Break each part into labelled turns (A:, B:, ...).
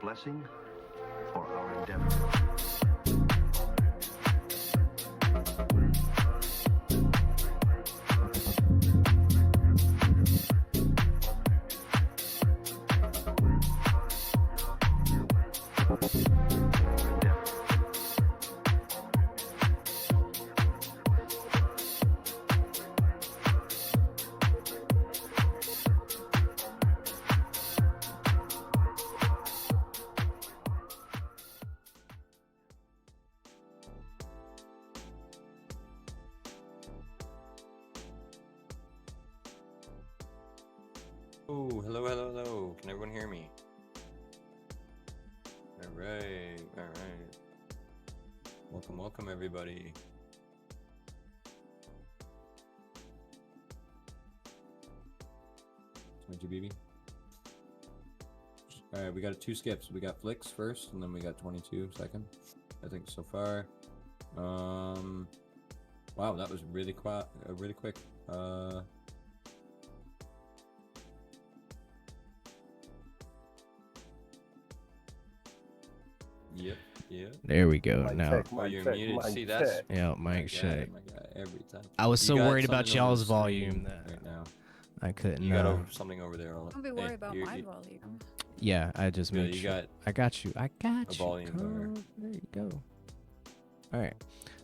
A: blessing or our endeavor.
B: Oh, hello, hello, hello. Can everyone hear me? All right, all right. Welcome, welcome, everybody. Thank you, BB. All right, we got 2 skips. We got Flicks first, and then we got 22 second. I think so far. Wow, that was really quick. Really quick. Yep.
C: There we go.
D: Mic
C: now,
D: check,
B: Oh,
D: mic
B: you're
D: check,
B: muted.
D: mic
B: See, that's
D: check.
C: yeah,
B: my
C: mic
B: guy,
C: check.
B: my guy, every time.
C: I was so
B: You got
C: worried about
B: something over
C: y'all's
B: the screen
C: volume that
B: right now.
C: I couldn't.
B: You got something over there.
E: Don't be worried about my volume.
C: Yeah, I just
B: Yeah,
C: made
B: you
C: sure.
B: got
C: I got you. I got
B: a
C: you.
B: volume bar.
C: There you go. All right.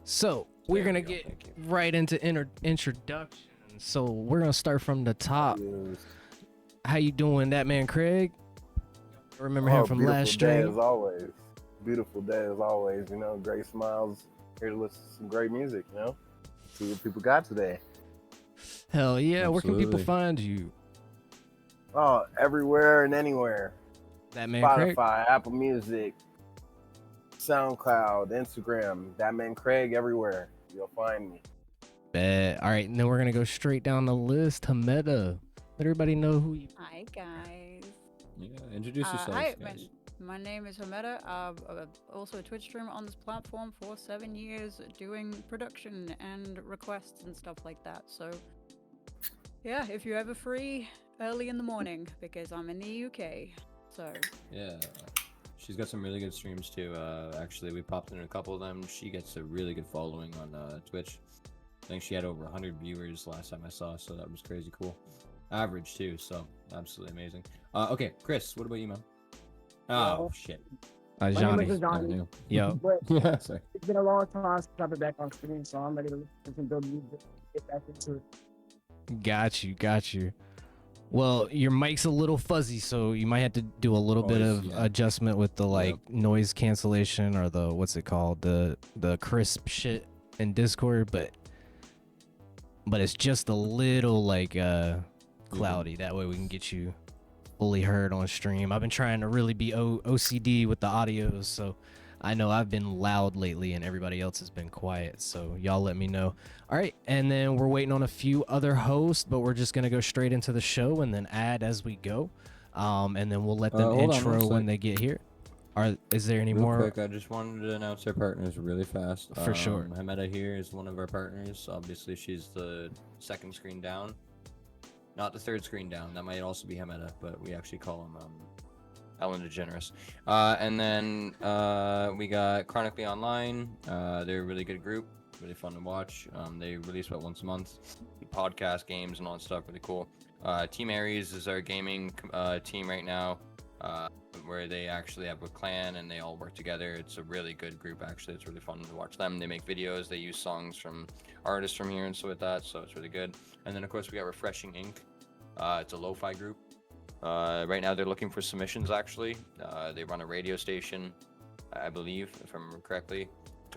C: So we're
B: There
C: gonna
B: we go,
C: get
B: thank you.
C: right into introduction. So we're gonna start from the top.
D: Yes.
C: How you doing, that man Craig? Remember
D: Oh,
C: him from
D: beautiful
C: last
D: day
C: stream?
D: as always. Beautiful day as always. You know, great smiles. Here to listen to some great music. You know, see what people got today.
C: Hell yeah! Where can people
B: Absolutely.
C: find you?
D: Oh, everywhere and anywhere.
C: That man Craig.
D: Spotify, Apple Music, SoundCloud, Instagram. That man Craig. Everywhere you'll find me.
C: Bet. All right, and then we're gonna go straight down the list. Hameda. Let everybody know who you.
E: Hi guys.
B: Yeah, introduce yourself,
E: Hi,
B: guys.
E: my name is Hameda. I'm also a Twitch streamer on this platform for 7 years, doing production and requests and stuff like that. So, yeah, if you're ever free, early in the morning, because I'm in the UK. So,
B: Yeah, she's got some really good streams too. Actually, we popped in a couple of them. She gets a really good following on Twitch. I think she had over 100 viewers last time I saw, so that was crazy cool. Average too, so absolutely amazing. Okay, Chris, what about you, man? Oh shit.
F: My name
C: Johnny.
F: is Johnny.
B: New.
C: Yo.
F: But
B: Yeah, sorry.
F: it's been a long time since I've been back on screen, so I'm ready to listen to build music, get back into it.
C: Got you. Well, your mic's a little fuzzy, so you might have to do a little bit
B: Noise,
C: of
B: yeah.
C: adjustment with the noise cancellation or the what's it called, the crisp shit in Discord, but it's just a little cloudy. That way we can get you fully heard on stream. I've been trying to really be OCD with the audios, so I know I've been loud lately and everybody else has been quiet, so y'all let me know. All right, and then we're waiting on a few other hosts, but we're just gonna go straight into the show and then add as we go, and then we'll let them
B: Hold on one
C: intro when
B: sec.
C: they get here. Is there any
B: Real
C: more?
B: quick, I just wanted to announce our partners really fast.
C: For sure.
B: Hameda here is one of our partners. Obviously, she's the second screen down, not the third screen down. That might also be Hameda, but we actually call him Ellen DeGeneres. And then we got Chronically Online. They're a really good group, really fun to watch. They release about once a month, podcast, games, and all that stuff. Really cool. Team Aries is our gaming team right now, where they actually have a clan and they all work together. It's a really good group, actually. It's really fun to watch them. They make videos. They use songs from artists from here and stuff like that, so it's really good. And then, of course, we got Refreshing Inc. It's a lo-fi group. Right now, they're looking for submissions, actually. They run a radio station, I believe, if I remember correctly,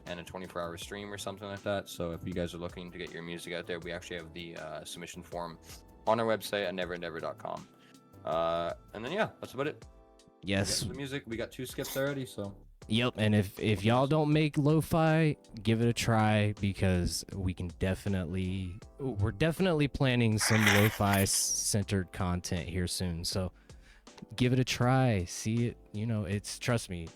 B: and a 24-hour stream or something like that. So if you guys are looking to get your music out there, we actually have the submission form on our website at neverendeavor.com. And then, yeah, that's about it.
C: Yes.
B: The music, we got 2 skips already, so
C: Yep, and if y'all don't make lo-fi, give it a try because we're definitely planning some lo-fi centered content here soon. So give it a try, see it. You know, trust me,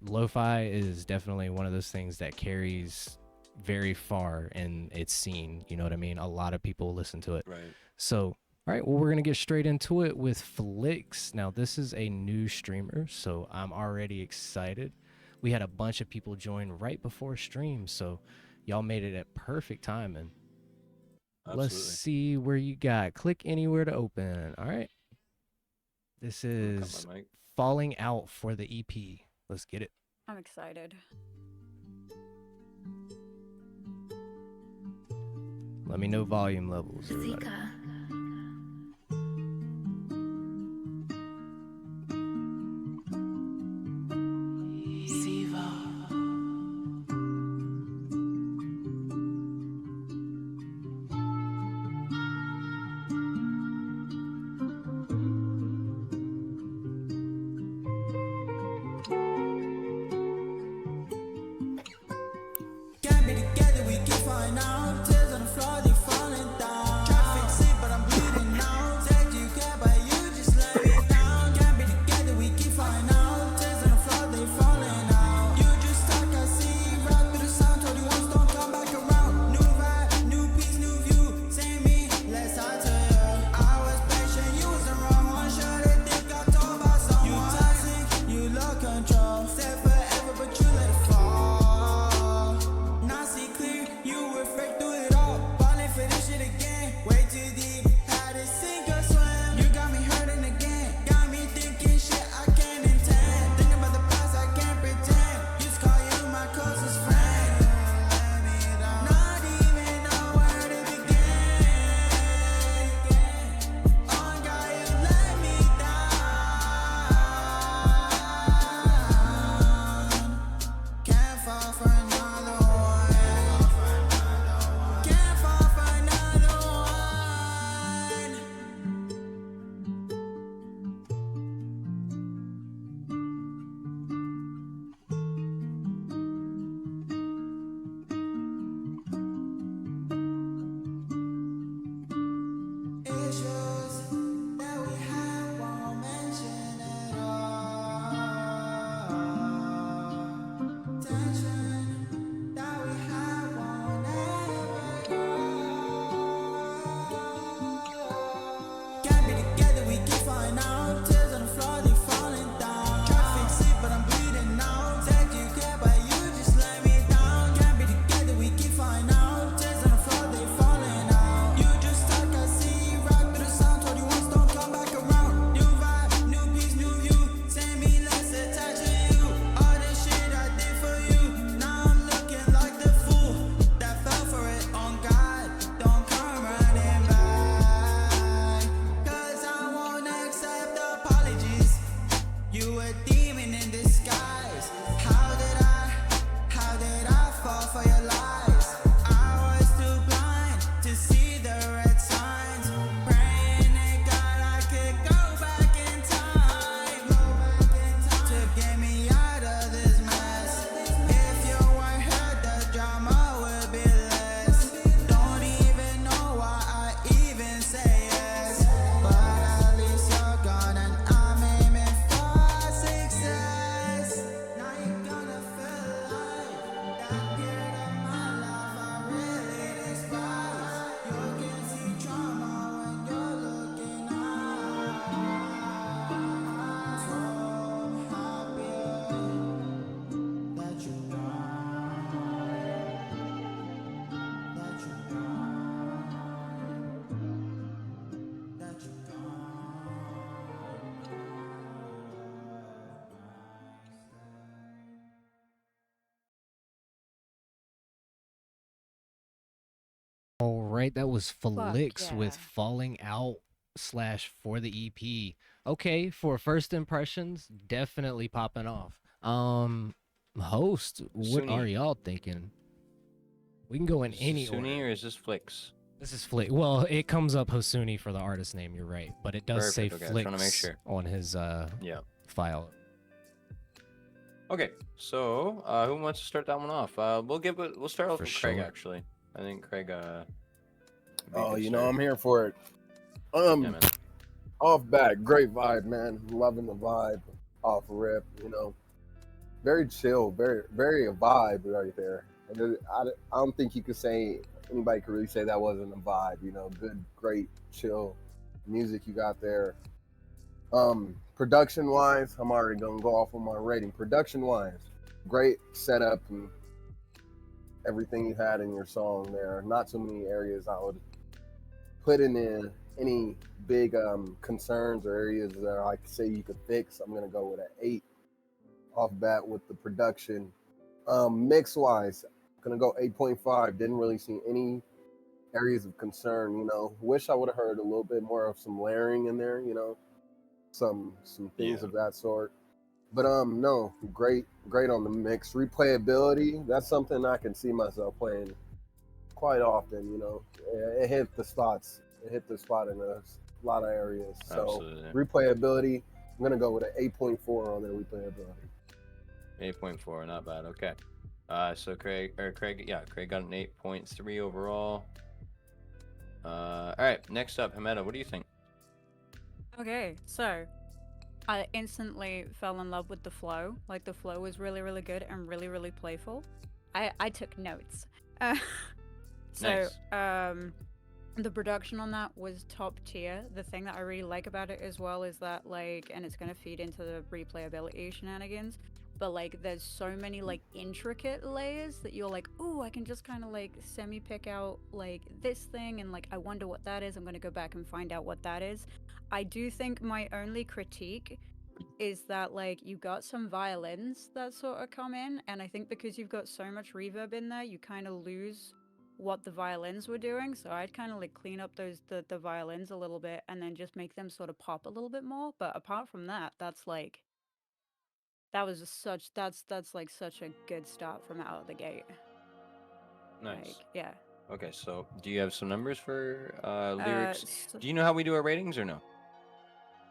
C: lo-fi is definitely one of those things that carries very far in its scene. You know what I mean? A lot of people listen to it.
B: right.
C: So, All right, well, we're gonna get straight into it with Flix. Now, this is a new streamer, so I'm already excited. We had a bunch of people join right before stream, so y'all made it at perfect timing. Let's
B: Absolutely.
C: see where you got. Click anywhere to open. All right. This
B: Cut
C: is
B: my mic.
C: Falling Out for the EP. Let's get it.
E: I'm excited.
C: Let me know volume levels. everybody.
G: Zika.
H: Can't be together, we keep falling out. Tears on the floor, they falling down. Try to fix it, but I'm bleeding now. Said you care, but you just let me down. Can't be together, we keep falling out. Tears on the floor, they falling out. You just talk, I see. Rap through the sound, told you once, don't come back around. New vibe, new peace, new view. Same me, let's talk to you. I was patient, you was the wrong one. Sure they think I told about someone. You toxic, you low control. Said forever, but you let it fall. Now see clear, you were fake through it all. Falling for this shit again, way too deep. Had to sink or swim. You got me hurting again. Got me thinking shit I can't intend. Thinking about the past I can't pretend. Used to call you my closest friend. Let me down. Not even know where to begin. Oh God, you let me down. Can't fall for another one. Can't fall for another one. Issues that we have won't mention at all. Tension that we have won't ever go. Can't be together, we keep falling out. Tears on the floor, they falling down. Try to fix it, but I'm bleeding now. Said you care, but you just let me down. Can't be together, we keep falling out. Tears on the floor, they falling out. You just talk, I see. Rock through the sound, told you once, don't come back around. New vibe, new peace, new view. Send me less attached to you. All this shit I did for you. Now I'm looking like the fool that fell for it. On God, don't come running back. Cause I won't accept apologies. You a demon in disguise. How did I fall for your lies? I was too blind to see the red signs. Praying to God I could go back in time to get me out of this mess. If you weren't here, the drama would be less. Don't even know why I even say yes. But at least you're gone and I'm aiming for success. Now you're gonna feel like that period of my life I really despise. You can see trauma when you're looking out. So happy that you're gone. That you're gone. That you're gone.
C: All right, that was Flix with
E: yeah.
C: Falling Out / for the EP. Okay, for first impressions, definitely popping off. Host, what
B: Suni.
C: are y'all thinking? We can go in
B: Is
C: any
B: this Suni
C: order.
B: or is this Flix?
C: This is Flix. Well, it comes up Hosuni for the artist name. You're right, but it does say
B: Perfect, okay, I
C: Flix
B: just wanna make sure.
C: on his
B: Yeah.
C: file.
B: Okay, so who wants to start that one off? We'll start off
C: For
B: with Craig
C: sure.
B: actually. I think Craig.
D: Oh, you know, I'm here for it.
B: Yeah, man.
D: Off bat, great vibe, man. Loving the vibe. Off rip, you know, very chill, very a vibe right there. And I don't think you could say anybody could really say that wasn't a vibe. You know, good, great, chill music you got there. Production wise, I'm already gonna go off on my rating. Production wise, great setup and everything you had in your song there. Not too many areas I would put in any big concerns or areas that I could say you could fix. I'm gonna go with an 8 off bat with the production. Mix wise, gonna go 8.5. Didn't really see any areas of concern. Wish I would have heard a little bit more of some layering in there. Some things of that sort. But no, great on the mix. Replayability, that's something I can see myself playing quite often. It hit the spots. It hit the spot in a lot of areas. So
B: Absolutely.
D: replayability, I'm gonna go with an 8.4 on the replayability.
B: 8.4, not bad. Okay. So Craig got an 8.3 overall. All right. Next up, Hameda, what do you think?
E: Okay, so I instantly fell in love with the flow. Like the flow was really, really good and really, really playful. I took notes. So
B: Nice.
E: the production on that was top tier. The thing that I really like about it as well is that and it's gonna feed into the replayability shenanigans. But there's so many intricate layers that you're like, oh, I can just kind of semi pick out this thing and I wonder what that is. I'm gonna go back and find out what that is. I do think my only critique is that you got some violins that sort of come in, and I think because you've got so much reverb in there, you kind of lose what the violins were doing. So I'd kind of clean up the violins a little bit and then just make them sort of pop a little bit more. But apart from that, that's that was just such such a good start from out of the gate.
B: Nice.
E: Yeah.
B: Okay, so do you have some numbers for lyrics?
E: So
B: Do you know how we do our ratings or no?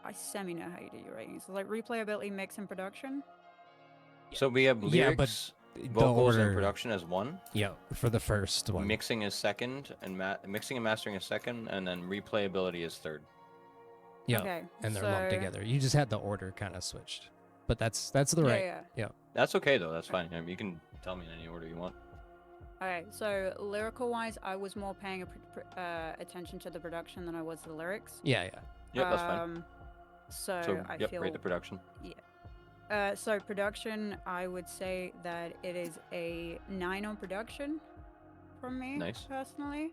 E: I semi know how you do your ratings. So replayability, mix, and production.
B: So we have
C: Yeah, but
B: lyrics,
C: the
B: vocals, and
C: order-
B: production as one.
C: Yeah, for the first one.
B: Mixing is second, and mixing and mastering is second, and then replayability is third.
C: Yeah,
E: Okay.
C: and they're lumped
E: so-
C: together. You just had the order kind of switched, but that's the
E: Yeah,
C: right.
E: yeah.
B: That's okay though. That's fine. You can tell me in any order you want.
E: Okay, so lyrical wise, I was more paying attention to the production than I was the lyrics.
C: Yeah, yeah.
B: Yep, that's fine.
E: So I feel
B: rate the production.
E: so production, I would say that it is a 9 on production from me
B: Nice.
E: personally.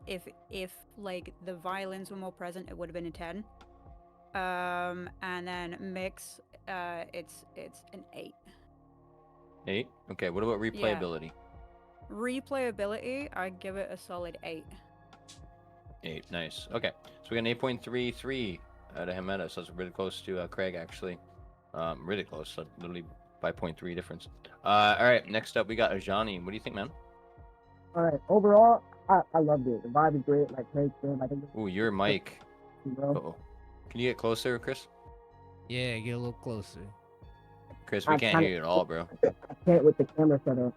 E: If the violins were more present, it would have been a 10. And then mix, it's an 8.
B: 8. Okay. What about replayability?
E: Replayability, I'd give it a solid 8.
B: 8. Nice. Okay. So we got an 8.33 out of Hameda, so it's really close to Craig actually. Really close, so literally by 0.3 difference. All right. Next up, we got Ajani. What do you think, man?
F: All right. Overall, I loved it. The vibe is great. Like Craig said,
B: Ooh, your mic.
F: bro.
B: Uh-oh. Can you get closer, Chris?
C: Yeah, get a little closer.
B: Chris, we
F: I'm
B: can't
F: kinda-
B: hear you at all, bro.
F: I can't with the camera setup.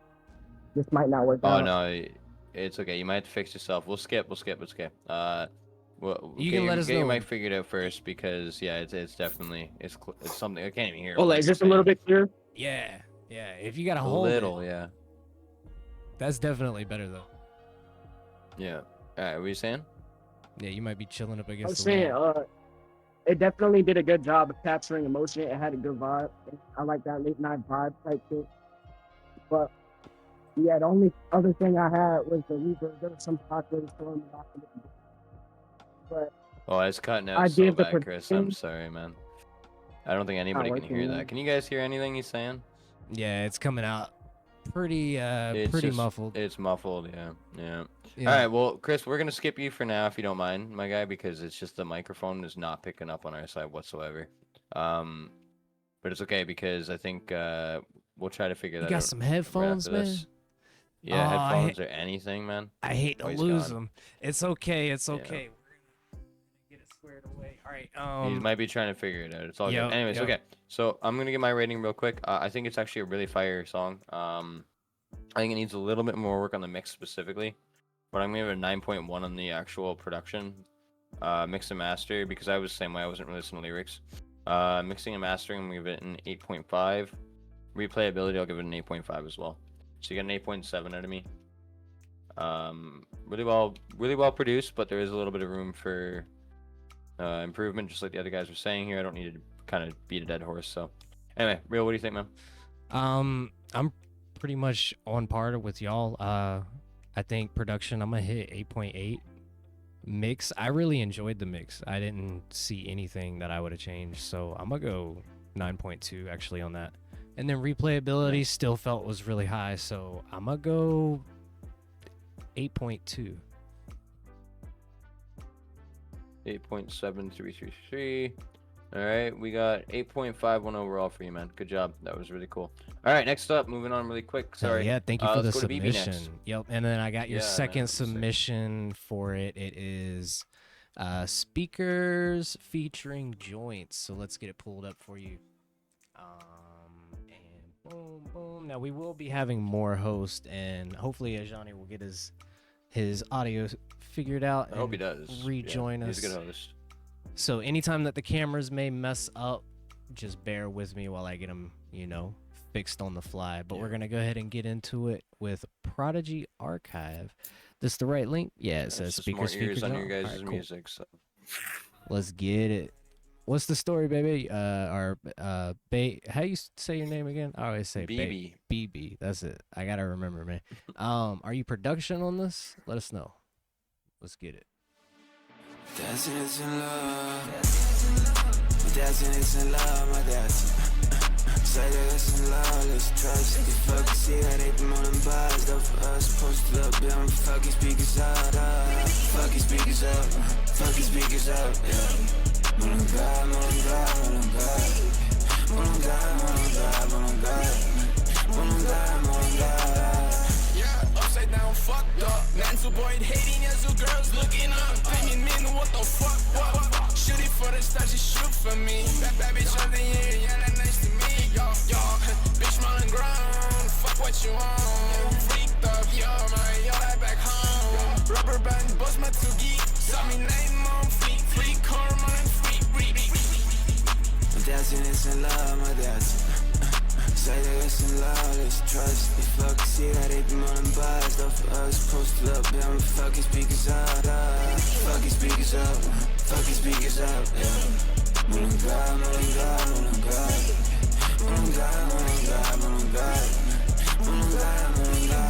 F: This might not work
B: Oh
F: out.
B: no, it's okay. You might have to fix yourself. We'll skip. It's okay. Well,
C: You can let us
B: get your
C: know.
B: mic figured out first because yeah, it's definitely it's something I can't even hear.
F: Oh,
B: what
F: like
B: you're
F: just a little
B: saying.
F: bit clearer.
C: Yeah, yeah. If you got to
B: A
C: hold
B: little,
C: it,
B: yeah,
C: that's definitely better though.
B: yeah. All right, what were you saying?
C: Yeah, you might be chilling up
F: I
C: against
F: was
C: the
F: saying,
C: wall.
F: it definitely did a good job of capturing emotion. It had a good vibe. I like that late night vibe type thing. But yeah, the only other thing I had was the reverb. There was some spots where it was throwing me off a little bit. But
B: Oh, it's cutting out
F: I
B: so
F: gave the
B: bad, Chris. I'm
F: production-
B: sorry, man. I don't think anybody can
F: working,
B: hear
F: man.
B: that. Can you guys hear anything he's saying?
C: Yeah, it's coming out pretty pretty
B: just-
C: muffled.
B: It's muffled. Yeah.
C: Yeah.
B: All right, well, Chris, we're gonna skip you for now if you don't mind, my guy, because it's just the microphone is not picking up on our side whatsoever. But it's okay because I think we'll try to figure
C: You
B: that
C: got
B: out.
C: some
B: right
C: headphones,
B: after
C: man.
B: this. Yeah,
C: Oh, I
B: headphones or anything, man.
C: I hate to
B: Oh, he's
C: lose
B: gone.
C: them. It's okay. It's
B: Yeah.
C: okay. We're gonna get it squared away. All right.
B: He might be trying to figure it out. It's all
C: Yep,
B: good. Anyways,
C: yep.
B: okay. So I'm gonna give my rating real quick. I think it's actually a really fire song. I think it needs a little bit more work on the mix specifically, but I'm gonna give it a 9.1 on the actual production, mix and master because I was the same way. I wasn't really listening to lyrics. Mixing and mastering, I'm gonna give it an 8.5. Replayability, I'll give it an 8.5 as well. So you get an 8.7 out of me. Really well produced, but there is a little bit of room for improvement, just like the other guys were saying here. I don't need to kind of beat a dead horse. So, anyway, Real, what do you think, man?
C: I'm pretty much on par with y'all. I think production, I'm gonna hit 8.8. Mix, I really enjoyed the mix. I didn't see anything that I would have changed, so I'm gonna go 9.2 actually on that. And then replayability still felt was really high, so I'm gonna go 8.2.
B: 8.7333. All right, we got 8.51 overall for you, man. Good job. That was really cool. All right, next up, moving on really quick. Sorry.
C: Yeah, thank you for the
B: let's go to BB next.
C: submission. Yep, and then I got your
B: Yeah, man,
C: second
B: that's sick.
C: submission for it. It is speakers featuring joints. So let's get it pulled up for you. And boom, boom. Now we will be having more hosts, and hopefully Ajani will get his audio figured out.
B: I hope he
C: and
B: does.
C: Rejoin
B: yeah,
C: us.
B: He's a good host.
C: So anytime that the cameras may mess up, just bear with me while I get them, fixed on the fly. But we're going to go ahead and get into it with Prodigy Archive. This the right link? Yeah, it says
B: It's just more
C: speakers
B: ears on your
C: John.
B: guys'
C: Alright, cool.
B: music. So.
C: Let's get it. What's the story, baby? How you say your name again? I always say
B: BB.
C: BB. That's it. I gotta remember, man. Are you production on this? Let us know. Let's get it.
H: Dancing is in love. My dancing is in love, my dancing. Say that it's in love, let's trust. You fucking see how they promoting bars, though for us. Posted up, yeah, I'm fucking speakers out. Fucking speakers up, fucking speakers up, yeah. Mulunga, mulunga, mulunga. Mulunga, mulunga, mulunga. Mulunga, mulunga. Yeah, upside down, fucked up. Man so boy hating as the girls looking up. Paying men, what the fuck, what? Shoot it for the stars, she shoot for me. That bitch of the year, yeah, that nice to me. Yo, bitch rolling ground, fuck what you want. Freaked up, yo, man, yo, that back home. Rubber band, boss my tugi. Saw me 9 months, free karma and free. My dancing is in love, my dancing. Say that it's in love, let's trust. You fucking see how they promoting bars, though for us. Posted up, yeah, I'm fucking speakers out. Fucking speakers up, fucking speakers up, yeah. Mulunga, mulunga, mulunga. Mulunga, mulunga, mulunga. Mulunga, mulunga.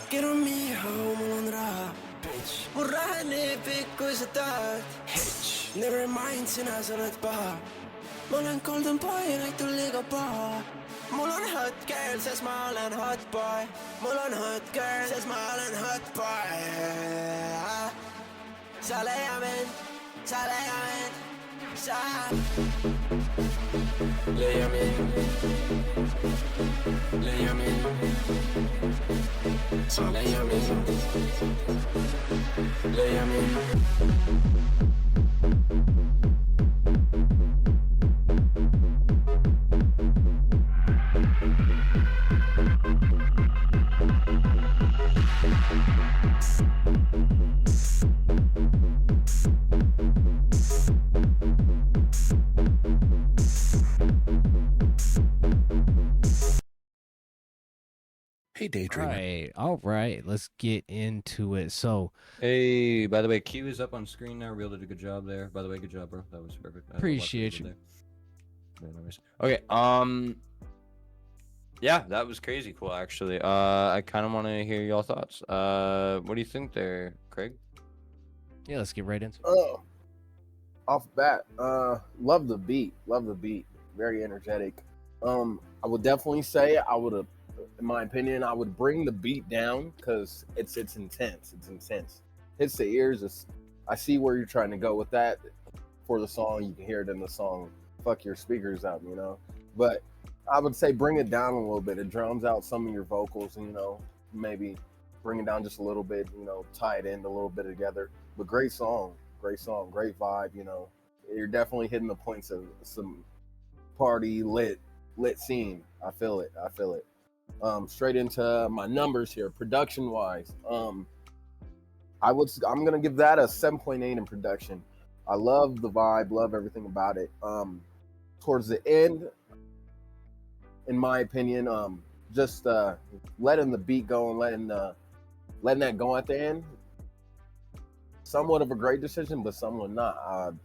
H: Get on me, ho, mulunga. Bitch. Murrahane, pikku sa tahad. Hitch. Never mind, sina sa oled paha. Ma olen golden boy ja neid on liiga paha. Mul on hot girl, sest ma olen hot boy. Mul on hot girl, sest ma olen hot boy. Sa leia mind, sa leia mind, sa leia mind, leia mind, sa leia mind, leia mind.
G: Hey, Daydreamer.
C: All right. Let's get into it. So
B: Hey, by the way, Q is up on screen now. Real did a good job there. By the way, good job, bro. That was perfect. I don't know what
C: Appreciate
B: did
C: you.
B: there. Yeah, no worries. Okay. Yeah, that was crazy cool, actually. I kind of want to hear y'all thoughts. What do you think there, Craig?
C: yeah, let's get right into it.
D: Off bat, love the beat. Very energetic. I would definitely say I would have, in my opinion, I would bring the beat down because it's intense. Hits the ears. I see where you're trying to go with that for the song. You can hear it in the song. Fuck your speakers out, But I would say bring it down a little bit. It drowns out some of your vocals, maybe bring it down just a little bit, tie it in a little bit together. But great song, great vibe, You're definitely hitting the points of some party lit scene. I feel it. Straight into my numbers here, production wise. I'm gonna give that a 7.8 in production. I love the vibe, love everything about it. Towards the end, in my opinion, just letting the beat go and letting that go at the end somewhat of a great decision, but somewhat not. I'd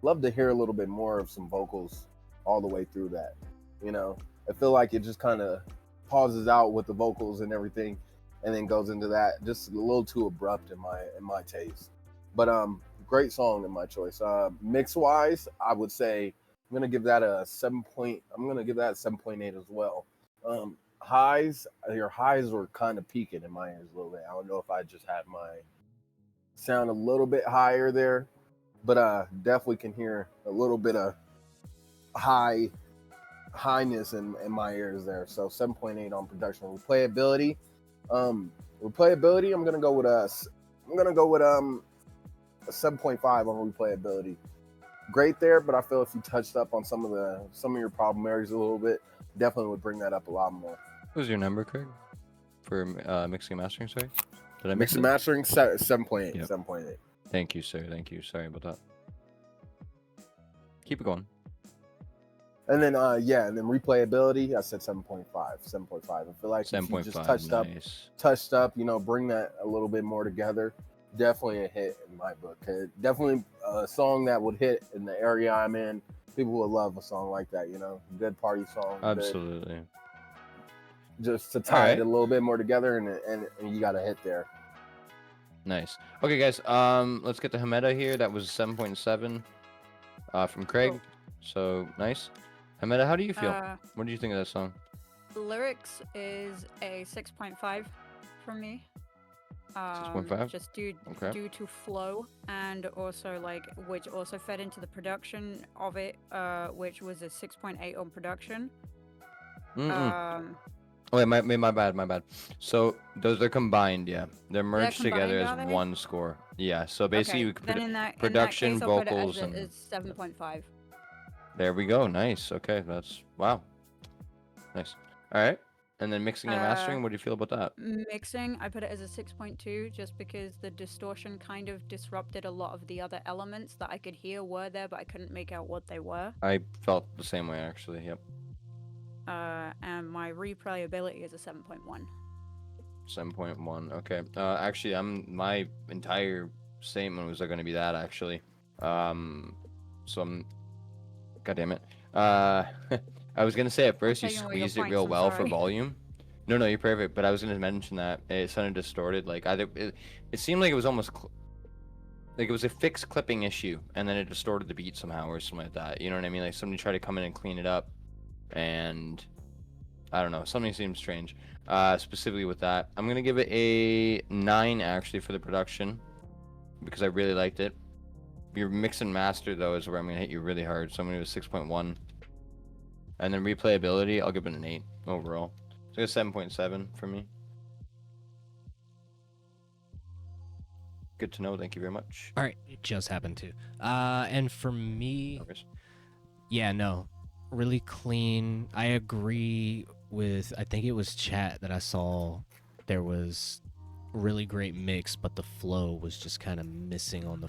D: love to hear a little bit more of some vocals all the way through that. You know, I feel like it just kind of pauses out with the vocals and everything, and then goes into that. Just a little too abrupt in my taste. But great song in my choice. Mix wise, I would say I'm gonna give that a 7 point. I'm gonna give that a 7.8 as well. Highs, your highs were kind of peaking in my ears a little bit. I don't know if I just had my sound a little bit higher there, but definitely can hear a little bit of highness in my ears there. So 7.8 on production. Replayability, I'm gonna go with a 7.5 on replayability. Great there, but I feel if you touched up on some of your problem areas a little bit, definitely would bring that up a lot more.
B: What was your number, Craig? For mixing and mastering, sorry? Did I miss
D: Mixing
B: it?
D: and mastering 7.8.
B: Yep.
D: 7.8.
B: Thank you, sir. Thank you. Sorry about that. Keep it going.
D: And then and then replayability, I said 7.5. 7.5. I feel like if you
B: 7.5.
D: just
B: Nice.
D: touched up, bring that a little bit more together. Definitely a hit in my book. Definitely a song that would hit in the area I'm in. People would love a song like that, good party song.
B: Absolutely.
D: Just to tie
B: Alright.
D: it a little bit more together, and you got a hit there.
B: Nice. Okay, guys. Let's get to Hameda here. That was 7.7 from Craig.
E: Cool.
B: So nice. Hameda, how do you feel? What do you think of that song?
E: Lyrics is a 6.5 from me.
B: 6.5?
E: Just due
B: Okay.
E: to flow, and also which also fed into the production of it, which was a 6.8 on production.
B: Oh, wait, my bad. So those are combined, yeah. They're merged together
E: combined, are
B: as
E: they?
B: one score. Yeah. So basically,
E: Okay,
B: we could
E: then
B: put
E: production,
B: production, vocals, and
E: is 7.5.
B: there we go. Nice. Okay, that's wow. Nice. All right. And then mixing and mastering. What do you feel about that?
E: Mixing, I put it as a 6.2 just because the distortion kind of disrupted a lot of the other elements that I could hear were there, but I couldn't make out what they were.
B: I felt the same way actually. Yep.
E: And my replayability is a 7.1.
B: 7.1. Okay. Actually, my entire statement was going to be that actually. So I'm. God damn it. I was gonna say at first you
E: taking away your
B: squeezed it
E: points,
B: real
E: I'm
B: well for
E: sorry.
B: volume. No, you're perfect. But I was gonna mention that it sounded distorted. Like either it seemed like it was almost like it was a fixed clipping issue, and then it distorted the beat somehow or something like that. You know what I mean? Like somebody tried to come in and clean it up, and I don't know. Something seems strange. Specifically with that, I'm gonna give it a 9 actually for the production because I really liked it. Your mix and master though is where I'm gonna hit you really hard. So I'm gonna do a 6.1. And then replayability, I'll give it an 8 overall. So it's 7.7 for me. Good to know. Thank you very much.
C: All right, it just happened to. And for me,
B: No worries.
C: yeah, no, really clean. I agree with. I think it was chat that I saw. There was really great mix, but the flow was just kind of missing on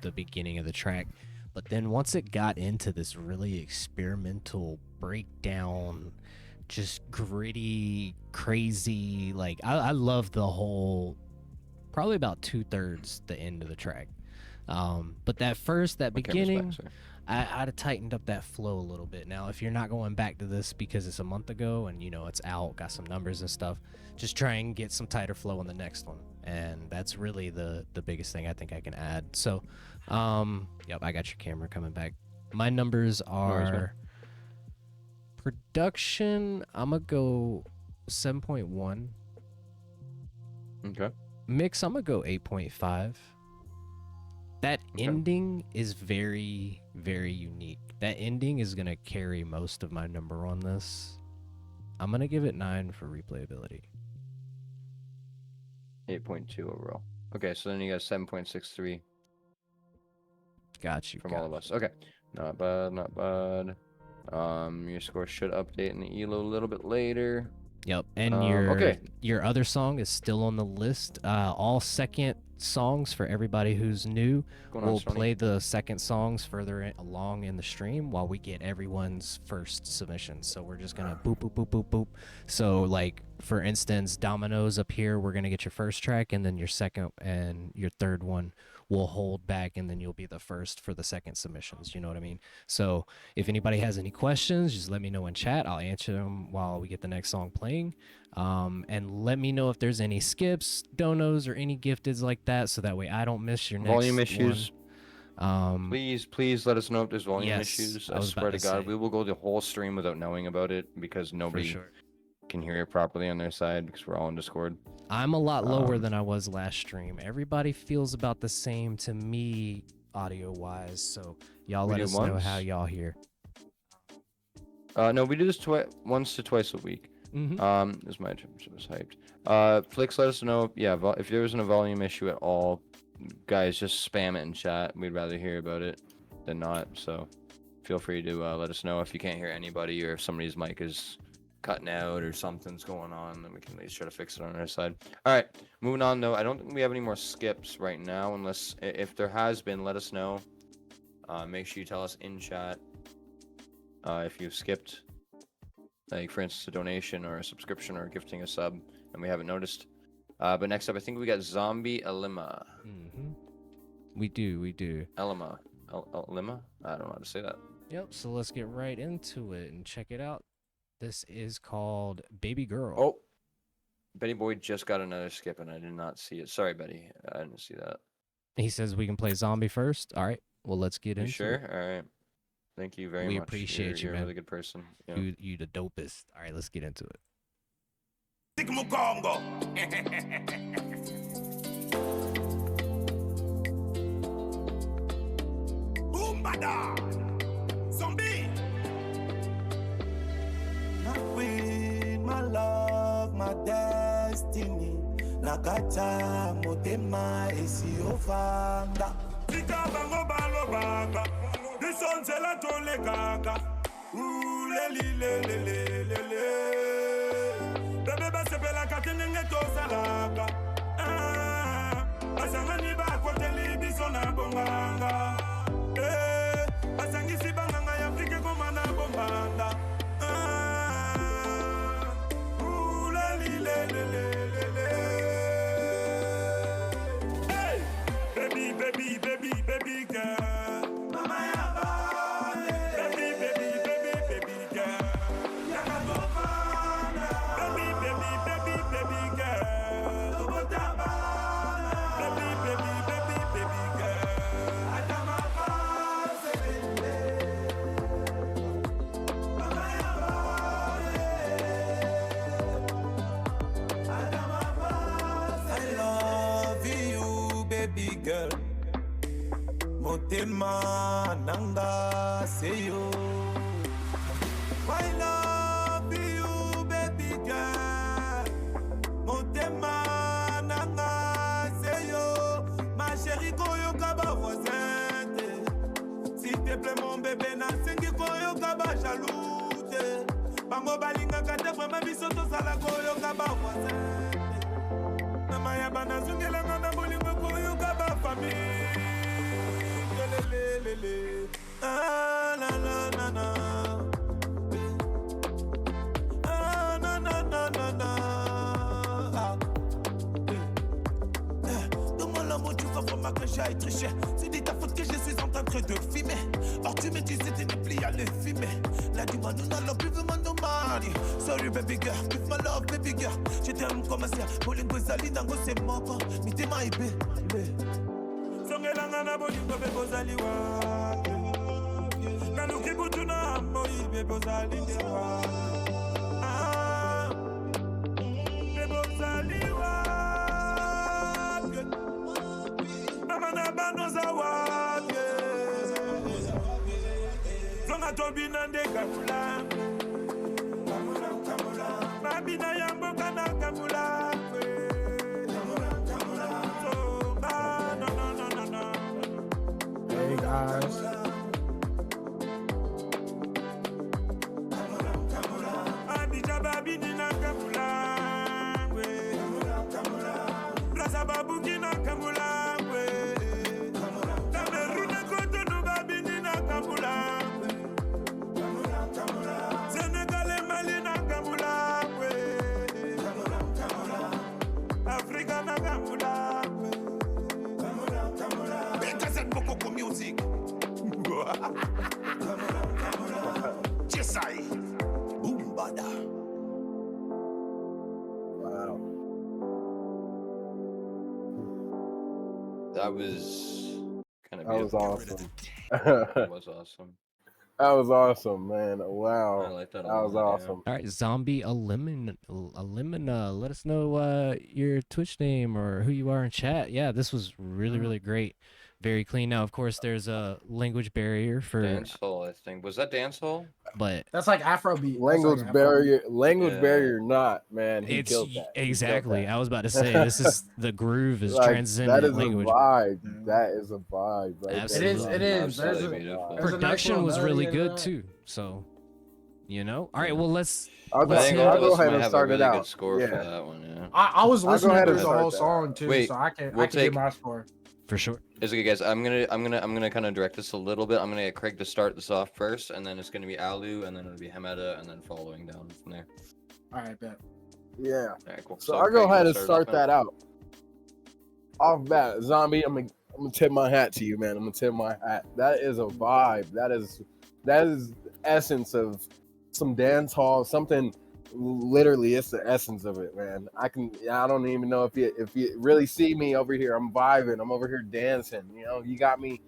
C: the beginning of the track. But then once it got into this really experimental breakdown, just gritty, crazy, like I love the whole, probably about 2/3 the end of the track. But that
B: Okay,
C: beginning,
B: respect, sir.
C: I'd have tightened up that flow a little bit. Now, if you're not going back to this because it's a month ago and it's out, got some numbers and stuff, just try and get some tighter flow on the next one. And that's really the biggest thing I think I can add. So, yep, I got your camera coming back. My numbers
B: worries, man.
C: are production. I'm gonna go 7.1.
B: Okay.
C: Mix, I'm gonna go 8.5. That
B: Okay.
C: ending is very, very unique. That ending is gonna carry most of my number on this. I'm gonna give it 9 for replayability.
B: 8.2 overall. Okay, so then you got 7.63
C: Got you.
B: from all of us. Okay. Not bad, not bad. Your score should update in the ELO a little bit later.
C: Yep, and
B: okay.
C: your other song is still on the list. All second songs for everybody who's new.
B: Going on,
C: We'll
B: Sony?
C: play the second songs further along in the stream while we get everyone's first submission. So we're just gonna boop boop boop boop boop. So like for instance, Dominoes up here, we're gonna get your first track, and then your second and your third one we'll hold back, and then you'll be the first for the second submissions. You know what I mean? So if anybody has any questions, just let me know in chat. I'll answer them while we get the next song playing. And let me know if there's any skips, donos, or any gifteds like that, so that way I don't miss your next
B: Volume issues.
C: One.
B: Please let us know if there's volume
C: Yes,
B: issues.
C: I
B: I
C: was
B: swear
C: about
B: to
C: to
B: God,
C: say.
B: we will go the whole stream without knowing about it because
C: For
B: nobody
C: sure.
B: can hear it properly on their side because we're all in Discord.
C: I'm a lot lower
B: Um,
C: than I was last stream. Everybody feels about the same to me, audio wise. So y'all
B: We
C: let
B: do
C: us know how
B: once?
C: y'all hear.
B: No, we do this once to twice a week.
C: Mm-hmm.
B: This my temperature was hyped. Flix, let us know. Yeah, if there isn't a volume issue at all, guys, just spam it in chat. We'd rather hear about it than not. So feel free to let us know if you can't hear anybody or if somebody's mic is cutting out or something's going on. Then we can at least try to fix it on our side. All right, moving on though. I don't think we have any more skips right now, unless if there has been, let us know. Make sure you tell us in chat if you've skipped. Like, for instance, a donation or a subscription or gifting a sub, and we haven't noticed. But next up, I think we got Zombie Elima.
C: Mm-hmm. We do.
B: Elima. Elima? I don't know how to say that.
C: Yep. So let's get right into it and check it out. This is called Baby Girl.
B: Oh, Betty Boy just got another skip, and I did not see it. Sorry, Betty. I didn't see that.
C: He says we can play Zombie first. All right. Well, let's get
B: You
C: into
B: sure?
C: it.
B: All right. Thank you very
C: We
B: much.
C: appreciate you,
B: you're
C: man.
B: a really good person. Yeah.
C: You the dopest. All right, let's get into it.
H: Mukongo. Boombada. Zombie. My queen, my love, my destiny. Nakata motema esiofanda. Tika bango balo baba. Disonzela tole kaka. Lelilelelelele. Bebe basepela katenenge tosalaka. Basangani bakwateli biso na bonganga. Basangisi banganga ya Afrika koma na bombanda. Lelilelelele. Hey, baby girl. Mama ya bale. Baby girl. Yakagofana. Baby girl. Lobotabana. Baby girl. Adama Baselele. Mama ya bale. Adama Baselele. I love you, baby girl. Motema nanga seyo. I love you, baby girl. Motema nanga seyo. Ma chérie koyo kaba voisin. S'il te plaît mon bébé na sengi koyo kaba jaloute. Bango balinga kate vraiment bisoto sala koyo kaba voisin. Mama ya bana zungela ngana bolingo koyo kaba famille. Ah, na na na na. Ah, na na na na na. Donne-moi l'amour, tu vas vraiment que j'aille tricher. C'est de ta faute que je suis en train de filmer. Or tu me disais tu n'es plus à le filmer. Là dis-moi nous n'allons plus vraiment nous marier. Sorry baby girl, give my love baby girl. Je t'aime comme ça, bolingo zali nango c'est moko. Mitema ibe. Songelanga na bolingo bebo zali wapi. Naluki butu na moi bebo zali dewa. Bebo zali wapi. Mama na bano za wapi. Zonga tobi na ndeka kula. Mabina ya mboka na kamula.
F: Hey guys.
H: Abija babini na kamula. Plaza babuki na kamula. Kameruna Cotonou babini na kamula. Senegal Mali na kamula.
B: That was kind of
D: That was
B: beautiful.
D: awesome.
B: That
D: That
B: was awesome.
D: was awesome, man.
B: I
D: Wow.
B: like that a
D: That was
B: lot, yeah.
D: awesome.
C: All right, Zombie Elimina, let us know your Twitch name or who you are in chat. Yeah, this was really great. Very clean. Now, of course, there's a language barrier for,
B: Dancehall, I think. Was that dancehall?
C: but
F: That's like Afrobeat.
D: Language language
B: Yeah.
D: barrier, not man. He
C: it's
D: killed that. He killed
C: exactly.
D: that.
C: I was about to say this is the groove is
D: Like,
C: transcendent
D: that is
C: language.
D: a vibe. That is a vibe, right?
C: Absolutely.
F: It is.
B: Absolutely
F: There's a-
B: beautiful.
F: there's a nice
C: Production
F: little
C: was really
F: melody in
C: good
F: that.
C: too. So, all right. Well, let's.
D: I'll go,
B: I think
C: Let's
B: all
D: I'll
B: of
D: go
B: us
D: ahead
B: might
D: and
B: have a
D: start it
B: really good
D: out.
B: score for
D: Yeah.
B: that one, yeah.
F: I was
D: I'll go
F: listening
D: ahead
F: through
D: and
F: the whole
D: start that
F: song
D: out.
F: too,
B: Wait,
F: so I can
B: we'll
F: give my score.
C: For sure.
B: It's okay, guys. I'm gonna kind of direct this a little bit. I'm gonna get Craig to start this off first, and then it's gonna be Alu, and then it'll be Hemeta, and then following down from there.
F: All right, bet.
D: Yeah.
B: All right, cool.
D: So I'll go
B: Craig, you
D: ahead
B: wanna
D: and
B: us
D: start
B: off,
D: that out. Off bat, Zombie. I'm gonna tip my hat to you, man. I'm gonna tip my hat. That is a vibe. That is essence of some dance hall. Something. Literally, it's the essence of it, man. I don't even know if you really see me over here. I'm vibing. I'm over here dancing. You know, you got me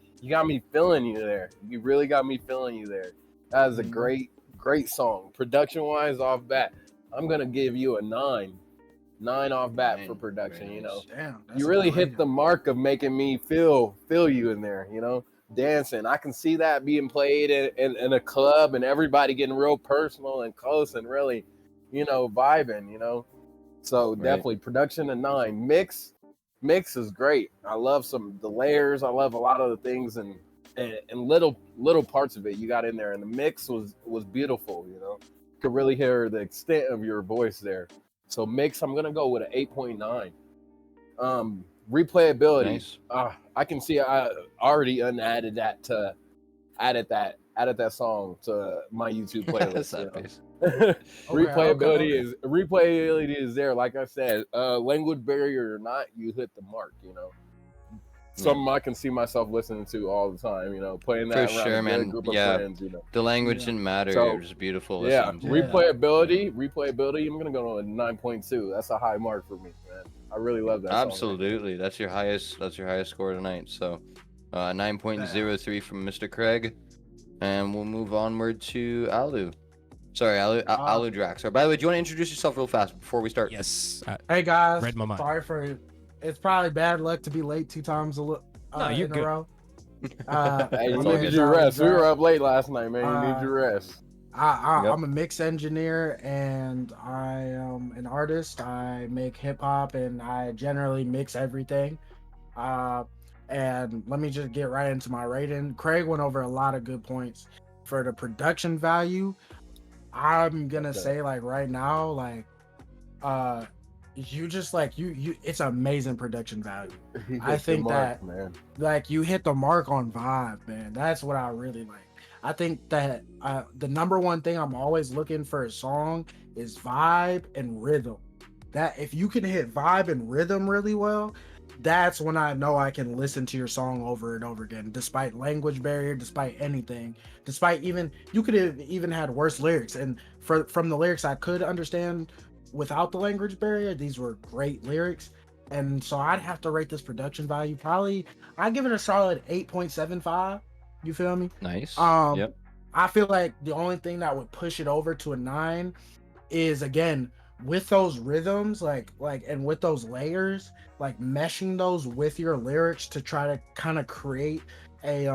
D: feeling you there. You really got me feeling you there. That is a great song. Production wise, off bat, I'm gonna give you a 9 off bat for production.
B: Very
D: You know,
B: nice.
F: Damn. that's
D: you
F: a
D: really
F: good
D: hit
F: rating.
D: the mark of making me feel you in there, you know, dancing. I can see that being played in a club and everybody getting real personal and close and really, you know, vibing, you know. So
B: Right.
D: definitely production a 9. Mix is great. I love the layers. I love a lot of the things and little parts of it you got in there, and the mix was beautiful, you know. Could really hear the extent of your voice there. So mix, I'm gonna go with an 8.9. Replayability.
B: Nice.
D: I can see I already added that song to my YouTube playlist.
B: Sad
D: you know?
B: face.
D: Replayability is there. Like I said, language barrier or not, you hit the mark. You know, something I can see myself listening to all the time. You know, playing that
B: For
D: around
B: sure,
D: a good
B: man.
D: group of
B: Yeah.
D: friends. You know,
B: The language
F: Yeah.
B: didn't matter.
D: So,
B: It was beautiful
D: yeah,
B: listening to.
D: replayability. I'm gonna go to a 9.2. That's a high mark for me, man. I really love that.
B: Absolutely. That's your highest score tonight. So 9.03 from Mr. Craig. And we'll move onward to Alu. Sorry, Alu Drax. By the way, do you want to introduce yourself real fast before we start?
C: Yes.
F: Hey guys,
C: Read my mind.
F: sorry for it's probably bad luck to be late 2 times
C: No, you're
F: in
C: good.
F: a row.
D: Hey, you
B: It's all
D: needed
B: good.
D: your rest. We were up late last night, man. You need your rest.
B: Yep.
F: I'm a mix engineer and I am an artist. I make hip hop and I generally mix everything. And let me just get right into my rating. Craig went over a lot of good points for the production value. I'm gonna say like right now, like you just like you it's amazing production value. I think that
D: man.
F: like you hit the mark on vibe, man. That's what I really like. I think that the number one thing I'm always looking for a song is vibe and rhythm. That if you can hit vibe and rhythm really well, that's when I know I can listen to your song over and over again, despite language barrier, despite anything, despite even you could have even had worse lyrics. And from the lyrics I could understand without the language barrier, these were great lyrics. And so I'd have to rate this production value. Probably I'd give it a solid 8.75. You feel me?
B: Nice.
F: Yep. I feel like the only thing that would push it over to a 9 is again with those rhythms, and with those layers, like meshing those with your lyrics to try to kind of create a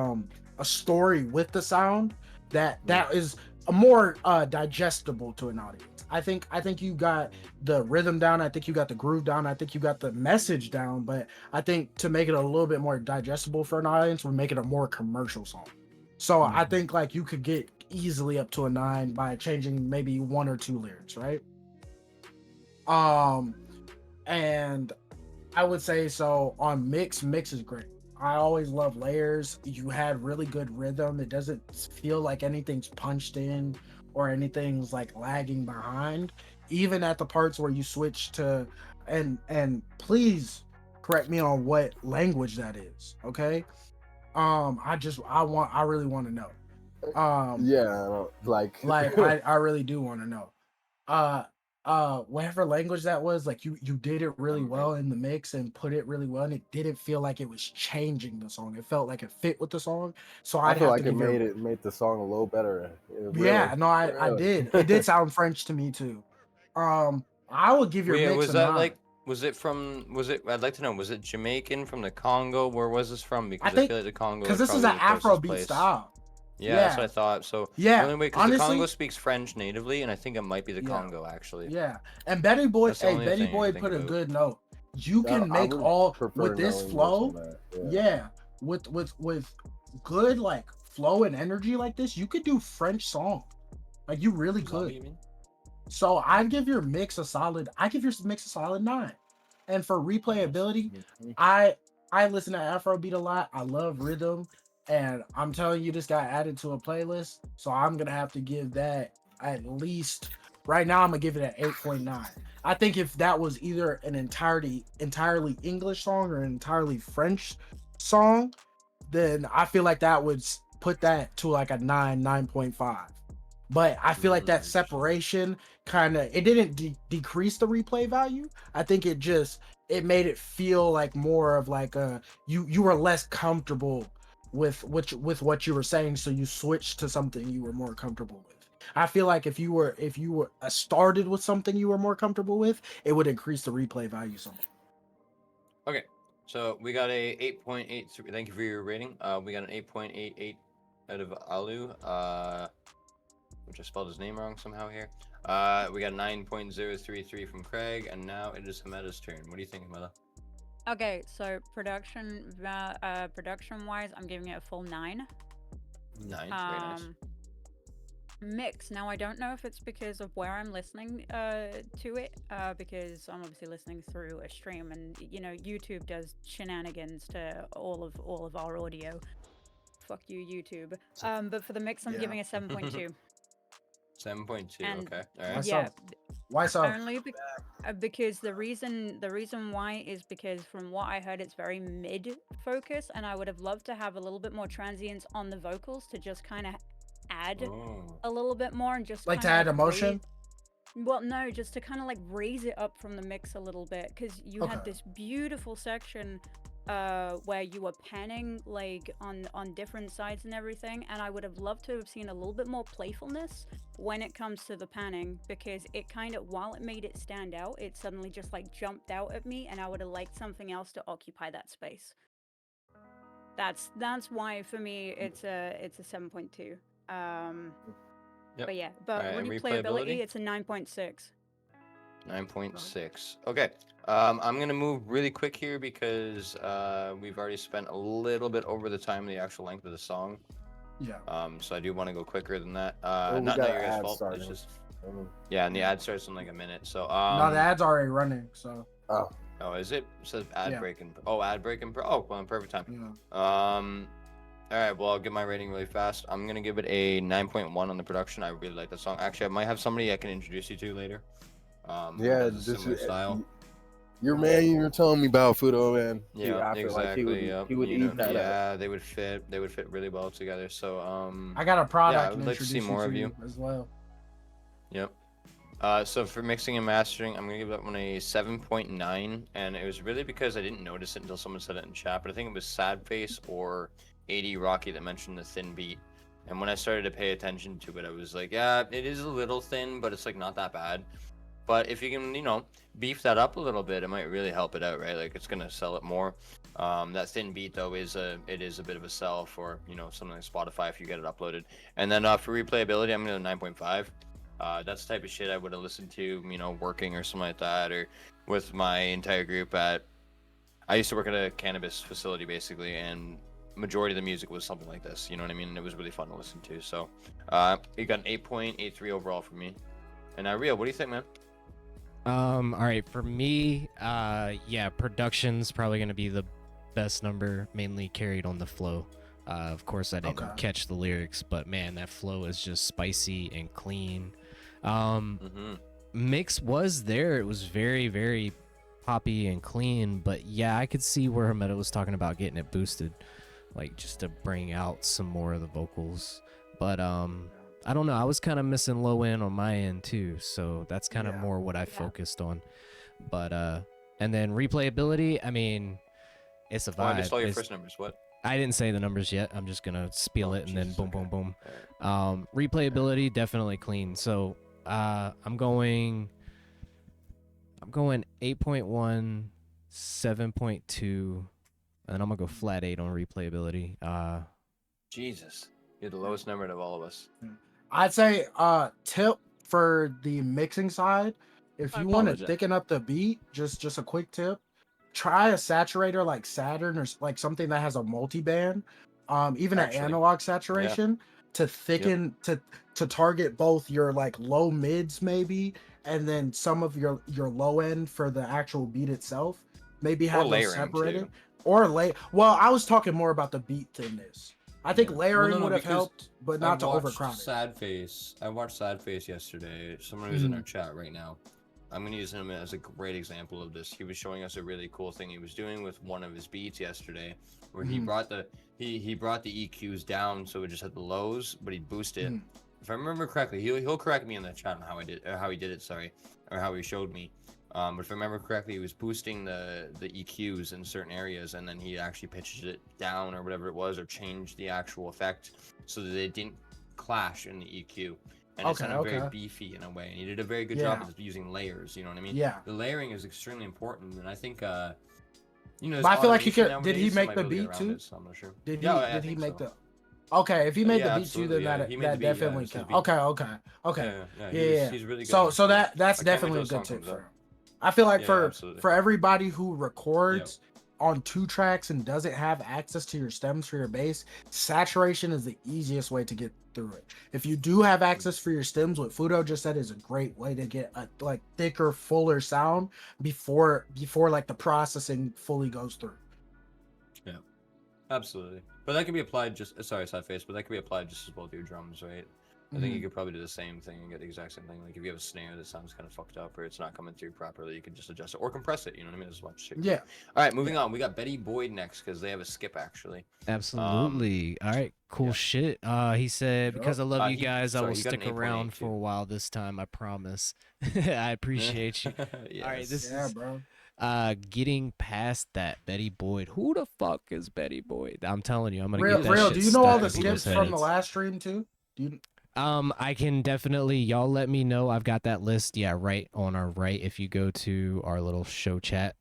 F: story with the sound that is a more digestible to an audience. I think you got the rhythm down. I think you got the groove down. I think you got the message down. But I think to make it a little bit more digestible for an audience would make it a more commercial song. So I think like you could get easily up to a 9 by changing maybe 1 or 2 lyrics, right? And I would say so on mix is great. I always love layers. You had really good rhythm. It doesn't feel like anything's punched in or anything's like lagging behind. Even at the parts where you switch to and please correct me on what language that is, okay? I really want to know.
D: Yeah, like
F: I really do want to know.
I: whatever language that was, like you did it really well in the mix and put it really well, and it didn't feel like it was changing the song. It felt like it fit with the song. So
D: I
I: I'd
D: feel
I: have
D: like
I: to
D: it
I: give you.
D: made the song a little better.
I: Yeah,
D: Really,
I: no, I
D: really.
I: did. It did sound French to me too. I would give your
B: Wait,
I: mix
B: was
I: a
B: that
I: 9.
B: like? Was it from? Was it? I'd like to know. Was it Jamaican from the Congo? Where was this from? Because I
I: think
B: feel like the Congo
I: because
B: is
I: this is
B: probably
I: an
B: the closest
I: Afrobeat
B: place.
I: style.
B: Yeah, that's
I: Yeah.
B: what I thought. So
I: Yeah,
B: the only way, because the Congo
I: honestly,
B: speaks French natively, and I think it might be the
I: yeah,
B: Congo actually.
I: yeah. And Betty Boy,
B: That's the
I: hey,
B: only
I: Betty
B: thing I
I: Boy
B: can think
I: put a
B: about.
I: good note. You
D: I,
I: can
D: I
I: make
D: would
I: all
D: prefer
I: with this
D: no English
I: flow.
D: on that.
I: Yeah, with good like flow and energy like this, you could do French song. Like you really
B: Zombie,
I: could.
B: you mean?
I: So I'd give your mix a solid. I give your mix a solid 9. And for replayability, I listen to Afrobeat a lot. I love rhythm, and I'm telling you, this got added to a playlist. So I'm gonna have to give that at least. Right now, I'm gonna give it an 8.9. I think if that was either an entirely English song or an entirely French song, then I feel like that would put that to like a 9.5. But I feel like that separation kind of it didn't decrease the replay value. I think it made it feel like more of like you were less comfortable with what you were saying, so you switched to something you were more comfortable with. I feel like if you were started with something you were more comfortable with, it would increase the replay value so much.
B: Okay, so we got a 8.83. Thank you for your rating. We got an 8.88 out of Alu. Which I spelled his name wrong somehow here. We got 9.033 from Craig, and now it is Hameda's turn. What do you think, Hameda?
E: Okay, so production wise, I'm giving it a full 9.
B: 9, very nice.
E: Mix. Now I don't know if it's because of where I'm listening to it, because I'm obviously listening through a stream, and you know YouTube does shenanigans to all of our audio. Fuck you, YouTube. But for the mix, I'm
I: Yeah.
E: giving a 7.2.
B: 7.2.
E: And-
B: Okay, all
I: Why
B: right.
E: Yeah,
I: so? Why so?
E: only because the reason why is because from what I heard, it's very mid focus, and I would have loved to have a little bit more transience on the vocals to just kind of add
B: Oh.
E: a little bit more and just
I: Like to
E: kinda,
I: add emotion?
E: well, no, just to kind of like raise it up from the mix a little bit, because you had
I: Okay.
E: this beautiful section where you were panning like on different sides and everything, and I would have loved to have seen a little bit more playfulness when it comes to the panning, because it kind of, while it made it stand out, it suddenly just like jumped out at me, and I would have liked something else to occupy that space. That's why for me it's a 7.2.
B: Yep.
E: But yeah, but
B: Alright, and
E: replayability,
B: replayability?
E: it's a 9.6.
B: 9.6. Okay. I'm gonna move really quick here because we've already spent a little bit over the time, the actual length of the song.
I: Yeah.
B: So I do want to go quicker than that.
D: Well, we
B: Not
D: got
B: your
D: an
B: guys'
D: ad
B: fault.
D: starting.
B: It's just
D: Mhm.
B: yeah, and the ad starts in like a minute. So
I: No, the ad's already running, so
D: Oh,
B: oh, is it? It says ad
I: Yeah.
B: break and ad break and oh, well, in perfect time.
I: yeah.
B: All right, well, I'll give my rating really fast. I'm gonna give it a 9.1 on the production. I really like that song. Actually, I might have somebody I can introduce you to later. Who
D: yeah,
B: does a similar style.
D: Your man, you were telling me about Fudo, man.
B: Yeah,
D: I feel
B: exactly.
D: like he would,
B: Yep,
D: he would
B: you know,
D: eat that up.
B: yeah, they would fit. They would fit really well together. So
I: I got a product
B: yeah, I
I: I can
B: would like to
I: introduce
B: see more
I: you
B: of
I: to
B: you.
I: as well.
B: Yep. So for mixing and mastering, I'm gonna give that one a 7.9, and it was really because I didn't notice it until someone said it in chat. But I think it was Sad Face or 80 Rocky that mentioned the thin beat. And when I started to pay attention to it, I was like, yeah, it is a little thin, but it's like not that bad. But if you can, you know, beef that up a little bit, it might really help it out, right? Like it's gonna sell it more. That thin beat though is a bit of a sell for, you know, something like Spotify if you get it uploaded. And then for replayability, I'm gonna 9.5. That's the type of shit I would have listened to, you know, working or something like that, or with my entire group I used to work at a cannabis facility basically, and majority of the music was something like this, you know what I mean? And it was really fun to listen to. So you got an 8.83 overall for me. And Rio, what do you think, man?
C: All right, for me, yeah, production's probably gonna be the best number, mainly carried on the flow. Of course, I didn't
I: Okay.
C: catch the lyrics, but man, that flow is just spicy and clean. Mix was there; it was very, very poppy and clean. But yeah, I could see where Hameda was talking about getting it boosted, like just to bring out some more of the vocals. But I don't know. I was kind of missing low end on my end too, so that's kind of
I: Yeah.
C: more what I focused on. But and then replayability. I mean, it's a vibe.
B: Oh, I just saw your
C: It's-
B: first numbers. What?
C: I didn't say the numbers yet. I'm just gonna spiel it and then
B: Jesus,
C: boom,
B: okay.
C: boom, boom.
B: Alright.
C: Replayability definitely clean. So I'm going 8.1, 7.2, and I'm gonna go flat 8 on replayability.
B: Jesus, you're the lowest number of all of us.
I: I'd say tip for the mixing side, if
B: I
I: you want to
B: apologize.
I: thicken up the beat, just a quick tip, try a saturator like Saturn or like something that has a multi-band, even
B: Actually,
I: an analog saturation to thicken to target both your like low mids maybe and then some of your low end for the actual beat itself. Maybe have those
B: layering,
I: separated
B: too.
I: or well, I was talking more about the beat thinness. I think
B: Yeah.
I: layering
B: Well, no,
I: would have
B: because
I: helped, but not to
B: I watched
I: overcrowd it.
B: Sad Face. I watched Sad Face yesterday. Someone who's in
I: Mm.
B: our chat right now. I'm gonna use him as a great example of this. He was showing us a really cool thing he was doing with one of his beats yesterday, where he
I: Mhm.
B: brought the he brought the EQs down so it just had the lows, but he boosted.
I: Mhm.
B: If I remember correctly, he'll correct me in the chat on how how he did it. Sorry, or how he showed me. But if I remember correctly, he was boosting the EQs in certain areas, and then he actually pitched it down or whatever it was, or changed the actual effect so that they didn't clash in the EQ. And it
I: Okay,
B: sounded very
I: okay.
B: beefy in a way. And he did a very good job
I: Yeah.
B: of using layers. You know what I mean?
I: Yeah.
B: The layering is extremely important, and I think you know.
I: But I feel like he
B: there's
I: could. Did he
B: automation
I: make
B: nowadays,
I: the
B: so might be able
I: beat
B: to get around
I: too?
B: it, so I'm not sure.
I: Did he?
B: Yeah, I
I: Did he
B: think
I: make
B: so.
I: the? Okay, if he made
B: Yeah,
I: the beat too,
B: absolutely,
I: then
B: yeah.
I: that
B: He made the
I: that
B: beat, yeah, it
I: definitely
B: was his
I: counts.
B: beat.
I: Okay.
B: Yeah,
I: Yeah.
B: he's really good.
I: So
B: at
I: so
B: it.
I: that's
B: I can't wait
I: definitely a
B: till the
I: good
B: song
I: tip
B: comes
I: for
B: out.
I: him. I feel like
B: Yeah,
I: for
B: absolutely.
I: everybody who records on 2 tracks and doesn't have access to your stems for your bass, saturation is the easiest way to get through it. If you do have access for your stems, what Fudo just said is a great way to get a like thicker, fuller sound before like the processing fully goes through.
B: Yeah, absolutely. But that can be applied sorry, side face, but that can be applied just as well to your drums, right? I think you could probably do the same thing and get the exact same thing. Like if you have a snare that sounds kind of fucked up or it's not coming through properly, you can just adjust it or compress it. You know what I mean? Just watch shit.
I: Yeah.
B: All right, moving on. We got Betty Boyd next because they have a skip actually.
C: Absolutely. All right, cool shit. He said, because I love you guys, I will
B: you got an
C: stick around
B: 8.8
C: for a
B: too.
C: while this time. I promise. I appreciate you. All right, this
I: Yeah,
C: is
I: bro.
C: getting past that Betty Boyd. Who the fuck is Betty Boyd? I'm telling you, I'm gonna
I: Real,
C: get that
I: real.
C: shit
I: Do you know all
C: stuck
I: the
C: in people's
I: skips from the
C: heads.
I: last stream too? Do you?
C: I can definitely, y'all let me know. I've got that list. Yeah, right on our right. If you go to our little show chat,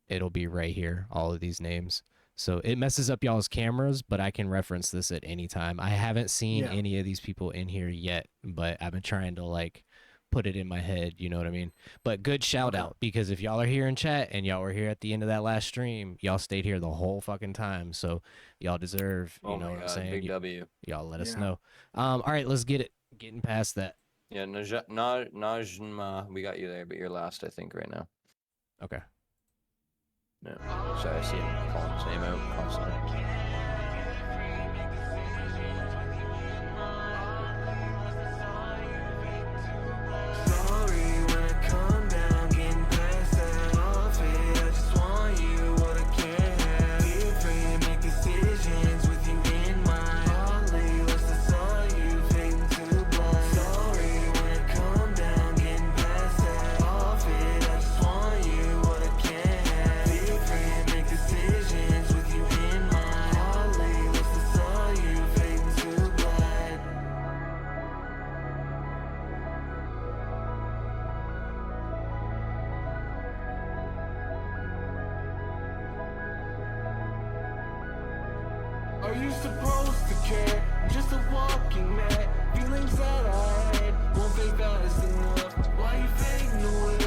C: it'll be right here. All of these names. So it messes up y'all's cameras, but I can reference this at any time. I haven't seen
I: Yeah.
C: any of these people in here yet, but I've been trying to like put it in my head. You know what I mean? But good shout
I: Okay.
C: out, because if y'all are here in chat and y'all were here at the end of that last stream, y'all stayed here the whole fucking time. So y'all deserve, you
B: Oh
C: know
B: my
C: what I'm
B: god,
C: saying?
B: big W.
C: Y'all let us
I: Yeah.
C: know. All right, let's get it. Getting past that.
B: Yeah, Najma, we got you there, but you're last, I think, right now.
C: Okay.
B: Yeah. Sorry, I see him calling his name out constantly.
H: Sorry when I come down, getting past that off it. I just want you, what I can't have. Feel free to make decisions with you in mind. Hardly lost, I saw you fading to black. Sorry when I come down, getting past that off it. I just want you, what I can't have. Feel free to make decisions with you in mind. Hardly lost, I saw you fading to black. Are you supposed to care? I'm just a walking mad. Feelings that I had won't fade fast enough. Why you fading away?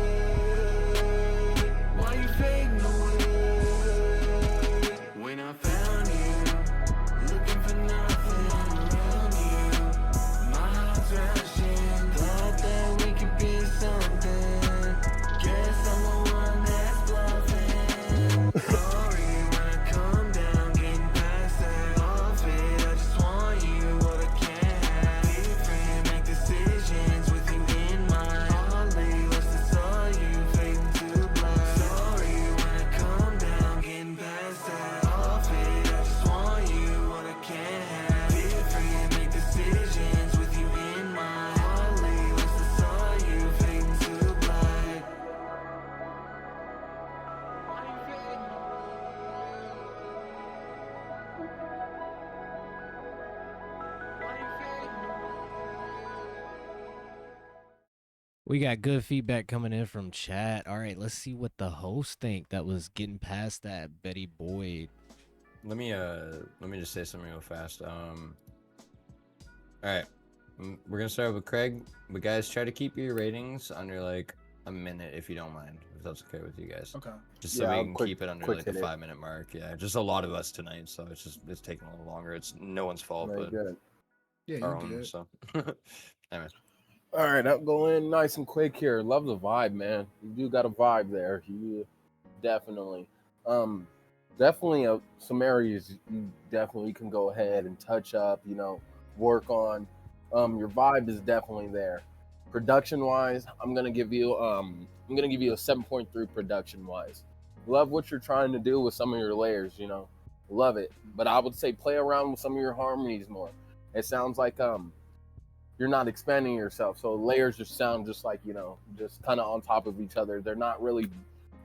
H: Why you fading away? When I found you, looking for nothing around you, my heart's rushing. Glad that we could be something. Guess I'm the one that's bluffing. Sorry when I come down, getting past that off it. I just want you, what I can't
C: We got good feedback coming in from chat. All right, let's see what the host think that was getting past that Betty Boyd.
B: Let me just say something real fast. All right, we're gonna start with Craig. But guys, try to keep your ratings under like a minute if you don't mind, if that's okay with you guys.
I: Okay.
B: Just so
D: Yeah,
B: we
D: I'll
B: can
D: quick-
B: keep it under
D: quick
B: like the
D: hit it.
B: 5 minute mark. Yeah, just a lot of us tonight, so it's taking a little longer. It's no one's fault,
D: Very
B: but
D: good.
I: Yeah,
B: our
I: you
B: own.
I: good.
B: So, anyway,
D: All right, I'll go in nice and quick here. Love the vibe, man. You do got a vibe there. You definitely, definitely some areas you definitely can go ahead and touch up. Work on. Your vibe is definitely there. Production wise, I'm gonna give you a 7.3 production wise. Love what you're trying to do with some of your layers. Love it. But I would say play around with some of your harmonies more. It sounds like you're not expanding yourself. So layers just sound just like, just kind of on top of each other. They're not really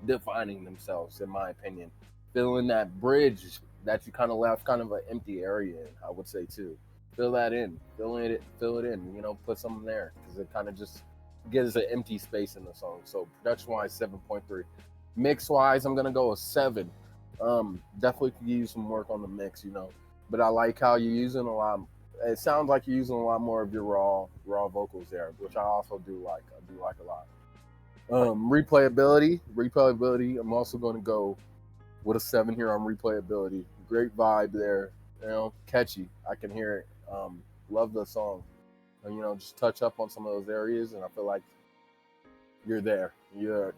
D: defining themselves, in my opinion. Filling that bridge that you kind of left kind of an empty area in, I would say too. Fill that in, fill it in, put something there because it kind of just gives an empty space in the song. So production wise, 7.3. Mix wise, I'm going to go with 7. Definitely could use some work on the mix, but I like how you're using a lot. It sounds like you're using a lot more of your raw vocals there, which I also do like. I do like a lot. Replayability. I'm also going to go with a 7 here on replayability. Great vibe there. Catchy. I can hear it. Love the song. And, just touch up on some of those areas, and I feel like you're there. You're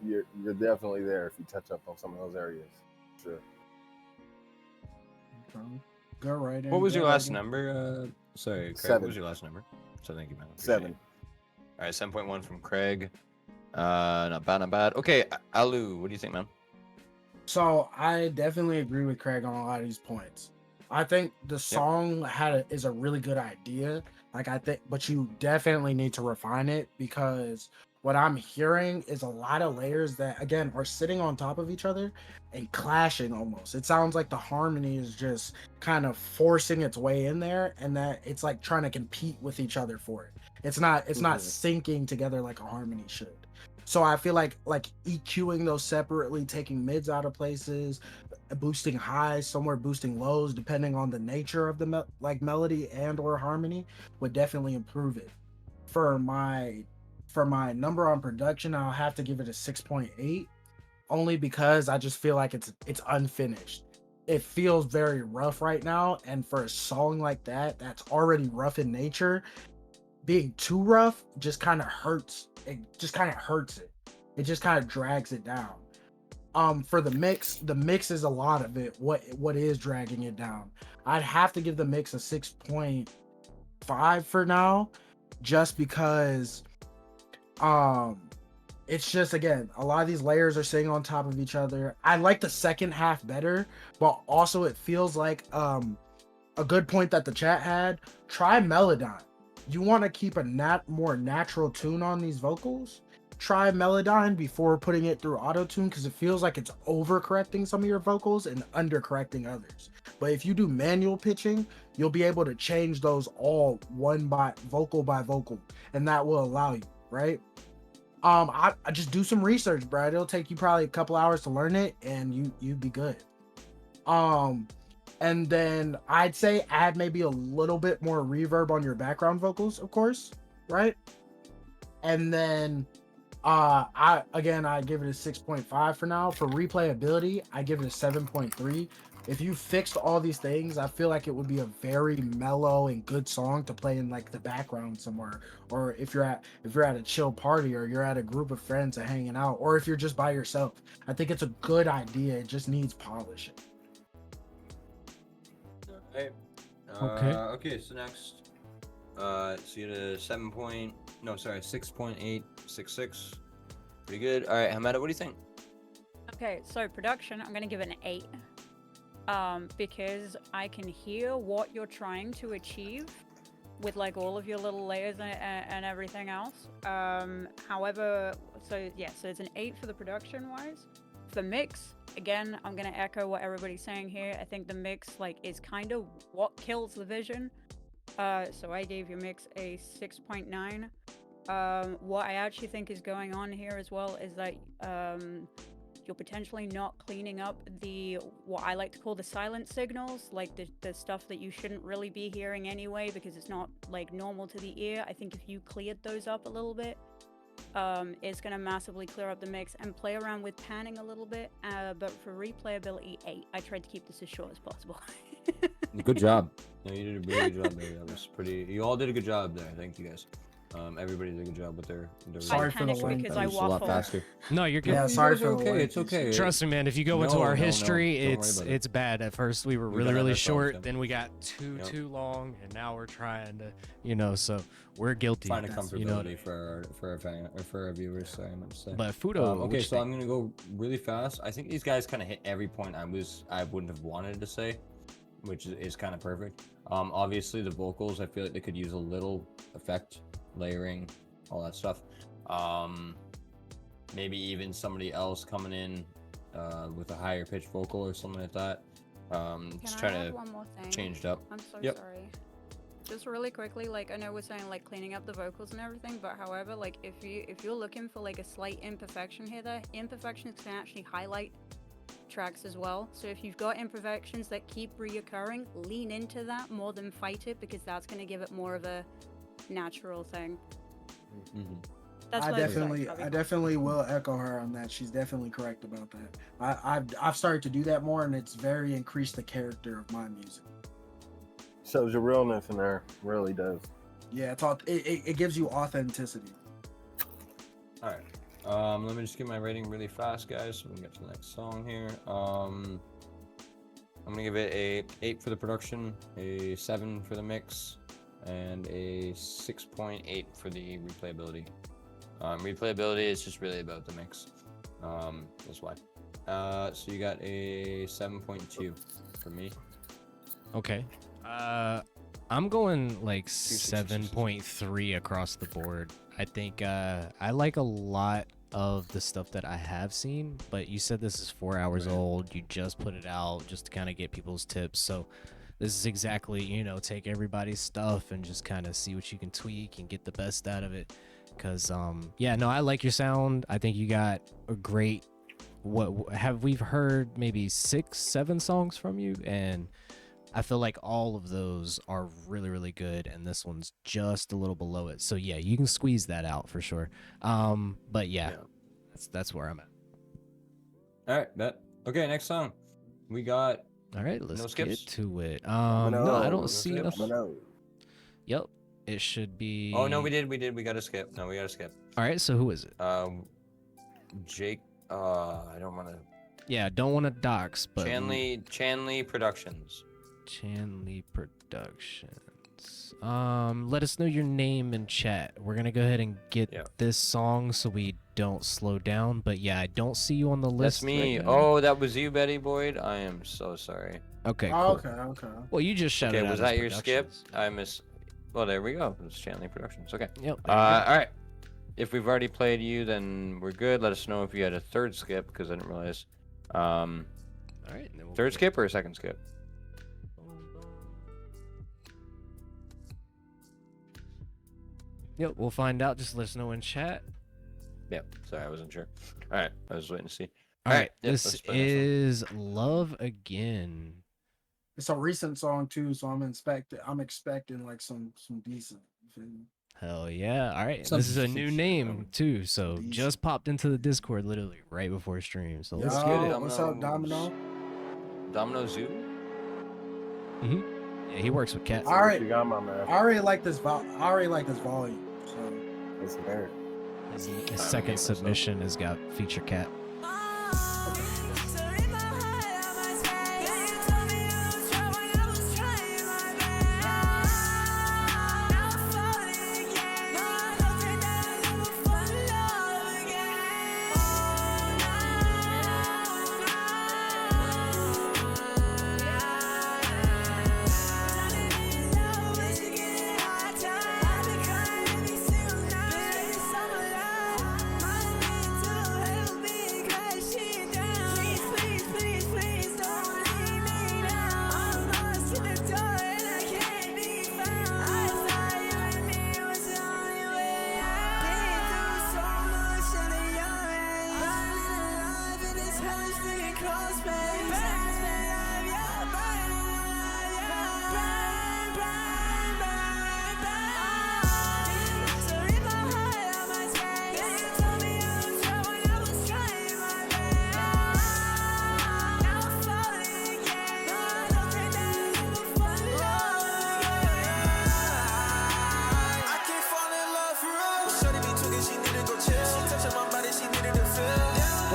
D: definitely there if you touch up on some of those areas. Sure.
I: Go right in.
B: what was
I: go
B: your
I: right
B: last
I: in.
B: number? Sorry, Craig.
D: 7.
B: What was your last number? So thank you, man. Appreciate
D: 7.
B: it. All right, 7.1 from Craig. Not bad, not bad. Okay, Alu, what do you think, man?
I: So I definitely agree with Craig on a lot of these points. I think the song is a really good idea. But you definitely need to refine it because what I'm hearing is a lot of layers that again are sitting on top of each other and clashing almost. It sounds like the harmony is just kind of forcing its way in there and that it's like trying to compete with each other for it. It's not syncing together like a harmony should. So I feel like EQing those separately, taking mids out of places, boosting highs, somewhere boosting lows, depending on the nature of the melody and or harmony, would definitely improve it. For my number on production, I'll have to give it a 6.8, only because I just feel like it's unfinished. It feels very rough right now, and for a song like that, that's already rough in nature, being too rough just kind of hurts. It just kind of hurts it. It just kind of drags it down. For the mix is a lot of it. What is dragging it down? I'd have to give the mix a 6.5 for now, just because it's just, again, a lot of these layers are sitting on top of each other. I like the second half better, but also it feels like a good point that the chat had. Try Melodyne. You want to keep a more natural tune on these vocals? Try Melodyne before putting it through auto-tune, because it feels like it's overcorrecting some of your vocals and undercorrecting others. But if you do manual pitching, you'll be able to change those all vocal by vocal, and that will allow you, right? I just do some research, bro. It'll take you probably a couple hours to learn it, and you'd be good. And then I'd say add maybe a little bit more reverb on your background vocals, of course, right? And then I give it a 6.5 for now. For replayability, I give it a 7.3. If you fixed all these things, I feel like it would be a very mellow and good song to play in like the background somewhere, or if you're at a chill party, or you're at a group of friends and hanging out, or if you're just by yourself. I think it's a good idea. It just needs polishing.
B: Okay, so next, so you had a 6.866. Pretty good. All right, Hamada, what do you think?
E: Okay, so production, I'm gonna give it an 8. Because I can hear what you're trying to achieve with like all of your little layers and everything else. However, so it's an 8 for the production wise. For mix, again, I'm gonna echo what everybody's saying here. I think the mix is kind of what kills the vision. So I gave your mix a 6.9. what I actually think is going on here as well is that you're potentially not cleaning up what I like to call the silent signals, like the stuff that you shouldn't really be hearing anyway because it's not like normal to the ear. I think if you cleared those up a little bit, it's gonna massively clear up the mix, and play around with panning a little bit. But for replayability 8, I tried to keep this as short as possible.
B: Good job. No, you did a really good job there. That was pretty. You all did a good job there. Thank you guys. Everybody did a good job with their.
I: Sorry for the
E: panicked
I: length.
E: because
B: That
E: I
B: was a lot
E: waffle.
B: faster.
C: No, you're good.
I: Yeah,
B: You
I: sorry
B: guys
I: for
B: are
I: the
B: okay.
I: length.
B: It's okay.
C: Trust me, man. If you go into
B: No,
C: our
B: no, no.
C: history,
B: Don't worry
C: it's
B: about it.
C: it's bad. At first, we were
B: We
C: really
B: got
C: really
B: ourselves
C: short.
B: in.
C: Then we got
B: Yep.
C: too long, and now we're trying to, so we're guilty.
B: Find a
I: That's-
B: comfortability for our viewers. Sorry, I meant to say.
C: But Fudo,
B: Okay, so I'm gonna go really fast. I think these guys kind of hit every point I wouldn't have wanted to say, which is kind of perfect. Obviously the vocals, I feel like they could use a little effect, layering, all that stuff. Maybe even somebody else coming in with a higher pitched vocal or something like that. Just
E: Can I
B: trying
E: add
B: to
E: one more thing?
B: change it up.
E: I'm so
B: Yep.
E: sorry. Just really quickly, like I know we're saying like cleaning up the vocals and everything, but however, like if you're looking for like a slight imperfection here, there imperfections can actually highlight tracks as well. So if you've got imperfections that keep reoccurring, lean into that more than fight it, because that's going to give it more of a natural thing.
B: Mhm.
E: That's
I: I
E: what I'd say.
I: definitely will echo her on that. She's definitely correct about that. I've started to do that more, and it's very increased the character of my music.
D: Shows your realness in there. Really does.
I: Yeah, it gives you authenticity.
B: All right. Let me just get my rating really fast, guys, so we can get to the next song here. I'm gonna give it a 8 for the production, a 7 for the mix, and a 6.8 for the replayability. Replayability is just really about the mix. That's why. So you got a 7.2 for me.
C: Okay. I'm going like
B: 666.
C: 7.3 across the board. I think I like a lot of the stuff that I have seen, but you said this is 4 hours
B: Right.
C: old. You just put it out just to kind of get people's tips. So this is exactly, take everybody's stuff and just kind of see what you can tweak and get the best out of it. Cause yeah, no, I like your sound. I think you got a great. We've heard maybe 6-7 songs from you, and I feel like all of those are really, really good, and this one's just a little below it. So yeah, you can squeeze that out for sure. But yeah, that's where I'm at.
B: All right, bet. Okay, next song. We got.
C: All right, let's get
B: skips?
C: to it. No, I don't
B: no
C: see
B: skips.
C: enough.
D: No.
C: Yep, it should be.
B: Oh no, we did. We got to skip. No, we got to skip.
C: All right, so who is it?
B: Jake. I don't want to.
C: Yeah, don't want to dox, but
B: Chanley Productions.
C: Chanley Productions. Let us know your name in chat. We're gonna go ahead and get this song so we don't slow down. But yeah, I don't see you on the list.
B: That's me.
C: right now.
B: Oh, that was you, Betty Boyd. I am so sorry.
C: Okay.
I: Oh,
C: Cool.
I: okay.
C: Well, you just shouted
B: Okay,
C: out
B: was
C: his
B: that your skip?
C: productions.
B: I miss. Well, there we go. It's Chanley Productions. Okay.
C: Yep.
B: All right. If we've already played you, then we're good. Let us know if you had a third skip, because I didn't realize.
C: All right. Then we'll
B: Third skip or a second skip?
C: Yep, we'll find out. Just let us know in chat.
B: Yep. Sorry, I wasn't sure. All right, I was waiting to see.
C: All right.
B: Yep,
C: This
B: let's play this one.
C: is Love Again.
I: It's a recent song too, so I'm expecting like some decent. you feel me?
C: Hell yeah. All right.
B: Some
C: This is a new
B: shit,
C: name too. So
I: Decent.
C: just popped into the Discord literally right before stream. So let's
I: Yo,
C: get it.
I: what's up, Domino?
B: Domino Zoo.
C: Yeah, he works with cats.
I: All right.
D: You got my man.
I: I already like this volume. So
D: It's there.
C: His second submission has got feature cat.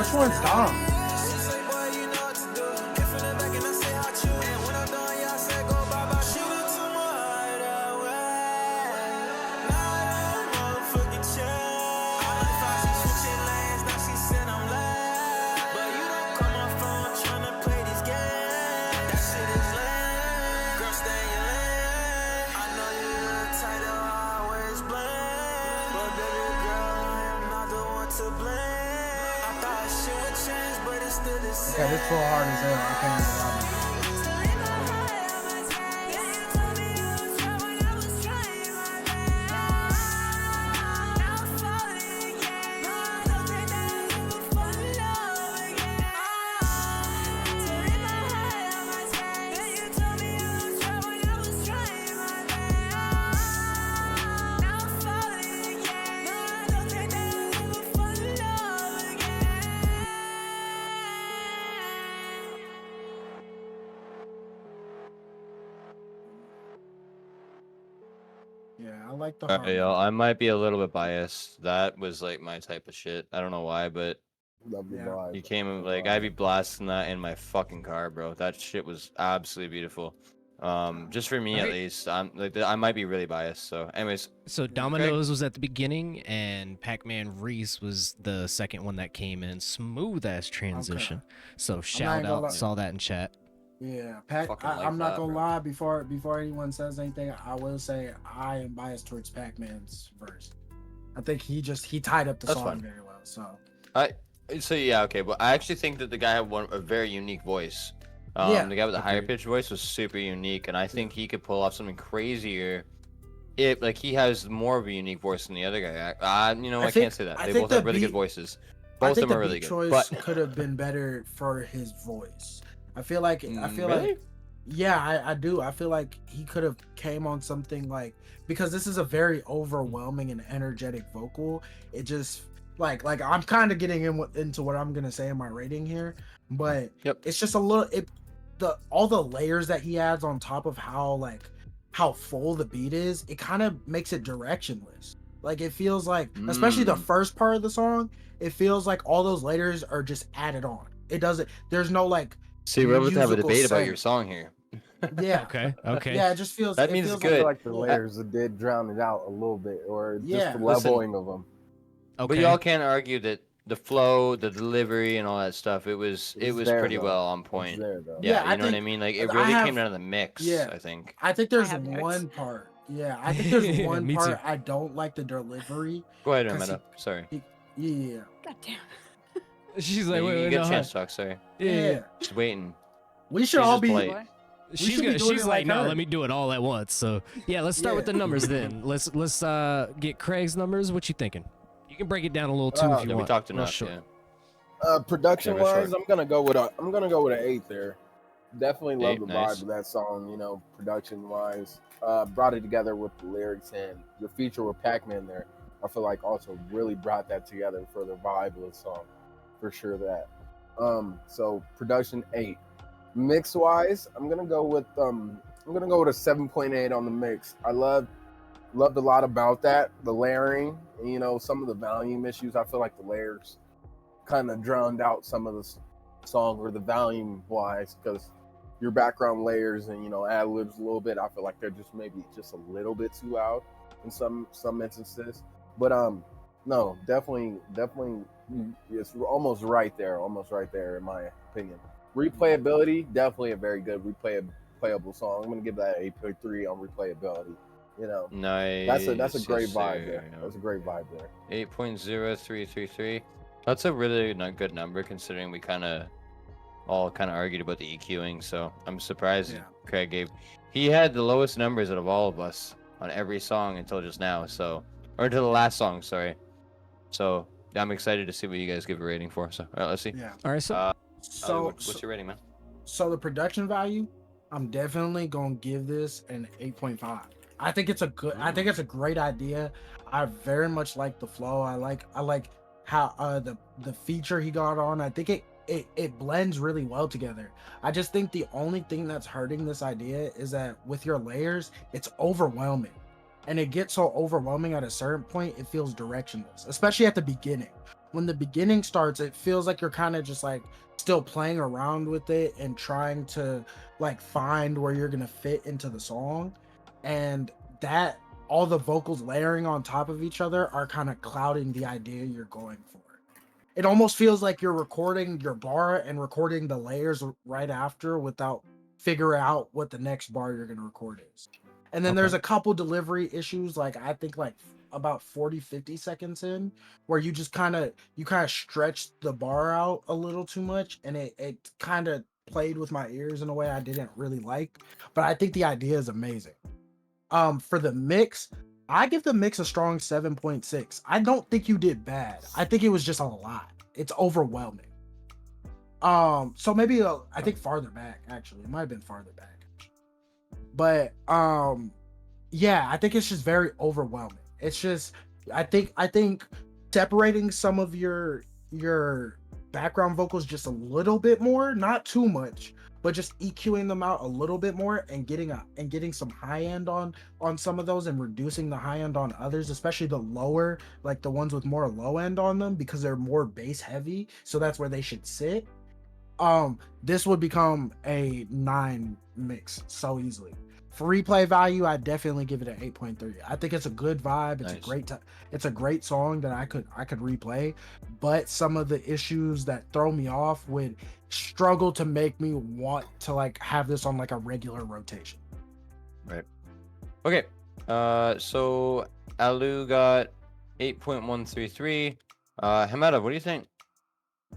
I: Which one's Dom?
H: She say, boy, you know what to do. Hit from the back and I say hot you. And when I'm done, yeah, I say go bye bye. She look to my heart that way. Now I don't motherfucking change. I like how she switching lanes. Now she said I'm late. But you don't call my phone tryna play this game. That shit is lame. Girl, stay in your lane. I know you look tight, I always blame. But baby girl, I am not the one to blame. I thought shit would change, but it's still the same.
I: Okay, this floor hard as hell. I can't even lie. Yeah, I like the
B: Alright, yo,
I: harmony.
B: I might be a little bit biased. That was like my type of shit. I don't know why, but
D: Lovely
I: Yeah.
D: vibe.
B: you came in like I'd be blasting that in my fucking car, bro. That shit was absolutely beautiful. Just for me at
C: Alright.
B: least, I'm like I might be really biased. So, anyways,
C: So Dominoes was at the beginning, and Pac-Man Reese was the second one that came in. Smooth ass transition. So shout
I: gonna lie.
C: out, saw that in chat.
I: Yeah, Pac.
B: Fucking like
I: I'm not
B: that,
I: gonna
B: bro.
I: lie. Before anyone says anything, I will say I am biased towards Pac-Man's verse. I think he tied up the
B: That's
I: song
B: fine.
I: very well. So
B: So yeah, okay, but I actually think that the guy had a very unique voice.
I: Yeah.
B: The guy with the higher
C: Agreed.
B: pitched voice was super unique, and I think he could pull off something crazier. If like he has more of a unique voice than the other guy. You know,
I: I
B: I
I: think-
B: can't say that.
I: I
B: They
I: think
B: both have
I: the
B: really good
I: beat-
B: voices.
I: I
B: Both
I: think
B: of them
I: the
B: are really
I: beat
B: good.
I: choice
B: But
I: could have been better for his voice. I feel like
B: really?
I: like yeah, I do. I feel like he could have came on something like, because this is a very overwhelming and energetic vocal. It just like I'm kind of getting into what I'm gonna say in my rating here, but
B: Yep.
I: it's just a little all the layers that he adds on top of how full the beat is. It kind of makes it directionless. Like it feels like, especially the
B: Mm.
I: first part of the song, it feels like all those layers are just added on. It doesn't. There's no like.
B: See, we're about to have a
I: musical
B: debate about your
I: sense.
B: song here.
I: Yeah.
C: Okay, okay.
I: Yeah, it just feels.
B: That
I: it
B: means
I: feels
B: good.
D: I feel
I: Like,
D: like the layers did drown it out a little bit, or just
I: Yeah.
D: the
B: Listen.
D: leveling of them.
B: But
C: Okay.
B: y'all can't argue that the flow, the delivery, and all that stuff. It was
D: It's
B: was
D: there,
B: pretty
D: though.
B: well on
D: It's
B: point.
D: there though.
B: Yeah,
I: I
B: you know what I
I: think-
B: mean. Like it
I: I
B: really
I: have-
B: came down to the mix.
I: Yeah.
B: I think.
I: I think there's
E: have notes.
I: one part. Yeah, I think there's
C: Yeah,
I: one
C: me too.
I: part I don't like the delivery.
B: Go ahead,
I: 'Cause
B: Armetta. Sorry.
I: Yeah.
E: God damn.
C: She's
B: Yeah,
C: like,
B: you,
C: wait,
B: you
C: wait,
B: get
C: no,
B: a
C: huh?
B: chance to talk. Sorry.
C: Yeah.
B: Just waiting.
I: We should
B: She's
I: all
B: just
I: be.
B: polite.
E: Boy.
I: should
C: She's
I: be
C: gonna,
I: doing
C: she's
I: it
C: like,
I: like
C: no,
I: her."
C: let me do it all at once. So yeah, let's start with the
I: Yeah.
C: numbers then. Let's get Craig's numbers. What you thinking? You can break it down a little too if you
B: Yeah, we
C: want.
B: talked
C: Real
B: enough.
C: short.
B: Yeah.
D: Production
B: Yeah,
D: wise,
B: sure.
D: I'm gonna go with an 8 there. Definitely love
B: Eight,
D: the
B: nice.
D: vibe of that song. You know, production wise, brought it together with the lyrics and the feature with Pac-Man there. I feel like also really brought that together for the vibe of the song, for sure. That. So production 8. Mix wise, I'm gonna go with a 7.8 on the mix. I loved a lot about that, the layering, and, you know, some of the volume issues. I feel like the layers kind of drowned out some of the song, or the volume wise, because your background layers and, you know, ad libs a little bit. I feel like they're just maybe just a little bit too loud in some instances. But no, definitely, it's almost right there in my opinion. Replayability, definitely a very good playable song. I'm gonna give that 8.3 on replayability. You know,
B: Nice.
D: that's a great
B: yes,
D: vibe
B: sir.
D: there. That's a great vibe there.
B: 8.0333. That's a really not good number considering we all argued about the EQing. So I'm surprised
I: Yeah.
B: Craig gave. He had the lowest numbers out of all of us on every song until just now. So, or until the last song. Sorry. So I'm excited to see what you guys give a rating for. So all right, let's see.
I: Yeah.
C: All right, so
B: Ali,
I: So
B: what's your rating, man?
I: So the production value, I'm definitely gonna give this an 8.5. I think it's a great idea. I very much like the flow. I like how the feature he got on. I think it blends really well together. I just think the only thing that's hurting this idea is that with your layers, it's overwhelming. And it gets so overwhelming at a certain point, it feels directionless, especially at the beginning. when the beginning starts, it feels like you're kind of just like still playing around with it and trying to like find where you're gonna fit into the song, and that all the vocals layering on top of each other are kind of clouding the idea you're going for. It almost feels like you're recording your bar and recording the layers right after without figure out what the next bar you're gonna record is. And then there's a couple delivery issues, like I think like about 40-50 seconds in, where you just kind of stretch the bar out a little too much, and it kind of played with my ears in a way I didn't really like. But I think the idea is amazing. For the mix, I give the mix a strong 7.6. I don't think you did bad. I think it was just a lot. It's overwhelming. So maybe I think farther back, actually. It might have been farther back. But yeah, I think it's just very overwhelming. It's just I think separating some of your background vocals just a little bit more, not too much, but just EQing them out a little bit more and getting some high end on some of those and reducing the high end on others, especially the lower, like the ones with more low end on them, because they're more bass heavy, so that's where they should sit. This would become a 9 mix so easily. For replay value, I definitely give it an 8.3. I think it's a good vibe. It's
B: Nice.
I: it's a great song that I could replay, but some of the issues that throw me off would struggle to make me want to like have this on like a regular rotation.
B: Right. Okay. So Alu got 8.133. Hamada, what do you think?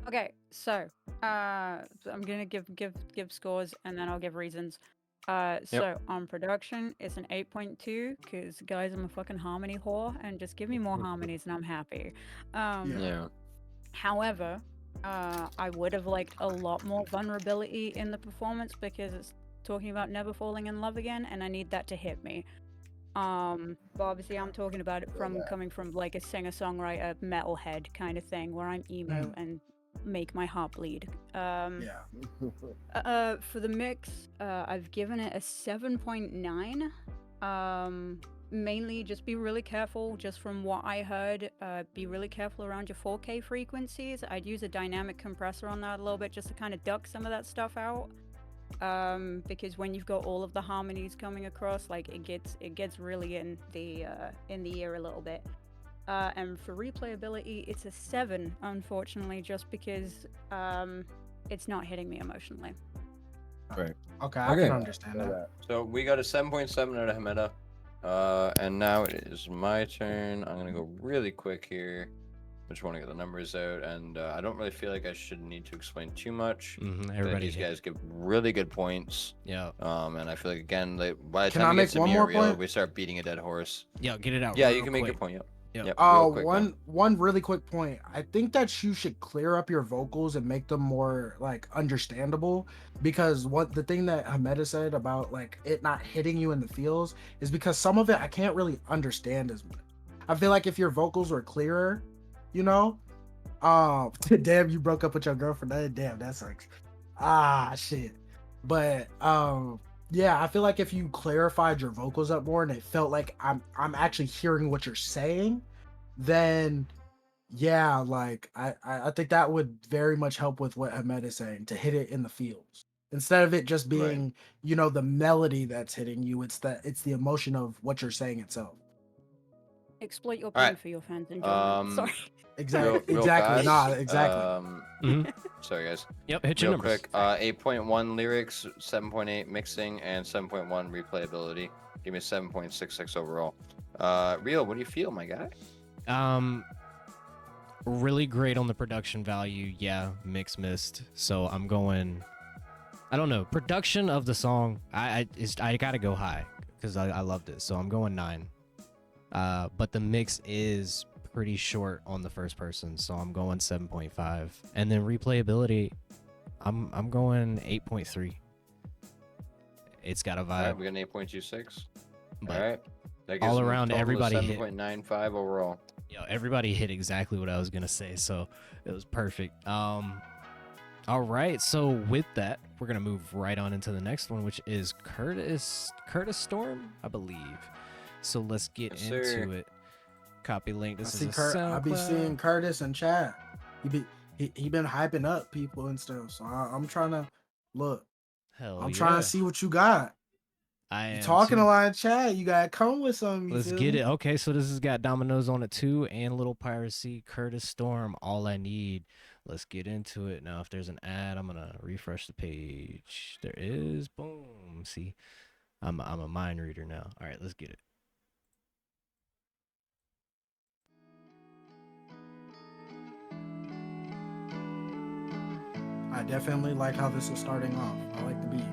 E: Okay, so I'm gonna give scores and then I'll give reasons. So on production, it's an 8.2 because guys, I'm a fucking harmony whore, and just give me more harmonies and I'm happy.
B: Yeah.
E: However, I would have liked a lot more vulnerability in the performance because it's talking about never falling in love again, and I need that to hit me. But obviously, I'm talking about it from coming from like a singer-songwriter metalhead kind of thing, where I'm emo and make my heart bleed. For the mix, I've given it a 7.9. Mainly just be really careful, just from what I heard, be really careful around your 4K frequencies. I'd use a dynamic compressor on that a little bit just to kind of duck some of that stuff out. Because when you've got all of the harmonies coming across, like it gets really in the ear a little bit. And for replayability, it's a 7, unfortunately, just because it's not hitting me emotionally.
B: Right.
I: Okay, I can understand that.
B: So we got a 7.7 out of Hamada. And now it is my turn. I'm gonna go really quick here. I just want to get the numbers out, and I don't really feel like I should need to explain too much.
C: Everybody,
B: These guys give really good points.
C: Yeah.
B: And I feel like again, like, by the
I: Can
B: time
I: I
B: we
I: make
B: get to
I: one
B: me
I: more
B: or Real,
I: point?
B: we start beating a dead horse.
C: Yeah, get it out.
B: Yeah,
C: real
B: you can make your
C: quick.
B: point. Yep.
C: Yep.
B: Yep, real quick, man.
I: One really quick point. I think that you should clear up your vocals and make them more like understandable, because the thing that Hamada said about like it not hitting you in the feels is because some of it I can't really understand as much. I feel like if your vocals were clearer, you know, damn, you broke up with your girlfriend. Damn, that sucks. Shit. But yeah, I feel like if you clarified your vocals up more and it felt like I'm actually hearing what you're saying, then yeah, like I think that would very much help with what Ahmed is saying, to hit it in the feels. Instead of it just being, you know, the melody that's hitting you, it's the emotion of what you're saying itself.
E: Exploit your
B: All
E: pain
B: right.
E: for your fans' enjoyment. Sorry.
I: Exactly.
B: Real fast,
I: Exactly.
B: Sorry, guys.
C: Yep, hit your
B: Real
C: numbers.
B: quick. 8.1 lyrics, 7.8 mixing, and 7.1 replayability. Give me a 7.66 overall. Real, what do you feel, my guy?
C: Really great on the production value. Yeah, mix missed. So I'm going. I don't know. Production of the song, I gotta go high because I loved it. So I'm going 9. But the mix is pretty short on the first person, so I'm going 7.5. And then replayability, I'm going 8.3. It's got a vibe.
B: All right, we got an 8.26.
C: But
B: All right. That
C: all
B: gives me a
C: around,
B: total of
C: everybody hit.
B: 7.95 overall.
C: Everybody hit exactly what I was gonna say, so it was perfect. All right, so with that, we're gonna move right on into the next one, which is Curtis Storm, I believe. So let's get
B: Yes,
C: into
B: sir.
C: it. Copy link. This
I: I
C: is a
I: be seeing
C: SoundCloud.
I: Curtis in chat. he been hyping up people and stuff. So I'm trying to look.
C: Hell
I: I'm trying to see what you got.
C: I
I: You
C: am
I: talking
C: too.
I: a lot in chat. You gotta come with something. You
C: Let's
I: feel
C: get
I: me?
C: it. Okay, so this has got Dominoes on it too, and Little Piracy, Curtis Storm, All I Need. Let's get into it. Now, if there's an ad, I'm gonna refresh the page. There is. Boom. See, I'm a mind reader now. All right, let's get it.
I: I definitely like how this is starting off. I like the beat.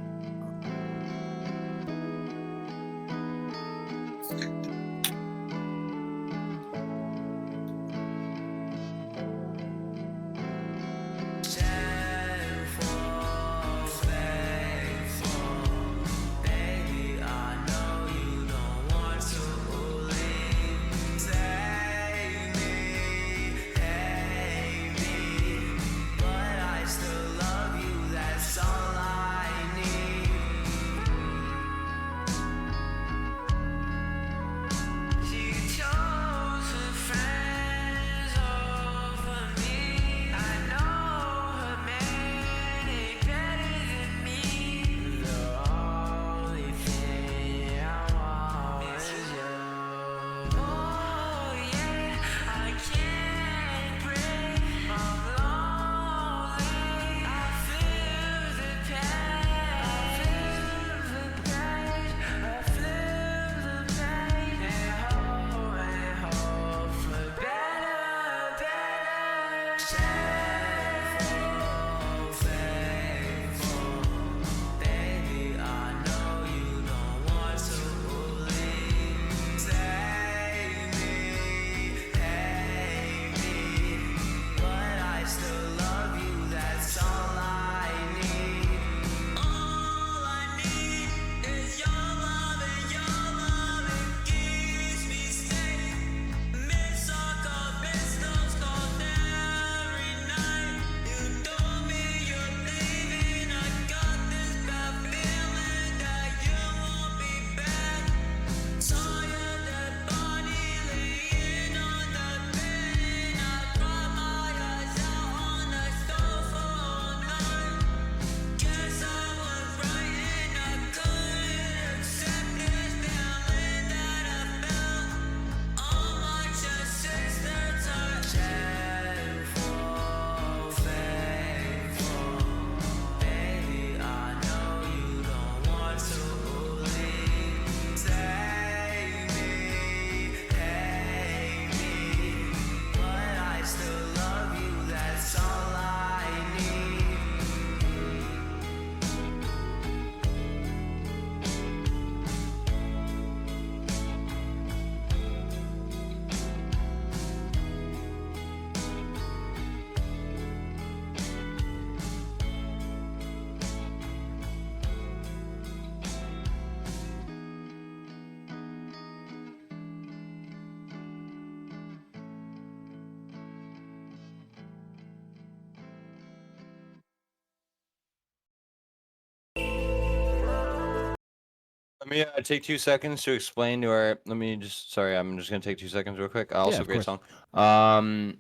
B: Let me take 2 seconds to explain to our. Sorry, I'm just gonna take 2 seconds real quick. Also,
C: of
B: great
C: course.
B: song.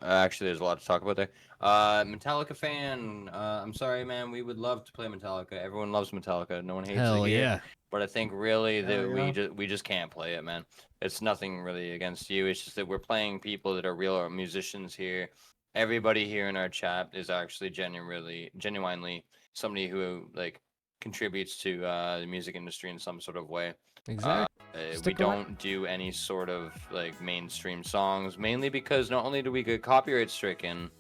B: Actually, there's a lot to talk about there. Metallica fan. I'm sorry, man. We would love to play Metallica. Everyone loves Metallica. No one hates
C: Hell
B: it here.
C: yeah.
B: But I think really that
I: Hell yeah.
B: we just can't play it, man. It's nothing really against you. It's just that we're playing people that are real musicians here. Everybody here in our chat is actually genuinely somebody who like contributes to the music industry in some sort of way.
C: Exactly.
B: We
C: Stick around.
B: don't do any sort of like mainstream songs, mainly because not only do we get copyright stricken,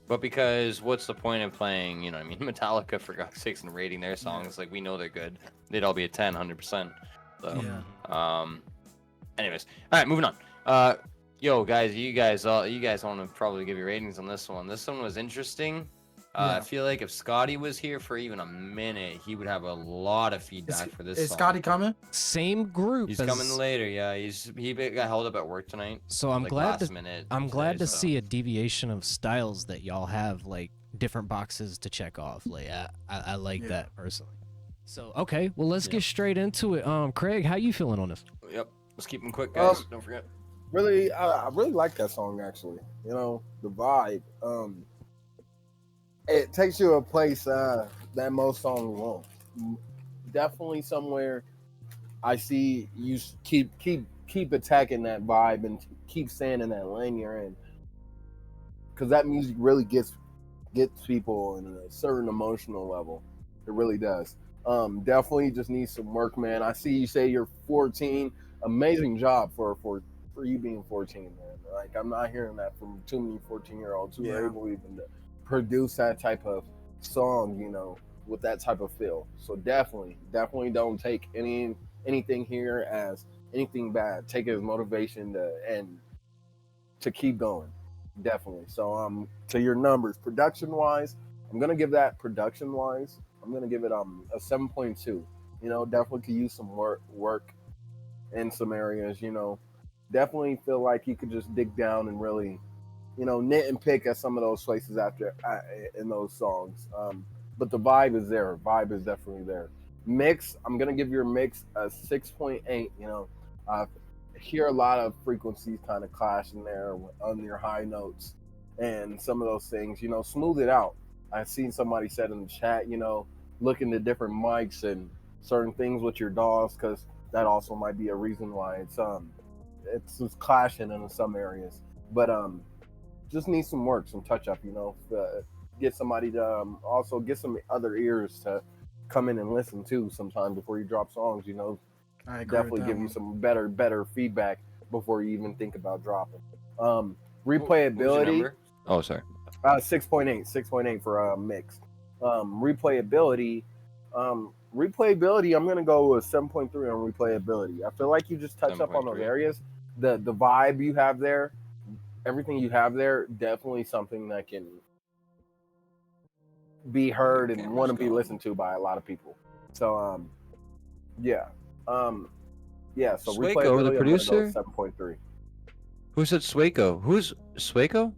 B: but because what's the point of playing, you know what I mean, Metallica for God's sakes and rating their songs? Like we know they're good. They'd all be a 10, 100%. So, anyways, all right, moving on. Yo, guys, you guys want to probably give your ratings on this one. This one was interesting. I feel like if Scotty was here for even a minute, he would have a lot of feedback for this.
I: Is
B: song.
I: Scotty coming?
C: Same group.
B: He's coming later. Yeah, he got held up at work tonight.
C: So I'm
B: like,
C: glad
B: last
C: to
B: minute
C: I'm glad
B: today,
C: to
B: so.
C: see a deviation of styles that y'all have, like different boxes to check off. Like I like that personally. So okay, well let's get straight into it. Craig, how you feeling on this?
B: Yep. Let's keep them quick, guys. Don't forget.
D: Really, I really like that song actually. You know, the vibe. It takes you a place that most songs won't. Definitely somewhere I see you keep attacking that vibe and keep staying in that lane you're in, because that music really gets people in a certain emotional level. It really does. Definitely just needs some work, man. I see you say you're 14. Amazing job for you being 14, man. Like, I'm not hearing that from too many 14-year-olds who are
I: Yeah.
D: able even to produce that type of song, you know, with that type of feel. So definitely don't take anything here as anything bad. Take it as motivation to keep going. Definitely. So to your numbers, production wise, I'm gonna give that production wise, I'm gonna give it a 7.2. You know, definitely could use some work in some areas, you know. Definitely feel like you could just dig down and really, you know, knit and pick at some of those places after in those songs. But the vibe is there. Vibe is definitely there. Mix, I'm gonna give your mix a 6.8. You know, I hear a lot of frequencies kind of clash in there on your high notes and some of those things. You know, smooth it out. I've seen somebody said in the chat, you know, look into different mics and certain things with your DAWs, because that also might be a reason why it's just clashing in some areas. But just need some work, some touch up, you know. Get somebody to also get some other ears to come in and listen to sometime before you drop songs, you know.
I: I agree with
D: Definitely
I: that
D: give
I: one.
D: you some better feedback before you even think about dropping.
B: What was your
D: Replayability,
B: number? Oh, sorry.
D: 6.8 for mixed. Replayability, I'm gonna go with 7.3 on replayability. I feel like you just touched up on those
B: 7.3.
D: areas. The vibe you have there, everything you have there, definitely something that can be heard and
B: camera's
D: want to be
B: gone.
D: listened to by a lot of people. So yeah. Yeah, so
B: Swaco, the
D: replayability, I'm gonna go
B: producer?
D: 7.3.
B: Who said Swaco? Who's Swaco?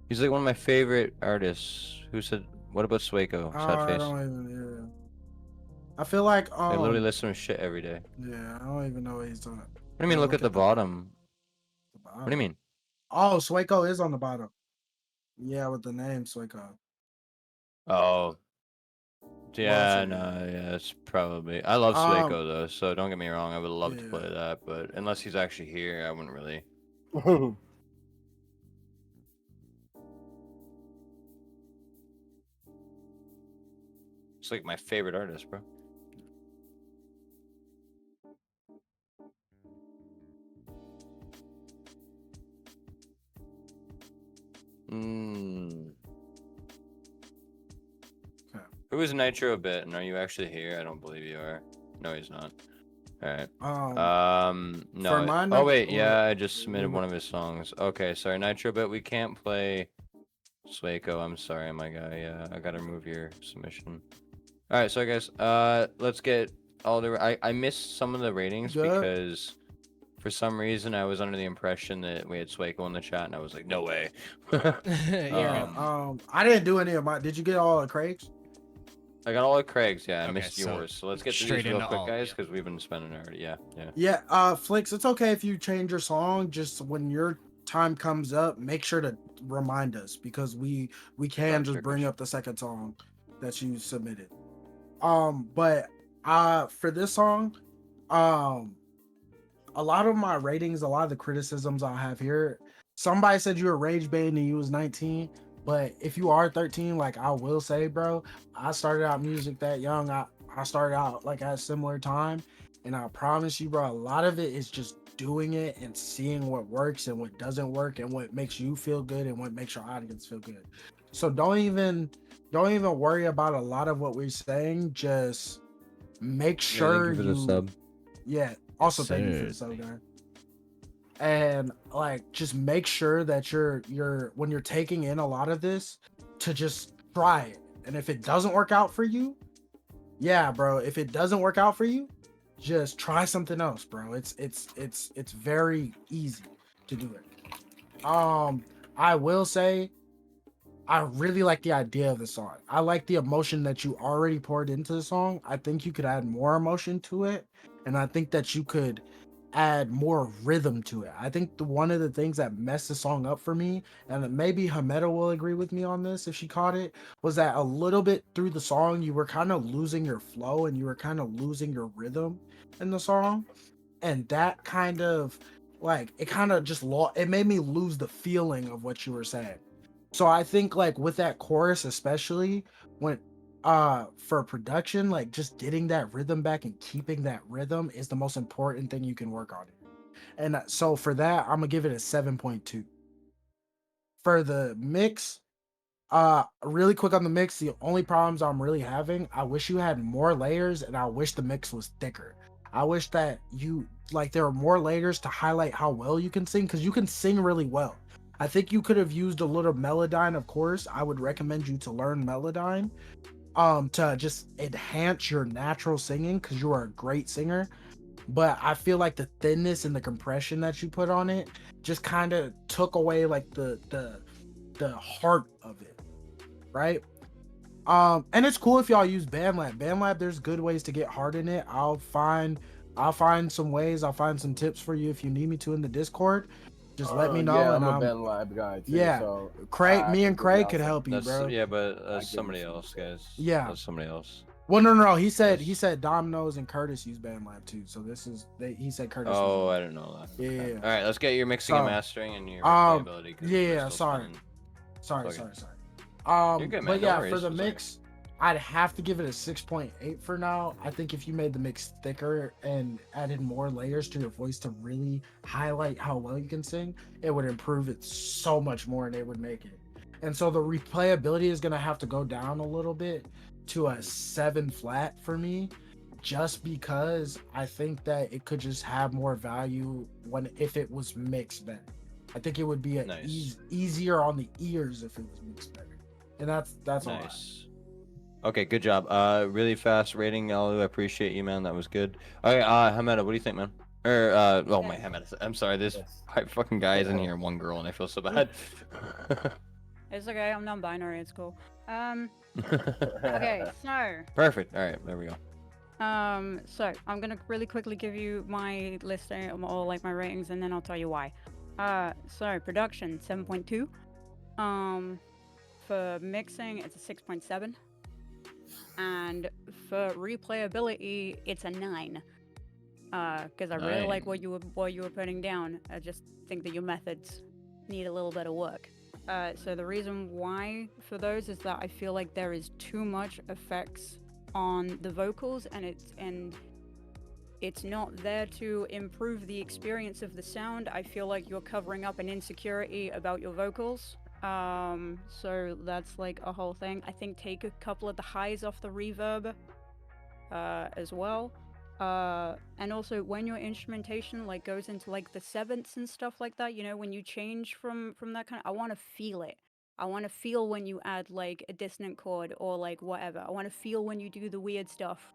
B: He's like one of my favorite artists. Who said? What about Swaco? Sad
I: I
B: face.
I: don't even. Yeah. I feel like
B: I literally listen to shit every day.
I: Yeah, I don't even know what he's talking.
B: What do you mean? Look at the bottom. What do you mean?
I: Oh, Swaco is on the bottom. Yeah, with the name Swaco.
B: Oh. Yeah,
I: second.
B: no, yeah, it's probably. I love
I: Um,
B: Swaco though, so don't get me wrong. I would love to
I: yeah.
B: play that, but unless he's actually here, I wouldn't really. It's like my favorite artist, bro. Mm.
I: Okay.
B: Who is Nitro a bit? And are you actually here? I don't believe you are. No, he's not. All right. No.
I: my
B: Oh
I: number-
B: wait, yeah,
I: or-
B: I just submitted one of his songs. Okay, sorry, Nitro, but we can't play Swaco. I'm sorry, my guy. Yeah, I gotta remove your submission. All right, so guys, let's get all the. I missed some of the ratings
I: Good.
B: because for some reason I was under the impression that we had Swaco in the chat, and I was like, no way.
C: Yeah.
I: I didn't do any of my. Did you get all of Craig's?
B: I got all of Craig's. Yeah, I
C: Okay,
B: missed
C: so
B: yours. So let's get through
C: straight
B: these real
C: into
B: quick,
C: all,
B: guys,
C: yeah.
B: because we've been spending already. Yeah, yeah.
I: Yeah, Flix, it's okay if you change your song. Just when your time comes up, make sure to remind us, because we can
B: Sorry,
I: just
B: Trickers.
I: bring up the second song that you submitted. But for this song, a lot of my ratings, a lot of the criticisms I have here, somebody said you were rage baiting and you was 19. But if you are 13, like I will say, bro, I started out music that young. I started out like at a similar time. And I promise you, bro, a lot of it is just doing it and seeing what works and what doesn't work and what makes you feel good and what makes your audience feel good. So don't even worry about a lot of what we're saying. Just make sure yeah. Also, thank you for the sub, guy. And like, just make sure that you're when you're taking in a lot of this, to just try it. And if it doesn't work out for you, yeah, bro. If it doesn't work out for you, just try something else, bro. It's very easy to do it. I will say, I really like the idea of the song. I like the emotion that you already poured into the song. I think you could add more emotion to it, and I think that you could add more rhythm to it. I think one of the things that messed the song up for me, and maybe Hameda will agree with me on this if she caught it, was that a little bit through the song you were kind of losing your flow and you were kind of losing your rhythm in the song, and that kind of like it kind of just it made me lose the feeling of what you were saying. So I think like with that chorus, especially when for production, like just getting that rhythm back and keeping that rhythm is the most important thing you can work on. And so for that, I'm gonna give it a 7.2. For the mix, really quick on the mix, the only problems I'm really having, I wish you had more layers and I wish the mix was thicker. I wish that you like there are more layers to highlight how well you can sing, because you can sing really well. I think you could have used a little Melodyne, of course. I would recommend you to learn Melodyne to just enhance your natural singing, because you are a great singer. But I feel like the thinness and the compression that you put on it just kind of took away like the heart of it, right? And it's cool if y'all use BandLab. BandLab, there's good ways to get hard in it. I'll find some ways. I'll find some tips for you if you need me to in the Discord. Just let me know.
D: Yeah,
I: and
D: I'm a BandLab guy too.
I: Yeah,
D: so
I: Craig, me
D: can
I: and
D: give
I: Craig
D: y'all
I: could
D: some-
I: help you,
B: That's
I: bro.
B: yeah, but
D: give
B: that's
D: you
B: somebody
D: some
B: else, guys.
I: Yeah.
B: That's somebody else.
I: Well, no. He said
B: Yes.
I: Domino's and Curtis use BandLab too. So he said Curtis.
B: Oh, I didn't know that.
I: Yeah,
B: Okay.
I: yeah.
B: All right, let's get your mixing and
I: So,
B: mastering and your replayability. 'Cause
I: yeah,
B: we're still
I: sorry.
B: spinning.
I: Sorry.
B: Okay.
I: You're
B: good, man.
I: But
B: No
I: yeah,
B: worries.
I: for the
B: It's okay.
I: mix, I'd have to give it a 6.8 for now. I think if you made the mix thicker and added more layers to your voice to really highlight how well you can sing, it would improve it so much more and it would make it. And so the replayability is going to have to go down a little bit to a 7 flat for me, just because I think that it could just have more value if it was mixed better. I think it would be
B: Nice.
I: easier on the ears if it was mixed better. And that's all.
B: Nice. Okay, good job. Really fast rating, Alu. I appreciate you, man. That was good. All right, Hameda, what do you think, man? Or oh my Hameda. I'm sorry. There's
D: Yes.
B: 5 fucking guys in here, and 1 girl, and I feel so bad.
E: It's okay. I'm non-binary. It's cool. Okay. So.
B: Perfect. All right, there we go.
E: So I'm gonna really quickly give you my listing or like my ratings, and then I'll tell you why. So production 7.2. For mixing, it's a 6.7, and for replayability, it's a 9. Because I really like what you were putting down. I just think that your methods need a little bit of work. So the reason why for those is that I feel like there is too much effects on the vocals, and it's not there to improve the experience of the sound. I feel like you're covering up an insecurity about your vocals. So that's like a whole thing. I think take a couple of the highs off the reverb as well. And also when your instrumentation like goes into like the sevenths and stuff like that, you know, when you change from that kind of, I want to feel it. I want to feel when you add like a dissonant chord or like whatever. I want to feel when you do the weird stuff.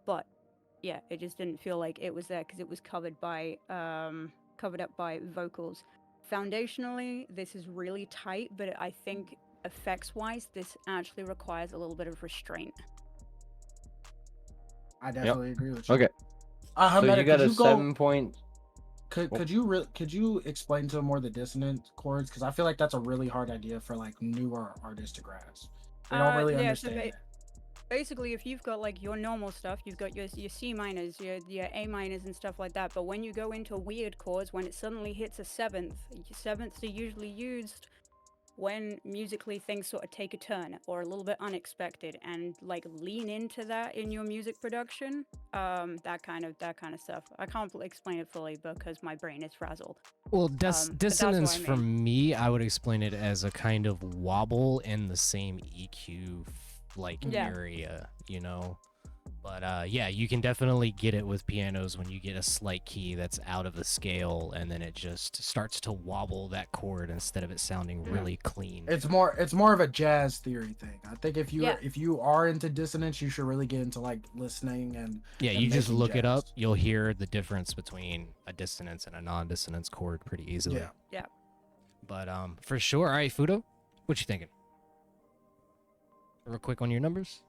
E: But yeah, it just didn't feel like it was there because it was covered up by vocals. Foundationally, this is really tight, but I think effects-wise, this actually requires a little bit of restraint.
I: I definitely agree with you.
B: Okay. So
I: Hameda,
B: you got
I: could
B: a
I: you go-
B: 7 point.
I: Could you explain to them more the dissonant chords? Because I feel like that's a really hard idea for like newer artists to grasp. They don't really
E: Yeah, so
I: understand.
E: basically, if you've got like your normal stuff, you've got your C minors, your A minors and stuff like that. But when you go into weird chords, when it suddenly hits a seventh, sevenths are usually used when musically things sort of take a turn or a little bit unexpected, and like lean into that in your music production. That kind of stuff. I can't explain it fully because my brain is frazzled.
C: Well,
E: But that's what
C: dissonance
E: I mean.
C: for me, I would explain it as a kind of wobble in the same EQ
E: Yeah.
C: area, you know. But yeah, you can definitely get it with pianos when you get a slight key that's out of the scale, and then it just starts to wobble that chord instead of it sounding really clean.
I: It's more of a jazz theory thing. I think if
E: Yeah.
I: you are into dissonance, you should really get into like listening and
C: Yeah,
I: and
C: you just
I: making
C: look it up,
I: jazz.
C: you'll hear the difference between a dissonance and a non-dissonance chord pretty easily.
I: Yeah.
E: Yeah.
C: But for sure. All right, Fudo, what you thinking? Real quick on your numbers.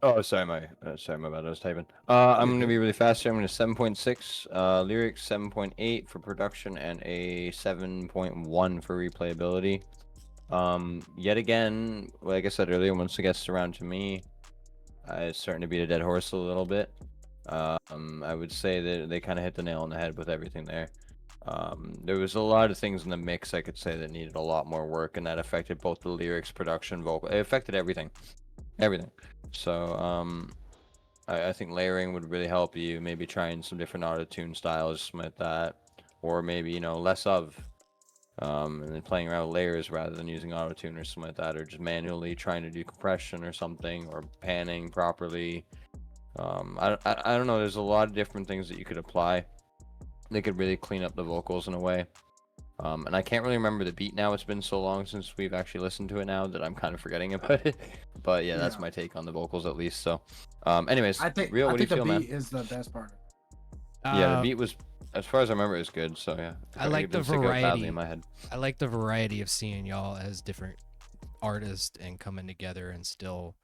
B: Oh, sorry, my bad. I was typing. I'm gonna be really fast here. I'm gonna 7.6 lyrics, 7.8 for production, and a 7.1 for replayability. Yet again, like I said earlier, once it gets around to me, it's starting to beat a dead horse a little bit. I would say that they kind of hit the nail on the head with everything there. There was a lot of things in the mix I could say that needed a lot more work, and that affected both the lyrics, production, vocal. It affected everything. So I think layering would really help you. Maybe trying some different auto-tune styles, something like that, or maybe less of, and then playing around with layers rather than using auto-tune or something like that, or just manually trying to do compression or something, or panning properly. I don't know. There's a lot of different things that you could apply. They could really clean up the vocals in a way. And I can't really remember the beat now. It's been so long since we've actually listened to it now that I'm kind of forgetting about it. But yeah, that's my take on the vocals at least. So, anyways,
I: I think
B: Real, what do you feel,
I: the
B: man?
I: beat is the best part.
B: Yeah, the beat was, as far as I remember, it was good. So yeah,
C: I like
B: it
C: the
B: didn't stick out badly
C: variety.
B: in my head.
C: I like the variety of seeing y'all as different artists and coming together and still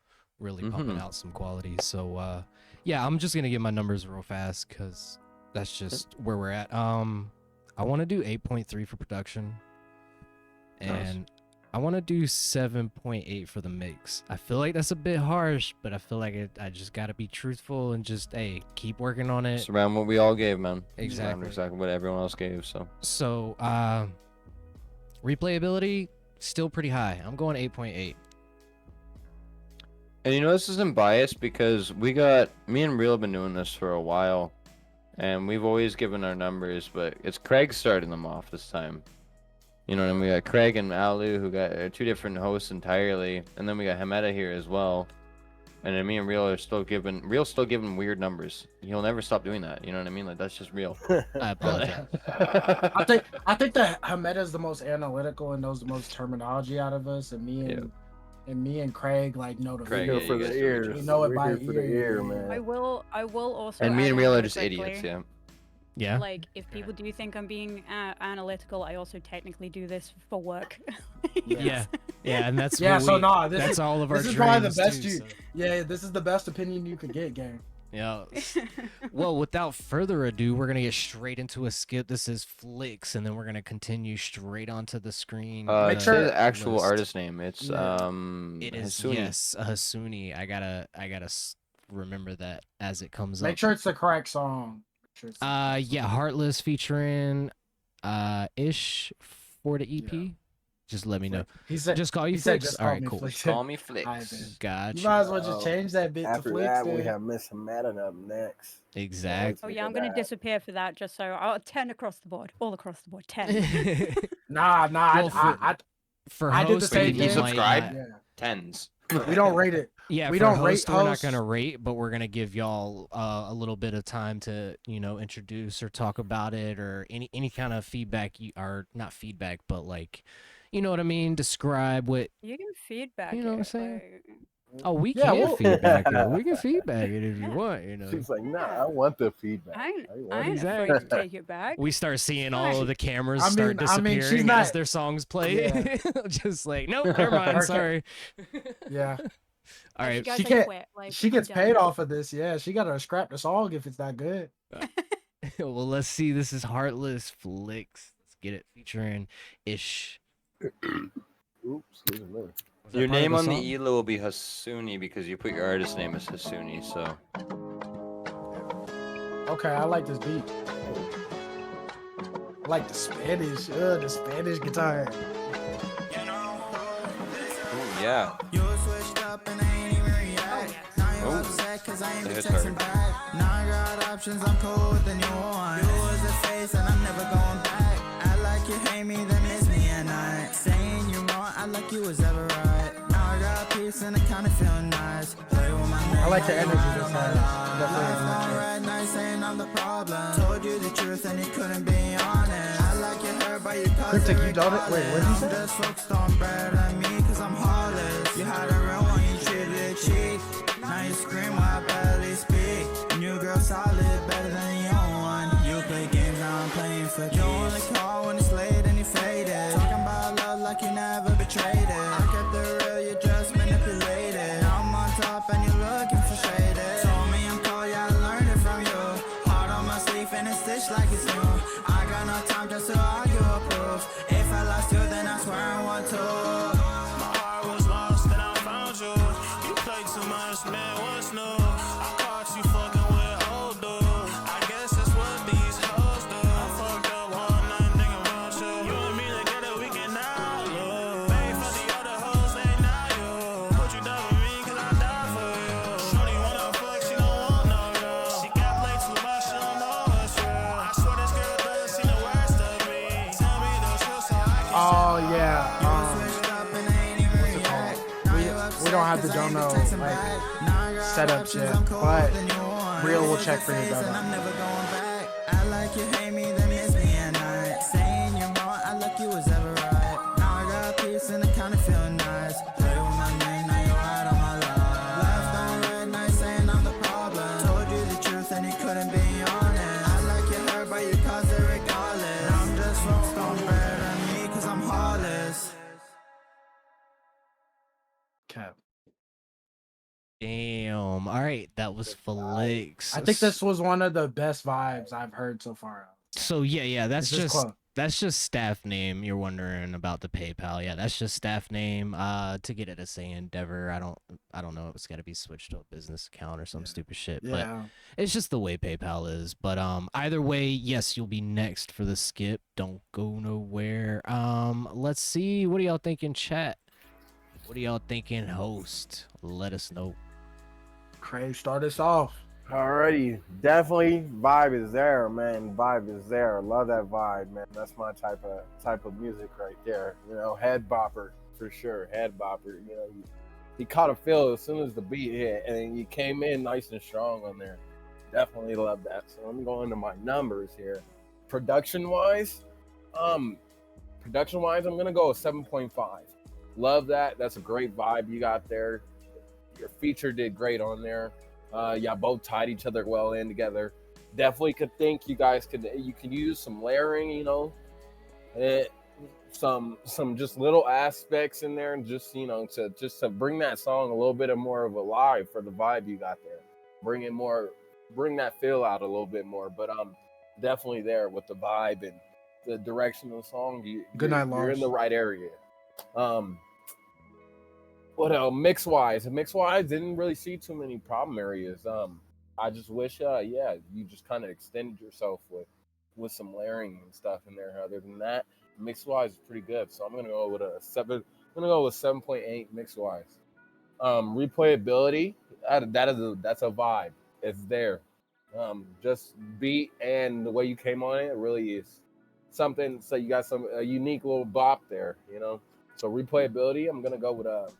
C: really pumping out some quality. So yeah, I'm just gonna get my numbers real fast because that's just where we're at. I want to do 8.3 for production, and I want to do 7.8 for the mix. I feel like that's a bit harsh, but I feel like I just gotta be truthful and just keep working on it.
B: It's around what we all gave, man. It's around
C: Exactly.
B: exactly what everyone else gave.
C: So replayability still pretty high. I'm going 8.8.
B: And this isn't biased because me and Real have been doing this for a while, and we've always given our numbers, but it's Craig starting them off this time. You know what I mean? We got Craig and Alu, who got two different hosts entirely, and then we got Hameda here as well. And then me and Real are still giving weird numbers. He'll never stop doing that. You know what I mean? Like, that's just Real.
C: I apologize.
I: I think that Hameda is the most analytical and knows the most terminology out of us, and me and Craig know the
B: Craig,
D: Here
B: yeah,
D: for
B: you
D: the
B: guys
D: ears.
I: We know it
D: We're
I: by
D: here for the
I: ear.
D: ear, man.
E: I will also.
B: And me
E: add
B: and
E: in
B: Real are
E: really
B: just
E: quickly,
B: idiots, yeah.
C: Yeah.
E: Like, if people do think I'm being analytical, I also technically do this for work.
C: Yeah. Yeah, and that's
I: Yeah,
C: what
I: so
C: we-
I: nah, this
C: that's
I: is
C: all of our
I: this is probably the
C: dreams,
I: best
C: too,
I: you.
C: so.
I: Yeah, this is the best opinion you could get, gang.
C: Yeah. Well, without further ado, we're gonna get straight into a skip. This is Flicks, and then we're gonna continue straight onto the screen.
B: Make
I: sure-
B: the actual
C: list.
B: artist name. It's
I: Yeah.
C: It is
B: Hasuni.
C: yes, a Hasuni. I gotta remember that as it comes
I: Make
C: up.
I: sure it's the correct song. Make sure it's the-
C: Yeah, Heartless featuring Ish for the EP. Just let me know.
I: He said.
C: Just call you
I: he said
C: Flicks.
I: just
C: All
I: call
C: right,
I: me
C: cool.
I: Flicks.
B: Call me
I: Aight,
B: Flicks.
I: then.
C: Gotcha.
I: You might as well just change that bit to
D: After
I: Flicks.
D: that, we
I: then.
D: have Miss Madden up next.
C: Exactly.
E: Oh yeah, I'm gonna disappear for that. Just so 10 across the board, all across the board, 10.
I: Nah.
C: Well, For
I: I did the
C: host,
I: same
C: we
I: thing.
C: might
B: Subscribe?
C: not-
I: Yeah.
B: Tens.
I: We don't rate it.
C: Yeah,
I: We
C: for
I: don't
C: host,
I: rate
C: we're not
I: hosts.
C: gonna rate, but we're gonna give y'all a little bit of time to introduce or talk about it or any kind of feedback or not feedback, but you know what I mean. Describe what.
E: You can feedback.
C: You know what I'm
E: it,
C: saying?
E: like-
C: Oh, we
I: Yeah,
C: can
I: well-
C: feedback it. We can feedback it if you want.
D: She's like, nah, I want the feedback.
E: I ain't
D: want
E: afraid
C: Exactly.
E: to take it back.
C: We start seeing all of the cameras
I: I
C: start
I: mean, she's
C: disappearing
I: not-
C: as their songs play.
I: Yeah.
C: Just like, nope, never mind.
I: Her-
C: Sorry.
I: Yeah.
C: All right.
E: Guys,
I: She
E: I
I: can't-
E: quit, like,
I: She
E: I'm
I: gets
E: done.
I: paid off of this. Yeah, she got to scrap the song if it's that good.
C: Well, let's see. This is Heartless Flicks. Let's get it featuring Ish.
D: Oops, excuse me.
C: Was that
B: Your
C: part of
B: name on
C: song?
B: the ELO will be Hasuni because you put your artist name as Hasuni. So
I: Okay, I like this beat. I like the Spanish guitar.
B: ooh, yeah.
H: You switched up and I ain't even react. Now you
B: Oh,
H: upset cause I ain't
B: it
H: been
B: hits
H: texting
B: hard.
H: back. Now I got options, I'm cool with the new one. You was the face and I'm never going back. I like you hate me, then miss me at night. Saying you wrong, I like you was ever right. Now I got peace and it kinda feel nice. Play with my
I: I like the energy this has. Definitely
H: Life
I: has
H: on
I: an
H: red night saying I'm the problem. Told you the truth and you couldn't be honest. I like your hair but you
I: Cryptic, you don't it? Wait, what did you say?
H: Just focused on better than me cause I'm heartless. You had a real one, you treated it cheap. Now you scream while I barely speak. New girl solid, better than your one. You play games, now I'm playing for keeps. You only call when it's late and you faded. Talking about love like you never betrayed it. I kept it real, you just manipulated. Now I'm on top and you're looking for
I: Oh yeah. We don't have the dono like set up yet, but Real will check for your dono.
H: I like you, hate me, then miss me at night. Saying you're wrong, I like you was ever right. Now I got peace and it kinda feel nice. Play with my name, now you're out of my life. Left on red night saying I'm the problem. Told you the truth and you couldn't be honest. I like you hurt, but you caused it regardless. I'm just stone better than me, cause I'm heartless.
I: Cap.
C: Damn. All right, that was Felix.
I: I think this was one of the best vibes I've heard so far.
C: So yeah, that's
I: It's just
C: that's just staff name. You're wondering about the PayPal. Yeah, that's just staff name. To get it to say Endeavor, I don't know. It's got to be switched to a business account or some stupid shit. But
I: Yeah.
C: it's just the way PayPal is. But either way, yes, you'll be next for the skip. Don't go nowhere. Let's see. What do y'all think in chat? What do y'all think in host? Let us know.
I: Crave, start us off.
D: Alrighty, definitely vibe is there, man. Vibe is there. Love that vibe, man. That's my type of music right there. You know, head bopper for sure. Head bopper. You know, he caught a feel as soon as the beat hit, and then you came in nice and strong on there. Definitely love that. So I'm going to my numbers here. Production wise, I'm gonna go with 7.5. Love that. That's a great vibe you got there. Your feature did great on there. Y'all both tied each other well in together. Definitely could think you can use some layering, you know, some just little aspects in there, and just to bring that song a little bit more of alive for the vibe you got there. Bring that feel out a little bit more. But definitely there with the vibe and the direction of the song.
I: Good night,
D: You're in
I: Lars.
D: the right area. What else? Mix wise, didn't really see too many problem areas. I just wish, you just kind of extended yourself with some layering and stuff in there. Other than that, mix wise is pretty good. So I'm gonna go with a 7. I'm gonna go with 7.8 mix wise. Replayability, that's a vibe. It's there. Just beat and the way you came on it really is something. So you got a unique little bop there, you know. So replayability, I'm gonna go with a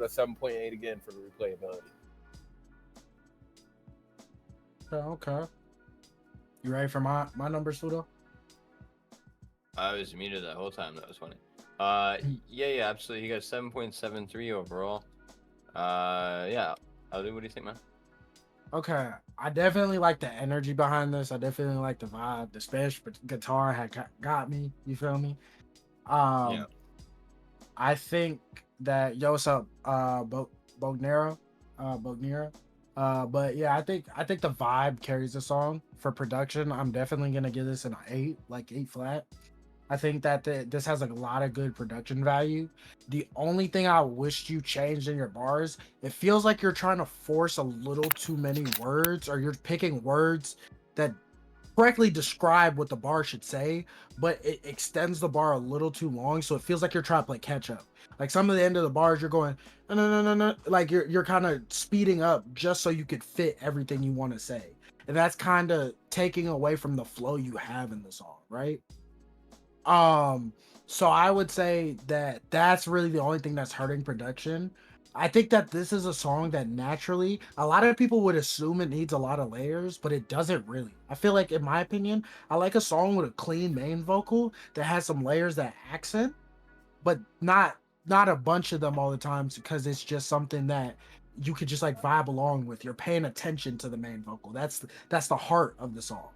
D: 7.8 again for the replayability.
I: Okay. You ready for my numbers, Sudo?
B: I was muted that whole time. That was funny. Yeah, absolutely. You got 7.73 overall. Yeah. Aldi, what do you think, man?
I: Okay, I definitely like the energy behind this. I definitely like the vibe. The Spanish guitar had got me. You feel me?
B: Yeah.
I: I think that what's up, Bognera. But yeah, I think the vibe carries the song. For production, I'm definitely gonna give this an 8, like 8 flat. I think that this has a lot of good production value. The only thing I wished you changed in your bars, it feels like you're trying to force a little too many words, or you're picking words that correctly describe what the bar should say, but it extends the bar a little too long, so it feels like you're trying to play catch up. Like some of the end of the bars, you're going no, like you're kind of speeding up just so you could fit everything you want to say, and that's kind of taking away from the flow you have in the song, right? So I would say that that's really the only thing that's hurting production. I think that this is a song that naturally a lot of people would assume it needs a lot of layers, but it doesn't really. I feel like, in my opinion, I like a song with a clean main vocal that has some layers that accent, but not a bunch of them all the time, because it's just something that you could just like vibe along with. You're paying attention to the main vocal. That's the heart of the song.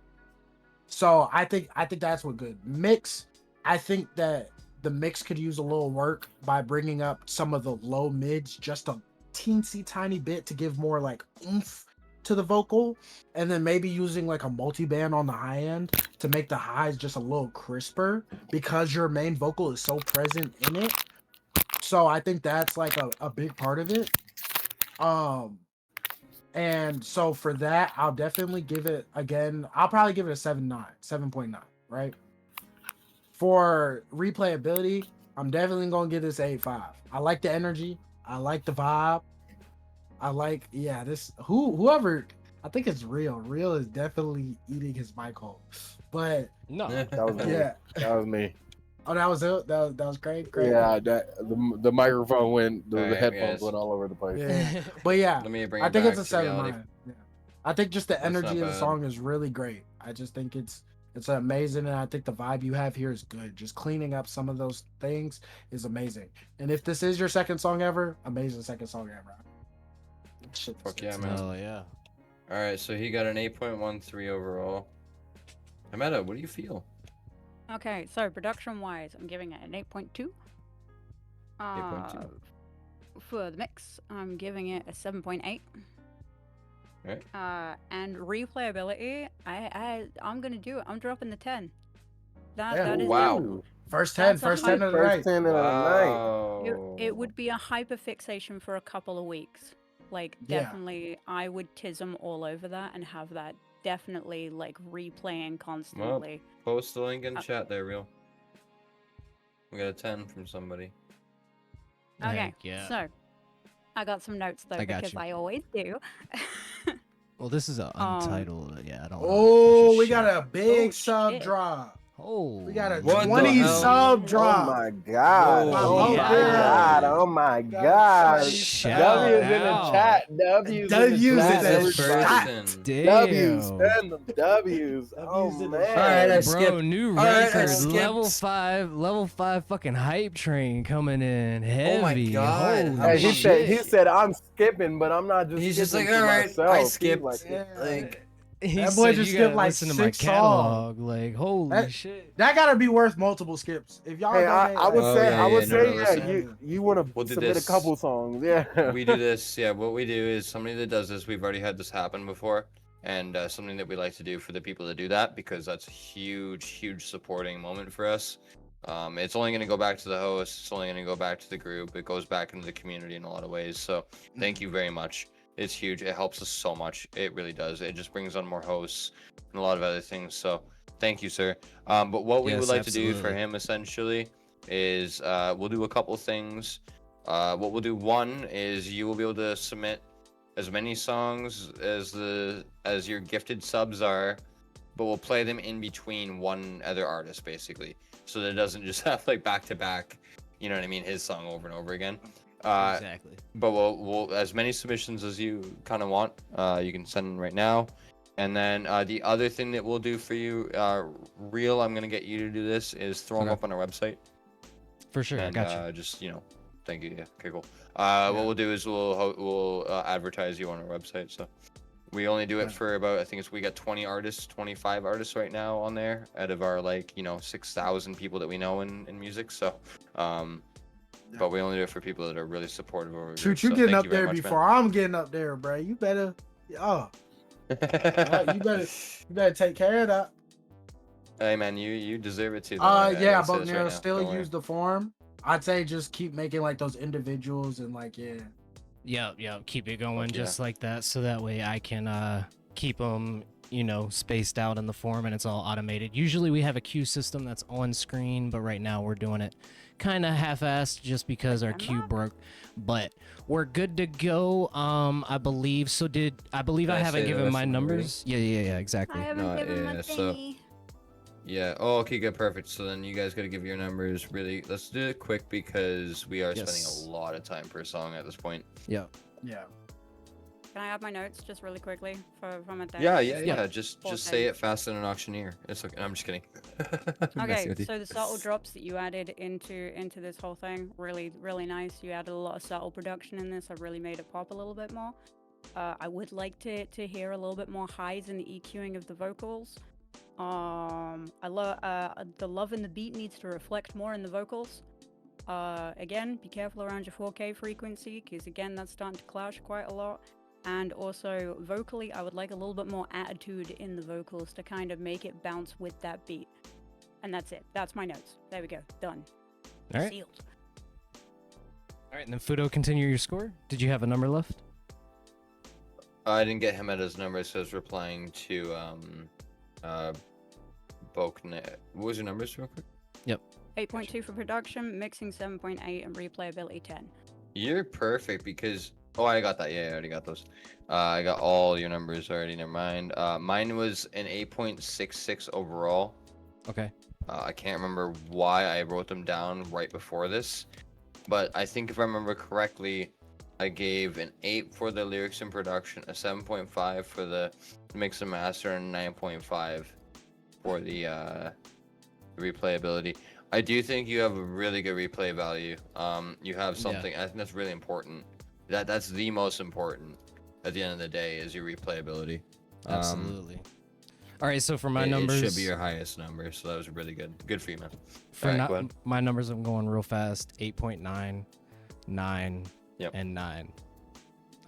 I: So I think that's what good mix. I think that the mix could use a little work by bringing up some of the low mids just a teensy tiny bit to give more like oomph to the vocal, and then maybe using like a multi-band on the high end to make the highs just a little crisper, because your main vocal is so present in it. So I think that's like a big part of it. And so for that, I'll definitely give it, again, I'll probably give it a 7.9, right? For replayability, I'm definitely gonna give this 8.5. I like the energy, I like the vibe, I like, this whoever, I think it's Real is definitely eating his mic hole, but
C: No,
D: that was me.
I: yeah.
D: That was me.
I: Oh, that was it. That was great. Great.
D: Yeah, that the microphone went, the
B: Alright,
D: headphones
B: yes.
D: went all over the place.
I: Yeah. But yeah,
B: Let me bring
I: I
B: it
I: think
B: back
I: it's a
B: to
I: 7
B: reality.
I: mine. Yeah. I think just the
B: That's not
I: energy of the
B: bad.
I: song is really great. I just think it's amazing, and I think the vibe you have here is good. Just cleaning up some of those things is amazing. And if this is your second song ever, amazing second song ever. Shit,
B: Fuck yeah, man.
C: Oh yeah.
B: All right, so he got an 8.13 overall. Hameda, what do you feel?
E: Okay, so production wise, I'm giving it an 8.2.
B: 8.2.
E: For the mix, I'm giving it a 7.8.
B: Right.
E: And replayability, I'm gonna do it. I'm dropping the 10.
I: Yeah.
E: That is
B: Wow.
E: it.
I: First 10
E: That's a
I: of the
E: hype-
I: night.
D: First 10 of the night.
B: Wow.
E: It would be a hyper fixation for a couple of weeks. Like,
I: Yeah.
E: definitely, I would tism all over that and have that definitely, like, replaying constantly.
B: Post the link in
E: Uh,
B: chat there, real. We got a 10 from somebody.
E: Okay,
C: Heck yeah.
E: so I got some notes though
C: I got
E: because
C: you.
E: I always do.
C: Well, this is an untitled. Yeah, I don't. know if I
I: Oh,
C: should
I: we
C: share.
I: got a big
E: Oh,
I: sub
E: shit.
I: drop.
C: Oh.
I: We got a
B: What the
I: 20
B: hell?
I: sub
D: Oh
I: drop.
D: my god.
B: Whoa.
D: Oh my
I: Yeah.
D: god. Oh my
I: Got
D: god.
I: somebody
C: Shout
D: W's in the
C: out.
D: chat. W's in
I: W's
D: the
I: in
D: chat.
I: the
B: This
I: chat.
D: Everybody.
B: person.
C: Damn.
D: W's. Send them W's. Oh
I: W's in the
D: man.
I: chat.
B: Alright, I
C: Bro,
B: skipped.
C: new
B: Alright, I
C: record,
B: skipped.
C: level five fucking hype train coming in
B: Oh my
C: heavy.
B: God,
C: Holy
B: how
D: Hey,
B: shit.
D: he said I'm skipping, but I'm not just
B: He's just
D: skipping
B: like,
D: for
B: alright,
D: myself.
B: I
D: He's
B: skipped.
D: like,
B: Like,
C: He
I: That boy
C: said,
I: just
C: "You gotta
I: skipped, like,
C: listen to my
I: 6
C: catalog." Like, holy
I: That-
C: shit.
I: That gotta be worth multiple skips. If y'all
D: hey,
I: donate,
D: I would
B: Oh,
D: say,
B: yeah,
D: I would
B: yeah, no,
D: say,
B: no,
D: yeah,
B: listen.
D: you want to
B: We'll do
D: submit
B: this.
D: a couple songs, yeah.
B: we do this, yeah. What we do is somebody that does this. We've already had this happen before, and something that we like to do for the people that do that because that's a huge supporting moment for us. It's only going to go back to the host. It's only going to go back to the group. It goes back into the community in a lot of ways. So thank you very much. It's huge. It helps us so much. It really does. It just brings on more hosts and a lot of other things. So thank you, sir. But what we would
C: Yes,
B: like to do for
C: absolutely.
B: him essentially is we'll do a couple things. What we'll do, one is you will be able to submit as many songs as your gifted subs are, but we'll play them in between one other artist basically, so that it doesn't just have like back to back, you know what I mean, his song over and over again.
C: Exactly.
B: But we'll as many submissions as you kind of want, you can send them right now. And then the other thing that we'll do for you, real, I'm gonna get you to do this, is throw them
C: Okay.
B: up on our website.
C: For sure. I
B: And
C: got you.
B: just, you know, thank you. Yeah, okay, cool. What we'll do is we'll advertise you on our website. So we only do it for about, I think we got 25 artists right now on there out of our 6,000 people that we know in music. So but we only do it for people that are really supportive over here.
I: shoot, you
B: So
I: getting
B: thank
I: up
B: you very
I: there
B: much,
I: before I'm getting up there, bro. You better, oh,
B: man.
I: you better take care of that.
B: Hey man, you deserve it too. though. I
I: Yeah,
B: gotta say
I: but
B: this
I: you
B: right
I: know,
B: now.
I: still
B: Don't worry.
I: use the form. I'd say just keep making like those individuals and
C: Yep. Keep it going
B: yeah.
C: just like that, so that way I can keep them, spaced out in the form and it's all automated. Usually we have a queue system that's on screen, but right now we're doing it kind of half-assed just because our queue broke. But we're good to go. I believe. So I believe I
B: Did I
C: haven't
B: say the
C: given
B: rest
C: my
B: of the movie?
C: numbers. Yeah. Exactly.
E: I haven't
B: No,
E: given
B: yeah,
E: my
B: so-
E: thingy.
B: Yeah. Oh, okay, good, perfect. So then you guys gotta give your numbers really. Let's do it quick because we are
C: Yes.
B: spending a lot of time per song at this point.
I: yeah.
E: Can I have my notes just really quickly from a thing?
B: Yeah. Just
E: Full
B: say
E: thing.
B: it faster than an auctioneer. It's okay. I'm just kidding. Messing
E: Okay,
B: with you.
E: so the subtle drops that you added into this whole thing, really nice. You added a lot of subtle production in this. I really made it pop a little bit more. I would like to hear a little bit more highs in the EQing of the vocals. I love the love in the beat needs to reflect more in the vocals. Again, be careful around your 4K frequency, because again, that's starting to clash quite a lot. And also, vocally, I would like a little bit more attitude in the vocals to kind of make it bounce with that beat. And that's it. That's my notes. There we go. Done.
C: All right.
E: Sealed.
C: All right. And then Fudo, continue your score. Did you have a number left?
B: I didn't get him at his number, so I was replying to Boknet. What was your numbers real quick?
E: 8.2 for production, mixing 7.8, and replayability 10.
B: You're perfect because I got that. Yeah, I already got those. I got all your numbers already. Never mind. Mine was an 8.66 overall.
C: Okay.
B: I can't remember why I wrote them down right before this, but I think if I remember correctly, I gave an 8 for the lyrics and production, a 7.5 for the mix and master, and 9.5 for the replayability. I do think you have a really good replay value. You have something. I think that's really important. That's the most important at the end of the day is your replayability.
C: Absolutely. All right, so for my
B: It
C: numbers,
B: should be your highest number, so that was really good. Good for you, man.
C: for
B: Alright,
C: not,
B: go ahead.
C: my numbers, I'm going real fast. 8.9, 9,
B: Yep.
C: and 9.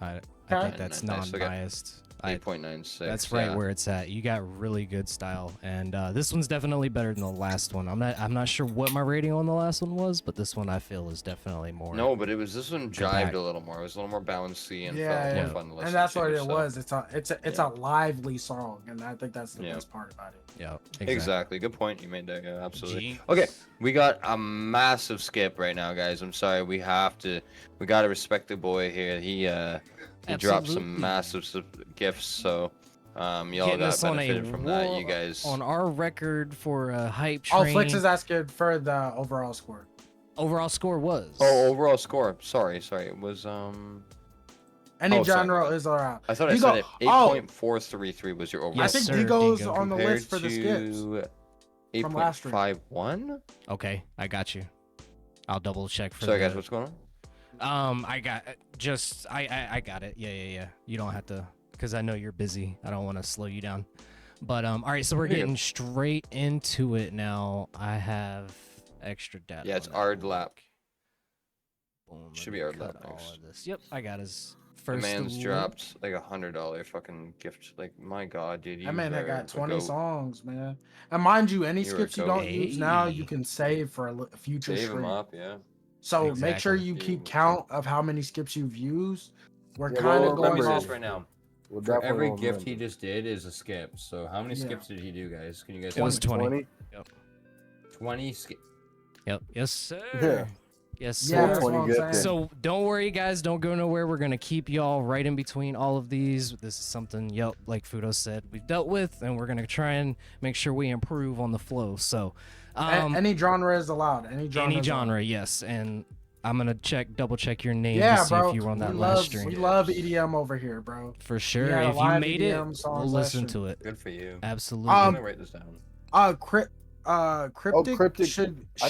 C: I
I: Okay.
C: think that's
B: Nice, okay.
C: non-biased.
B: 8.96.
C: That's right
B: yeah.
C: where it's at. You got really good style, and this one's definitely better than the last one. I'm not sure what my rating on the last one was, but this one I feel is definitely more.
B: No, but this one
C: back.
B: jived a little more. It was a little more bouncy and
I: Yeah,
B: felt
C: yeah.
B: more fun to listen
I: And that's
B: to.
I: what it
B: so-
I: was. It's
B: Yeah.
I: a lively song, and I think that's the
B: Yeah.
I: best part about it.
C: Yeah,
B: Exactly. Good point you made there. Yeah, absolutely.
C: Jinx.
B: Okay, we got a massive skip right now, guys. I'm sorry. We gotta respect the boy here. He dropped some
C: Absolutely.
B: massive gifts, so y'all
C: Getting
B: got
C: us on a
B: benefited from that. You
C: roll-
B: guys.
C: on our record for hype
I: Oh,
C: train.
I: Flix is asking for the overall score.
C: Overall score was.
B: Oh, overall score. Sorry. It was
I: Any
B: Oh, sorry,
I: genre
B: my bad.
I: is allowed.
B: I thought I
I: Digo-
B: said it.
I: oh,
B: 8.433 was your overall.
I: I
C: Yes,
I: think
C: sir,
I: Digo's
C: Dingo.
I: on the
B: compared
I: list for the skips.
B: to
I: from last stream.
B: 8.51.
C: Okay, I got you. I'll double check for
B: Sorry,
C: the,
B: guys. What's going on?
C: I got just I got it. Yeah. You don't have to, because I know you're busy. I don't want to slow you down. But all right, so we're
B: You're good.
C: getting straight into it now. I have extra data.
B: Yeah, it's
C: on that
B: Ard
C: real
B: Lap.
C: quick. Boom, let
B: Should
C: me
B: be Ard
C: cut
B: Lap
C: all
B: next.
C: of this. Yep, I got his
B: The
C: first.
B: man's
C: link.
B: dropped like $100 fucking gift. Like, my God, dude.
I: That man that
B: are
I: got
B: a
I: 20
B: goat.
I: songs, man. And mind you, any
B: You're a
I: skips you
B: goat.
I: don't use now,
C: Hey.
I: you can save for a future
B: Save him
I: stream.
B: up, yeah.
I: So make sure
C: Exactly.
I: you
B: Dude.
I: keep count of how many skips you've used. We're
D: Yeah,
I: kind
D: well,
I: of
B: Let me
I: going
B: say
I: off.
B: this right now.
D: We'll
B: For
D: definitely
B: every
D: won't
B: gift he
D: remember.
B: just did is a skip. So how many
I: Yeah.
B: skips did he do, guys? Can you guys?
C: It was
B: tell me?
C: 20. 20
B: skip.
C: Yep. Yes, sir.
D: Yeah.
C: Yes,
I: Yeah,
C: sir.
I: that's what
D: 20
I: I'm
D: gifts
I: saying.
D: in.
C: So don't worry, guys. Don't go nowhere. We're gonna keep y'all right in between all of these. This is something, yep, like Fudo said, we've dealt with, and we're gonna try and make sure we improve on the flow. So,
I: Any genre is allowed. Any genre.
C: any
I: is allowed.
C: genre, yes. And I'm gonna double check your name
I: Yeah,
C: to see
I: bro.
C: if you were on that
I: we
C: last
I: love,
C: stream.
I: We love EDM over here, bro.
C: For sure.
I: had a
C: If you
I: live
C: made
I: EDM
C: it,
I: songs
C: we'll
I: last
C: listen
I: stream.
C: to it.
B: Good for you.
C: Absolutely.
B: I'm gonna write this down.
I: Cryptic,
D: Cryptic-
I: should
D: I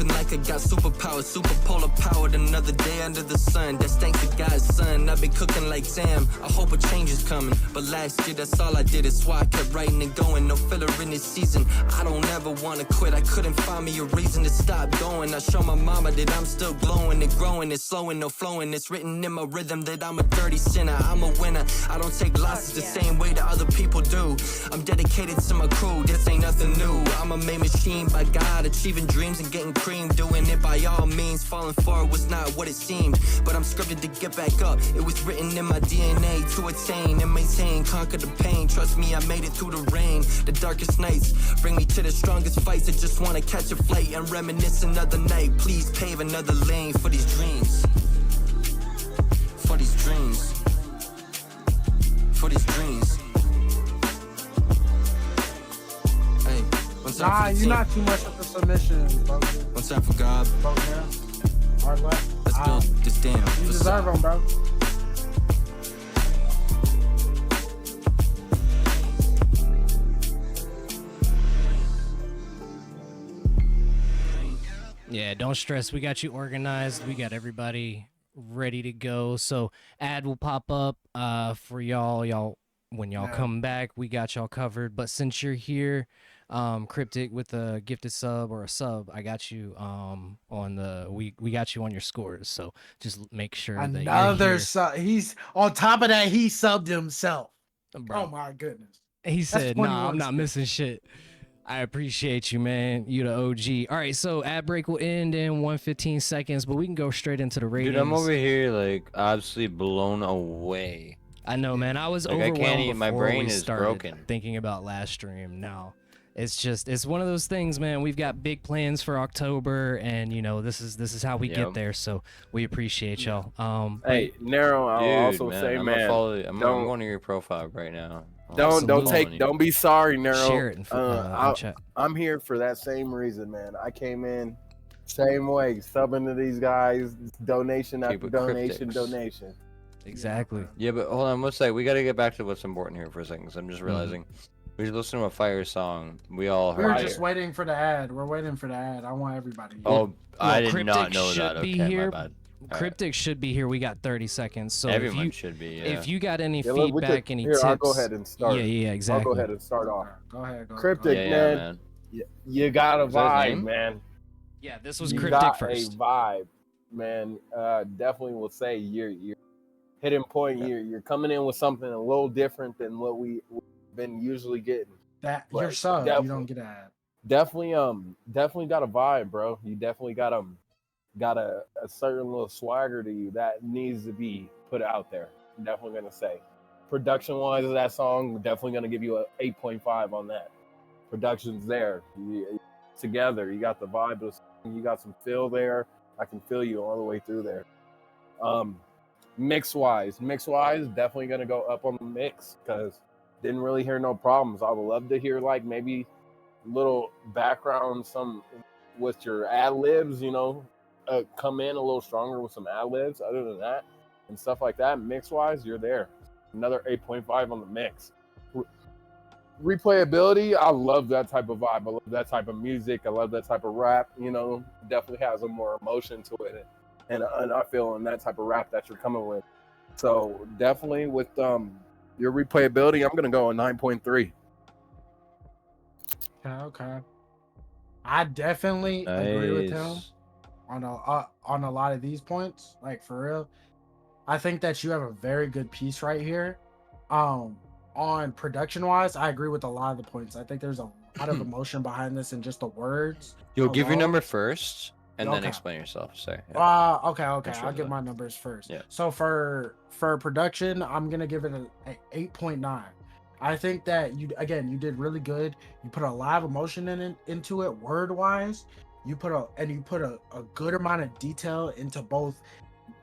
H: rapping like I got superpowers, super polar powered. Another day under the sun, that's thanks to God's son. I've been cooking like Sam, I hope a change is coming. But last year, that's all I did, is why I kept writing and going. No filler in this season, I don't ever wanna quit. I couldn't find me a reason to stop going. I show my mama that I'm still glowing and growing. It's slowing, no flowing. It's written in my rhythm that I'm a dirty sinner. I'm a winner, I don't take losses the same way that other people do. I'm dedicated to my crew, this ain't nothing new. I'm a made machine by God, achieving dreams and getting cream. Doing it by all means, falling forward was not what it seemed. But I'm scripted to get back up, it was written in my DNA. To attain and maintain, conquer the pain. Trust me, I made it through the rain. The darkest nights bring me to the strongest fights. I just wanna catch a flight and reminisce another night. Please pave another lane for these dreams. For these dreams. For these dreams. Hey, one time
I: Nah,
H: for the
I: you're
H: team.
I: not too much of a submission, bro.
H: One time for God.
I: Bro, yeah. Hard luck.
H: Let's build this damn
I: You deserve them, bro.
C: Yeah, don't stress. We got you organized. We got everybody ready to go. So ad will pop up for y'all when y'all
I: Yeah.
C: come back. We got y'all covered. But since you're here, Cryptic with a gifted sub or a sub, I got you on the we got you on your scores. So just make sure that you're
I: Another
C: here.
I: sub. He's on top of that. He subbed himself.
C: Bro.
I: Oh my goodness.
C: He said, "Nah, I'm
I: 21
C: not missing shit." I appreciate you, man. You the OG. All right, so ad break will end in 1:15 seconds, but we can go straight into the ratings.
B: Dude, I'm over here like absolutely blown away.
C: I know, man. I was
B: Like, I
C: overwhelmed
B: can't even- my
C: before
B: brain
C: we
B: is
C: started
B: broken.
C: thinking about last stream. Now, it's one of those things, man. We've got big plans for October, and you know this is how we
B: Yep.
C: get there. So we appreciate y'all.
D: Hey, Nero, I'll
B: Dude,
D: also
B: man,
D: say,
B: I'm
D: man,
B: gonna follow. I'm
D: don't-
B: going to your profile right now.
D: don't
C: Absolutely.
D: don't be sorry, Nero.
C: Share it in chat.
D: I'm here for that same reason, man. I came in same way, subbing to these guys, donation after
B: Keep it
D: donation,
B: cryptics.
D: donation.
C: Exactly.
B: Yeah, but hold on. Let's say we got to get back to what's important here for a second. 'Cause I'm
C: Mm-hmm.
B: just realizing we should listen to a fire song. We all
I: We're
B: heard.
I: just
B: it.
I: waiting for the ad. We're waiting for the ad. I want everybody.
B: Oh, I did
C: Cryptic
B: not know
C: should
B: that.
C: be
B: Okay,
C: here.
B: my bad. Alright.
C: Cryptic should be here. We got 30 seconds. So
B: Everyone
C: if you
B: should be. Yeah.
C: if you got any
D: Yeah, look, we
C: feedback,
D: could-
C: any
D: here,
C: tips,
D: I'll go ahead and start.
C: Yeah, exactly.
D: I'll go ahead and start off.
I: Go ahead. Go
D: Cryptic,
B: yeah,
D: man. You got a
B: Was that his
D: vibe,
B: name?
D: man.
C: Yeah, this was
D: You
C: Cryptic
D: got
C: first.
D: a vibe, man. Definitely will say you're hitting point. You're coming in with something a little different than what we've been usually getting.
I: That
D: But
I: your sub. You
D: definitely-
I: don't get an ad.
D: Definitely got a vibe, bro. You definitely got a certain little swagger to you that needs to be put out there. I'm definitely gonna say, production wise of that song, definitely gonna give you a 8.5 on that. Production's there. Together, you got the vibe of the song, you got some feel there. I can feel you all the way through there. Mix wise, definitely gonna go up on the mix because didn't really hear no problems. I would love to hear like maybe little background, some with your ad libs, come in a little stronger with some ad libs. Other than that, and stuff like that, mix wise, you're there. Another 8.5 on the mix. Replayability, I love that type of vibe. I love that type of music. I love that type of rap. Definitely has a more emotion to it, and I feel in that type of rap that you're coming with. So definitely with your replayability, I'm gonna go a 9.3.
I: Okay. I definitely agree with him
B: Nice.
I: on a lot of these points. Like for real, I think that you have a very good piece right here. On production wise, I agree with a lot of the points. I think there's a lot of emotion behind this and just the words.
B: Yo, give your
I: alone.
B: number first, and then
I: Okay.
B: explain yourself. Sorry. Yeah.
I: Okay. I'll
B: sure
I: give
B: that-
I: my numbers first.
B: Yeah.
I: So for production, I'm gonna give it an 8.9. I think that you did really good. You put a lot of emotion into it, word wise. You put a good amount of detail into both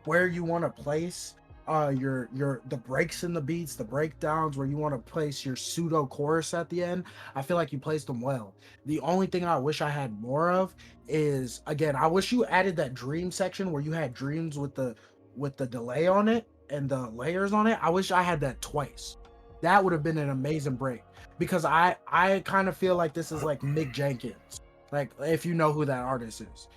I: where you want to place the breaks in the beats, the breakdowns, where you want to place your pseudo chorus at the end. I feel like you placed them well. The only thing I wish I had more of is, again, I wish you added that dream section where you had dreams with the delay on it and the layers on it. I wish I had that twice. That would have been an amazing break, because I kind of feel like this is like Mick Jenkins, like if you know who that artist is.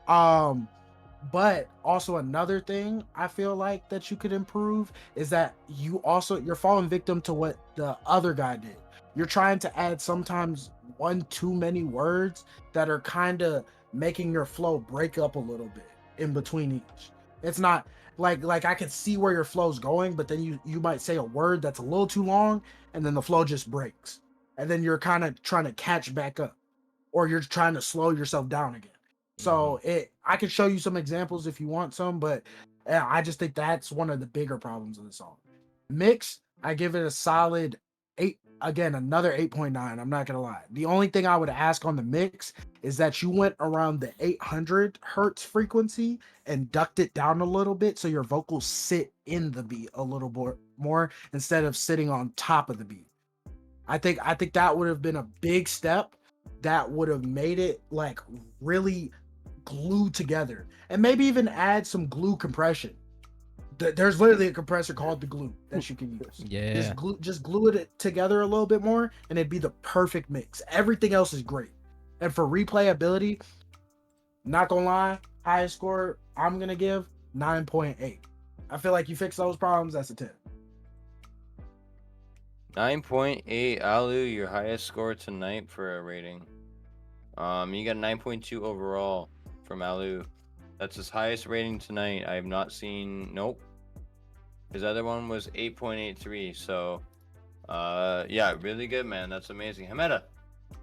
I: But also another thing I feel like that you could improve is that you're falling victim to what the other guy did. You're trying to add sometimes one too many words that are kind of making your flow break up a little bit in between each. It's not like I could see where your flow's going, but then you might say a word that's a little too long and then the flow just breaks. And then you're kind of trying to catch back up, or you're trying to slow yourself down again. So I can show you some examples if you want some, but I just think that's one of the bigger problems of the song. Mix, I give it a solid 8. Again, another 8.9. I'm not gonna lie. The only thing I would ask on the mix is that you went around the 800 hertz frequency and ducked it down a little bit so your vocals sit in the beat a little more instead of sitting on top of the beat. I think that would have been a big step that would have made it like really glue together, and maybe even add some glue compression. There's literally a compressor called the glue that you can use.
C: Yeah.
I: Just glue it together a little bit more and it'd be the perfect mix. Everything else is great. And for replayability, not gonna lie, highest score I'm gonna give 9.8. I feel like you fix those problems, that's a 10.
B: 9.8, Alu, your highest score tonight for a rating. You got 9.2 overall from Alu. That's his highest rating tonight. I have not seen. Nope. His other one was 8.83. So, yeah, really good, man. That's amazing. Hameda,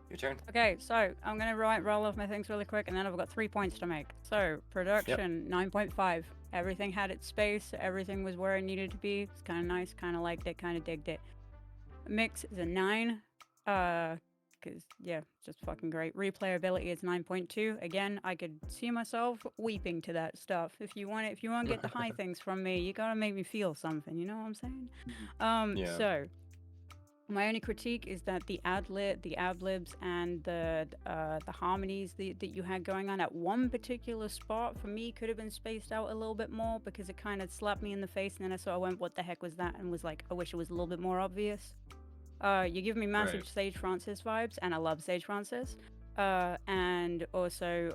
B: your turn.
E: Okay, so I'm gonna roll off my things really quick, and then I've got 3 points to make. So production 9.5. Everything had its space. Everything was where it needed to be. It's kind of nice. Kind of liked it. Kind of digged it. Mix is a 9. Because yeah, just fucking great. Replayability is 9.2. Again, I could see myself weeping to that stuff. If you want to get the high things from me, you gotta make me feel something. You know what I'm saying?
B: Yeah.
E: So my only critique is that the ad-libs, and the harmonies that you had going on at one particular spot for me could have been spaced out a little bit more, because it kind of slapped me in the face, and then I sort of went, "What the heck was that?" and was like, "I wish it was a little bit more obvious." You give me massive
B: Right.
E: Sage Francis vibes, and I love Sage Francis. And also,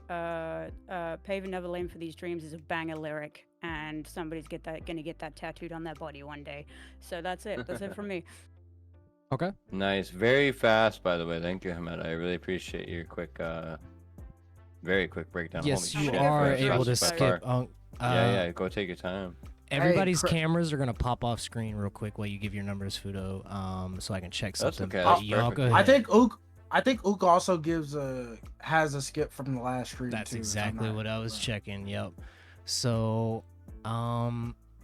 E: Paving Never Lane for These Dreams is a banger lyric, and somebody's gonna get that tattooed on their body one day. So that's it. That's it from me.
C: Okay.
B: Nice. Very fast, by the way. Thank you, Hameda. I really appreciate your very quick breakdown.
C: Yes,
B: Holy
C: you
B: shit,
C: are
B: very
C: able
B: fast
C: to
B: by far.
C: skip.
B: Yeah, go take your time.
C: Everybody's
I: Hey,
C: cameras are gonna pop off screen real quick while you give your numbers, Fudo, so I can check
B: That's
C: something.
B: okay,
C: But
B: that's
C: y'all
B: perfect.
C: go ahead.
I: I think Ook also has a skip from the last stream.
C: That's
I: too, if I'm
C: exactly
I: not
C: what I was
I: wrong.
C: checking. Yep. So,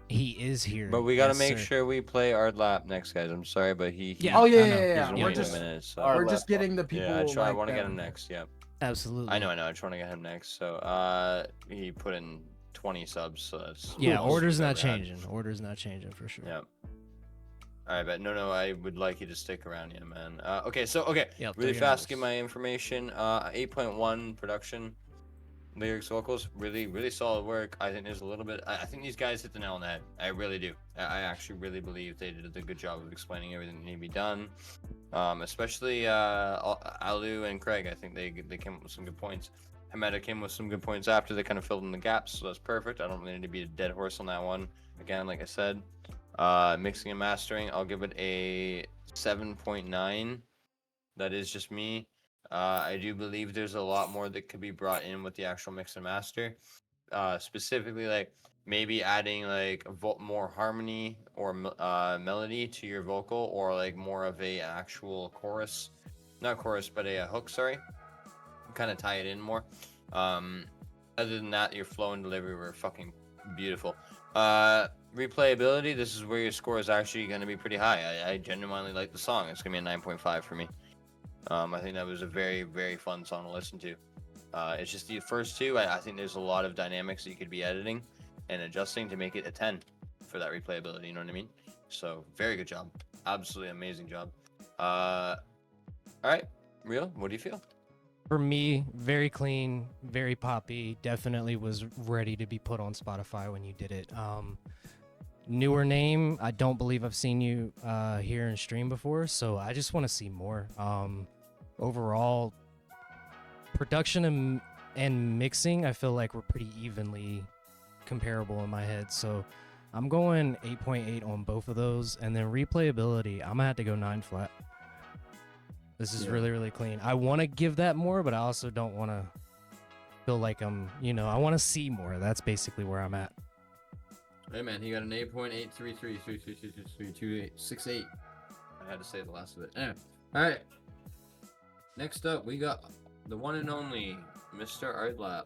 C: he is here.
B: But we gotta
C: Yes,
B: make
C: sir.
B: sure we play Art Lap next, guys. I'm sorry, but he
C: Yeah.
I: Oh
C: I
I: yeah,
C: know.
I: yeah.
B: he's
C: Yeah,
I: We're
B: waiting
I: just
B: a minute. So
D: Our
I: we're
D: left
I: just getting the people.
B: yeah, I
I: like,
B: want to
I: that
B: get him
I: were-
B: next. Yep.
C: Absolutely.
B: I know. I trying to get him next. So he put in 20 subs, so that's
C: Yeah,
B: most
C: order's
B: we've
C: not
B: ever had.
C: changing. Order's not changing for sure.
B: Yeah. All right, but no, I would like you to stick around, yeah, man. Okay,
C: Yep,
B: really
C: throw your
B: fast, give
C: numbers.
B: my information. 8.1 production, lyrics, vocals, really solid work. I think there's a little bit. I think these guys hit the nail on the head. I really do. I actually really believe they did a good job of explaining everything that needed to be done. Especially Alu and Craig. I think they came up with some good points. Hameda came with some good points after. They kind of filled in the gaps, so that's perfect. I don't really need to be a dead horse on that one. Again, like I said. Mixing and mastering, I'll give it a 7.9. That is just me. I do believe there's a lot more that could be brought in with the actual mix and master. Specifically, like maybe adding like more harmony or melody to your vocal, or like more of a actual chorus, not chorus, but a hook. Sorry, kind of tie it in more. Other than that, your flow and delivery were fucking beautiful. Replayability, this is where your score is actually going to be pretty high. I genuinely like the song. It's going to be a 9.5 for me. I think that was a very, very fun song to listen to. It's just the first two, I think there's a lot of dynamics that you could be editing and adjusting to make it a 10 for that replayability, you know what I mean? So, very good job. Absolutely amazing job. All right, Real, what do you feel?
C: For me, very clean, very poppy. Definitely was ready to be put on Spotify when you did it. Newer name. I don't believe I've seen you here in stream before, so I just want to see more. Overall, production and and mixing, I feel like we're pretty evenly comparable in my head. So I'm going 8.8 on both of those, and then replayability, I'm gonna have to go 9 flat. This is really, really clean. I want to give that more, but I also don't want to feel like I'm, I want to see more. That's basically where I'm at.
B: Hey man, he got an 8.83333332868. I had to say the last of it. Anyway, all right. Next up, we got the one and only Mr. Artlap.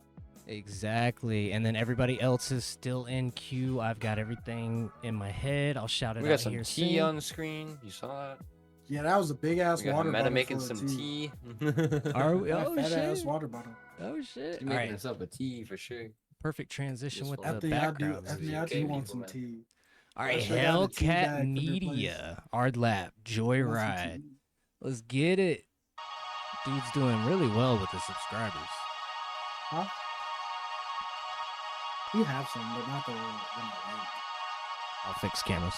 C: Exactly. And then everybody else is still in queue. I've got everything in my head. I'll shout it
B: We
C: out
B: got some
C: here
B: tea
C: soon.
B: on the screen. You saw that?
I: Yeah, that was a big ass
B: We got
I: water
B: Meta
I: bottle.
B: making
I: full of
B: some tea.
C: Are we?
I: That
C: Oh,
I: fat ass
C: shit.
I: water bottle.
C: Oh, shit.
B: You
C: All
B: making
C: right.
B: us up a tea for sure.
C: Perfect transition
B: Just
C: with
B: for-
C: the
I: After y'all do,
C: background.
I: after
B: music.
I: y'all
B: Okay,
I: do want
B: people,
I: some
B: man.
I: tea.
C: All right,
I: I got a tea bag
C: Hellcat
I: from your place.
C: Media, Ardlap,
I: Want some
C: Joyride.
I: tea?
C: Let's get it. Dude's doing really well with the subscribers.
I: Huh? We have some, but not the one I like.
C: I'll fix cameras.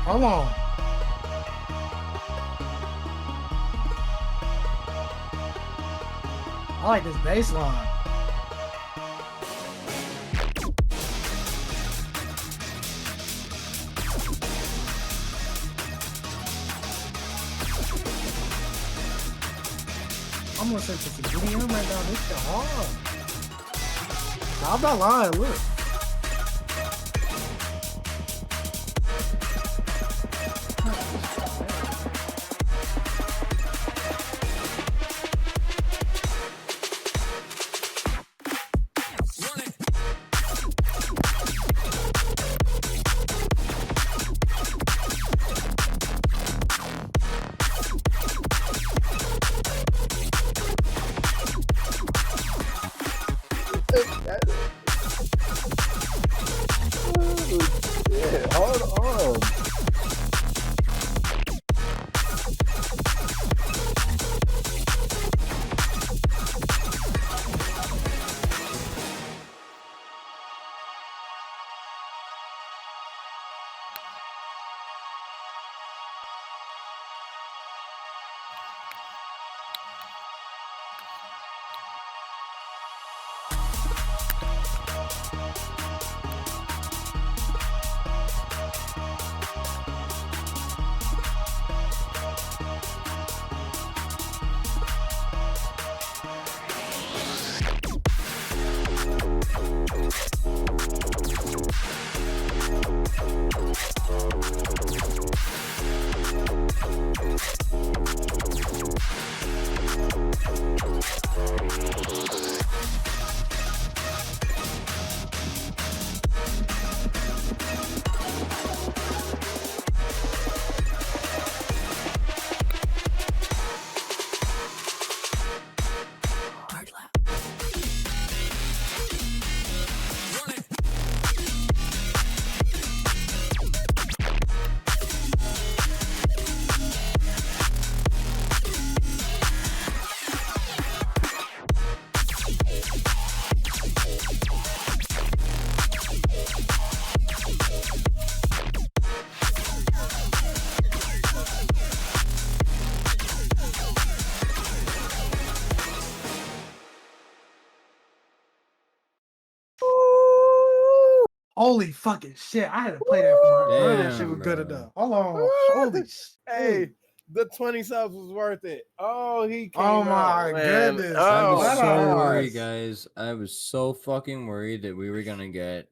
I: Hold on. I like this bass line. I'm listening to some EDM right now. This shit hard. Nah, I'm not lying. Look.
D: Yeah, hold on.
I: Holy fucking shit. I had to play that for my girl. That shit
B: Damn,
I: was good
B: bro.
I: enough. Hold on.
D: What?
I: Holy shit.
D: Hey, the 20 subs was worth it. Oh, he came
I: Oh my
D: out, man.
I: goodness.
B: I
D: Oh,
B: was
I: Let
B: so
I: us-
B: worried, guys. I was so fucking worried that we were gonna get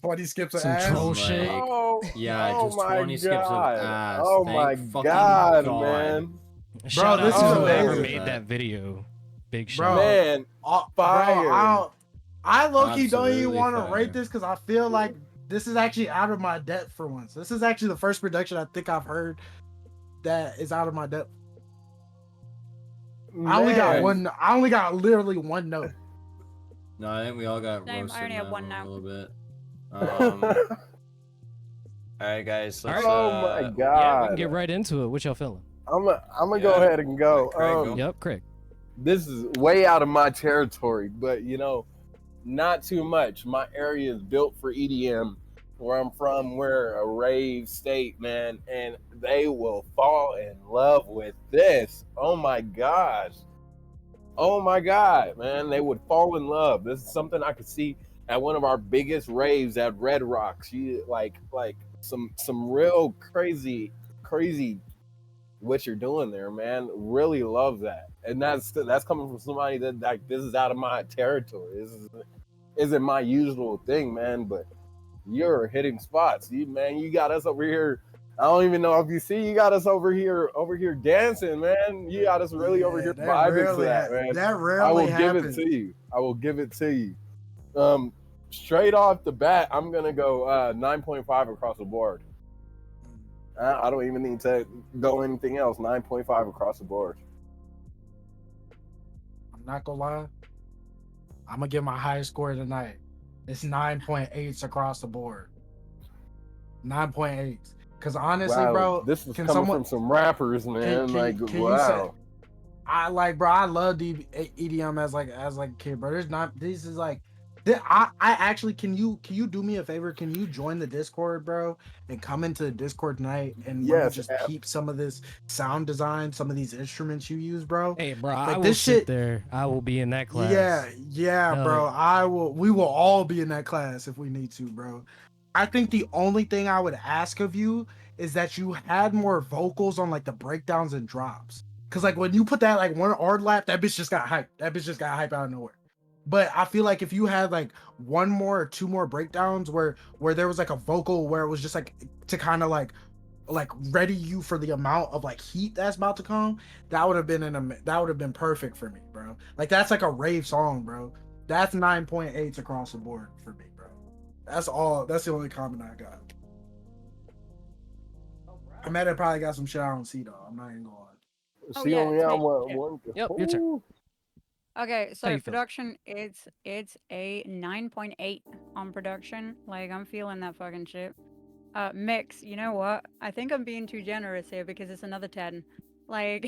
I: 20 skips of
C: Some
I: ass.
C: troll
B: some,
C: shit.
B: like,
D: Oh,
B: yeah,
D: oh
B: just
D: my
B: 20 skips of
D: God.
B: ass.
D: Oh
B: Thank
D: my
B: fucking
D: God,
B: God.
D: man.
C: Shout
I: this
C: out
I: is
C: to whoever
I: amazing.
C: made that video. Big
I: Bro.
C: shout.
D: Man, fire.
I: I low-key don't even
B: Absolutely
I: want to
B: fire.
I: rate this because I feel like this is actually out of my depth for once. This is actually the first production I think I've heard that is out of my depth. I only got
D: Man.
I: one. I only got literally one note.
B: No, I think we all got
E: Same, I
B: roasted
E: only have one
B: a
E: now.
B: little bit. All right, guys. Let's,
D: Oh my
C: Yeah, we
D: God.
C: can get right into it. What y'all feeling?
D: I'm gonna go
B: Yeah.
D: ahead and go.
B: Craig, go.
C: Yep, Craig.
D: This is way out of my territory, but not too much. My area is built for EDM. where I'm from, we're a rave state, man, and they will fall in love with this. Oh my gosh. Oh my god, man, they would fall in love. This is something I could see at one of our biggest raves at Red Rocks. You like some real crazy what you're doing there, man. Really love that. And that's coming from somebody that like this is out of my territory. Isn't my usual thing, man, but you're hitting spots. You got us over here. I don't even know if you see, you got us over here dancing, man. You got us really over here vibing to that, man.
I: That rarely
D: I will
I: happens.
D: give it to you. I will give it to you. Straight off the bat, I'm gonna go 9.5 across the board. I don't even need to go anything else. 9.5 across the board.
I: I'm not gonna lie. I'm gonna give my highest score tonight. It's 9.8s across the board. 9.8s. Cause honestly,
D: Wow,
I: bro,
D: this is
I: can
D: coming
I: someone-
D: from some rappers, man.
I: can you
D: Wow.
I: I like, bro. I love EDM as a kid, bro. There's not. This is like, I actually can you do me a favor? Can you join the Discord, bro, and come into the Discord tonight and let me
D: Yes,
I: just peep some of this sound design, some of these instruments you use, bro.
C: Hey, bro,
I: Like,
C: I will
I: this
C: sit
I: shit-
C: there. I will be in that class.
I: Yeah,
C: Hell
I: bro.
C: yeah.
I: We will all be in that class if we need to, bro. I think the only thing I would ask of you is that you had more vocals on like the breakdowns and drops. Cause like when you put that like one hard lap, that bitch just got hyped. That bitch just got hyped out of nowhere. But I feel like if you had like one more or two more breakdowns where there was like a vocal where it was just like to kind of like ready you for the amount of like heat that's about to come, that would have been perfect for me, bro. Like that's like a rave song, bro. That's 9.8s across the board for me, bro. That's all. That's the only comment I got. I might have probably got some shit I don't see though. I'm not even going.
E: Oh,
D: See
E: yeah,
D: only
E: it's
D: on
E: me.
D: one.
C: Yep, your turn.
D: Ooh.
E: Okay,
C: How
E: so
C: you feel?
E: production, it's a 9.8 on production. Like I'm feeling that fucking shit. Mix, you know what? I think I'm being too generous here because it's another 10. Like,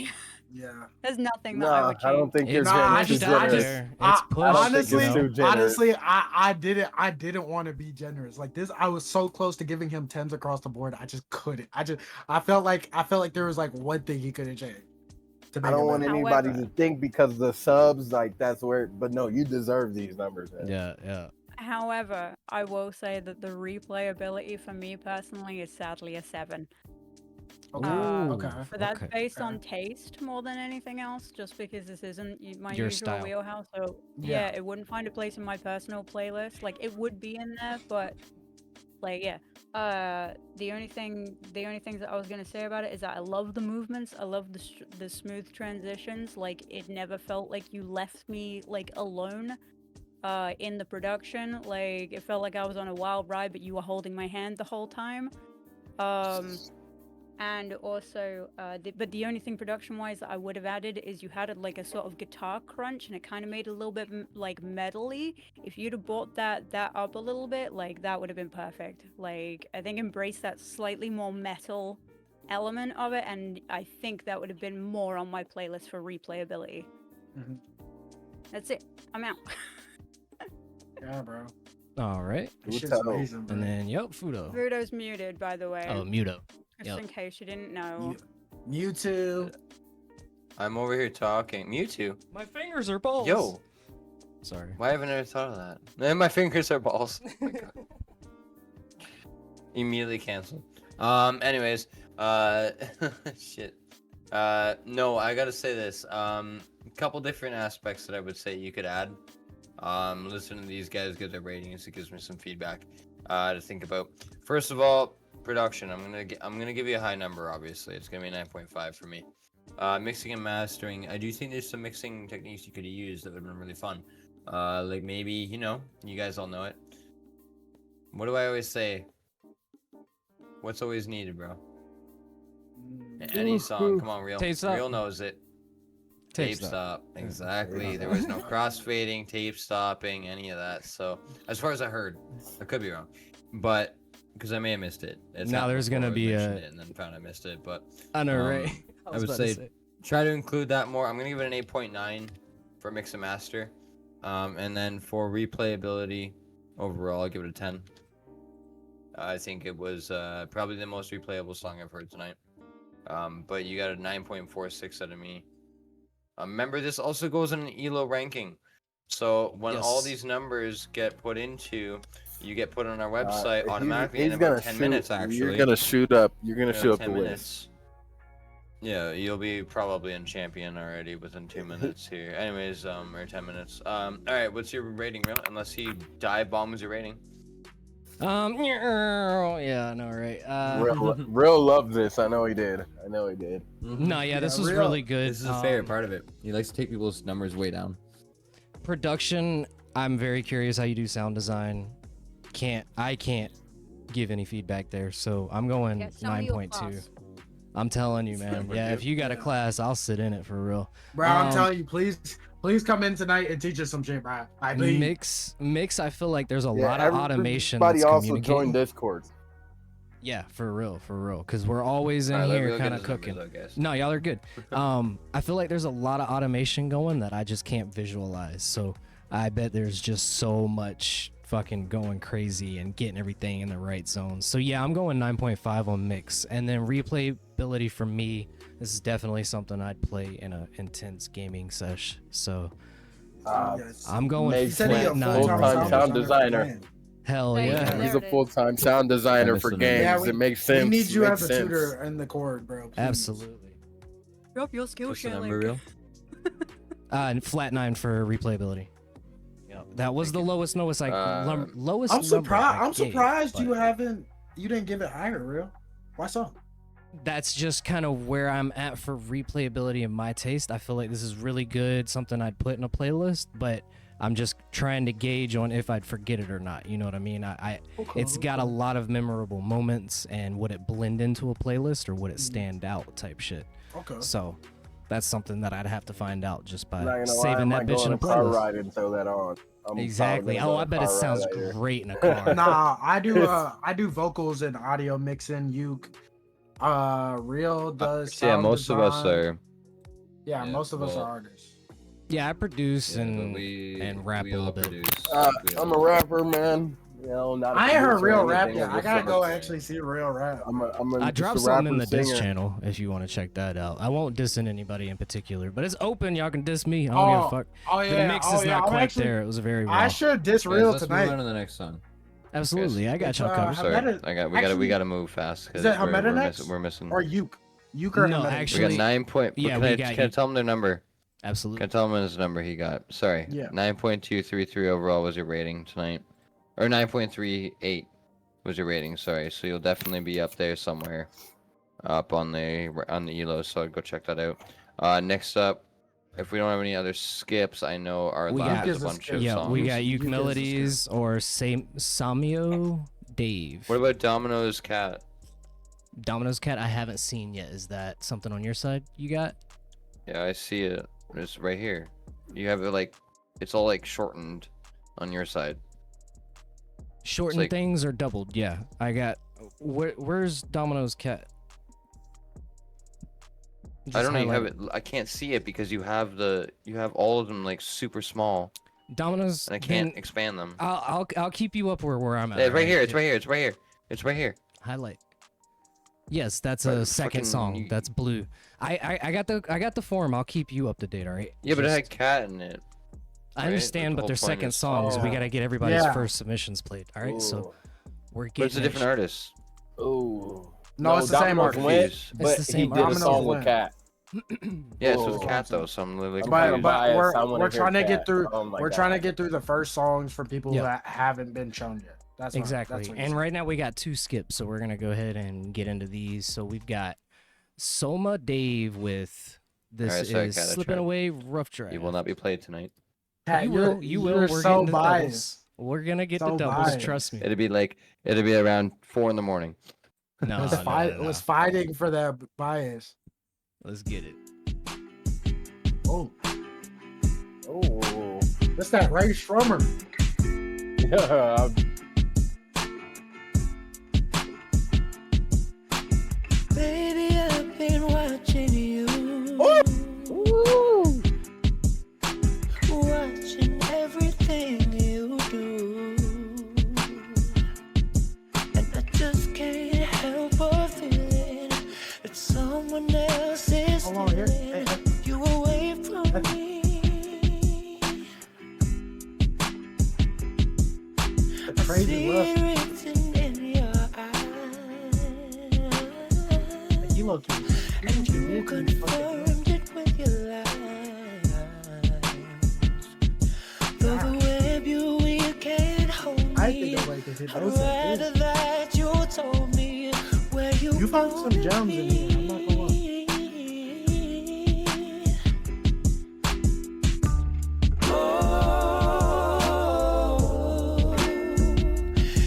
I: Yeah.
E: there's nothing that I
D: Nah,
E: would
D: I don't
E: change.
D: think you're
C: It's
I: Nah, I
D: getting
C: pushed
D: too
I: just-
C: out
D: generous.
C: there.
I: I-
C: It's pushed.
D: don't think it's
I: honestly,
D: too generous.
I: honestly, I didn't want to be generous. Like this, I was so close to giving him 10s across the board. I just couldn't. I felt like there was like one thing he could have changed. To
D: I
I: make
D: don't
I: it
D: want
I: better.
D: anybody
E: However-
D: to think because the subs, like that's where. But no, you deserve these numbers. Man.
C: Yeah.
E: However, I will say that the replayability for me personally is sadly a 7.
I: Okay.
E: Uh,
I: okay.
E: But that's
C: Okay.
E: based
I: Okay.
E: on taste more than anything else, just because this isn't my
C: Your
E: usual
C: style.
E: wheelhouse. So
I: Yeah.
E: yeah, it wouldn't find a place in my personal playlist. Like it would be in there, but like yeah. The only things that I was gonna say about it is that I love the movements. I love the smooth transitions. Like it never felt like you left me like alone. In the production, like it felt like I was on a wild ride, but you were holding my hand the whole time. And also, but the only thing production-wise that I would have added is you had like a sort of guitar crunch, and it kind of made it a little bit like metally. If you'd have brought that up a little bit, like that would have been perfect. Like I think embrace that slightly more metal element of it, and I think that would have been more on my playlist for replayability.
I: Mhm.
E: That's it. I'm out.
I: Yeah, bro.
C: All right.
I: This
D: Good
I: shit's
D: title.
I: amazing, bro.
C: And then, yep, Fudo.
E: Rudo's muted, by the way.
C: Oh, Muto.
E: Just
C: yep.
E: in case you didn't know.
I: Mewtwo.
B: I'm over here talking. Mewtwo.
C: My fingers are balls.
B: Yo,
C: Sorry.
B: why haven't I ever thought of that? And my fingers are balls. Oh my God. Immediately canceled. Anyways, shit. No, I gotta say this. A couple different aspects that I would say you could add. Listen to these guys give their ratings. It gives me some feedback to think about. First of all, production. I'm gonna give you a high number. Obviously, it's gonna be 9.5 for me. Mixing and mastering. I do think there's some mixing techniques you could have used that would have been really fun. Like maybe you guys all know it. What do I always say? What's always needed, bro? Any song. Come on, real.
C: Tape stop.
B: Real knows it.
C: Tape
B: Tape
C: stop.
B: stop. Exactly. There was no crossfading, tape stopping, any of that. So, as far as I heard, I could be wrong, but because I may have missed it. It's
C: Now
B: happened
C: there's
B: before,
C: gonna
B: I
C: be
B: mentioned
C: a-
B: it and then found I missed it. But
C: I know, right?
B: I
C: was
B: would
C: about to
B: say try to include that more. I'm gonna give it an 8.9 for mix and master, and then for replayability overall, I'll give it a 10. I think it was probably the most replayable song I've heard tonight. But you got a 9.46 out of me. Remember, this also goes in an ELO ranking. So when all
C: Yes.
B: these numbers get put into, you get put on our website automatically
D: he's
B: in about
D: gonna
B: 10
D: shoot-
B: minutes. Actually,
D: You're gonna shoot up. You're gonna
B: Yeah,
D: shoot up
B: 10
D: the list.
B: minutes. Yeah, you'll be probably in champion already within 2 minutes here. Anyways, or 10 minutes. All right, what's your rating, real? Unless he dive bombs your rating.
C: Yeah, I know, right?
D: Real loved this. I know he did.
C: No, yeah, this was
I: real-
C: really good.
B: This is his favorite part of it. He likes to take people's numbers way down.
C: Production, I'm very curious how you do sound design. I can't give any feedback there, so I'm going
E: Get some of your
C: 9.2.
E: class.
C: I'm telling you, man.
B: Number
C: Yeah,
B: two.
C: if you got a class, I'll sit in it for real.
I: Bro, I'm
C: Um,
I: telling you, please come in tonight and teach us some shit, bro. I mean,
C: Mix. I feel like there's a
D: Yeah,
C: lot of automation.
D: Everybody
C: That's
D: also
C: communicating.
D: joined Discord.
C: Yeah, for real, because we're always in
B: Alright, let
C: here
B: Real
C: kind
B: get
C: of
B: his numbers,
C: cooking.
B: I guess.
C: No, y'all are good. I feel like there's a lot of automation going that I just can't visualize. So I bet there's just so much fucking going crazy and getting everything in the right zones. So yeah, I'm going 9.5 on mix, and then replayability for me. This is definitely something I'd play in a intense gaming sesh. So I'm going
D: Nate
I: he said he a
C: flat nine.
I: full-time
D: full-time sound
I: designer.
D: designer.
C: Hell
E: There you
C: yeah.
E: go.
D: He's
E: There
D: a
E: it is.
D: full-time sound designer
B: missed
D: for
B: the number.
D: games.
I: Yeah,
D: It makes sense.
I: We need you
D: Makes
I: as a
D: sense.
I: tutor in the chord, bro. please.
C: Absolutely.
E: Drop your skill
B: What's the
E: share
B: number,
E: link.
B: Real?
C: And flat 9 for replayability. Yep. That was the lowest lowest
B: Um,
C: lowest.
I: I'm
C: number
I: surprised.
C: I
I: I'm
C: gave,
I: surprised you
C: but
I: you didn't give it higher, real. Why so?
C: That's just kind of where I'm at for replayability and my taste. I feel like this is really good, something I'd put in a playlist, but I'm just trying to gauge on if I'd forget it or not. You know what I mean? It's got a lot of memorable moments, and would it blend into a playlist or would it stand out type shit.
I: Okay.
C: So that's something that I'd have to find out just by
D: I'm not gonna lie, I
C: saving
D: might
C: that bitch
D: go
C: in
D: on
C: a
D: a car
C: playlist.
D: ride and throw that on. I'm
C: Exactly.
D: probably gonna
C: Oh,
D: go
C: I
D: on a
C: bet it
D: car ride
C: sounds
D: later.
C: great in a car.
I: Nah, I do vocals and audio mixing. Real does.
B: Yeah,
I: sound
B: most of us
I: design.
B: are.
I: Yeah,
B: yeah,
I: most of us
B: well-
I: are artists.
C: Yeah, I produce
B: Yeah,
C: and
B: but
C: and rap
B: we
C: a
B: all
C: little bit.
B: produce. We
D: I'm
B: all-
D: a rapper, man. You know, not a
I: I ain't heard
D: producer
I: real
D: or
I: rap
D: anything,
I: yet.
D: I'm
I: I
D: just
I: gotta
D: a-
I: go actually see real rap.
D: I'm
C: I
D: just
C: dropped
D: a
C: something in
D: rapper,
C: the diss
D: singer.
C: channel if you want to check that out. I won't diss in anybody in particular, but it's open. Y'all can diss me. I don't give a fuck.
I: Oh
C: The
I: yeah,
C: mix
I: oh,
C: is
I: yeah.
C: not
I: I'm
C: quite
I: actually,
C: there. It was very raw.
I: I should diss
B: Guys,
I: real
B: let's move on
I: tonight.
B: to the next song.
C: Absolutely, I got
I: It's,
C: y'all covered.
B: Sorry,
I: Hameda-
B: we
I: actually-
B: gotta move fast because
I: Is it
B: we're,
I: Hameda
B: we're,
I: next?
B: we're missing.
I: Or Uke or
C: No,
I: Hameda?
C: actually-
B: We got 9 point.
C: yeah,
B: can
C: we
B: I,
C: got
B: can I
C: you.
B: tell him the number? Can
C: Absolutely.
B: I tell him his number he got? Sorry.
I: Yeah.
B: 9.233 overall was your rating tonight. Or 9.38 was your rating, sorry. So you'll definitely be up there somewhere. Up on the ELO, so I'd go check that out. Next up, if we don't have any other skips, I know our
C: We
B: lab
C: got-
B: has
I: Uke
B: a
I: is a
B: bunch
I: skip.
B: of
C: Yeah,
B: songs.
C: we got
I: Uke
C: Uke
I: is a
C: Melodies or Samio Dave.
B: What about Domino's Cat?
C: Domino's Cat? I haven't seen yet. Is that something on your side you got?
B: Yeah, I see it. It's right here. You have it like, it's all like shortened on your side.
C: Shortened
B: like-
C: things or doubled? Yeah, I got. Where's Domino's Cat?
B: I
C: Just
B: don't know. You have
C: highlight
B: it. I can't see it because you have all of them like super small,
C: Domino's.
B: and I can't
C: then
B: expand them.
C: I'll keep you up where I'm at.
B: Yeah, it's right
C: alright?
B: here. It's right here. It's right here. It's right here.
C: Highlight. Yes, that's
B: Right,
C: a
B: the
C: second
B: fucking-
C: song.
B: you-
C: That's blue. I got the form. I'll keep you up to date. All right.
B: Yeah, but it
C: Just-
B: had cat in it.
C: I
B: right?
C: understand,
B: Like, the
C: but
B: whole
C: they're
B: point
C: second
B: is-
C: songs. We
I: Oh.
C: gotta get everybody's
I: Yeah.
C: first submissions played. All right. So we're
B: But
C: getting.
B: it's a different artist.
D: Ooh.
I: No, it's the same
D: Domino's
I: artist.
D: went,
B: It's
D: but
C: the
D: he
C: same
D: did a
I: artist.
D: song
I: Domino's
D: with Cat.
B: Yeah, so it's
D: Oh.
B: a cat though. So I'm literally
D: I'm
I: But,
B: confused.
D: biased,
I: but
D: I wanna
I: we're
D: hear
I: trying to
D: Cat.
I: get through.
D: Oh my
I: We're trying to
D: God.
I: get through the first songs for people
C: Yeah.
I: that haven't been shown yet. That's what-
C: Exactly.
I: that's what
C: And
I: he's
C: right now we got 2 skips, so we're gonna go ahead and get into these. So we've got Soma Dave with this
B: Alright, sorry,
C: is
B: Kat, I
C: Slipping
B: tried.
C: Away Rough Draft.
B: He will not be played tonight.
I: Cat,
C: You
I: you're-
C: will. You will.
I: You're
C: We're
I: so
C: getting to the doubles.
I: biased.
C: We're gonna get
I: So
C: the doubles.
I: biased.
C: Trust me.
B: It'll be around 4 in the morning.
C: No,
I: was
C: no,
I: fight
C: no, no.
I: was fighting for that bias.
C: Let's get it.
I: Oh,
D: Oh.
I: that's that Ray Strummer.
D: Yeah.
H: Baby, I've been watching you.
D: Ooh.
H: Watching everything you do. And I someone else's
I: Hold on here. Hey, hey.
H: you away from me.
I: The crazy love.
H: Written in your eyes.
I: Like, you low key.
H: And you
I: did fucking
H: confirmed it with your lies. Though the web you can't hold
I: I
H: me.
I: think nobody can hit
H: I'd
I: those like
H: rather
I: this.
H: that you told me where
I: You found some gems in here. I'm not gonna lie.
H: Oh,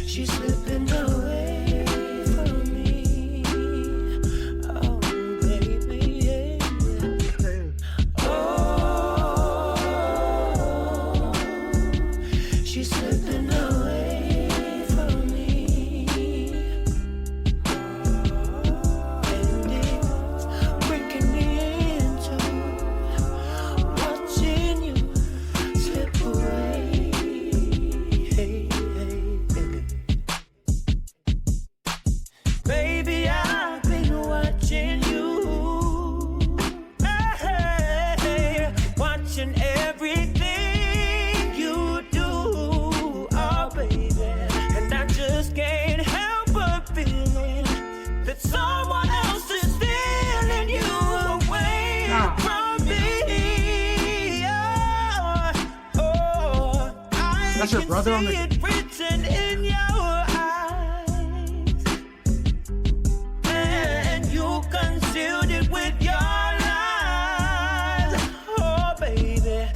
H: she's slipping away from me. Oh, baby, yeah. Oh, she's slipping away from me. And it's breaking me into watching you slip away. Hey, hey, hey. Baby, I've been watching you. Hey, watching everything you do. Oh, baby. And I just can't help but feeling that someone else is stealing you away from me. I
I: That's your
H: can
I: brother on
H: see
I: the-
H: it written in your eyes, and you concealed it with your lies. Oh, baby,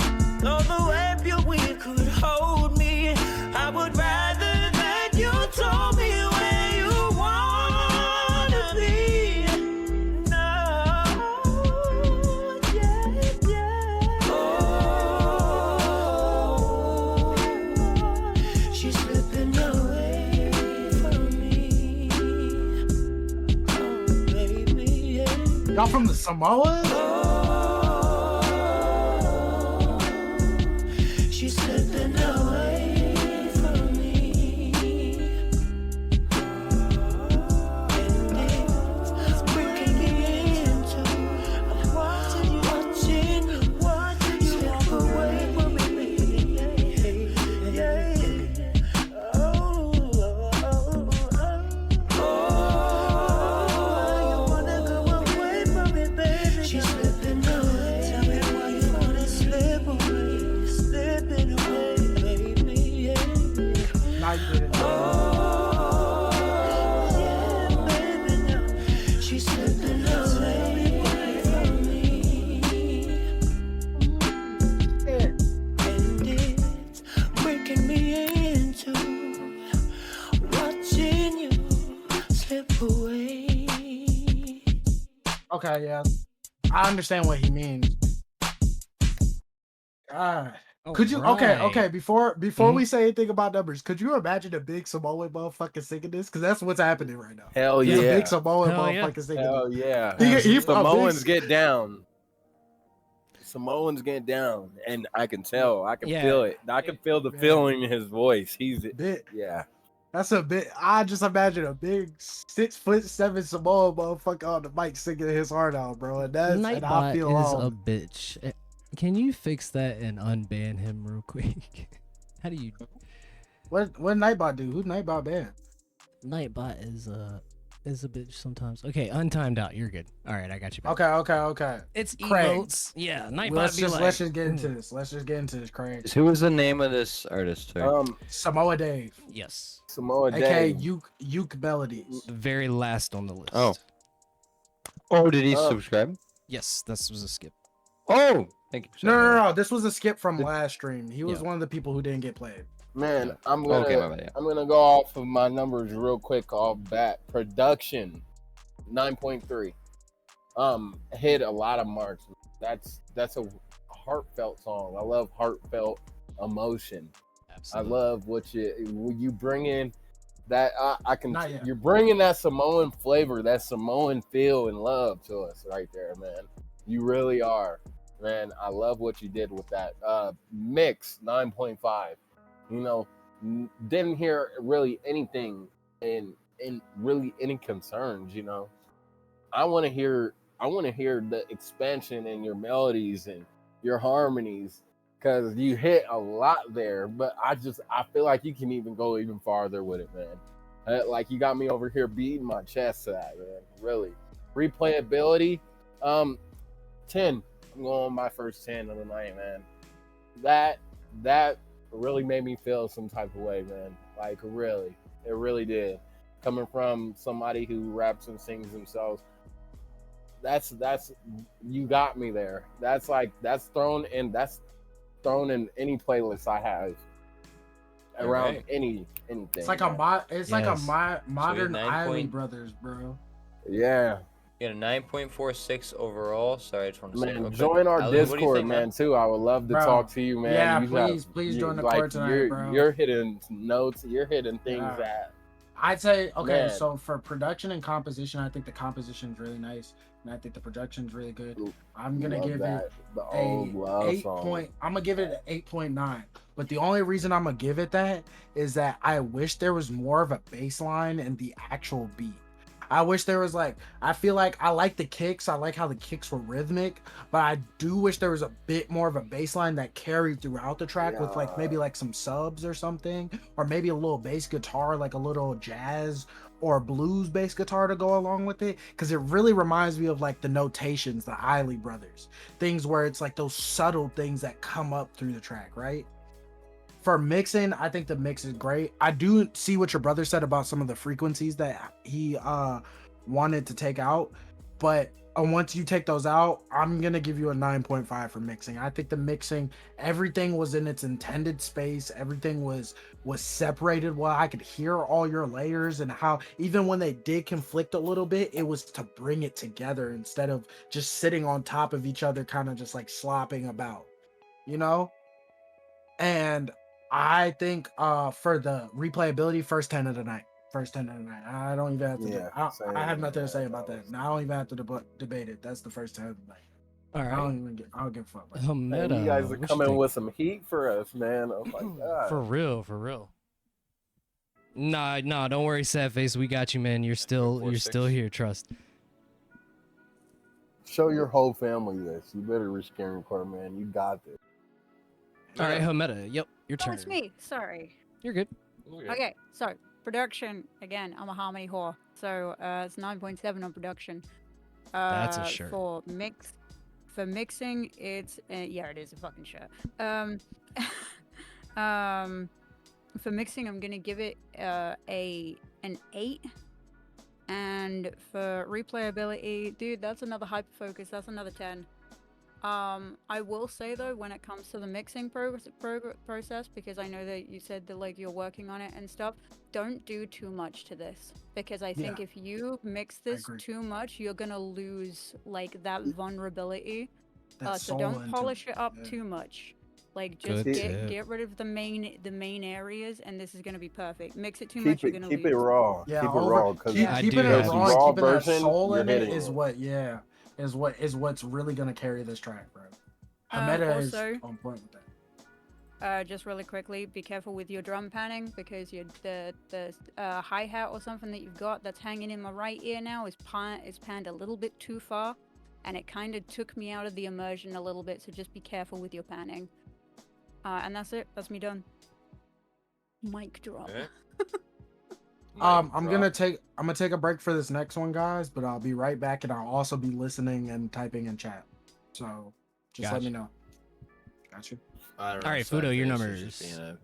H: though the web you weave could hold me, I would rather that you told me where you wanna be. No, yeah, yeah. Oh, she's slipping away from me. Oh, baby, yeah.
I: Y'all from the Samoas?
H: She's slipping away from me. And it's breaking me into watching you slip away from me. Yeah, yeah. Oh, you wanna go away from me, baby? She's slipping away. Tell me why you wanna slip away, slipping away, baby. Yeah.
I: Nah, you didn't.
H: Oh, yeah, baby, no. She's slipping away from me. And it's breaking me into watching you slip away.
I: Okay, yeah. I understand what he means. God. Could you okay, before
C: Mhm.
I: we say anything about numbers, could you imagine a big Samoan motherfucker singing this? Because that's what's happening right now.
D: Hell
I: There's a
D: yeah.
I: big Samoan
C: Hell yeah.
I: motherfucker singing
D: Hell
I: this.
D: yeah.
I: He
D: Samoans
I: big-
D: get down. Samoans get down, and I can tell. I can
C: Yeah.
D: feel it. I can feel the
I: Man.
D: feeling in his voice. He's
I: bit.
D: yeah.
I: That's a bit. I just imagine a big 6'7" Samoan motherfucker on the mic singing his heart out, bro. And that's and I
C: Nightbot
I: feel
C: is
I: all.
C: a bitch. Can you fix that and unban him real quick? How do you?
I: What Nightbot do? Who's Nightbot band?
C: Nightbot is a bitch sometimes. Okay, untimed out. You're good. All right, I got you back.
I: Okay.
C: It's
I: Craig.
C: emotes. Yeah, Nightbot.
I: Let's
C: be
I: just
C: like,
I: let's just get into
C: "Mm,
I: this. Let's just get into this, Craig.
B: Who was the name of this artist? Sorry.
I: Samoa Dave,
C: Yes,
D: Samoa
I: aka
D: Dave.
I: Uke Melodies.
C: the very last on the list.
B: Oh. Oh, did he
D: Oh.
B: subscribe?
C: yes, this was a skip.
B: Oh, thank you. for saying that.
I: No. This was a skip from last stream. He was
C: Yeah.
I: one of the people who didn't get played.
D: Man, I'm
B: Okay,
D: gonna
B: my bad. Yeah.
D: I'm gonna go off of my numbers real quick off bat. Production 9.3. Hit a lot of marks. That's a heartfelt song. I love heartfelt emotion.
C: Absolutely.
D: I love what you bring in. That I can.
I: Not yet.
D: You're bringing that Samoan flavor, that Samoan feel and love to us right there, man. You really are, man. I love what you did with that mix 9.5. You know, didn't hear really anything in really any concerns. You know, I want to hear the expansion in your melodies and your harmonies because you hit a lot there. But I feel like you can even go even farther with it, man. Like you got me over here beating my chest to that, man. Really, replayability, 10. I'm going my first 10 of the night, man. That really made me feel some type of way, man. Like really, it really did. Coming from somebody who raps and sings themselves, that's you got me there. That's thrown in any playlist I have around
B: Okay.
D: anything.
I: It's like
D: man.
I: modern
B: 9
I: Isley
B: point-
I: Brothers, bro.
D: Yeah.
B: You got a 9.46 overall. Sorry, I just want to say.
D: Man,
B: real quick.
D: join our
B: Alan, what do you
D: Discord,
B: think,
D: man, too. I would love to
I: Bro.
D: talk to you, man.
I: Yeah,
D: You
I: please join the court tonight,
D: you're,
I: bro.
D: You're hitting notes. You're hitting things
I: Yeah.
D: that
I: I'd say okay.
D: Man.
I: So for production and composition, I think the composition is really nice, and I think the production is really good. I'm gonna
D: love
I: give
D: that.
I: it
D: The
I: a
D: old love
I: 8
D: song.
I: point. I'm gonna give it an 8.9. But the only reason I'm gonna give it that is that I wish there was more of a bass line in the actual beat. I wish there was I feel like I like the kicks. I like how the kicks were rhythmic, but I do wish there was a bit more of a bass line that carried throughout the track with maybe some subs or something, or maybe a little bass guitar, like a little jazz or blues bass guitar to go along with it. Cause it really reminds me of the notations, the Isley Brothers, things where it's like those subtle things that come up through the track, right? For mixing, I think the mix is great. I do see what your brother said about some of the frequencies that he wanted to take out, but once you take those out, I'm gonna give you a 9.5 for mixing. I think the mixing, everything was in its intended space. Everything was separated well. I could hear all your layers and how even when they did conflict a little bit, it was to bring it together instead of just sitting on top of each other, kind of just slopping about, you know? And I think for the replayability, first 10 of the night. First 10 of the night. I don't even have to.
D: Yeah,
I: I have nothing to say about that. Now I don't even have to debate it. That's the first 10 of the night.
C: All
I: I
C: right.
I: don't give a fuck. About
C: Oh,
D: Man,
C: meta.
D: you guys are
C: what you
D: coming
C: think?
D: with some heat for us, man. Oh my god.
C: For real. Nah, don't worry, Sadface. We got you, man. You're still
B: 4.46.
C: here. Trust.
D: Show your whole family this. You better reach Karen Court, man. You got this.
C: All right, Hometa. Yep, your
E: Oh,
C: turn.
E: it's me. Sorry.
C: You're good.
E: Okay, so production again. I'm a harmony whore, so it's 9.7 on production.
C: That's a shirt.
E: For mixing, it's yeah, it is a fucking shirt. For mixing, I'm gonna give it an 8. And for replayability, dude, that's another hyperfocus. That's another 10. I will say though, when it comes to the mixing process, because I know that you said that you're working on it and stuff, don't do too much to this, because I think if you mix this
I: agree.
E: too much, you're gonna lose that vulnerability.
I: that
E: So
I: soul
E: don't
I: into
E: polish
I: it.
E: it up
I: Yeah.
E: too much. Just
C: Good tip.
E: get rid of the main areas, and this is gonna be perfect. Mix it too much,
D: Keep
E: you're
D: it
E: gonna
D: keep
E: lose.
D: it raw.
I: Yeah,
D: keep it raw because
I: keep,
C: I
I: keeping
C: do
I: it
C: have
I: raw,
C: to-
I: and
D: raw
I: keeping that
D: version,
I: soul
D: you're
I: in it
D: hitting
I: is
D: it.
I: what's really gonna carry this track, bro. Hameda is
E: Also-
I: on point with that.
E: Just really quickly, be careful with your drum panning, because the hi-hat or something that you've got that's hanging in my right ear now is panned a little bit too far, and it kind of took me out of the immersion a little bit, so just be careful with your panning. And that's it. That's me done. Mic drop.
B: Okay.
I: I'm gonna take a break for this next one, guys, but I'll be right back, and I'll also be listening and typing in chat. So just let me know. Got you.
B: I don't know.
C: All right, Fudo, your
B: Sadface is just
C: numbers.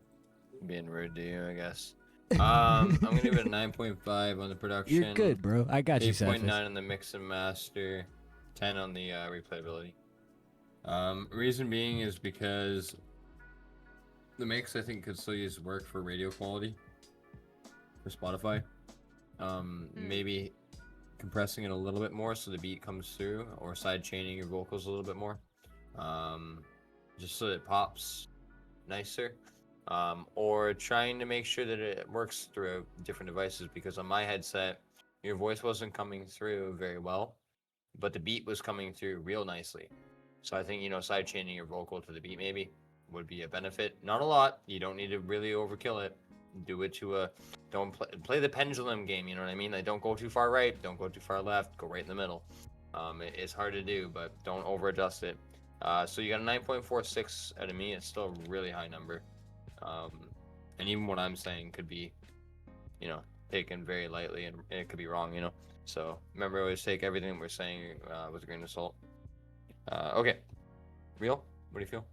B: being rude to you, I guess. I'm gonna give it a 9.5 on the production.
C: You're good, bro. I got you,
B: 8.9
C: Sadface.
B: on the mix and master, 10 on the replayability. Reason being is because the mix, I think, could still use work for radio quality for Spotify. Maybe compressing it a little bit more so the beat comes through, or side chaining your vocals a little bit more, just so it pops nicer. Or trying to make sure that it works through different devices, because on my headset, your voice wasn't coming through very well, but the beat was coming through real nicely. So I think, side chaining your vocal to the beat maybe would be a benefit. Not a lot. You don't need to really overkill it. do it to a don't play the pendulum game. You know what I mean? Like don't go too far right, don't go too far left, go right in the middle. It's hard to do, but don't over adjust it. So you got a 9.46 out of me. It's still a really high number. And even what I'm saying could be, taken very lightly, and it could be wrong, So remember, always take everything we're saying with a grain of salt. Okay, Real, what do you feel?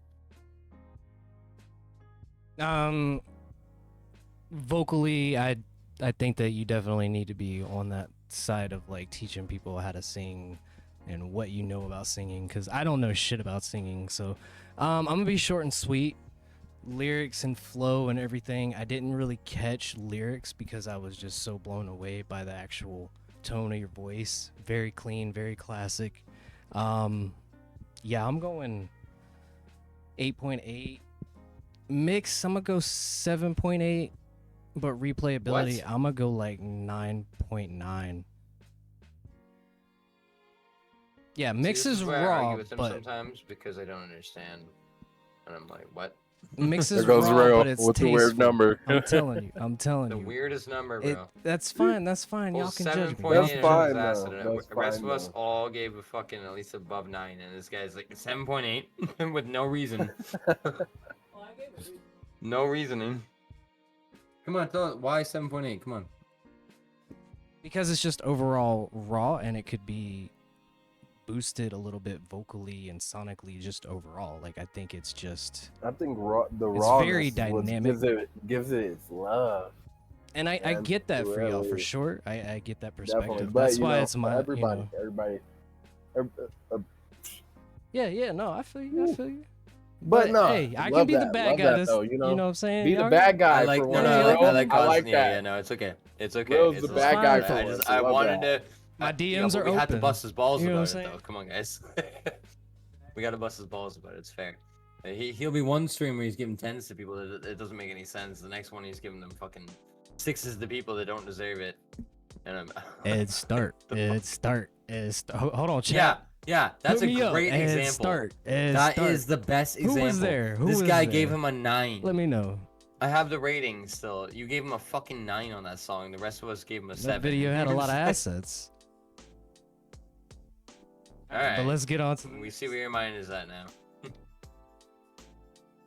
C: Vocally, I think that you definitely need to be on that side of like teaching people how to sing and what you know about singing, because I don't know shit about singing. So I'm gonna be short and sweet. Lyrics and flow and everything, I didn't really catch lyrics because I was just so blown away by the actual tone of your voice. Very clean, very classic. Yeah, I'm going 8.8. Mix, I'm gonna go 7.8, but replayability, I'm gonna go like 9.9. Yeah, mix
B: See, this
C: is
B: where I
C: raw,
B: argue with them
C: but
B: sometimes because I don't understand, and I'm like, what?
C: mix is
G: There goes
C: raw,
G: Real
C: but it's
G: with the
C: tasteful.
G: weird number.
C: I'm telling
B: The
C: you.
B: weirdest number,
C: It,
B: bro.
C: that's fine. That's fine.
B: Well,
C: Y'all can judge me.
B: 7.8
C: Y'all
D: That's
C: can
B: is
C: judge
D: fine,
C: me.
B: acid.
D: though.
B: The
D: That's
B: rest of
D: fine,
B: us
D: though.
B: all gave a fucking at least above 9, and this guy's like 7.8 with no reason. No reasoning. Come on, tell us why 7.8. Come on.
C: Because it's just overall raw, and it could be boosted a little bit vocally and sonically, just overall. Like I think it's just,
D: I think the
C: It's
D: rawness
C: very
D: is what
C: dynamic.
D: gives it its love.
C: and I
D: And
C: get that for y'all for
D: really-
C: sure. I get that
D: Definitely,
C: perspective.
D: but
C: That's
D: you
C: why
D: know,
C: it's my,
D: everybody.
C: Yeah, no, I feel you. I feel you.
D: But no,
C: hey, I can
D: love
C: be the
D: that,
C: bad
D: love
C: guy.
D: that,
C: This,
D: though, you know?
C: what I'm saying?
D: Be the
C: Y'all-
D: bad guy
B: I like
D: for
B: no,
D: once.
B: no, I like,
D: bro.
B: I like
D: I like
B: causing- yeah,
D: that.
B: yeah, no, it's okay. It's okay.
D: Will's
B: It's
D: the
B: a-
D: bad
C: fine
D: guy
C: for
D: for
B: I
D: once.
B: just
D: I
B: I
D: love
B: wanted
D: that.
B: to.
C: My
B: but
C: DMs are
B: we had to
C: open.
B: bust his balls
C: You know
B: about
C: what I'm
B: it, though.
C: saying?
B: Come on, guys. We got to bust his balls about it. It's fair. He'll be one stream where he's giving 10s to people that it doesn't make any sense. The next one he's giving them fucking 6s to people that don't deserve it. And
C: Ed start. Ed start. Hold on, chat.
B: yeah, that's
C: Hook
B: a
C: me up.
B: great
C: Ed
B: example.
C: Start. Ed
B: That
C: start.
B: is the best
C: Who
B: example.
C: was there? Who
B: This
C: was
B: guy gave
C: there?
B: him a 9.
C: Let me know.
B: I have the rating still. You gave him a fucking 9 on that song. The rest of us gave him a 7.
C: That video had a lot of assets.
B: All right.
C: But let's get on to
B: We see where your mind is at now.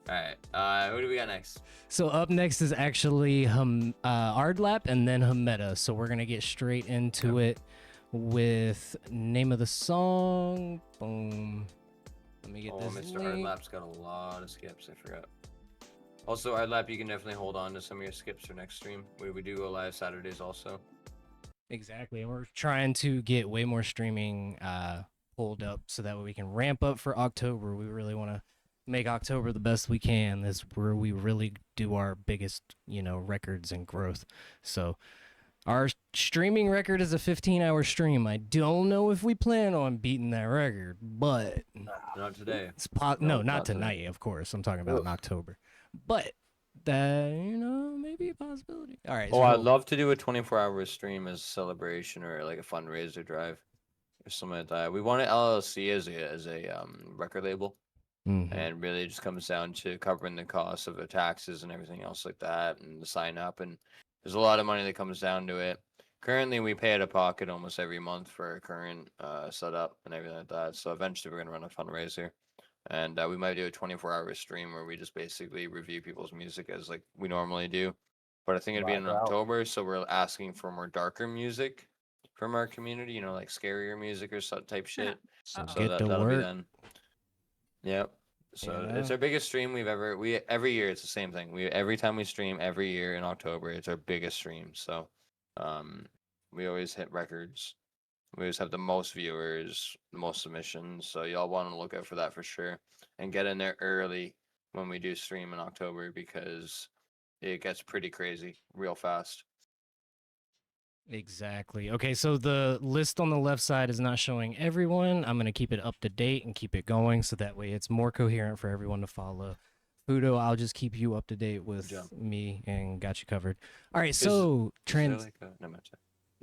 B: Alright, who do we got next?
C: So up next is actually Ardlap and then Hameta. So we're gonna get straight into it with name of the song. Boom. Let me get this
B: Mr.
C: link.
B: Ardlap's got a lot of skips, I forgot. Also, Ardlap, you can definitely hold on to some of your skips for next stream. We do go live Saturdays also.
C: Exactly. And we're trying to get way more streaming pulled up so that way we can ramp up for October. We really want to make October the best we can. That's where we really do our biggest, records and growth. So our streaming record is a 15-hour stream. I don't know if we plan on beating that record, but
B: Not today.
C: it's
B: No,
C: not
B: not today.
C: tonight, of course. I'm talking about in October. But that, maybe a possibility. All right.
B: Oh, I'd love to do a 24-hour stream as a celebration or like a fundraiser drive or something like that. We wanted LLC as a record label.
C: Mhm.
B: And really it just comes down to covering the cost of the taxes and everything else like that and the sign up, and there's a lot of money that comes down to it. Currently we pay out of pocket almost every month for our current setup and everything like that, so eventually we're going to run a fundraiser, and we might do a 24-hour stream where we just basically review people's music as like we normally do, but I think it'd be in
D: Rock out.
B: October, so we're asking for more darker music from our community, like scarier music or type shit.
C: So
B: So
C: get to
B: that'll be
C: work.
B: then. Yep. So
C: Yeah.
B: it's our biggest stream every year it's the same thing. Every time we stream every year in October, it's our biggest stream. So we always hit records. We always have the most viewers, the most submissions. So y'all want to look out for that for sure. And get in there early when we do stream in October because it gets pretty crazy real fast.
C: Exactly. Okay, so the list on the left side is not showing everyone. I'm going to keep it up to date and keep it going so that way it's more coherent for everyone to follow. Fudo, I'll just keep you up to date with
B: job.
C: me and got you covered. All right, so
B: Is there like a, no, I'm not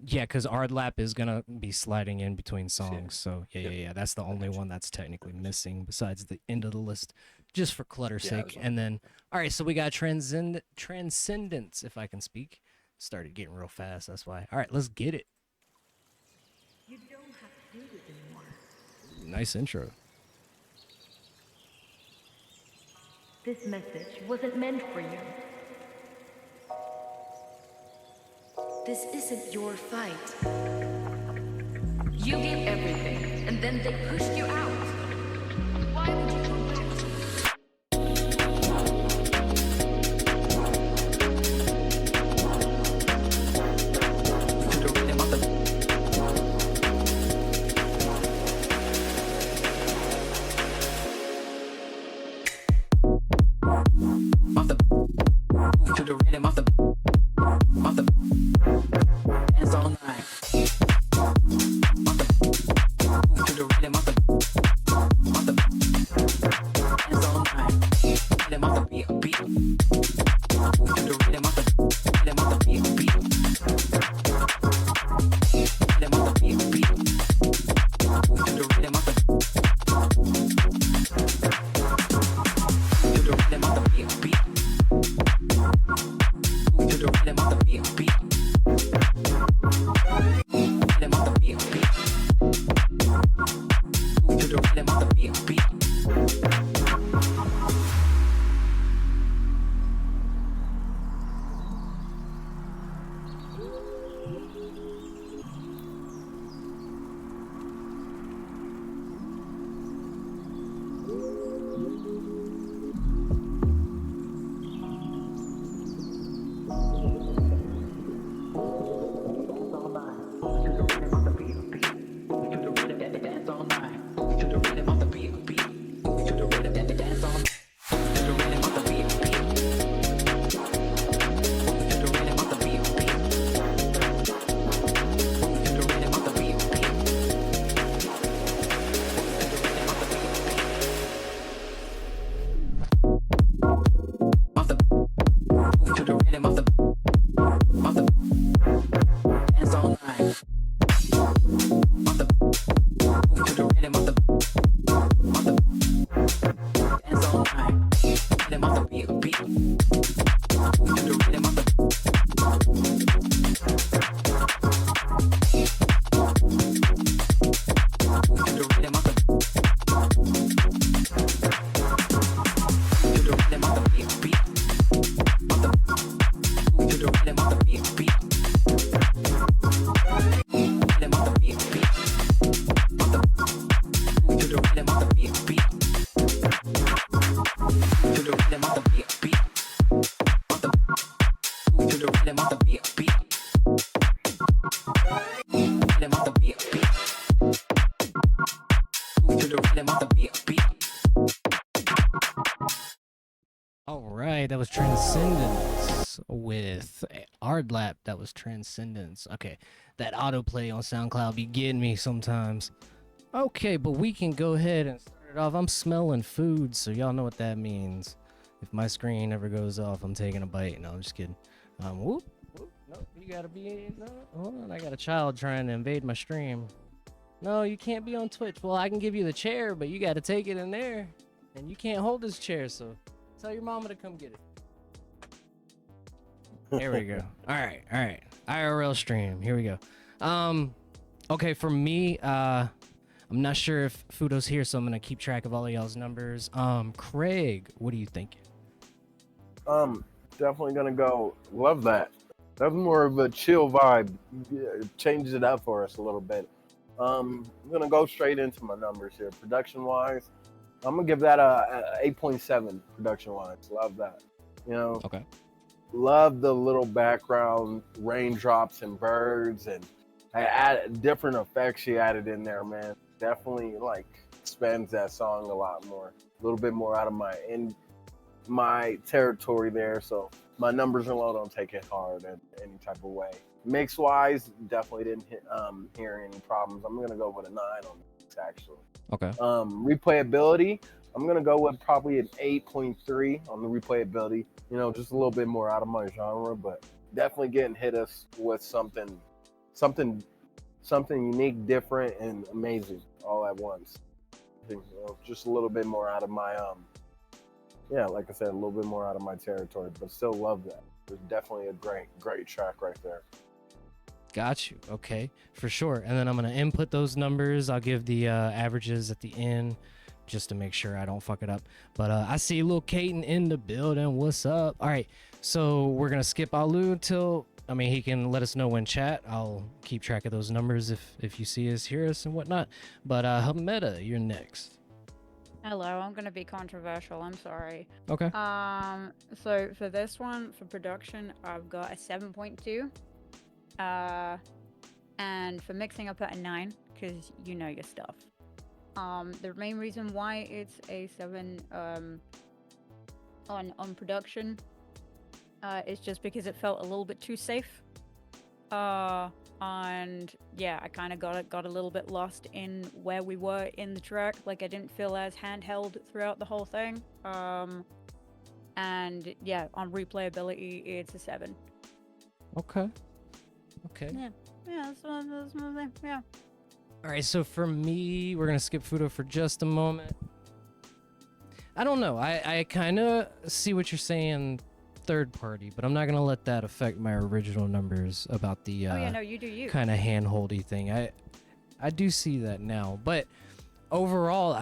C: Yeah, because Ard Lap is gonna be sliding in between songs.
B: Yeah.
C: So yeah,
B: Yep.
C: that's the only one that's technically missing besides the end of the list, just for clutter's
B: Yeah, I
C: sake.
B: was
C: And then, all right, so we got Transcendence, if I can speak. Started getting real fast, that's why. All right, let's get it.
J: You don't have to do it anymore.
C: Nice intro.
J: This message wasn't meant for you. This isn't your fight. You gave everything, and then they pushed you out. Why would you go back?
H: To the rhythm of the dance all night. To the rhythm of the dance all night. Rhythm of the beat. To the rhythm of the beat. Rhythm of the beat. To the rhythm of the beat. To the rhythm of the beat. Rhythm of the beat. To the rhythm of the beat.
C: All right, that was Transcendence with Ard Lap. That was Transcendence. Okay, that autoplay on SoundCloud be getting me sometimes. Okay, but we can go ahead and start it off. I'm smelling food, so y'all know what that means. If my screen ever goes off, I'm taking a bite. No, I'm just kidding. Whoop, whoop. No, you gotta be. No, hold on. I got a child trying to invade my stream. No, you can't be on Twitch. Well, I can give you the chair, but you gotta take it in there, and you can't hold this chair, so. Tell your mama to come get it. There we go. All right. IRL stream. Here we go. Okay, for me, I'm not sure if Fudo's here, so I'm gonna keep track of all of y'all's numbers. Craig, what are you thinking?
D: Definitely gonna go. Love that. That's more of a chill vibe. Yeah, it changes it up for us a little bit. I'm gonna go straight into my numbers here. Production wise, I'm gonna give that a 8.7 production wise. Love that. You know,
C: Okay.
D: love the little background raindrops and birds, and I add different effects she added in there, man. Definitely like expands that song a lot more, a little bit more out of my territory there. So my numbers are low. Don't take it hard in any type of way. Mix wise, definitely didn't hear any problems. I'm gonna go with a 9 on mix actually.
C: Okay.
D: Replayability, I'm gonna go with probably an 8.3 on the replayability. You know, just a little bit more out of my genre, but definitely getting hit us with something something unique, different, and amazing all at once. I think, just a little bit more out of my yeah, like I said, a little bit more out of my territory, but still love that. It's definitely a great track right there.
C: Got you. Okay, for sure. And then I'm gonna input those numbers. I'll give the averages at the end, just to make sure I don't fuck it up. But I see Lil Kaiten in the building. What's up? All right, so we're gonna skip Alu until he can let us know in chat. I'll keep track of those numbers if you see us, hear us, and whatnot. But Hameda, you're next.
E: Hello, I'm gonna be controversial. I'm sorry.
C: Okay.
E: So for this one, for production, I've got a 7.2. And for mixing, I put a 9 because you know your stuff. The main reason why it's a 7 on production is just because it felt a little bit too safe. And yeah, I kind of got a little bit lost in where we were in the track. Like, I didn't feel as handheld throughout the whole thing. And yeah, on replayability, it's a 7.
C: Okay.
E: Yeah, that's my thing. Yeah.
C: All right, so for me, we're gonna skip Fudo for just a moment. I don't know. I kind of see what you're saying, third party, but I'm not gonna let that affect my original numbers about the
E: Oh yeah, no, you do you.
C: kind of handholdy thing. I do see that now, but overall,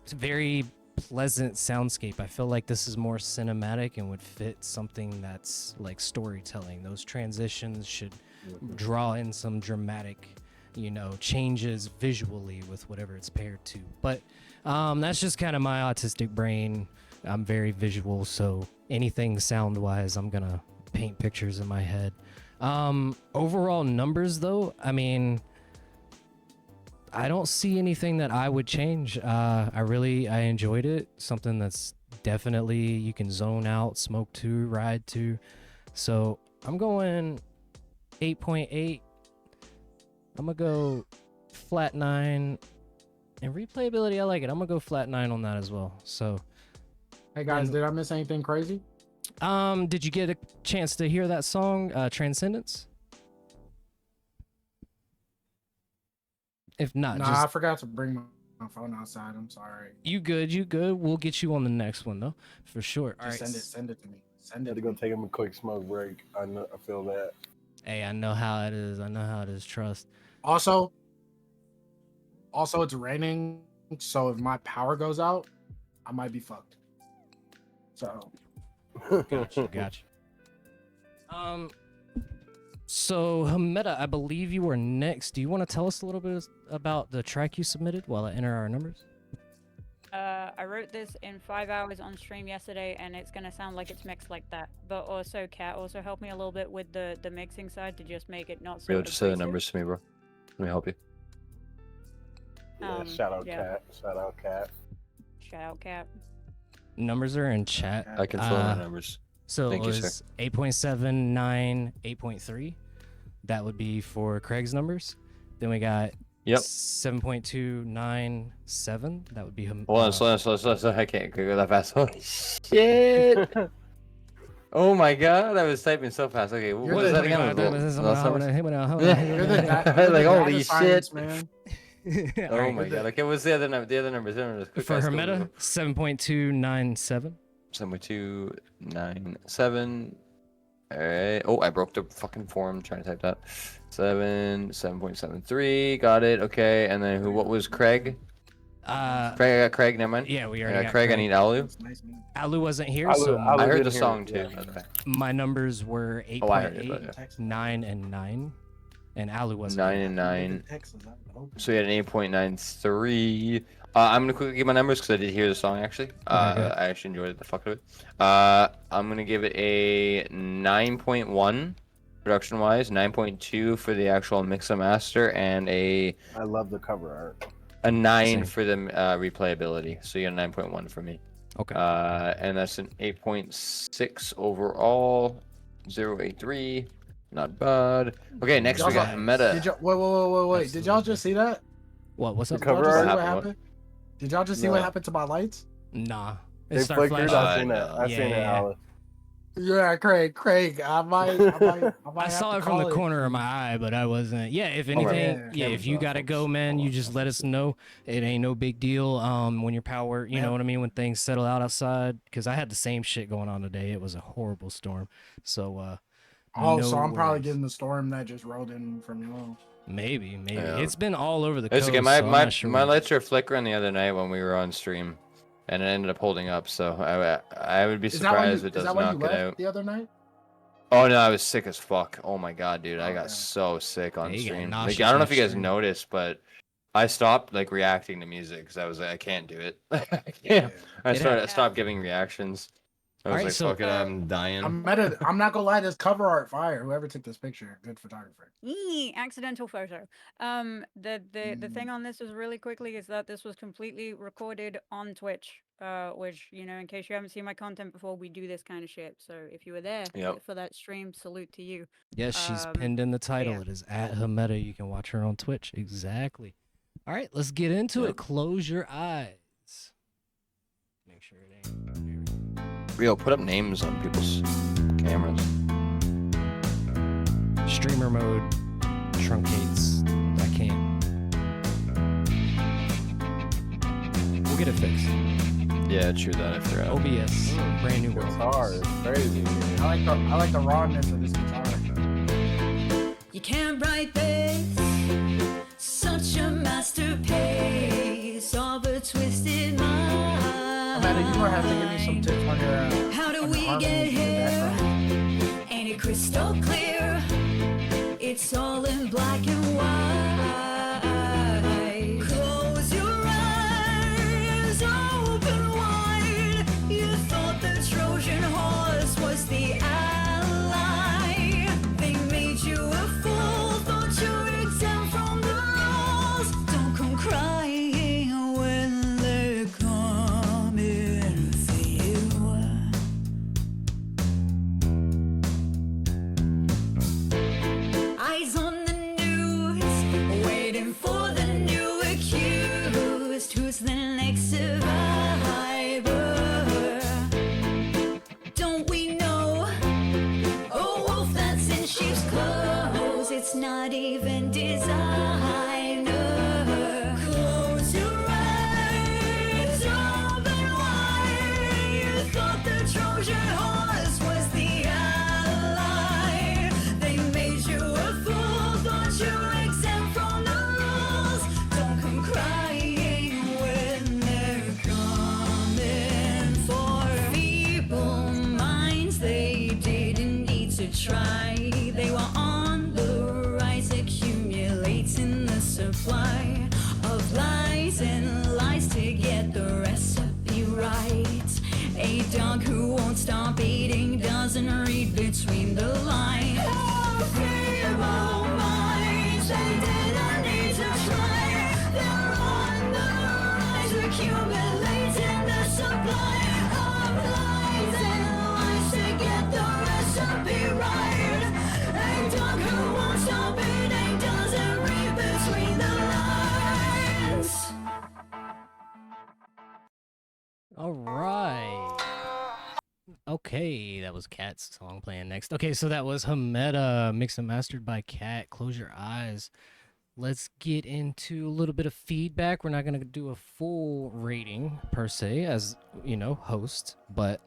C: it's a very pleasant soundscape. I feel like this is more cinematic and would fit something that's like storytelling. Those transitions should draw in some dramatic, changes visually with whatever it's paired to. But that's just kind of my autistic brain. I'm very visual, so anything sound wise, I'm gonna paint pictures in my head. Overall numbers though, I don't see anything that I would change. I enjoyed it. Something that's definitely you can zone out, smoke to, ride to. So I'm going 8.8. I'm gonna go flat 9. And replayability, I like it. I'm gonna go flat 9 on that as well. So
I: Hey guys, did I miss anything crazy?
C: did you get a chance to hear that song, Transcendence? If not,
I: Nah,
C: just
I: I forgot to bring my phone outside. I'm sorry.
C: you good. We'll get you on the next one though, for sure. All right.
I: Send it to me. Send it.
D: Had to go take him a quick smoke break. I feel that.
C: Hey, I know how it is. Trust.
I: Also, it's raining, so if my power goes out, I might be fucked. So,
C: Gotcha. So Hameda, I believe you were next. Do you want to tell us a little bit about the track you submitted while I enter our numbers?
E: I wrote this in 5 hours on stream yesterday, and it's gonna sound like it's mixed like that. But also, Kat also helped me a little bit with the mixing side to just make it not so.
B: Yo, just say the
E: abrasive.
B: numbers to me, bro. Let me help you.
D: Yeah, shout out
E: yeah.
D: Cat. Shout out Cat.
E: Shout out, Kat.
C: Numbers are in chat.
B: I can fill in the numbers.
C: So
B: Thank
C: it
B: you, sir.
C: was 8.7, 9, 8.3. That would be for Craig's numbers. Then we got 7.2, 9, 7. That would be him.
B: Hold on, slow down. I can't go that fast. Holy shit! Oh my god, I was typing so fast. Okay, what was that again? Like, holy shit.
I: man.
B: Oh my god. Okay, what's the other number? The other numbers.
C: For Hermeta, 7.297.
B: 7.297. Alright. Oh, I broke the fucking form trying to type that. 7.73. Got it. Okay. And then what was Craig? I got Craig, never mind.
C: Yeah, we already
B: I
C: got
B: got Craig. I need Alu.
C: Alu wasn't here,
D: Alu-
C: so
D: Alu
B: I heard
D: didn't
B: the
D: hear
B: song
D: it,
B: too.
D: yeah.
B: Okay.
C: my numbers were
B: Oh, I heard it,
C: 8.8,
B: but
C: 9, and 9. And Alu wasn't
B: 9
C: here.
B: and 9. So we had an 8.93. I'm gonna quickly give my numbers because I did hear the song actually.
C: Okay.
B: I actually enjoyed the fuck out of it. I'm gonna give it a 9.1 production wise, 9.2 for the actual mix and master, and
D: I love the cover art.
B: a 9
C: Same.
B: for the replayability. So you got a 9.1 for me.
C: Okay.
B: And that's an 8.6 overall. 0.83. Not bad. Okay, next we got Meta.
I: Did y'all, wait. Did y'all just see that?
C: What's up?
D: The
I: Did y'all
D: cover
I: just see
D: art?
I: what happened? Did y'all just see
D: No.
I: what happened to my lights?
C: Nah.
D: They
C: It started
D: flickered.
C: flashing.
D: I seen that. I
C: Yeah,
D: seen it,
C: yeah.
D: Alice.
I: Yeah, Craig. I might
C: I
I: have
C: saw
I: to
C: it from the
I: call
C: corner of my eye, but I wasn't. Yeah, if anything,
I: yeah.
C: if you gotta go, man, you just let us know. It ain't no big deal. When your power, you know what I mean, when things settle out outside. Because I had the same shit going on today. It was a horrible storm. So,
I: Oh,
C: no
I: so I'm probably
C: worries.
I: getting the storm that just rolled in from you.
C: Maybe.
B: Yeah.
C: It's been all over the
B: It's
C: coast.
B: okay.
C: so I'm not sure
B: My
C: what-
B: lights were flickering the other night when we were on stream, and it ended up holding up. So I would be
I: Is that why you,
B: surprised if it
I: is
B: does
I: that why you
B: knock it
I: left
B: out.
I: the other night?
B: Oh no, I was sick as fuck. Oh my god, dude, I
I: Oh,
B: got
I: yeah.
B: so sick on
C: Yeah, you got
B: stream.
C: nauseous
B: Like I don't know
C: on
B: if you guys
C: stream.
B: noticed, but I stopped like reacting to music because I was like, I can't do it. I can't.
I: Yeah.
B: I
C: It
B: stopped giving reactions. I was
C: Alright,
B: like,
C: so-
B: fuck it, I'm dying.
I: I'm not gonna lie, this cover art fire. Whoever took this picture, good photographer.
E: Accidental photo. The thing on this is really quickly is that this was completely recorded on Twitch. Which, you know, in case you haven't seen my content before, we do this kind of shit. So if you were there
B: Yep.
E: for that stream, salute to you.
C: Yes, she's
E: Um,
C: pinned in the title.
E: yeah.
C: It is at Hameda. You can watch her on Twitch. Exactly. All right, let's get into it. Close your eyes. Make sure it ain't. There we go.
B: Rio, put up names on people's cameras.
C: Streamer mode truncates. I can't. We'll get it fixed.
B: Yeah, true that. I forgot.
C: OBS, brand new world.
D: Guitar is crazy.
I: I like the rawness of this guitar.
H: You can't write this, such a masterpiece of a twisted mind.
I: Amanda, you gonna have to give me some tips on your.
H: How do
I: on the
H: we
I: harmonies
H: get
I: in the
H: here?
I: background.
H: Ain't it crystal clear? It's all in black and white. Close your eyes, open wide. You thought the Trojan horse was the ally. They made you a fool, thought you were exempt from the rules. Don't come crying when they're coming for you. Eyes on the news, waiting for the new accused. Who's the next survivor? Don't we know? A wolf that's in sheep's clothes. It's not even designer. Close your eyes, open wide. You thought the Trojan horse was the ally. They made you a fool, thought you were exempt from the rules. Don't come crying when they're coming for feeble minds. They didn't need to try. They were on the rise, accumulating the supply of lies and lies to get the recipe right. A dog who won't stop eating doesn't read between the lines. Feeble minds, they didn't need to try. They're on the rise, accumulating the supply of lies and lies to get the recipe right. A dog who won't stop eating doesn't read between the lines.
C: All right. Okay, that was Cat's song playing next. Okay, so that was Hameda, mixed and mastered by Cat. Close your eyes. Let's get into a little bit of feedback. We're not going to do a full rating per se as, you know, host, but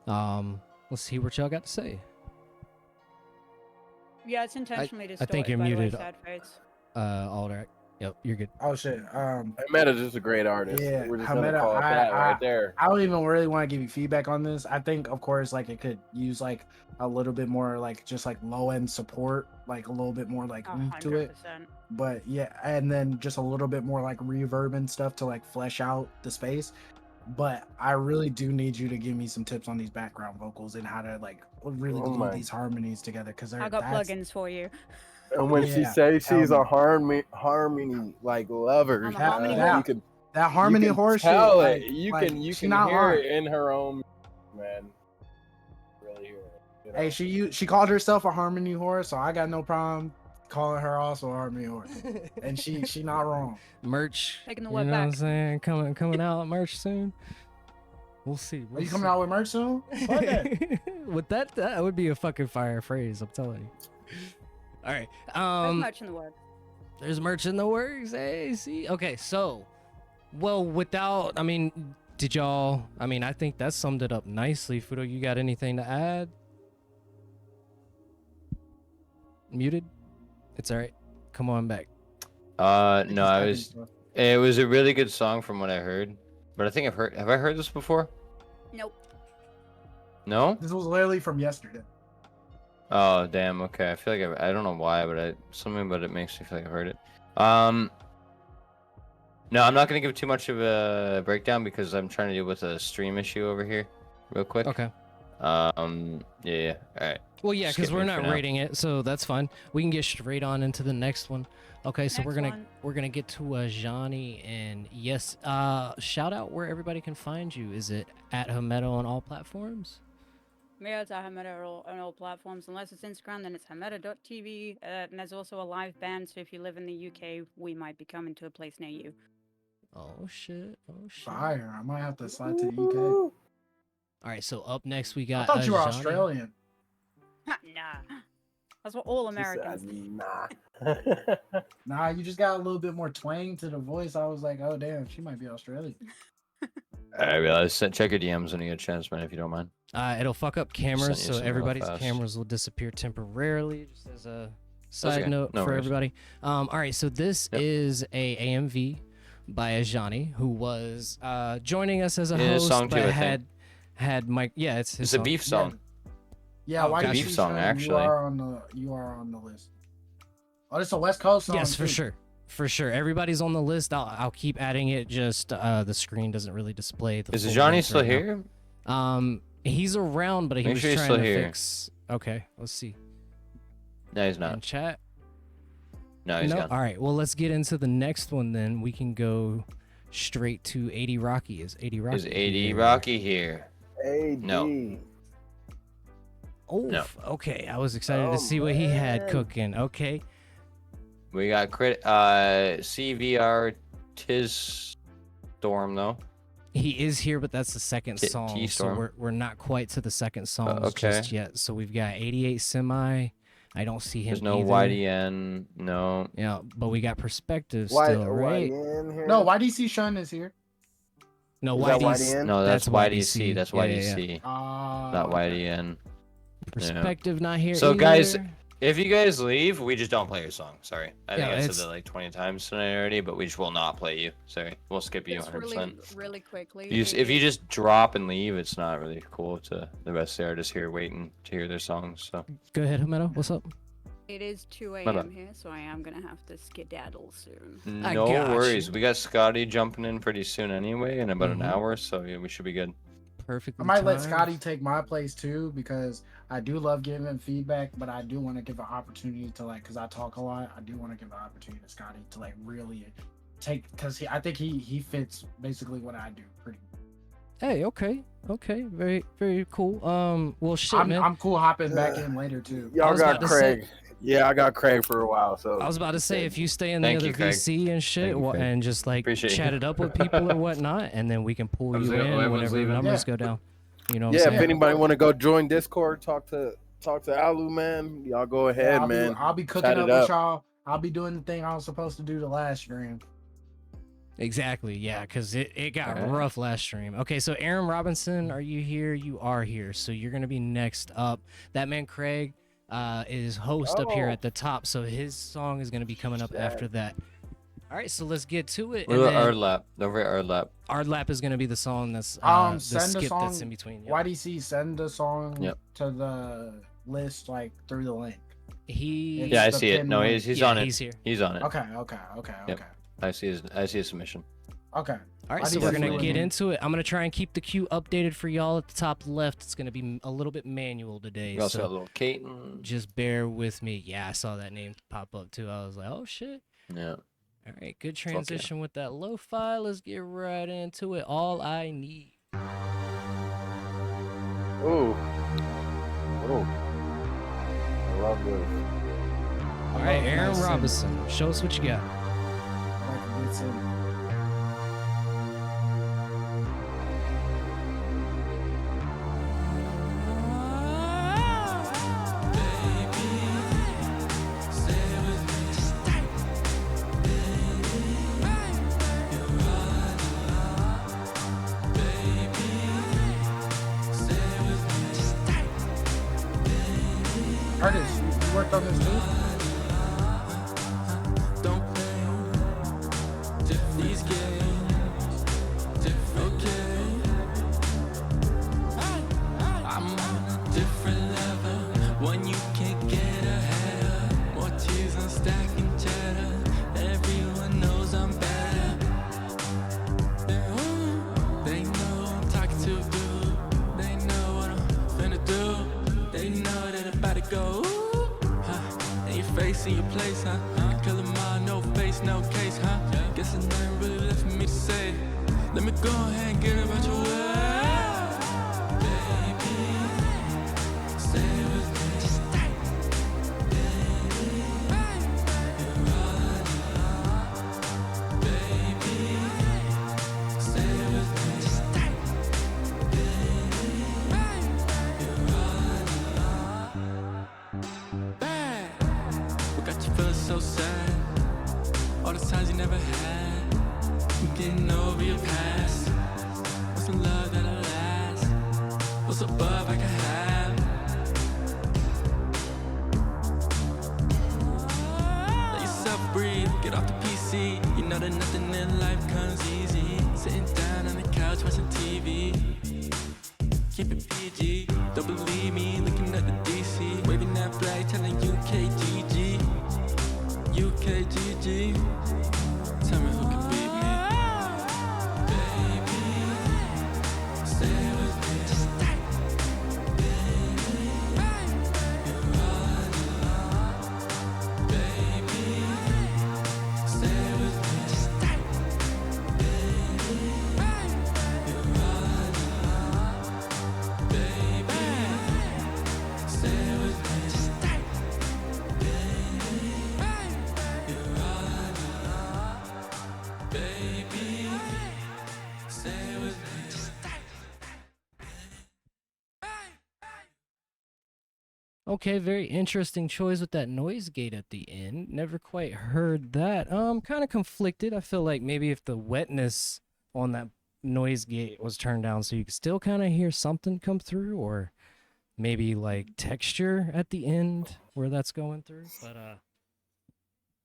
C: let's see what y'all got to say.
E: Yeah, it's intentionally distorted.
C: think you're
E: by the way,
C: muted.
E: sad face.
C: Alder. Yep, you're good.
I: Oh shit.
D: Meta's just a great artist.
I: Yeah,
D: We're just gonna
I: Hameda,
D: call it that right there.
I: I don't even really want to give you feedback on this. I think, of course, like it could use like a little bit more like just like low end support, like a little bit more like oomph to it.
E: 100%.
I: But yeah, and then just a little bit more like reverb and stuff to like flesh out the space. But I really do need you to give me some tips on these background vocals and how to like really
D: Oh
I: glue
D: my.
I: these harmonies together because
E: I got plugins for you.
D: And when she
I: Yeah,
D: says she's
I: tell
D: a harmony like lover,
E: I'm a harmony
I: whore.
D: you could
I: that harmony
D: you can
I: horse
D: tell
I: shit,
D: it.
I: like-
D: You
I: like,
D: can
I: she
D: hear
I: not lying.
D: it in her own man. Really hear it. you know?
I: Hey, she called herself a harmony whore, so I got no problem calling her also a harmony whore. And she not wrong.
C: Merch.
E: Taking the
C: You
E: word
C: know what I'm
E: back.
C: saying? Coming out merch soon. We'll see.
I: Are you coming out with merch soon? Fuck that.
C: With that would be a fucking fire phrase. I'm telling you. All right.
E: There's much in the works.
C: There's merch in the works. Hey, see. Okay, so, well, without, I mean, did y'all? I mean, I think that summed it up nicely. Fudo, you got anything to add? Muted. It's all right. Come on back.
B: No, it was a really good song from what I heard, but I think have I heard this before?
E: Nope.
B: No?
I: This was literally from yesterday.
B: Oh, damn. Okay. I feel like I don't know why, but something about it makes me feel like I've heard it. No, I'm not going to give too much of a breakdown because I'm trying to deal with a stream issue over here real quick.
C: Okay.
B: Yeah. All right.
C: Well, yeah, because
B: Skip
C: we're
B: me
C: not
B: for now.
C: rating it, so that's fine. We can get straight on into the next one. Okay, so
E: Next one.
C: we're gonna get to Johnny, and yes, shout out where everybody can find you. Is it at Hamedo on all platforms?
E: Yeah, it's at Hameda on all platforms. Unless it's Instagram, then it's hameda.tv. And there's also a live band, so if you live in the UK, we might be coming to a place near you.
C: Oh shit! Oh shit!
I: Fire. I might have to slide to the UK.
C: All right, so up next we
I: I
C: got.
I: thought you were
C: Johnny.
I: Australian.
E: Nah. That's what all
D: She said,
E: Americans.
D: nah.
I: Nah, you just got a little bit more twang to the voice. I was like, oh damn, she might be Australian.
B: I realize. Check your DMs when you get a chance, man, if you don't mind.
C: It'll fuck up cameras,
B: Send you
C: so
B: some real
C: everybody's
B: fast.
C: cameras will disappear temporarily. Just as a side
B: okay.
C: note
B: No
C: for
B: worries.
C: everybody. All right, so this
B: Yep.
C: is a AMV by Ajani, who was joining us as a
B: Yeah, his
C: host,
B: song too,
C: but
B: I think.
C: had Mike. Yeah, it's his
B: It's a
C: song.
B: beef song.
I: Yeah, why
C: gotcha.
I: did
B: Beef
I: you
B: song,
I: say
B: actually.
I: You are on the list. Oh, it's a West Coast song.
C: Yes, for
I: too.
C: sure. For sure. Everybody's on the list. I'll keep adding it. Just the screen doesn't really display the
B: Is
C: full
B: Johnny
C: list
B: still
C: right now.
B: here?
C: He's around, but he
B: Make
C: was
B: sure he's
C: trying
B: still
C: to
B: here.
C: fix. Okay, let's see.
B: No, he's
C: In
B: not.
C: chat.
B: No, he's
C: No?
B: gone.
C: All right. Well, let's get into the next one then. We can go straight to 80 Rocky. Is 80 Rocky?
B: Is 80
C: here?
B: Rocky here?
D: AD.
B: No.
C: Oh,
B: No.
C: okay. I was excited
D: Oh,
C: to see what he had
D: man.
C: cooking. Okay.
B: We got CVR Tis Storm though.
C: He is here, but that's the second song. So
B: T-Storm.
C: we're not quite to the second song
B: okay.
C: just yet. So we've got 88 Semi. I don't see him.
B: There's no
C: either.
B: YDN. No.
C: Yeah, but we got Perspective
D: Why,
C: still, right?
D: YN here?
I: No, YDC Shun is here.
C: No,
D: Is that
C: YDC.
D: YDN?
B: No, that's
C: YDC.
B: YDC. That's
C: Yeah, yeah, yeah.
B: YDC.
I: Not
B: Not YDN.
C: Perspective not here.
B: So, guys,
C: either.
B: if you guys leave, we just don't play your song. Sorry. I think
C: Yeah,
B: I said
C: it's-
B: that like 20 times tonight already, but we just will not play you. Sorry. We'll skip you
E: It's
B: 100%.
E: really quickly.
B: If you just drop and leave, it's not really cool to the rest of the artists here waiting to hear their songs. So
C: Go ahead, Hamedo. What's up?
E: It is 2
B: bad.
E: a.m. here, so I am gonna have to skedaddle soon.
C: I
B: no
C: got
B: worries.
C: you.
B: We got Scotty jumping in pretty soon anyway, in about an
C: Mhm.
B: hour. So yeah, we should be good.
C: Perfectly
I: I might let
C: timed.
I: Scotty take my place too because I do love giving feedback, but I do want to give an opportunity to because I talk a lot. I do want to give an opportunity to Scotty to really take because I think he fits basically what I do pretty.
C: Hey, okay, very, very cool. Well, shit, man.
I: I'm cool hopping back in later too.
C: I
D: Y'all
C: was about
D: got
C: to say-
D: Craig. Yeah, I got Craig for a while. So
C: I was about to say, if you stay in the
B: Thank
C: other
B: you, Craig.
C: VC and shit,
B: Thank you, Craig.
C: and just like
B: Appreciate you.
C: chat it up with people or whatnot, and then we can pull
B: I was
C: you
B: like, oh,
C: in
B: everyone's
C: whenever the
B: leaving.
C: numbers
I: Yeah.
C: go down. You know what
D: yeah,
C: I'm
D: if
C: saying?
D: anybody want to go join Discord, talk to Alu, man. Y'all go ahead, man.
I: I'll be cooking
D: Chat
I: up
D: it
I: with
D: up.
I: y'all. I'll be doing the thing I was supposed to do the last stream.
C: Exactly, yeah, because it got
B: Alright.
C: rough last stream. Okay, so Aaron Robinson, are you here? You are here. So you're going to be next up. That man, Craig, is host up here
D: Oh.
C: at the top. So his song is going to be coming up
D: Shit.
C: after that. All right, so let's get to it.
B: What
C: And
B: about
C: then
B: our lap? Don't forget our lap.
C: Our Lap is going to be the song that's the
I: Send a
C: skip
I: song.
C: that's in between. Yep.
I: YDC send the song
B: Yep.
I: to the list
C: Mm-hmm.
I: through the link.
C: He
B: Yeah, I
I: the
B: see it.
I: pin
B: No,
I: one.
B: he's
C: yeah,
B: on it.
C: he's here.
B: He's on it.
I: Okay.
B: Yep. I see his submission.
I: Okay.
C: All right,
I: I
C: so
I: think
C: we're
I: that's
C: gonna
I: really
C: get
I: cool.
C: into it. I'm gonna try and keep the queue updated for y'all at the top left. It's gonna be a little bit manual today,
B: We also
C: so
B: got little Kaiten.
C: just bear with me. Yeah, I saw that name pop up too. I was like, oh shit.
B: Yeah.
C: All right, good
B: yeah.
C: transition with that lo-fi. Let's get right into it. All I need.
D: Ooh. Ooh. I love this.
C: All right,
I: love
C: Aaron
I: nice synth.
C: Robinson, show us what you got.
I: I like a good synth. worked on this too.
H: Don't play these games. Okay. I'm on a different level. One you can't get ahead of. More cheese and stacking cheddar. Everyone knows I'm better. They know I'm talking to a dude. They know what I'm finna do. They know that I'm about to go. And your face in your place, huh? Kill 'em all, no face, no case, huh? Guess there's nothing really left for me to say. Let me go ahead and get about your way. Baby, stay with me, just stay. Baby, stay with me, just stay. Bad. What got you feeling so sad? All the times you never had. You getting over your past. Want some love that'll last. What's above I can have? Let yourself breathe. Get off the PC. You know that nothing in life comes easy. Sitting down on the couch watching TV. Keep it PG. Don't believe me. Looking at the DC. Waving that flag telling UKGG. UKGG. Tell me who can beat me. Baby, stay with me, just stay. Baby, stay with me, just stay. Baby, stay with me, just stay. Baby, stay with me, just stay.
C: Okay, very interesting choice with that noise gate at the end. Never quite heard that. Kind of conflicted. I feel like maybe if the wetness on that noise gate was turned down so you could still kind of hear something come through, or maybe like texture at the end where that's going through. But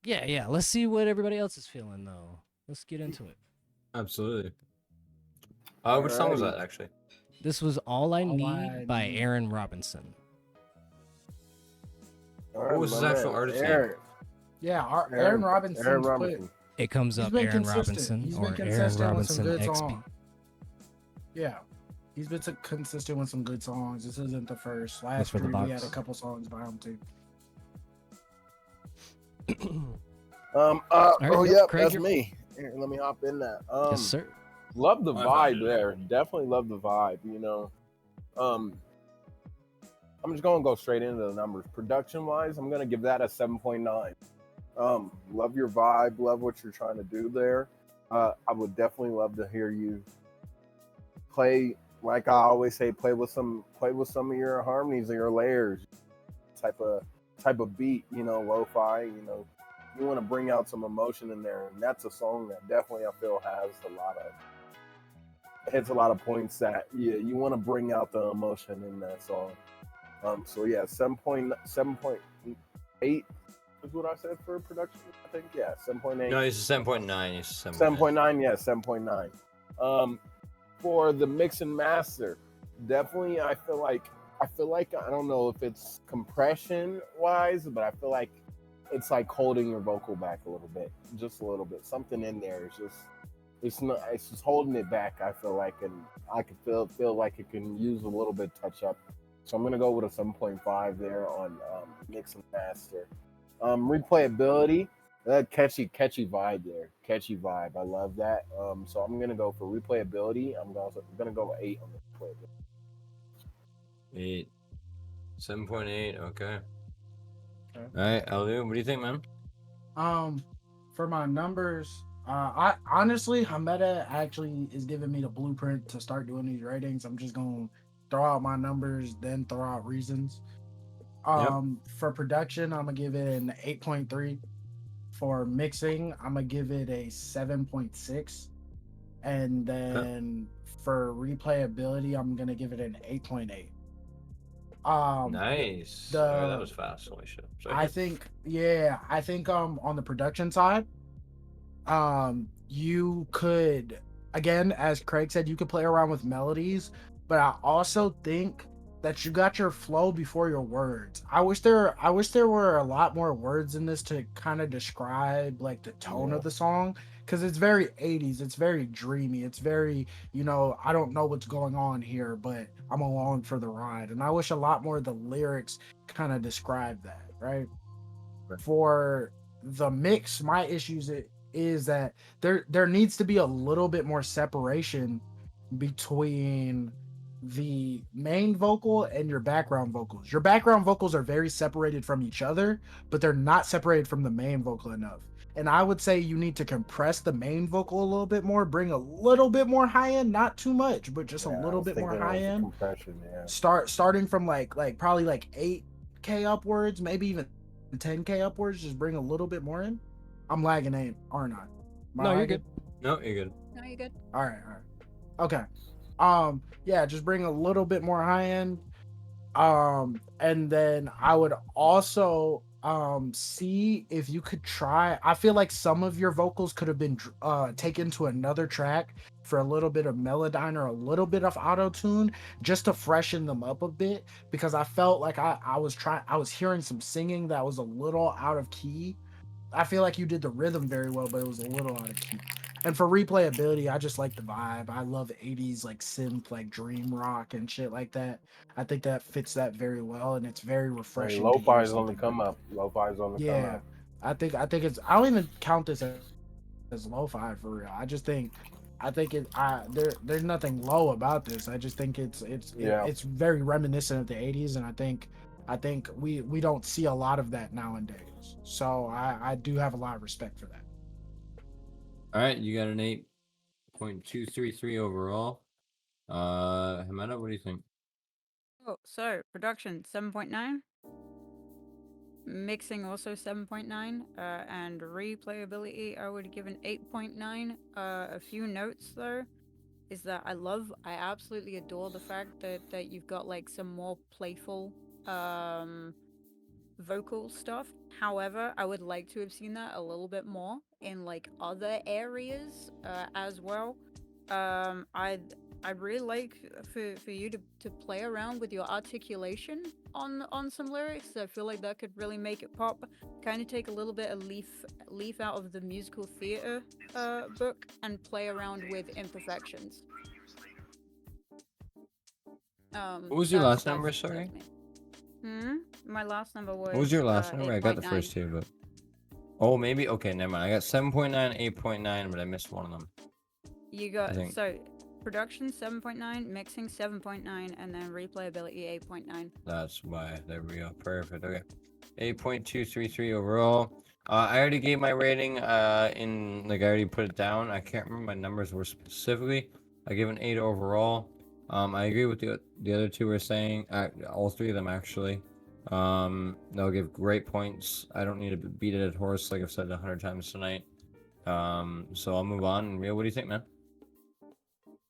C: yeah, let's see what everybody else is feeling though. Let's get into it.
B: Absolutely. Which song was that actually?
C: This was All I
I: All
C: Need
I: I
C: by
I: Need.
C: Aaron Robinson.
B: What was his actual artist name?
D: Aaron.
I: Yeah, Aaron Robinson.
D: Aaron Robinson.
C: It comes
I: He's
C: up
I: been
C: Aaron
I: consistent.
C: Robinson
I: He's
C: or
I: been
C: Aaron
I: consistent with some
C: Robinson
I: good
C: XP.
I: songs. Yeah, he's been consistent with some good songs. This isn't the first. Last
C: for the
I: year we had
C: box.
I: a couple songs by him too.
C: right,
D: Yep,
C: Craig,
D: that's
C: you're-
D: me. Here, let me hop in that.
C: Yes, sir.
D: Love the
B: I found
D: vibe
B: it.
D: there. Definitely love the vibe, you know. I'm just gonna go straight into the numbers. Production wise, I'm gonna give that a 7.9. Love your vibe, love what you're trying to do there. I would definitely love to hear you play, like I always say, play with some of your harmonies or your layers, type of beat, you know, lo-fi, you know. You want to bring out some emotion in there, and that's a song that definitely I feel hits a lot of points that you want to bring out the emotion in that song. So yeah, 7.8 is what I said for production. I think 7.8.
B: No, he's a 7.9. He's a
D: 7.9, 7.9. For the mix and master, definitely I feel like I don't know if it's compression wise, but I feel like it's like holding your vocal back a little bit, just a little bit. Something in there is it's just holding it back. I feel like, and I can feel like it can use a little bit touch up. So I'm gonna go with a 7.5 there on mix and master. Replayability, that catchy vibe there, catchy vibe. I love that. So I'm gonna go for replayability. I'm gonna go with 8 on the replayability.
B: 8. 7.8. Okay.
I: Okay.
B: All right, Alu, what do you think, man?
I: For my numbers, I honestly, Hameda actually is giving me the blueprint to start doing these ratings. I'm just gonna throw out my numbers, then throw out reasons. For production, I'm gonna give it an 8.3. For mixing, I'm gonna give it a 7.6. And then for replayability, I'm gonna give it an 8.8.
B: Nice.
I: the-
B: Oh, that was fast. Holy shit. Sorry.
I: I think on the production side, you could, again, as Craig said, you could play around with melodies, but I also think that you got your flow before your words. I wish there were a lot more words in this to kind of describe like the tone of the song, because it's very 80s, it's very dreamy, it's very, I don't know what's going on here, but I'm along for the ride. And I wish a lot more of the lyrics kind of describe that, right? For the mix, my issues is that there needs to be a little bit more separation between the main vocal and your background vocals. Your background vocals are very separated from each other, but they're not separated from the main vocal enough. And I would say you need to compress the main vocal a little bit more, bring a little bit more high end, not too much, but just a little bit more high end.
D: Compression, yeah.
I: Starting from like probably like 8K upwards, maybe even 10K upwards, just bring a little bit more in. I'm lagging, aren't I?
B: No, you're good. No, you're good.
E: No, you're good.
I: All right. Okay. Yeah, just bring a little bit more high end. And then I would also see if you could try. I feel like some of your vocals could have been taken to another track for a little bit of Melodyne or a little bit of auto tune, just to freshen them up a bit, because I felt like I was hearing some singing that was a little out of key. I feel like you did the rhythm very well, but it was a little out of key. And for replayability, I just like the vibe. I love 80s like synth, like dream rock and shit like that. I think that fits that very well, and it's very refreshing.
D: Lo-fi is on the come up. Lo-fi is on the come up.
I: I think it's. I don't even count this as lo-fi for real. There's nothing low about this. I just think it's very reminiscent of the 80s, and I think we don't see a lot of that nowadays. So I do have a lot of respect for that.
B: All right, you got an 8.233 overall. Jimena, what do you think?
E: Oh, so production 7.9, mixing also 7.9, and replayability I would give an 8.9. A few notes though is that I absolutely adore the fact that you've got like some more playful vocal stuff. However, I would like to have seen that a little bit more in like other areas as well. I'd really like for you to play around with your articulation on some lyrics. I feel like that could really make it pop. Kind of take a little bit of leaf out of the musical theater book and play around with imperfections.
B: What was your last number, sorry?
E: My last number was.
B: What was your last number? I got the
E: 8.9.
B: first two, but. Oh, maybe. Okay, never mind. I got 7.9, 8.9, but I missed one of them.
E: You got production 7.9, mixing 7.9, and then replayability 8.9.
B: That's why. There we go. Perfect. Okay. 8.233 overall. I already gave my rating. I already put it down. I can't remember my numbers were specifically. I gave an 8 overall. I agree with the other two were saying. All three of them actually. They'll give great points. I don't need to beat it at horse like I've said 100 times tonight. So I'll move on. Rio, what do you think, man?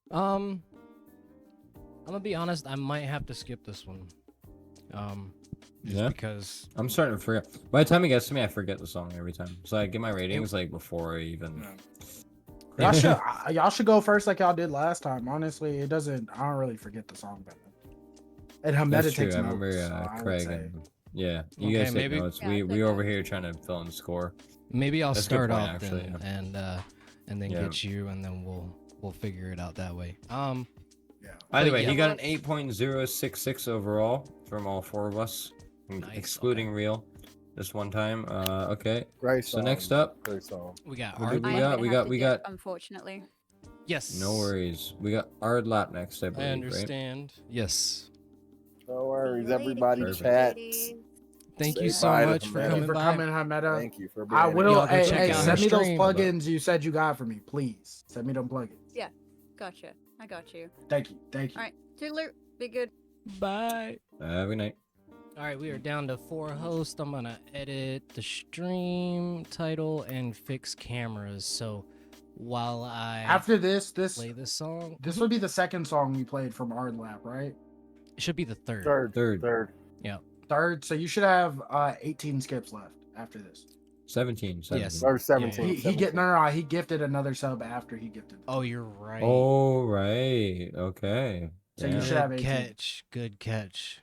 C: I'm gonna be honest. I might have to skip this one. Just because
B: I'm starting to forget. By the time it gets to me, I forget the song every time. So I get my ratings like before I even.
I: Y'all should go first like y'all did last time. Honestly, I don't really forget the song better. And
B: That's true.
I: takes
B: I remember
I: notes,
B: Craig. You guys take notes. We over here trying to fill in the score.
C: Maybe I'll start off
B: actually,
C: and then get you, and then we'll figure it out that way.
B: By the way, he got an 8.066 overall from all four of us, excluding Real, this one time. Okay.
D: Great
B: song. So next up,
D: great song.
C: We got
B: Ard. We got.
E: Unfortunately.
C: Yes.
B: No worries. We got Ard Lap next. I believe.
C: I understand. Right? Yes.
D: No worries, everybody. Chat.
C: Thank you so much for coming by.
I: Hameda.
D: Thank you for being
I: I will.
C: Hey,
I: send me those plugins you said you got for me, please. Send me them plugins.
E: Yeah, gotcha. I got you.
I: Thank you.
E: All right, toodaloo. Be good.
C: Bye.
B: Have a good night.
C: All right, we are down to 4 hosts. I'm gonna edit the stream title and fix cameras. So while I
I: after this
C: play this song,
I: this would be the second song you played from Ard Lap, right?
C: It should be the third.
D: Third.
C: Yeah.
I: Third, so you should have 18 skips left after this.
B: 17.
C: Yes.
D: Or 17.
I: He gifted another sub after he gifted.
C: Oh, you're right.
B: Oh, right. Okay.
I: So you
B: Yeah.
I: should have
C: Good
I: 18.
C: catch. Good catch.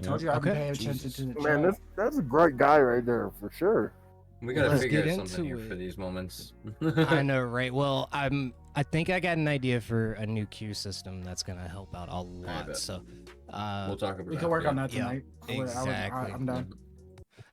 I: Told you I've been paying attention to the
D: Man,
I: chat.
D: that's a great guy right there for sure.
B: We gotta
C: Let's
B: figure
C: get
B: out something
C: into
B: here for
C: it.
B: these moments.
C: I know, right? Well, I think I got an idea for a new queue system that's gonna help out a lot.
B: bet.
C: So,
B: We'll talk about
I: We can work on that
C: Yeah,
I: tonight.
C: exactly.
I: I'm done.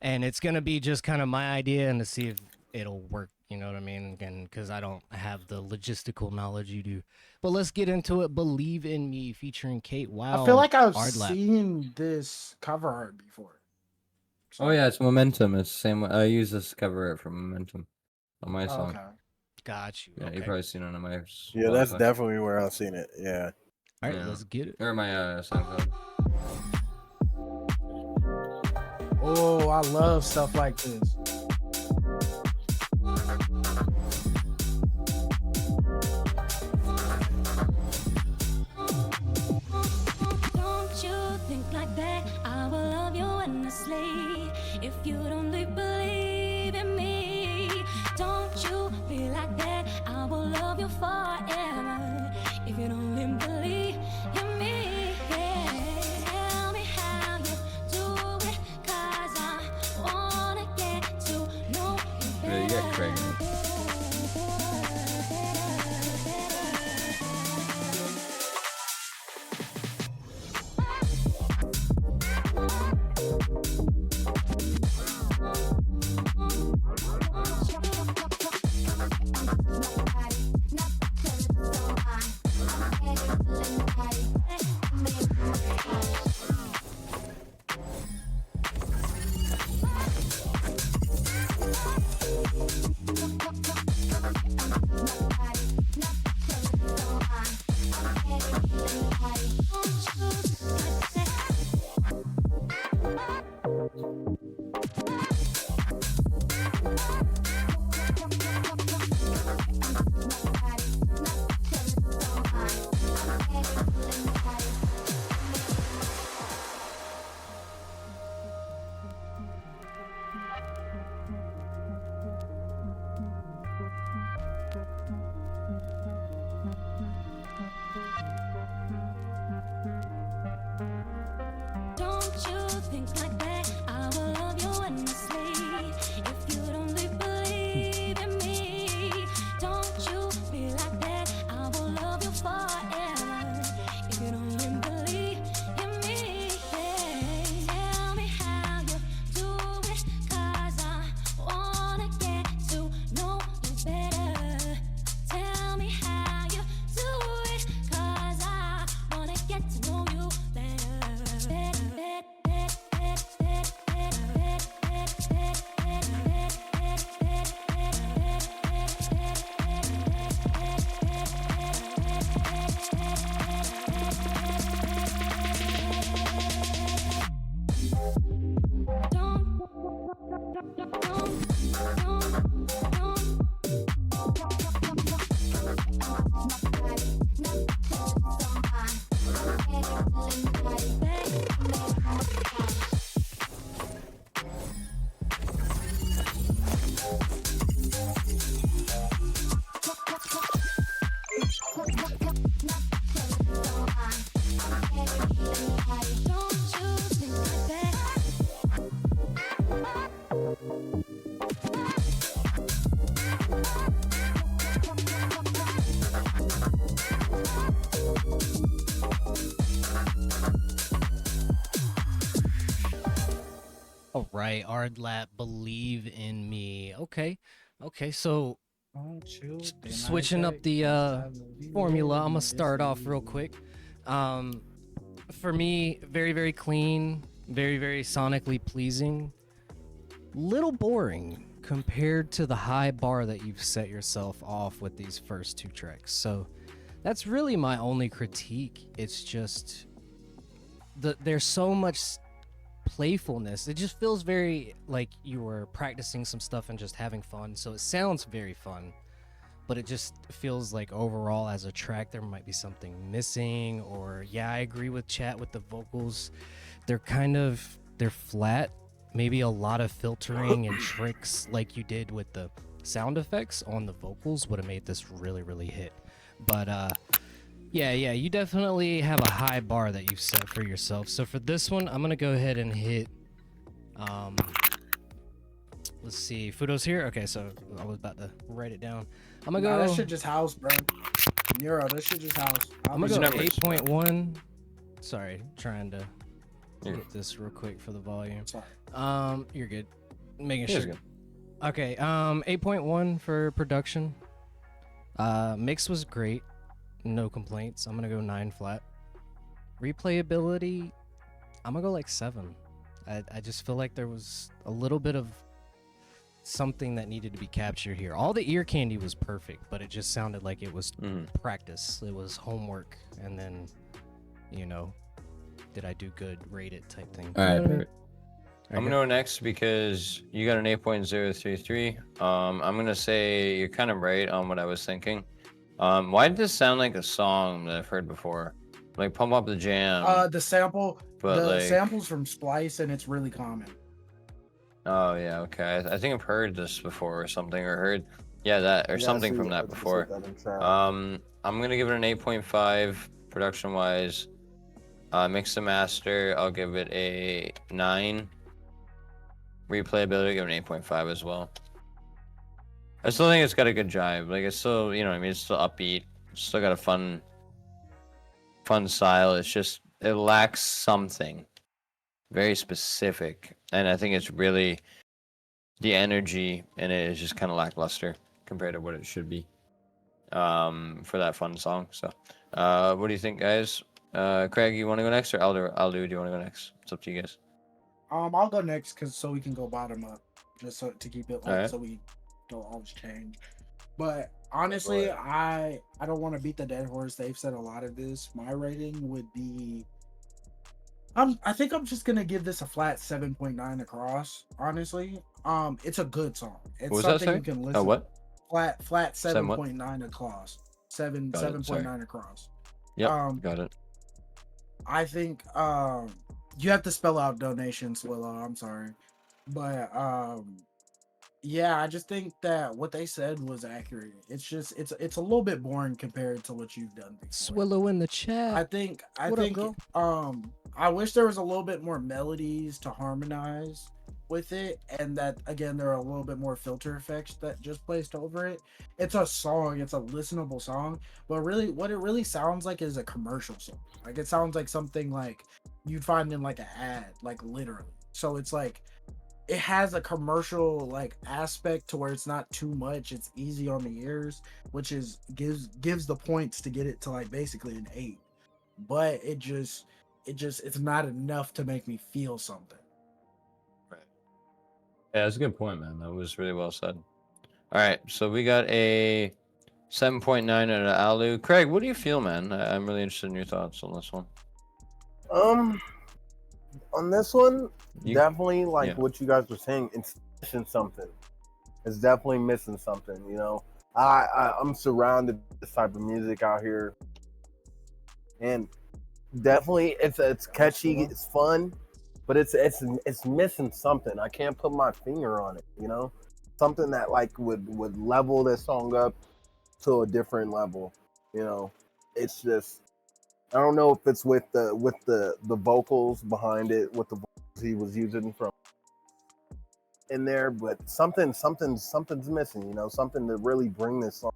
C: and it's gonna be just kind of my idea and to see if it'll work. You know what I mean? Again, because I don't have the logistical knowledge you do. But let's get into it. Believe in Me, featuring Kate Wow.
I: I feel like I've
C: Ardlap.
I: seen this cover art before.
B: Oh yeah, it's Momentum. It's the same. I use this cover art from Momentum on my
I: Oh,
B: song.
I: okay.
C: Got you.
B: Yeah,
C: Okay.
B: you've probably seen it on my.
G: Yeah, that's
B: Spotify.
G: definitely where I've seen it. Yeah.
C: All right,
B: Yeah.
C: let's get it.
B: Or my SoundCloud.
I: Oh, I love stuff like this.
H: Don't you think like that? I will love you endlessly. If you'd only believe in me. Don't you be like that? I will love you forever. If you'd only believe in me. Yeah. Tell me how you do it, 'cause I wanna get to know you better.
B: Yeah, you got Craig.
H: Don't you think like that? I will love you endlessly. If you'd only believe in me. Don't you be like that? I will love you forever. If you'd only believe in me. Yeah. Tell me how you do it, 'cause I wanna get to know you better. Tell me how you do it, 'cause I wanna get to know you better.
C: All right, Ardlap, Believe in Me. Okay. So switching up the formula, I'm gonna start off real quick. For me, very, very clean, very, very sonically pleasing. Little boring compared to the high bar that you've set yourself off with these first two tracks. So that's really my only critique. It's just there's so much playfulness. It just feels very like you were practicing some stuff and just having fun. So it sounds very fun. but it just feels like overall as a track there might be something missing. Or yeah, I agree with Chat with the vocals. They're flat. Maybe a lot of filtering and tricks like you did with the sound effects on the vocals would have made this really, really hit. But yeah, you definitely have a high bar that you've set for yourself. So for this one, I'm gonna go ahead and hit let's see, Fudo's here. Okay, so I was about to write it down. I'm gonna
I: Nah,
C: go
I: that shit just house, bro. Neuro, that shit just house.
C: I'm gonna go
B: numbers?
C: 8.1. Sorry, trying to
B: You're
C: get this real quick for the volume.
I: Sorry.
C: You're good. Making
B: You're
C: sure.
B: good.
C: Okay, 8.1 for production. Mix was great. No complaints. I'm gonna go 9 flat. Replayability, I'm gonna go like 7. I just feel like there was a little bit of something that needed to be captured here. All the ear candy was perfect, but it just sounded like it was practice. It was homework, and then, did I do good? Rate it type thing.
B: All right,
C: You know what I mean?
B: perfect. I'm gonna go next because you got an 8.033. I'm gonna say you're kind of right on what I was thinking. Why did this sound like a song that I've heard before? Like Pump Up the Jam.
I: The sample,
B: but
I: the
B: like,
I: samples from Splice, and it's really common.
B: oh yeah, okay. I think I've heard this before or something, or heard that or
D: Yeah,
B: something
D: see,
B: from
D: I
B: that
D: just
B: before.
D: hit that in chat.
B: I'm gonna give it an 8.5 production wise. Mix and master, I'll give it a 9. Replayability, give it an 8.5 as well. I still think it's got a good jive. Like it's still, you know what I mean, it's still upbeat. It's still got a fun style. It's just it lacks something very specific, and I think it's really the energy in it is just kind of lackluster compared to what it should be. For that fun song. So, what do you think, guys? Craig, you want to go next, or Aldo, do you want to go next? It's up to you guys.
I: I'll go next so we can go bottom up, just so to keep it like
B: Alright.
I: so we don't always change. But honestly, I don't want to beat the dead horse. They've said a lot of this. My rating would be, I think I'm just gonna give this a flat 7.9 across. Honestly, it's a good song. It's
B: What was that,
I: something
B: sorry?
I: you can listen.
B: Oh, what?
I: Flat
B: Seven what?
I: 7.9 across.
B: Got it, sorry.
I: 7.9 across.
B: Yep, got it.
I: I think you have to spell out donations, Willow. I'm sorry. But yeah, I just think that what they said was accurate. It's just it's a little bit boring compared to what you've done before.
C: Swillow in the chat.
I: I think
C: What up, girl?
I: I wish there was a little bit more melodies to harmonize with it, and that again there are a little bit more filter effects that just placed over it. It's a song, it's a listenable song, but really what it really sounds like is a commercial song. Like it sounds like something like you'd find in like an ad, like literally. So it's like it has a commercial like aspect to where it's not too much, it's easy on the ears, which is gives the points to get it to like basically an 8. But it's not enough to make me feel something.
B: Yeah, that's a good point, man. That was really well said. All right, so we got a 7.9 out of Alu. Craig, what do you feel, man? I'm really interested in your thoughts on this one.
D: On this one,
B: You-
D: definitely like
B: yeah.
D: what you guys were saying. It's missing something. It's definitely missing something. You know, I'm surrounded with this type of music out here, and definitely it's catchy, it's fun, but it's missing something. I can't put my finger on it. You know, something that like would level this song up to a different level. You know, it's just. I don't know if it's with the vocals behind it, with the vocals he was using from in there, but something's missing, you know, something to really bring this song.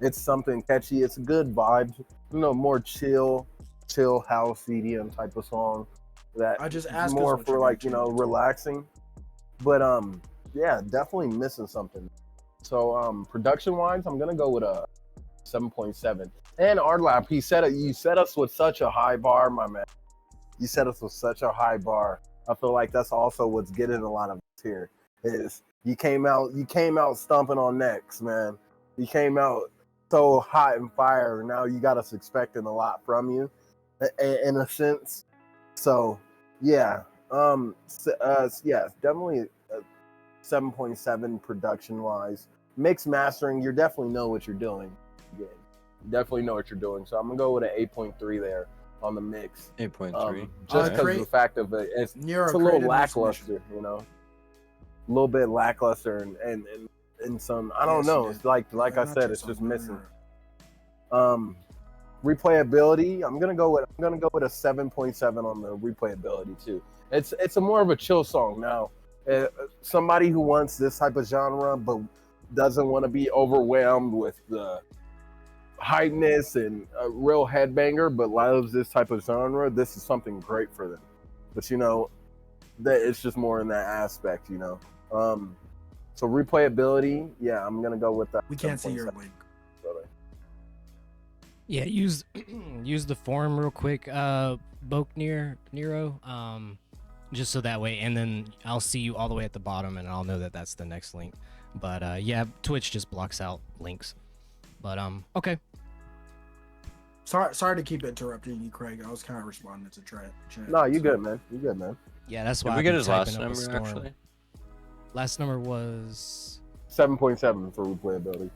D: It's something catchy, it's a good vibe, you know, more chill house EDM type of song that
I: I just
D: is
I: asked us
D: more
I: what
D: for
I: you
D: like, you
I: mentioned.
D: know, relaxing. But yeah, definitely missing something. So production wise, I'm gonna go with a 7.7. And Ardlap, you set us with such a high bar, my man. You set us with such a high bar. I feel like that's also what's getting a lot of us here. Is you came out stomping on necks, man. You came out so hot and fire. Now you got us expecting a lot from you, in a sense. So yeah, yeah, definitely 7.7 production wise. mix mastering, you definitely know what you're doing. Yeah, you definitely know what you're doing. So I'm gonna go with an 8.3 there on the mix.
B: 8.3.
D: Just because of the fact of it's a little lackluster, you know, a little bit lackluster and some, I don't know. It's like I said, it's just missing. Replayability, I'm gonna go with a 7.7 on the replayability too. It's a more of a chill song now. Somebody who wants this type of genre but doesn't want to be overwhelmed with the hypeness and a real headbanger, but loves this type of genre, this is something great for them. But you know, that it's just more in that aspect, you know. So replayability, yeah, I'm gonna go with that.
I: We can't see your link.
C: Yeah, use the forum real quick, Nero, just so that way, and then I'll see you all the way at the bottom, and I'll know that that's the next link. But yeah, Twitch just blocks out links. But okay.
I: Sorry to keep interrupting you, Craig. I was kind of responding to chat.
D: No, you good, man. You good, man.
C: Yeah, that's why.
B: Did we get his last number actually?
C: Last number was
D: 7.7 for replayability.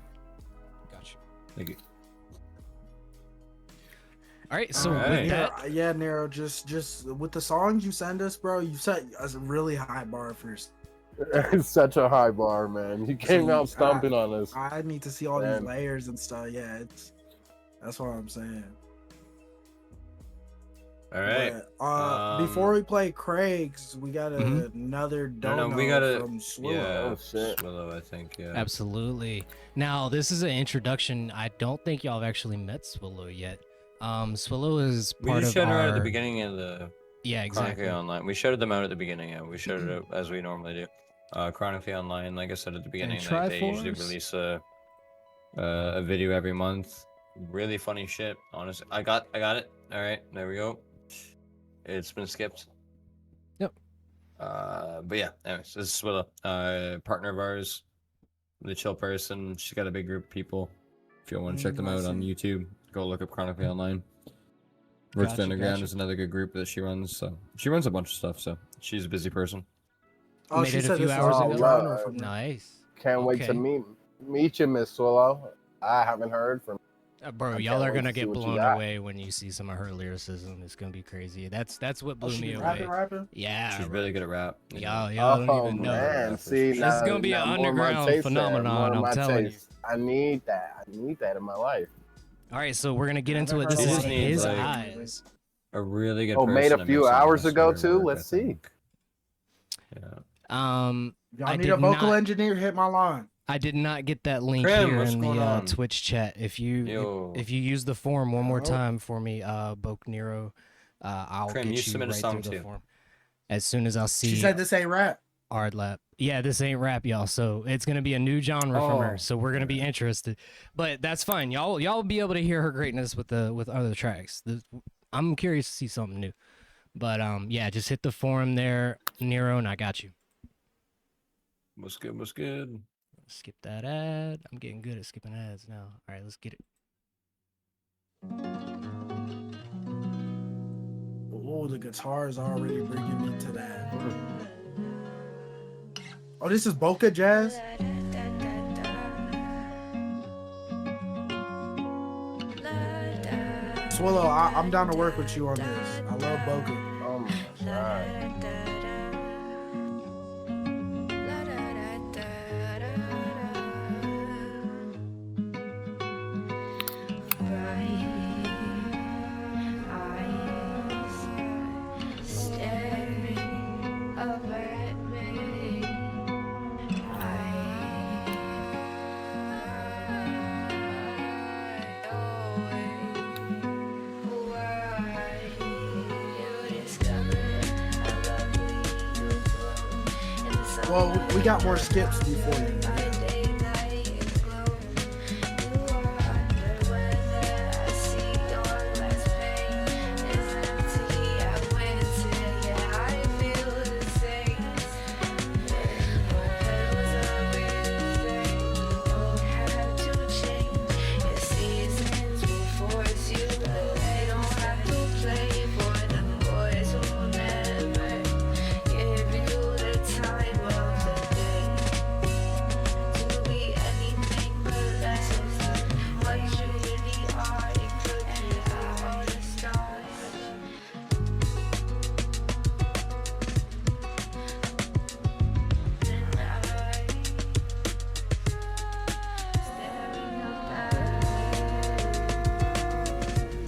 C: Gotcha.
B: Thank you.
C: All right, so
B: Alright.
C: with that,
I: Yeah, Nero, just with the songs you send us, bro, you set a really high bar for yourself.
D: It's such a high bar, man. You came out stomping on us.
I: I need to see all
D: Man.
I: these layers and stuff. Yeah, that's what I'm saying.
B: All right.
I: But, before we play Craig's, we got another dono
B: we gotta
I: from Swillow.
B: Yeah,
D: Oh, shit.
B: Swillow, I think. Yeah.
C: absolutely. Now, this is an introduction. I don't think y'all have actually met Swillow yet. Swillow is
B: We
C: part
B: just
C: of
B: showed her
C: our...
B: at the beginning of the
C: Yeah, exactly.
B: Chronically Online. We showed them out at the beginning. Yeah, we showed it as we normally do. Chronically Online, like I said at the beginning, like, they usually
C: Triforce?
B: release a video every month. Really funny shit. Honestly, I got it. All right, there we go. It's been skipped.
C: Yep.
B: But yeah. Anyways, this is Swilla, partner of ours, the chill person. She's got a big group of people. If you want to check them out on YouTube, go look up Chronically Online. Roots
C: Gotcha,
B: Underground
C: gotcha.
B: is another good group that she runs. So she runs a bunch of stuff. So she's a busy person.
I: Oh,
C: Made
I: she
C: it a
I: said
C: few
I: this
C: hours
I: is
D: ago.
I: a genre from
C: Nice.
D: Can't wait to
C: Okay.
D: meet you, Miss Swallow. I haven't heard from.
C: Bro,
D: I
C: y'all
D: can't
C: are
D: wait
C: gonna
D: to see
C: get
D: what you
C: blown
D: got.
C: away when you see some of her lyricism. It's gonna be crazy. That's what blew
I: she
C: me
I: be
C: away.
I: rapping?
C: Yeah,
B: She's
C: bro.
B: really good at rap. you know.
C: Y'all don't
D: Oh
C: even know.
D: man, see,
C: This is gonna be an
D: more my
C: underground
D: taste there,
C: phenomenon,
D: more
C: I'm
D: my
C: telling
D: taste. I need that. I need that in my life.
C: All right, so we're gonna get into it.
I: Never
C: This
B: heard
C: is
B: of it.
C: his
B: Like-
C: eyes.
B: A really good.
D: Oh, made
B: person
D: a
B: to
D: few
B: mix in
D: hours
B: this
D: ago
B: for her
D: too.
B: work,
D: Let's
B: I
D: see.
B: think. Yeah.
I: Y'all
C: I
I: need
C: did
I: a vocal
C: not-
I: engineer? Hit my line.
C: I did not get that link
B: Krim,
C: here
B: what's
C: in
B: going
C: the
B: on?
C: Twitch chat. If you
B: Yo.
C: if you use the form one more
I: Oh.
C: time for me, Boke Nero, I'll
B: Krim,
C: get
B: you
C: you
B: submit a
C: right
B: song
C: through the
B: too.
C: form. As soon as I'll see
I: She said this ain't rap.
C: Ard Lap. Yeah, this ain't rap, y'all. So it's gonna be a new genre from her.
B: Oh,
C: So we're gonna be interested. But that's fine. Y'all will be able to hear her greatness with other tracks. I'm curious to see something new. But yeah, just hit the forum there, Nero, and I got you.
B: What's good? What's good?
C: Skip that ad. I'm getting good at skipping ads now. All right, let's get it.
I: Oh, the guitar is already bringing me to that. Oh, this is Boca Jazz? Swillow, I'm down to work with you on this. I love Boca.
D: Oh my god.
I: Well, we got more skips before you.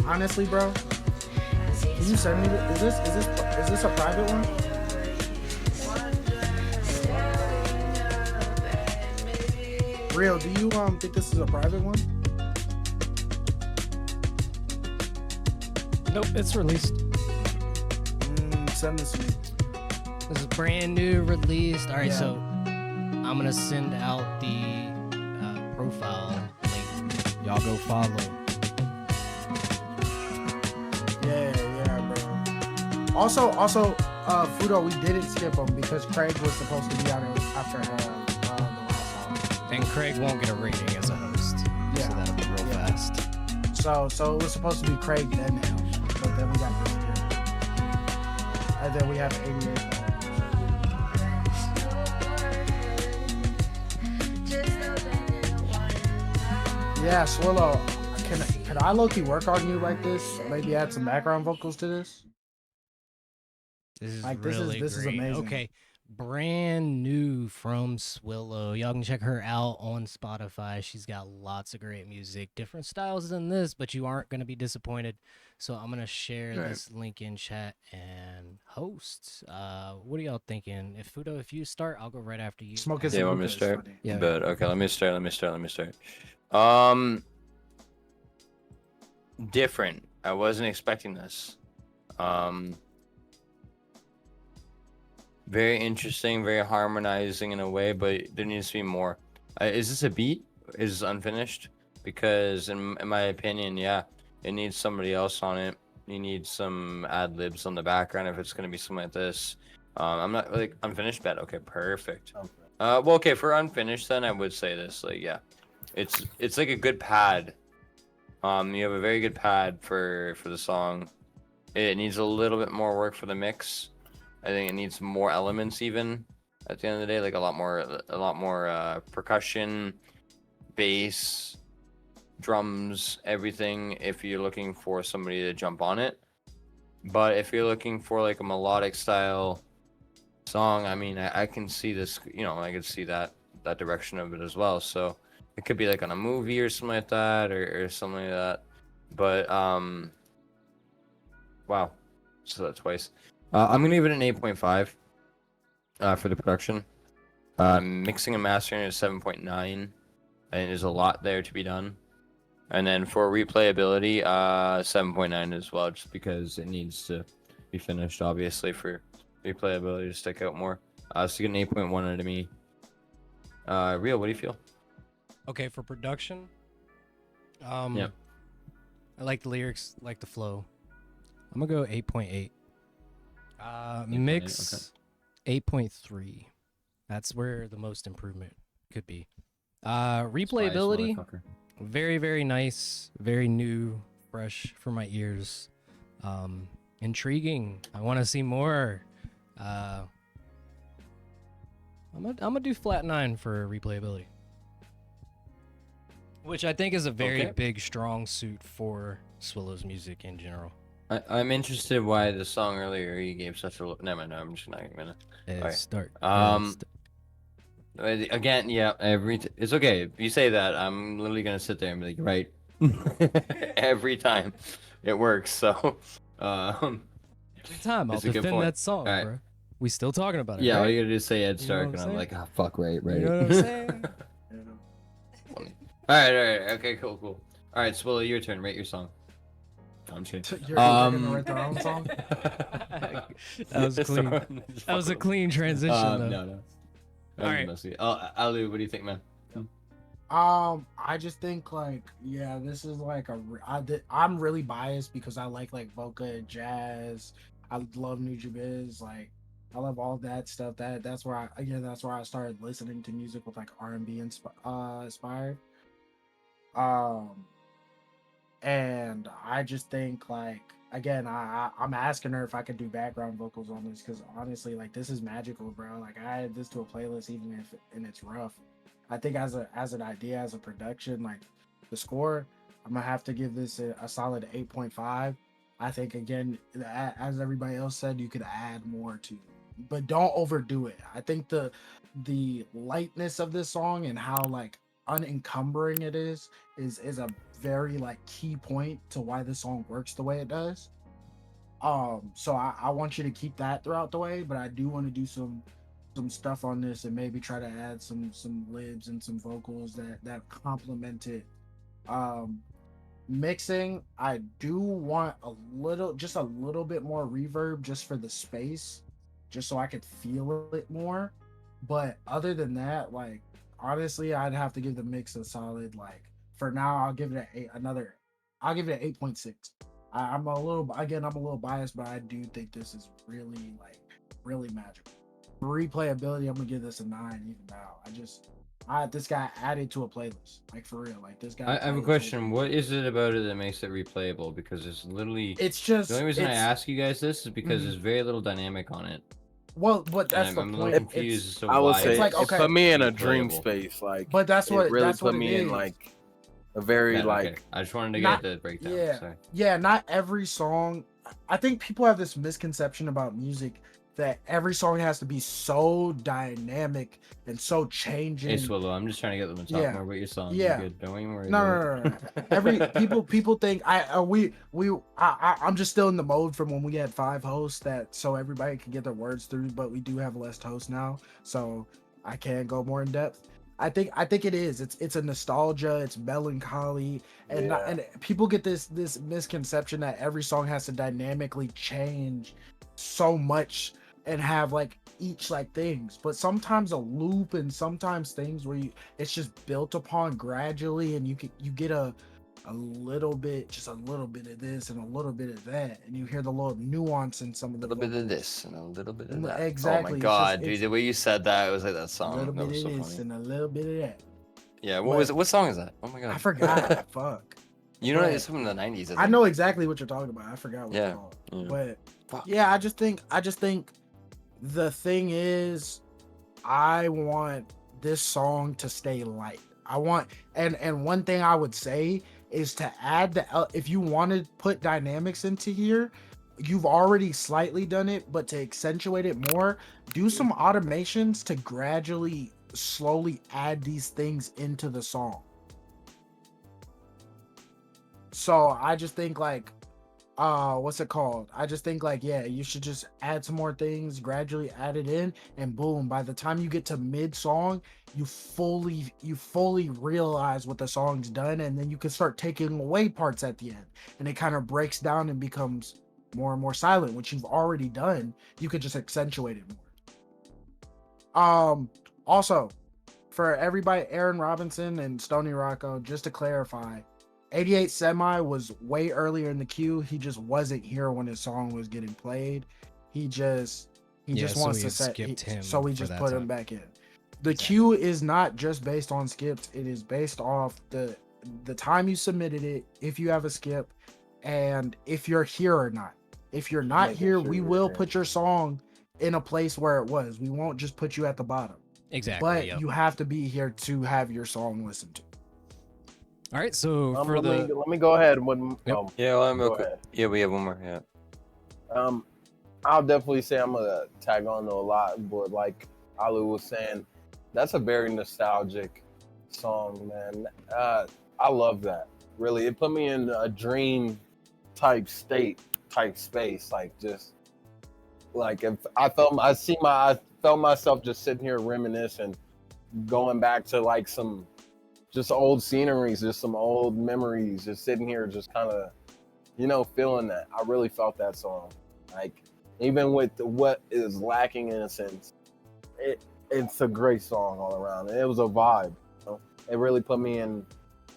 I: honestly, bro, can you send me? Is this a private one? Real, do you think this is a private one?
C: Nope, it's released.
I: Send this to me.
C: This is brand new, released. All right,
I: Yeah.
C: so I'm gonna send out the profile link. Y'all go follow.
I: Yeah, bro. Also, Fudo, we didn't skip him because Craig was supposed to be on it after the last song.
C: And Craig won't get a rating as a host.
I: Yeah.
C: So that'll be real fast.
I: So it was supposed to be Craig then him, but then we got this here. And then we have 88. Yeah, Swillow, can I low-key work on you like this? Maybe add some background vocals to this?
C: This is
I: Like, this is-
C: really
I: this is
C: great.
I: amazing.
C: Okay, brand new from Swillow. Y'all can check her out on Spotify. She's got lots of great music, different styles than this, but you aren't gonna be disappointed. So I'm gonna share
B: Right.
C: this link in chat and host. What are y'all thinking? If Fudo, if you start, I'll go right after you.
I: Smoke is
B: Yeah, you want me to
I: Luca is
B: start?
I: funny.
C: Yeah.
B: But okay, let me start. Different. I wasn't expecting this. Very interesting, very harmonizing in a way, but there needs to be more. Is this a beat? Is this unfinished? Because in my opinion, yeah, it needs somebody else on it. You need some ad libs on the background if it's gonna be something like this. I'm not like unfinished bet. Okay, perfect. Well, okay, for unfinished, then I would say this. Like, yeah, it's like a good pad. You have a very good pad for the song. It needs a little bit more work for the mix. I think it needs more elements even at the end of the day, like a lot more percussion, bass, drums, everything if you're looking for somebody to jump on it. But if you're looking for like a melodic style song, I mean, I can see this, I can see that direction of it as well. So it could be like on a movie or something like that or something like that. But wow, so that's twice. I'm gonna give it an 8.5 for the production. Mixing and mastering is 7.9, and there's a lot there to be done. And then for replayability, 7.9 as well, just because it needs to be finished, obviously, for replayability to stick out more. So you get an 8.1 out of me. Real, what do you feel?
C: Okay, for production,
B: Yeah.
C: I like the lyrics, like the flow. I'm gonna go 8.8.
B: 8.8,
C: Mix 8.3. That's where the most improvement could be. Replayability,
B: Motherfucker.
C: very, very nice, very new, fresh for my ears. Intriguing. I want to see more. I'm gonna do flat 9 for replayability, which I think is a very
B: Okay.
C: big, strong suit for Swillow's music in general.
B: I'm interested why the song earlier you gave such a. Never mind, no, I'm just not gonna.
C: It's dark.
B: Again, yeah, it's okay. If you say that, I'm literally gonna sit there and be like, right, every time it works. So,
C: Every time I'll
B: it's a good
C: defend
B: point.
C: that song,
B: All right.
C: bro. We still talking about it.
B: yeah, all
C: right?
B: you gotta do is say Ed
C: You know
B: Stark,
C: what
B: and
C: I'm
B: I'm
C: saying?
B: like, oh fuck, right.
C: You know what I'm saying?
B: Funny. All right, okay, cool. All right, Swillow, your turn. Rate your song. I'm just kidding.
I: You're gonna write their own song?
C: That was clean. That was a clean transition, though.
B: No.
C: All right.
B: Alu, what do you think, man?
I: I just think like, yeah, this is like I'm really biased because I like Voca and jazz. I love Nujabiz, like I love all that stuff. That's where I started listening to music with like R&B inspired. And I just think like, again, I'm asking her if I could do background vocals on this because honestly, like this is magical, bro. Like I added this to a playlist even if it's rough. I think as an idea, as a production, like the score, I'm gonna have to give this a solid 8.5. I think again, as everybody else said, you could add more to, but don't overdo it. I think the lightness of this song and how like unencumbering it is a very like key point to why this song works the way it does. So I want you to keep that throughout the way, but I do want to do some stuff on this and maybe try to add some libs and some vocals that complement it. Mixing, I do want a little bit more reverb just for the space, just so I could feel it more. But other than that, like honestly, I'd have to give the mix a solid, like for now I'll give it I'll give it an 8.6. I'm a little biased, but I do think this is really magical. Replayability, I'm gonna give this a 9 even now. This guy added to a playlist, like for real. Like this guy.
B: I have a question. What is it about it that makes it replayable? Because it's literally.
I: It's just.
B: The only reason I ask you guys this is because there's very little dynamic on it.
I: Well, but that's
B: And
I: the
B: I'm a
I: point.
B: little confused as to
G: I would
B: why
G: say
I: it's like,
G: it
I: okay,
G: put me in a
B: replayable.
G: dream space. Like,
I: But that's what
G: it really
I: that's
G: put
I: what it
G: me in
I: is.
G: like a very
B: Yeah,
G: like.
B: okay. I just wanted to
I: Not-
B: get the breakdown.
I: yeah.
B: Sorry.
I: Yeah, not every song. I think people have this misconception about music that every song has to be so dynamic and so changing.
B: Hey, Swallow, I'm just trying to get them to talk
I: Yeah.
B: more about your song.
I: Yeah.
B: You're good. Don't even worry.
I: No,
B: about
I: no. Every people think I'm just still in the mode from when we had 5 hosts, that so everybody can get their words through, but we do have less hosts now, so I can go more in depth. I think it is. It's a nostalgia. It's melancholy, and and people get this misconception that every song has to dynamically change so much and have like each like things, but sometimes a loop and sometimes things where it's just built upon gradually, and you get a little bit, just a little bit of this and a little bit of that, and you hear the little nuance in some of the
B: A little bit of
I: vocals.
B: this and a little bit of that.
I: Exactly.
B: Oh my
I: it's
B: god,
I: just-
B: dude!
I: it's
B: The way you said that, it was like that
I: a
B: song.
I: little
B: That
I: bit
B: was
I: of
B: so
I: this
B: funny.
I: and a little bit of that.
B: Yeah. What song is that? Oh my god.
I: I forgot. Fuck.
B: You know,
I: But-
B: it's from the 90s.
I: I know exactly what you're talking about. I forgot what
B: Yeah,
I: it's called.
B: yeah.
I: But
B: Fuck.
I: yeah, I just think the thing is, I want this song to stay light. I want, and one thing I would say is to add if you want to put dynamics into here, you've already slightly done it, but to accentuate it more, do some automations to gradually, slowly add these things into the song. So I just think like, what's it called? I just think like, yeah, you should just add some more things, gradually add it in, and boom, by the time you get to mid song, you fully realize what the song's done, and then you can start taking away parts at the end, and it kind of breaks down and becomes more and more silent, which you've already done. You could just accentuate it more. Also, for everybody, Aaron Robinson and Stony Rocco, just to clarify, 88 Semi was way earlier in the queue. He just wasn't here when his song was getting played. He just
C: so
I: wants
C: we
I: to
C: had
I: set
C: skipped him
I: so we
C: for
I: just
C: that
I: put him
C: time.
I: back in. The queue is not just based on skips. It is based off the time you submitted it, if you have a skip, and if you're here or not. If you're not
D: Making
I: here,
D: sure
I: we
D: you're
I: will
D: here.
I: put your song in a place where it was. We won't just put you at the bottom.
C: Exactly.
I: But
C: Yep.
I: you have to be here to have your song listened to.
C: All right. So for
D: let
C: the
D: me go ahead with
C: Yep.
B: Yeah, well, I'm
D: go
B: okay.
D: ahead.
B: Yeah, we have one more. Yeah.
D: I'll definitely say I'm gonna tag on to a lot, but like Alu was saying, that's a very nostalgic song, man. I love that. Really, it put me in a dream type space, like just like if I felt myself just sitting here reminiscing, going back to like some just old sceneries, just some old memories, just sitting here, just kind of, feeling that. I really felt that song. Like, even with what is lacking in a sense, it's a great song all around. It was a vibe. It really put me in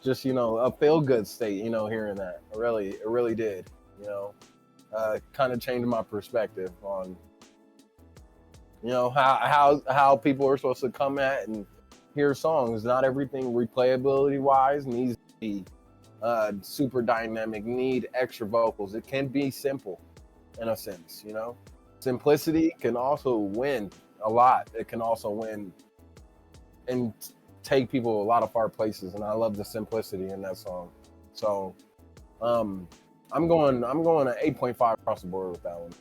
D: just, a feel-good state, hearing that. It really did, kind of changed my perspective on, how people are supposed to come at and hear songs. Not everything replayability-wise needs to be super dynamic, need extra vocals. It can be simple in a sense, Simplicity can also win a lot. It can also win and take people a lot of far places, and I love the simplicity in that song. So I'm going an 8.5 across the board with that one.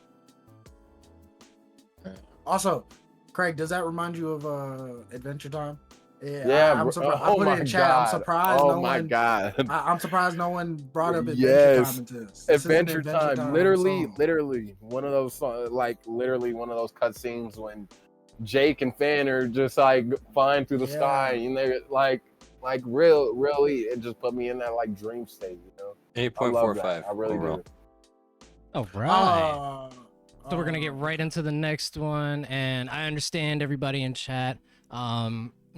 I: Also, Craig, does that remind you of Adventure Time? Yeah, I'm surprised. I
D: oh
I: put it
D: my
I: in chat. I'm
D: god.
I: surprised
D: Oh
I: no
D: my
I: one.
D: god.
I: I'm surprised no one brought up Adventure
D: Yes.
I: Time into this. This is an
D: Adventure Time. Literally one of those like literally one of those cutscenes when Jake and Finn are just like flying through the sky, and they're like really, it just put me in that like dream state, you know.
B: 8.45.
D: I really
B: overall.
D: do.
C: All right.
I: Uh,
C: So we're gonna get right into the next one, and I understand everybody in chat.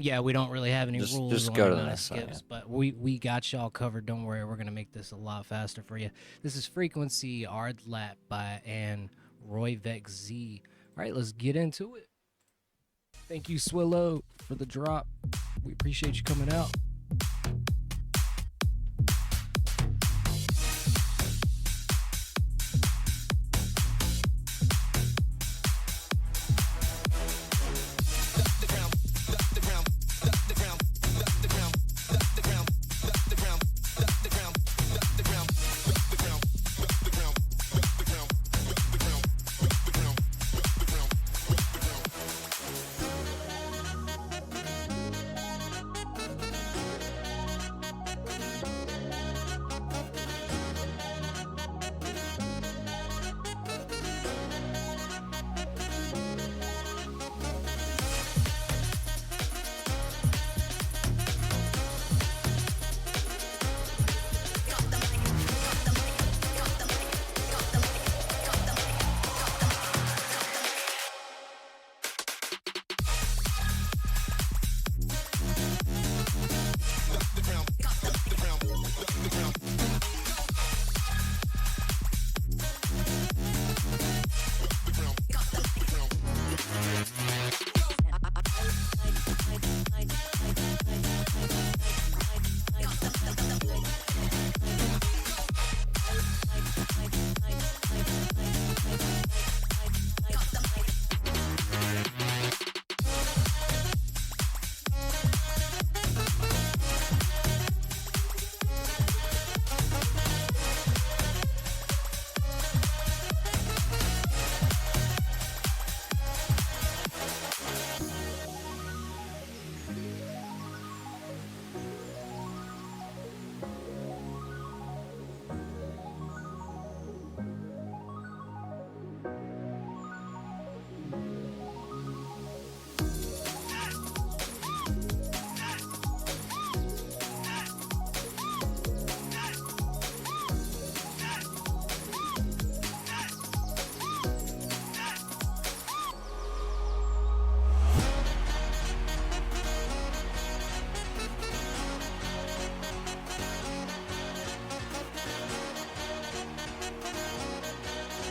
C: Yeah, we don't really have any rules
B: just
C: on
B: go
C: the
B: to the
C: amount of
B: next one,
C: skips, but we got y'all covered. Don't worry, we're gonna make this a lot faster for you. This is Frequency Ard Lap by and Roy Vex Z. All right, let's get into it. Thank you, Swillo, for the drop. We appreciate you coming out.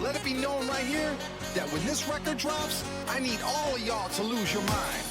K: Let it be known right here that when this record drops, I need all of y'all to lose your mind.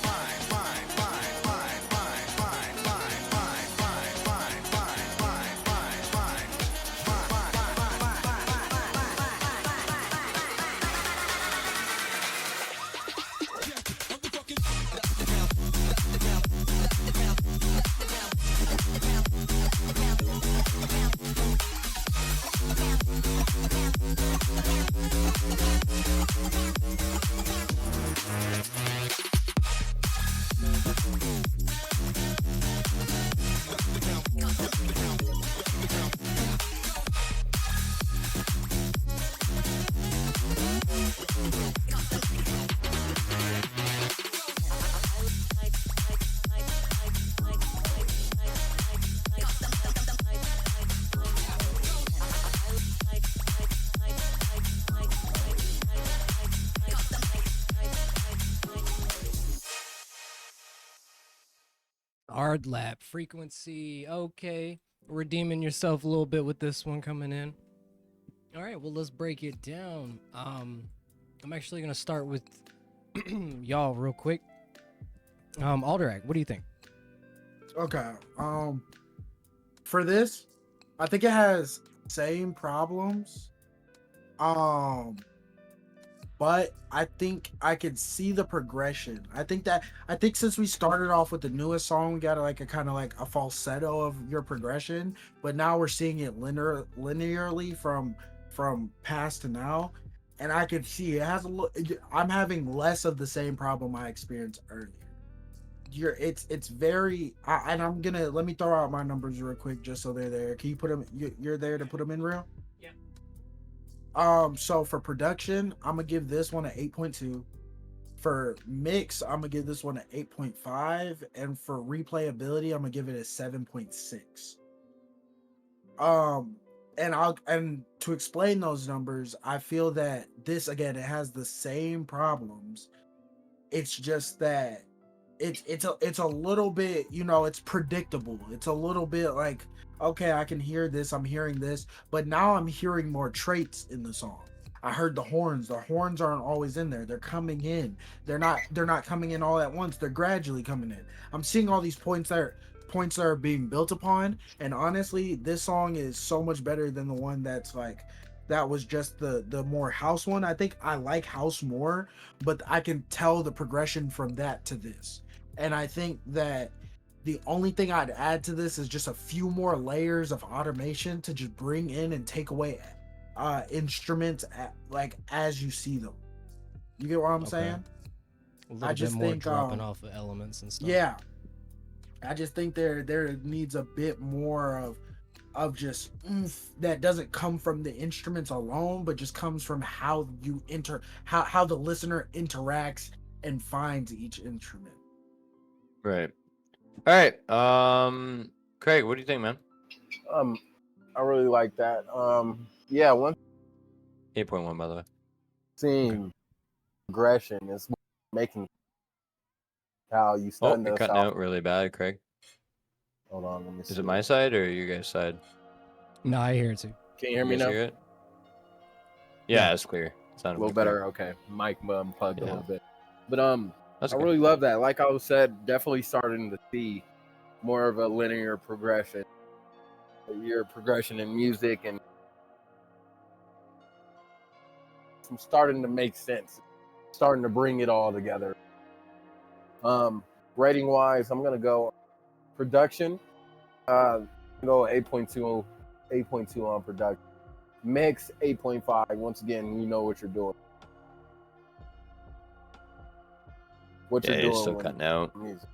C: Hard lap frequency. Okay, redeeming yourself a little bit with this one coming in. All right, well, let's break it down. I'm actually gonna start with y'all real quick. Alderac, what do you think?
I: Okay. For this, I think it has same problems. But I think I could see the progression. I think since we started off with the newest song, we got like a kind of like a falsetto of your progression, but now we're seeing it linearly from past to now, and I could see it has I'm having less of the same problem I experienced earlier. it's very and I'm gonna let me throw out my numbers real quick just so they're there. Can you put them? You're there to put them in real? Yeah. So for production, I'm gonna give this one an 8.2. For mix, I'm gonna give this one an 8.5, and for replayability, I'm gonna give it a 7.6. And to explain those numbers, I feel that this again, it has the same problems. It's just that it's a little bit, it's predictable. It's a little bit like, okay, I can hear this, I'm hearing this, but now I'm hearing more traits in the song. I heard the horns. The horns aren't always in there. They're coming in. They're not coming in all at once. They're gradually coming in. I'm seeing all these points that are being built upon, and honestly, this song is so much better than the one that was just the more house one. I think I like house more, but I can tell the progression from that to this. And I think that the only thing I'd add to this is just a few more layers of automation to just bring in and take away instruments as you see them. You get what I'm saying?
C: A little bit more dropping off of elements and stuff.
I: Yeah. I just think there needs a bit more of just that doesn't come from the instruments alone, but just comes from how you how the listener interacts and finds each instrument.
B: Right. All right. Craig, what do you think, man?
D: I really like that. Yeah, one
B: 8.1, by the way.
D: seeing progression is making how you
B: Oh,
D: stunned
B: you're
D: us
B: cutting
D: out.
B: out really bad, Craig.
D: Hold on, let me see.
B: Is it my side or you guys' side?
C: No, I hear it too.
D: Can you hear me
B: guys
D: now?
B: hear it? Yeah, it's clear. It sounded
D: A little
B: clear.
D: better. Okay, mic plugged a
B: Yeah.
D: little bit, but
B: That's
D: I
B: good.
D: really love that. Like I said, definitely starting to see more of a linear progression, your progression in music, and some starting to make sense, starting to bring it all together. Rating wise, I'm gonna go production. Go 8.2, 8.2 on production. Mix 8.5. Once again, you know what you're doing. What
B: Yeah,
D: you're
B: you're
D: doing
B: still
D: when
B: cutting out.
D: music.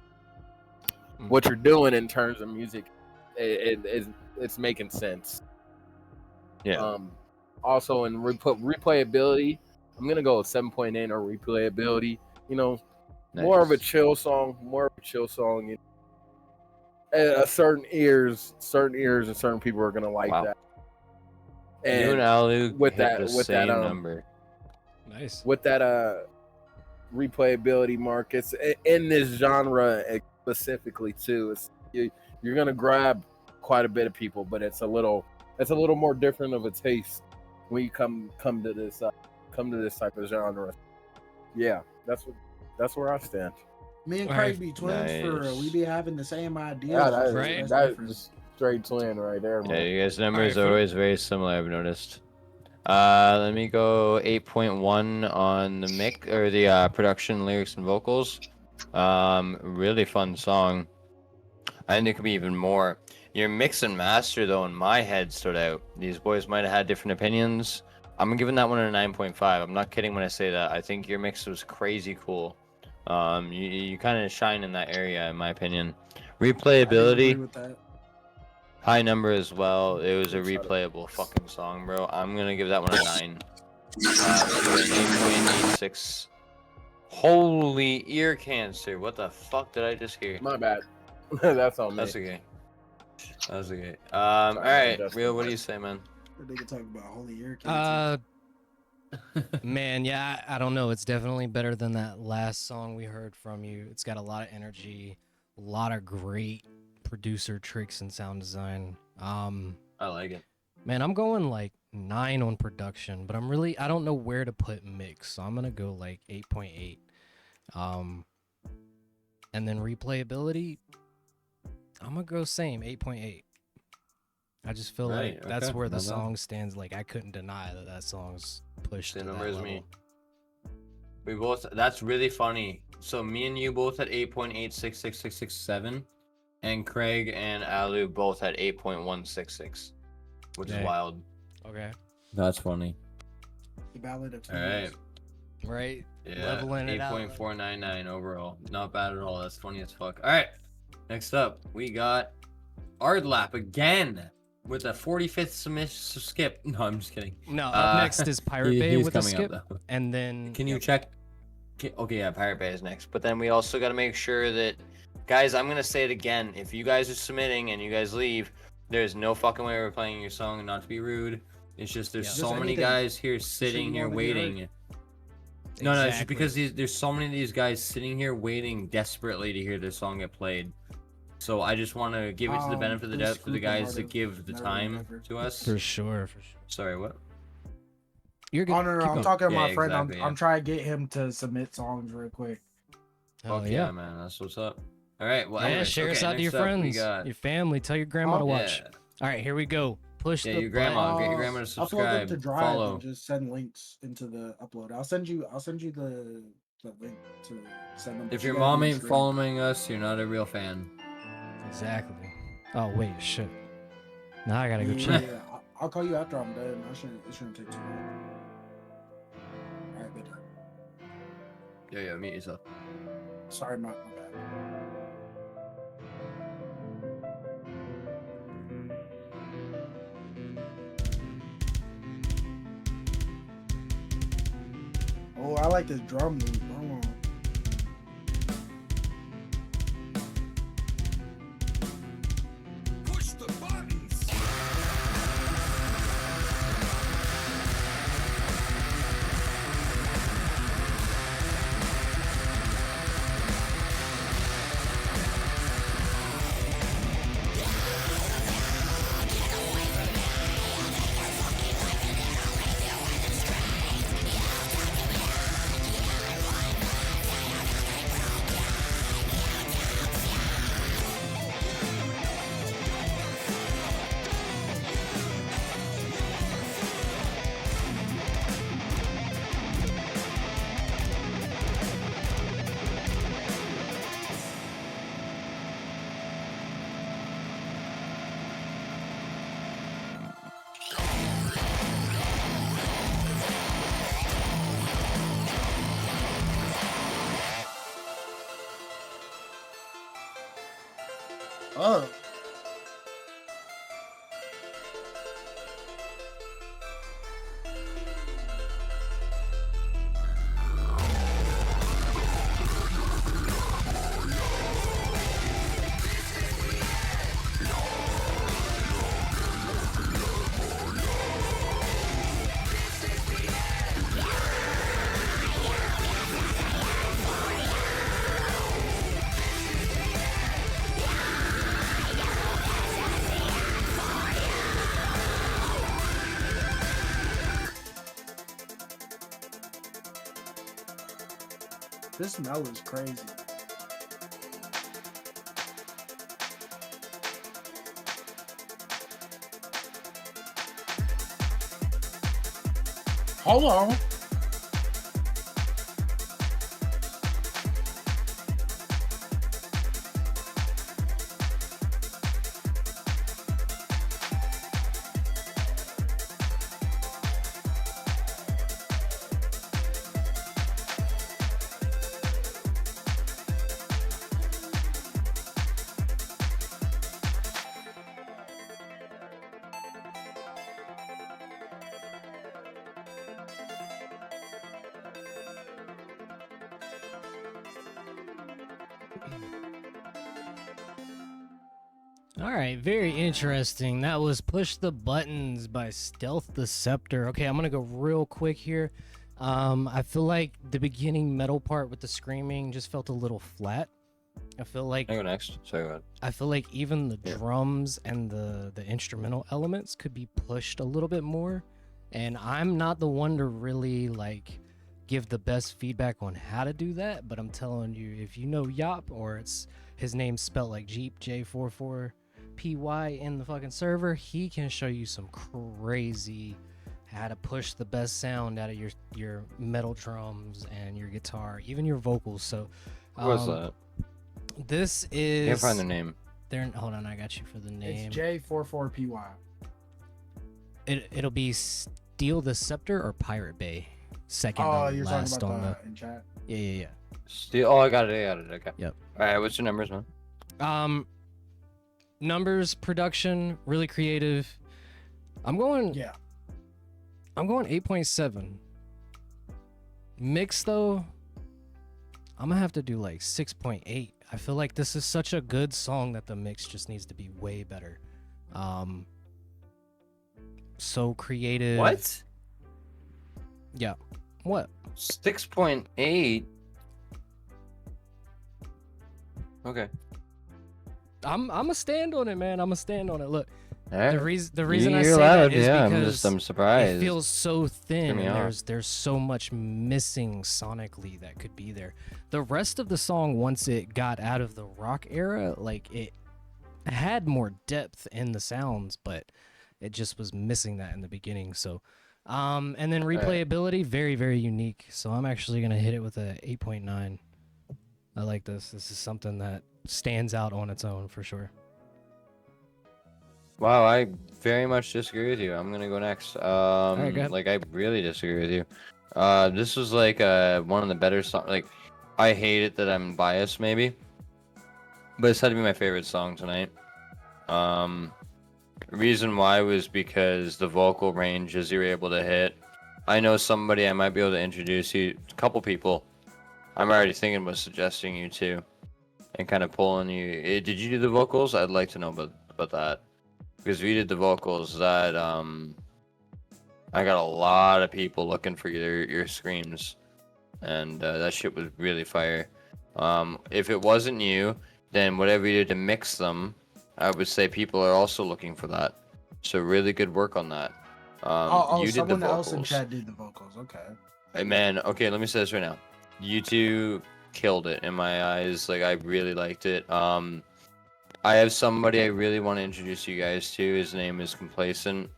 D: What you're doing in terms of music, it's making sense.
B: Yeah.
D: Also, in replayability, I'm gonna go with 7.8 or replayability. More of a
B: Nice.
D: chill song. Certain ears, and certain people are gonna like
B: Wow.
D: that.
B: You and Alu
D: with
B: hit
D: that,
B: the
D: with
B: same
D: that,
B: number.
C: Nice.
D: with that, replayability, Mark, it's in this genre specifically too. You're gonna grab quite a bit of people, but it's a little more different of a taste when you come to this type of genre. Yeah, that's where I stand.
I: Me and
C: All
I: Craig
C: right.
I: be twins for real. We
B: Nice.
I: be having the same ideas.
D: Yeah,
I: just
C: Right.
I: that's
D: that
I: different.
D: is straight twin right there,
B: Yeah,
D: man.
B: you guys' numbers
C: Alright,
B: are
C: for-
B: always very similar, I've noticed. Let me go 8.1 on the mix or the production, lyrics, and vocals. Really fun song. I think there could be even more. Your mix and master, though, in my head stood out. These boys might have had different opinions. I'm giving that one a 9.5. I'm not kidding when I say that. I think your mix was crazy cool. You kind of shine in that area, in my opinion.
I: I agree
B: Replayability,
I: with that.
B: high number as well. It was a
D: Good shot.
B: replayable fucking song, bro. I'm gonna give that one a 9. So an 8.86. Holy ear cancer! What the fuck did I just hear?
D: My bad. That's on me.
B: That's okay. That's okay. All right,
D: Justin.
B: Real. What do you say, man?
I: They can talk about holy ear cancer.
C: Man, yeah, I don't know. It's definitely better than that last song we heard from you. It's got a lot of energy, a lot of great producer tricks and sound design.
B: I like it.
C: Man, I'm going like 9 on production, but I don't know where to put mix, so I'm gonna go like 8.8. And then replayability, I'm gonna go same 8.8. I just feel
B: Right,
C: like that's
B: okay,
C: where the
B: not bad.
C: song stands. Like I couldn't deny that song's pushed to
B: Same
C: that
B: number as
C: level.
B: me. We both. That's really funny. So me and you both at 8.866667, and Craig and Alu both at 8.166, which is
C: Dang.
B: wild.
C: Okay.
B: That's funny.
I: The Ballad of
B: All right.
I: Twins.
C: right?
B: Yeah,
C: Leveling it out.
B: 8.499 overall. Not bad at all. That's funny as fuck. All right. Next up, we got Ardlap again with a 45th skip. No, I'm just kidding.
C: No, up next is Pirate Bay
B: he's
C: with a
B: coming up,
C: skip,
B: though.
C: and then
B: Can you check? Okay, yeah, Pirate Bay is next. But then we also got to make sure that, guys, I'm going to say it again. If you guys are submitting and you guys leave, there's no fucking way we're playing your song, not to be rude. It's just there's
I: Yeah.
B: so
I: Just
B: many
I: anything.
B: guys here
I: you
B: sitting here
I: wanna be heard.
B: waiting. No, it's just
C: Exactly.
B: because there's so many of these guys sitting here waiting desperately to hear their song get played. So I just want to give it to the benefit of the
I: please
B: doubt for the
I: scoop 'em
B: guys
I: out
B: that
I: of
B: give the
I: never
B: time
I: never.
B: to us.
C: for sure.
B: Sorry, what?
C: You're good.
I: Oh no,
C: Keep
I: I'm
C: going.
I: talking to
B: Yeah,
I: my friend.
B: exactly,
I: I'm
B: yeah.
I: trying to get him to submit songs real quick.
C: Hell
B: Fuck yeah, man. That's what's up. All right. Well,
C: Yeah,
B: anyways,
C: share us
B: okay,
C: out to your
B: next up, we
C: friends,
B: got-
C: your family. Tell your grandma to watch.
B: Yeah.
C: All right, here we go. Push
B: Yeah,
C: the
B: your grandma.
C: button.
B: Get your grandma to
I: Upload them
B: subscribe.
I: to Drive
B: Follow.
I: and just send links into the upload. I'll send you the link to send them.
B: If
I: She
B: your
I: got
B: mom
I: me
B: ain't
I: stream.
B: following us, you're not a real fan.
C: Exactly. Oh wait, shit. Now I gotta go
I: Yeah,
C: check.
I: I'll call you after I'm done. It shouldn't take too long. All right, good.
B: Yeah, mute yourself.
I: Sorry, my bad. Oh, I like this drum loop. Hold on.
K: Push the buttons.
I: Oh. This smell is crazy. Hold on.
C: All right, very interesting. That was Push the Buttons by Stealth the Scepter. Okay, I'm gonna go real quick here. I feel like the beginning metal part with the screaming just felt a little flat. I feel like
B: I go next. Sorry, go ahead.
C: I feel like even the drums and the instrumental elements could be pushed a little bit more. And I'm not the one to really like give the best feedback on how to do that, but I'm telling you, if you know Yop, or it's his name spelled like Jeep J44PY in the fucking server, he can show you some crazy how to push the best sound out of your metal drums and your guitar, even your vocals. So
B: What's that?
C: this is
B: Can't find their name.
C: hold on, I got you for the name.
I: It's J44PY.
C: It'll be Steal the Scepter or Pirate Bay. second
I: Oh,
C: to
I: you're talking
C: last
I: about
C: on the.
I: in chat.
C: Yeah.
B: Still, oh, I got it. Okay.
C: Yep.
B: All right, what's your numbers, man?
C: Numbers, production, really creative. I'm going 8.7. Mix though, I'm gonna have to do like 6.8. I feel like this is such a good song that the mix just needs to be way better. So creative.
B: What?
C: Yeah. What?
B: 6.8. Okay.
C: I'm a stand on it, man. I'm a stand on it. Look,
B: All right.
C: the reason I
B: You're
C: say
B: allowed,
C: that is
B: yeah,
C: because
B: I'm surprised.
C: it feels so thin,
B: me
C: and
B: off.
C: there's so much missing sonically that could be there. The rest of the song, once it got out of the rock era, like it had more depth in the sounds, but it just was missing that in the beginning. So, and then replayability, very, very unique. So I'm actually gonna hit it with a 8.9. I like this. This is something that stands out on its own for sure.
B: Wow, I very much disagree with you. I'm gonna go next.
C: go ahead.
B: Like I really disagree with you. This was like one of the better songs. Like, I hate it that I'm biased, maybe, but it's had to be my favorite song tonight. Reason why was because the vocal ranges you were able to hit. I know somebody I might be able to introduce you, a couple people. I'm already thinking about suggesting you to, and kind of pulling you. Did you do the vocals? I'd like to know about that. Because if you did the vocals, that I got a lot of people looking for your screams, and that shit was really fire. If it wasn't you, then whatever you did to mix them, I would say people are also looking for that. So really good work on that. You did the
I: Someone else in
B: vocals.
I: chat did the vocals. Okay.
B: Hey man, okay, let me say this right now. You two killed it in my eyes. Like, I really liked it. I have somebody I really want to introduce you guys to. His name is Complacent,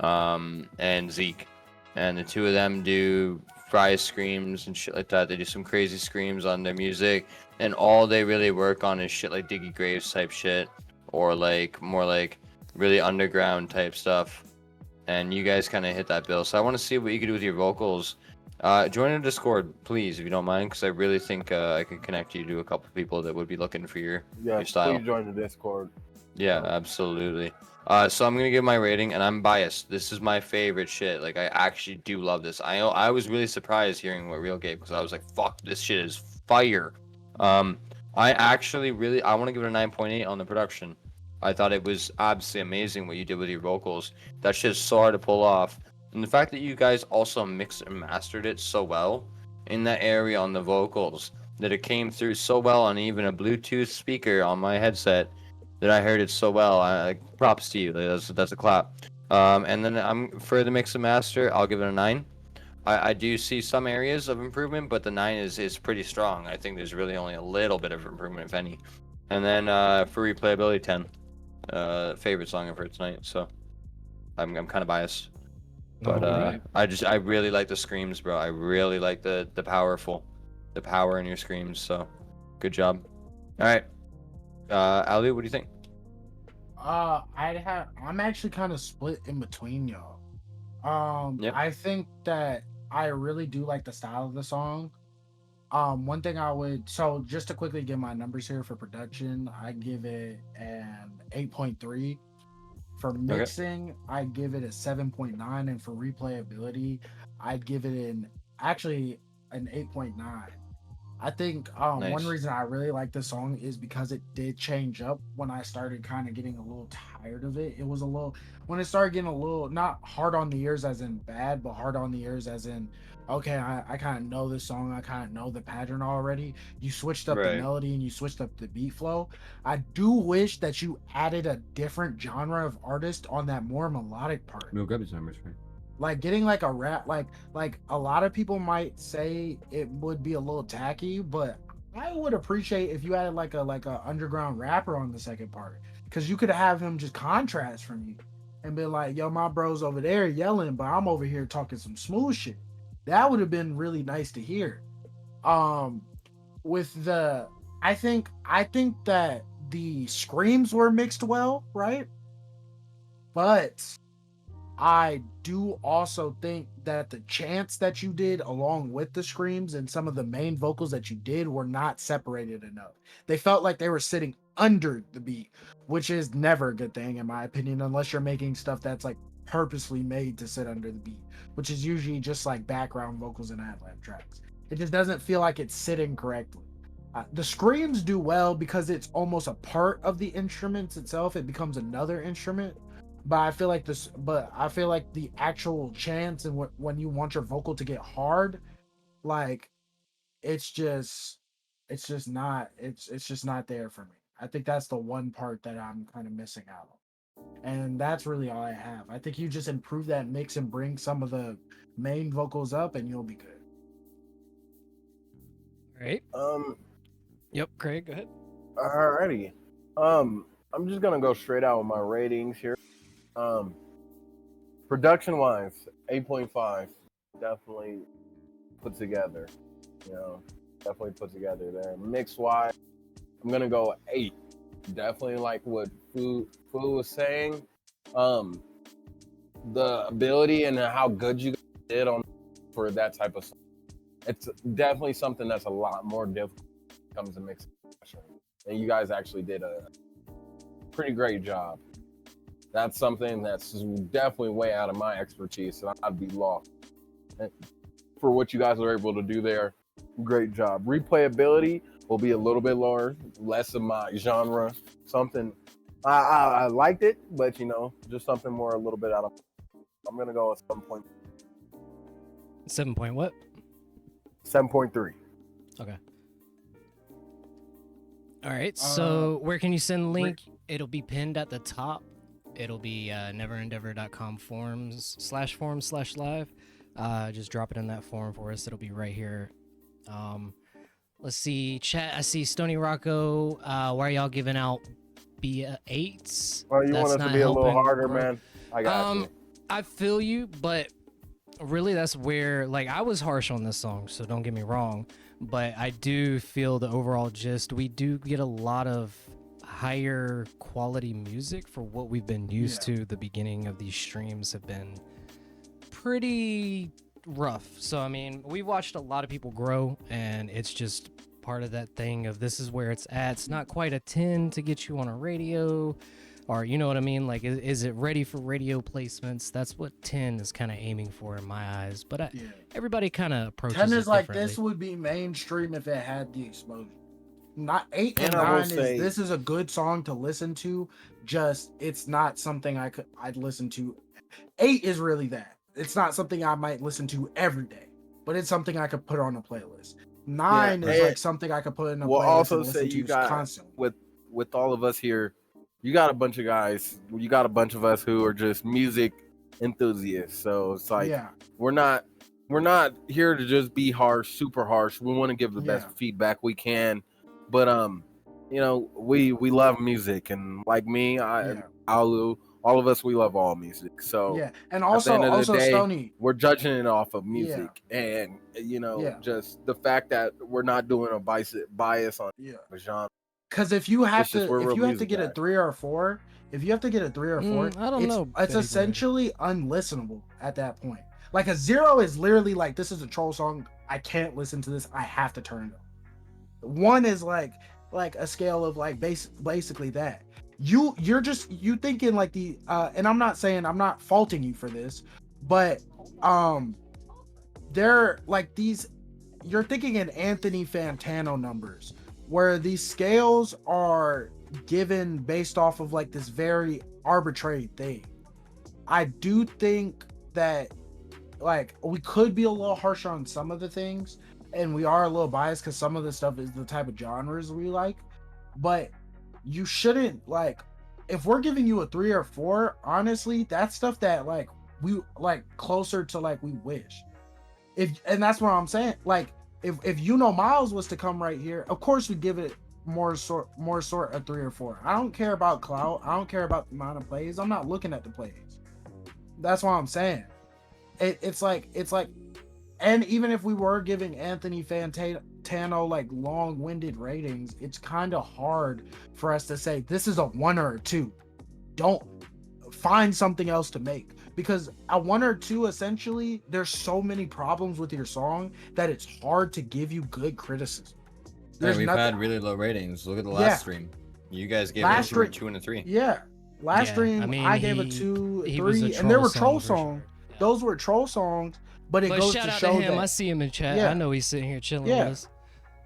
B: and Zeke, and the two of them do fry screams and shit like that. They do some crazy screams on their music, and all they really work on is shit like Diggy Graves type shit, or like more like really underground type stuff. And you guys kind of hit that bill. So I want to see what you can do with your vocals. Join our Discord, please, if you don't mind, because I really think I can connect you to a couple people that would be looking for your style.
D: Please join the Discord.
B: Yeah, absolutely. So I'm gonna give my rating, and I'm biased. This is my favorite shit. Like, I actually do love this. I was really surprised hearing what Real gave, because I was like, fuck, this shit is fire. I actually I want to give it a 9.8 on the production. I thought it was absolutely amazing what you did with your vocals. That shit's so hard to pull off. And the fact that you guys also mixed and mastered it so well in that area on the vocals, that it came through so well on even a Bluetooth speaker on my headset, that I heard it so well. Props to you. That's a clap. And then for the mix and master, I'll give it a 9. I do see some areas of improvement, but the 9 is pretty strong. I think there's really only a little bit of improvement, if any. And then for replayability, 10. Favorite song I've heard tonight, so I'm kind of biased. But
C: Alright.
B: I really like the screams, bro. I really like the power in your screams. So good job. All right, Ali, what do you think?
I: I'm actually kind of split in between y'all.
B: Yep.
I: I think that I really do like the style of the song. One thing so just to quickly give my numbers here for production, I give it an 8.3. For mixing, I give it a 7.9, and for replayability, I'd give it an 8.9. I think
B: Nice.
I: one reason I really like this song is because it did change up when I started kind of getting a little tired of it. It was when it started getting a little, not hard on the ears as in bad, but hard on the ears as in, okay, I kind of know this song, I kind of know the pattern already. You switched up the
B: Right.
I: melody and you switched up the beat flow. I do wish that you added a different genre of artist on that more melodic part.
L: No, grab his numbers, right?
I: Like getting like a rap, like a lot of people might say it would be a little tacky, but I would appreciate if you added like a underground rapper on the second part, because you could have him just contrast from you and be like, yo, my bro's over there yelling, but I'm over here talking some smooth shit. That would have been really nice to hear. I think that the screams were mixed well, right? But I do also think that the chants that you did along with the screams and some of the main vocals that you did were not separated enough. They felt like they were sitting under the beat, which is never a good thing in my opinion, unless you're making stuff that's like purposely made to sit under the beat, which is usually just like background vocals and ad-lib tracks. It just doesn't feel like it's sitting correctly. The screams do well because it's almost a part of the instruments itself. It becomes another instrument. But I feel like the actual chants and when you want your vocal to get hard, like it's just not there for me. I think that's the one part that I'm kind of missing out on. And that's really all I have. I think you just improve that mix and bring some of the main vocals up and you'll be good.
C: All right. Yep, Craig, go ahead.
D: Alrighty. I'm just gonna go straight out with my ratings here. Production wise, 8.5. Definitely put together. Definitely put together there. Mix wise, I'm gonna go 8. Definitely like what Fu was saying. The ability and how good you did on for that type of song. It's definitely something that's a lot more difficult when it comes to mixing. And you guys actually did a pretty great job. That's something that's definitely way out of my expertise, and I'd be lost. And for what you guys are able to do there, great job. Replayability will be a little bit lower, less of my genre. Something I liked it, but just something more a little bit out of. I'm gonna go with 7.
C: 7 point what?
D: 7.3.
C: Okay. All right. So where can you send the link? It'll be pinned at the top. It'll be neverendeavor.com forums/live. Just drop it in that forum for us. It'll be right here. Let's see. Chat. I see Stony Rocco. Why are y'all giving out B8s?
D: Oh, you want us to be a little harder, man? I got you.
C: I feel you, but really that's where, like, I was harsh on this song, so don't get me wrong, but I do feel the overall gist. We do get a lot of higher quality music for what we've been used to. The beginning of these streams have been pretty rough. So, I mean, we've watched a lot of people grow, and it's just part of that thing of this is where it's at. It's not quite a 10 to get you on a radio, or you know what I mean? Like, is it ready for radio placements? That's what 10 is kind of aiming for in my eyes. But everybody kind of approaches
I: 10
C: it
I: is like,
C: differently.
I: this would be mainstream if it had the exposure. Not 8 and
D: I will
I: 9
D: say-
I: this is a good song to listen to. Just it's not something I'd listen to. 8 is really that. It's not something I might listen to every day, but it's something I could put on a playlist. 9 is like something I could put in a
D: We'll
I: playlist
D: also
I: and
D: say
I: listen
D: you
I: to
D: got
I: constantly.
D: with all of us here, you got a bunch of guys. You got a bunch of us who are just music enthusiasts. So it's like we're not here to just be harsh, super harsh. We want to give the best feedback we can, but we love music, and like me, all of us, we love all music. So
I: and
D: at the end of the day,
I: Stony,
D: we're judging it off of music, and just the fact that we're not doing a bias on a genre.
I: Because if you have
D: It's just we're real
I: to
D: music
I: get a
D: guys.
I: 3 or 4, I don't
C: know,
I: It's
C: Betty
I: essentially unlistenable at that point. Like a 0 is literally like, this is a troll song. I can't listen to this. I have to turn it on. 1 is like a scale of like basically that. You're thinking like the and I'm not faulting you for this, but they're like these. You're thinking in Anthony Fantano numbers, where these scales are given based off of like this very arbitrary thing. I do think that like we could be a little harsher on some of the things, and we are a little biased because some of the stuff is the type of genres we like, but you shouldn't, like, if we're giving you a 3 or 4, honestly, that's stuff that like we like closer to like we wish. And that's what I'm saying. Like if Miles was to come right here, of course we'd give it more sort a 3 or 4. I don't care about clout. I don't care about the amount of plays. I'm not looking at the plays. That's what I'm saying. It's like, and even if we were giving Anthony Fantano like long-winded ratings, it's kind of hard for us to say this is a 1 or a 2. Don't find something else to make. because at 1 or 2, essentially, there's so many problems with your song that it's hard to give you good criticism.
B: We've
I: nothing-
B: had really low ratings. Look at the last
I: Yeah.
B: stream. You guys gave
I: Last
B: it a
I: stream-
B: 2 and a 3.
I: Yeah, last
C: Yeah,
I: stream
C: I mean,
I: I gave a
C: he-
I: 2,
C: he was a
I: 3, and there were
C: troll
I: troll
C: song for
I: songs.
C: sure.
I: Those were troll songs, but it
C: But
I: goes
C: shout
I: to
C: out
I: show
C: to him.
I: that
C: I see him in chat.
I: Yeah.
C: I know he's sitting here chilling
I: Yeah.
C: with us.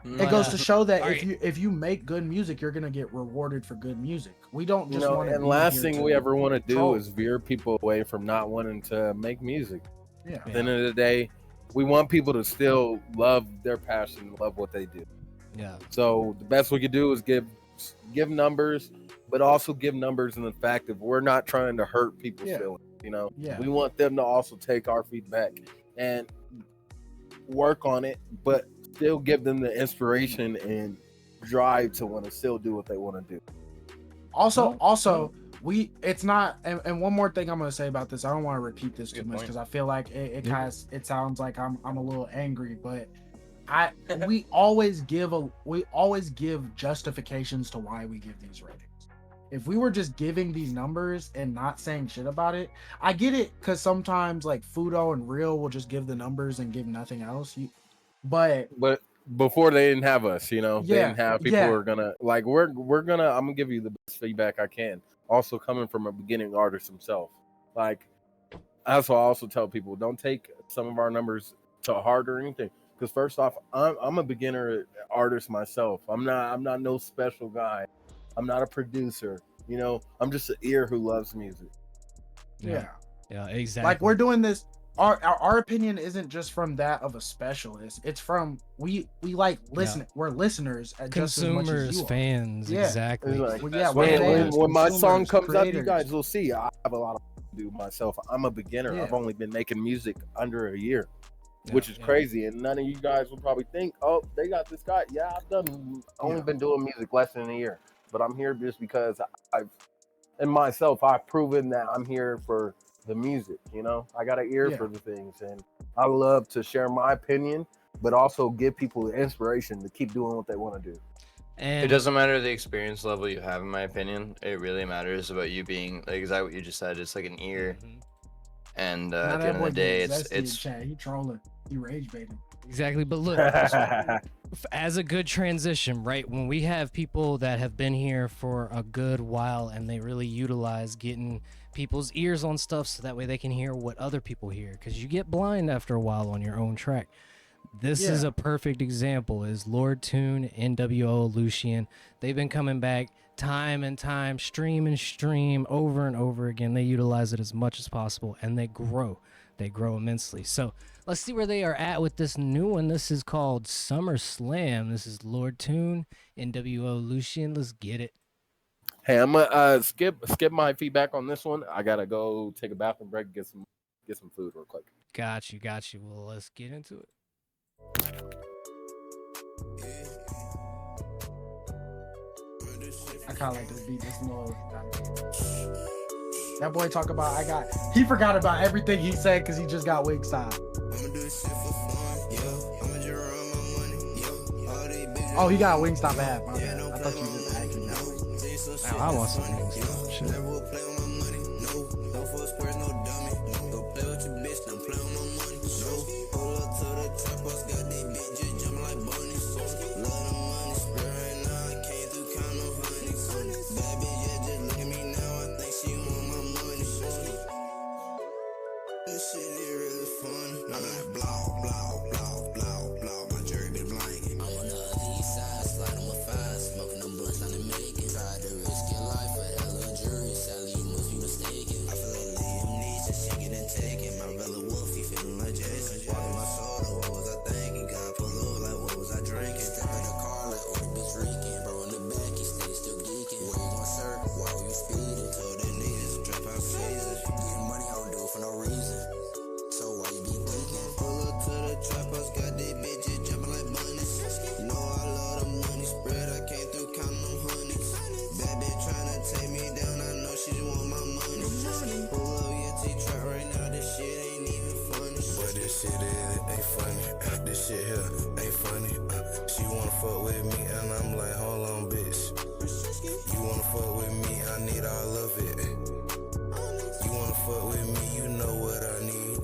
I: it goes to show that
C: Alright.
I: if you make good music, you're gonna get rewarded for good music. We don't
D: You
I: just
D: know,
I: want to.
D: and last thing we ever want to do
I: troll.
D: is veer people away from not wanting to make music.
I: Yeah.
D: At the end of the day, we want people to still love their passion, love what they do.
C: Yeah.
D: So the best we could do is give numbers, but also give numbers in the fact that we're not trying to hurt people's
I: Yeah.
D: feelings. You know,
I: Yeah.
D: we want them to also take our feedback and work on it, but still give them the inspiration and drive to want to still do what they want to do.
I: Also, it's not. And one more thing I'm gonna say about this. I don't want to repeat this too
B: Good
I: much
B: point.
I: because I feel like it
C: Yeah.
I: kind of it sounds like I'm a little angry, but we always give justifications to why we give these ratings. If we were just giving these numbers and not saying shit about it, I get it because sometimes like Fudo and Real will just give the numbers and give nothing else. But
D: before they didn't have us, you know, they
I: Yeah,
D: didn't have people
I: yeah.
D: who are gonna like we're gonna I'm gonna give you the best feedback I can. Also coming from a beginning artist himself. Like that's why I also tell people don't take some of our numbers to heart or anything. Because first off, I'm a beginner artist myself. I'm not no special guy. I'm not a producer. You know, I'm just an ear who loves music.
I: yeah.
C: Yeah, exactly.
I: Like we're doing this. Our opinion isn't just from that of a specialist. It's from we like listening. We're listeners at just as much as
C: consumers,
I: you are.
C: fans,
I: Yeah.
C: exactly.
D: It's like,
I: Well, yeah,
D: when,
I: we're
D: when,
I: fans,
D: when my song
I: consumers,
D: comes out, you
I: creators.
D: guys will see I have a lot of to do myself. I'm a beginner.
I: Yeah.
D: I've only been making music under a year,
C: Yeah,
D: which is
C: yeah.
D: crazy. And none of you guys will probably think, oh, they got this guy. Yeah, only been doing music less than a year, but I'm here just because I've proven that I'm here for the music. You know, I got an ear
I: Yeah.
D: for the things, and I love to share my opinion, but also give people the inspiration to keep doing what they want to do.
C: And
B: It doesn't matter the experience level you have, in my opinion. It really matters about you being like exactly what you just said. It's like an ear,
C: Mhm.
B: and
I: Now
B: at the
I: that
B: end of
I: boy
B: the day,
I: getting zesty in
B: it's
I: chat. He trolling. He rage baiting.
C: Exactly, but look, as a good transition, right? When we have people that have been here for a good while and they really utilize getting people's ears on stuff so that way they can hear what other people hear, because you get blind after a while on your own track. This is
I: Yeah.
C: a perfect example. Is Lord Tune, NWO, Lucian. They've been coming back time and time, stream and stream, over and over again. They utilize it as much as possible, and they grow. They grow immensely. So let's see where they are at with this new one. This is called Summer Slam. This is Lord Tune, NWO, Lucian. Let's get it.
D: Hey, I'm gonna skip my feedback on this one. I gotta go take a bathroom break, get some food real quick.
C: Got you. Well, let's get into it.
I: I kind of like this beat. This little. That boy talk about he forgot about everything he said because he just got Wingstop. Oh, he got a Wingstop app. My bad. I thought you just actually got Wingstop.
C: Now I want some things. Shit.
H: fuck with me, you know what I need.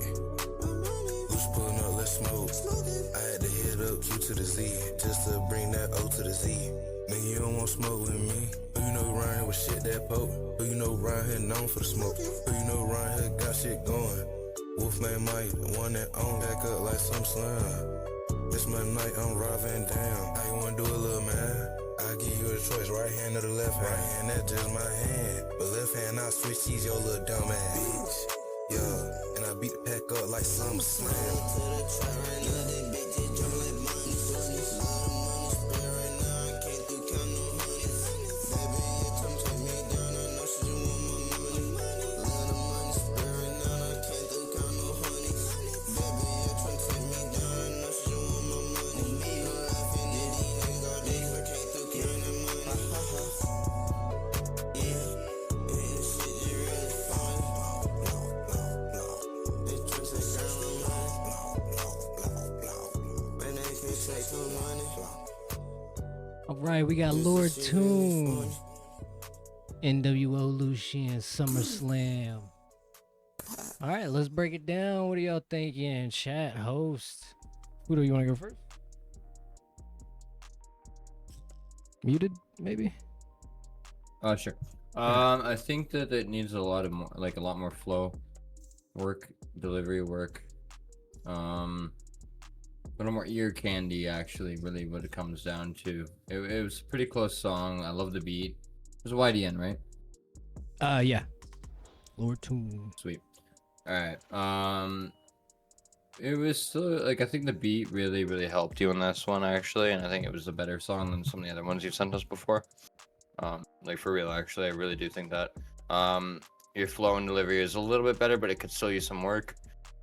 H: Loose pulling up, let's smoke. I had to hit up Q to the Z just to bring that O to the Z. Man, you don't want smoke with me. Who you know around here with shit that poke? Who you know around here known for the smoke? Who you know around here got shit going? Wolfman Mike, the one that own back up like some slime. This my night, I'm robbing down. How you wanna do it, little man? I give you a choice, right hand or the left hand. Right hand, that's just my hand. But left hand, I switch keys, your little dumb ass. Bitch, yeah. And I beat the pack up like some slam.
C: All right, we got Lord Tune, NWO Lucian, SummerSlam. All right, let's break it down. What are y'all thinking? Chat, host. Who do you want to go first? Muted, maybe?
B: Sure. I think that it needs a lot more flow work, delivery work. A little more ear candy, actually, really what it comes down to. It was a pretty close song. I love the beat. It was a YDN, right?
C: Yeah. Lord Tune.
B: Sweet. Alright. It was still, like, I think the beat really, really helped you on this one, actually, and I think it was a better song than some of the other ones you've sent us before. Like, for real, actually, I really do think that. Your flow and delivery is a little bit better, but it could still use some work.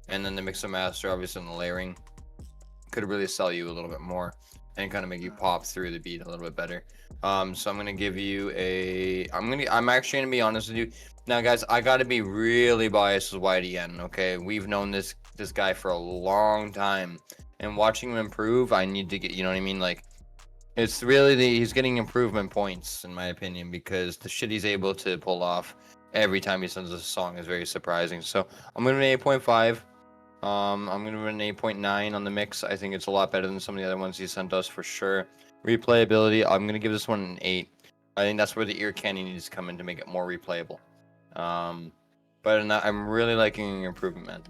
B: And then the mix and master, obviously, and the layering could really sell you a little bit more and kind of make you pop through the beat a little bit better. So I'm gonna give you I'm actually gonna be honest with you. Now guys, I gotta be really biased with YDN, okay? We've known this guy for a long time, and watching him improve, I need to get, you know what I mean? Like, it's really he's getting improvement points in my opinion, because the shit he's able to pull off every time he sends us a song is very surprising. So I'm gonna be 8.5. I'm gonna run an 8.9 on the mix. I think it's a lot better than some of the other ones he sent us for sure. Replayability, I'm gonna give this one an 8. I think that's where the ear candy needs to come in to make it more replayable. But I'm really liking your improvement, man.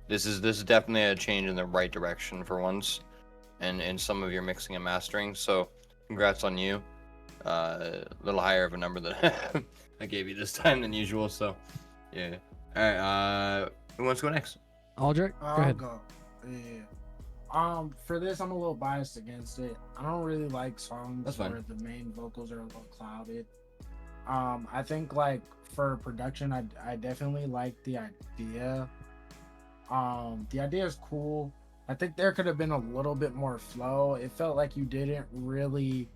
B: This is definitely a change in the right direction for once, and in some of your mixing and mastering. So congrats on you. A little higher of a number than I gave you this time than usual. So yeah. All right. Who wants to go next?
C: Aldrich, go ahead.
I: Go. Yeah. For this, I'm a little biased against it. I don't really like songs where the main vocals are a little clouded. I think like for production, I definitely like the idea. The idea is cool. I think there could have been a little bit more flow. It felt like you didn't really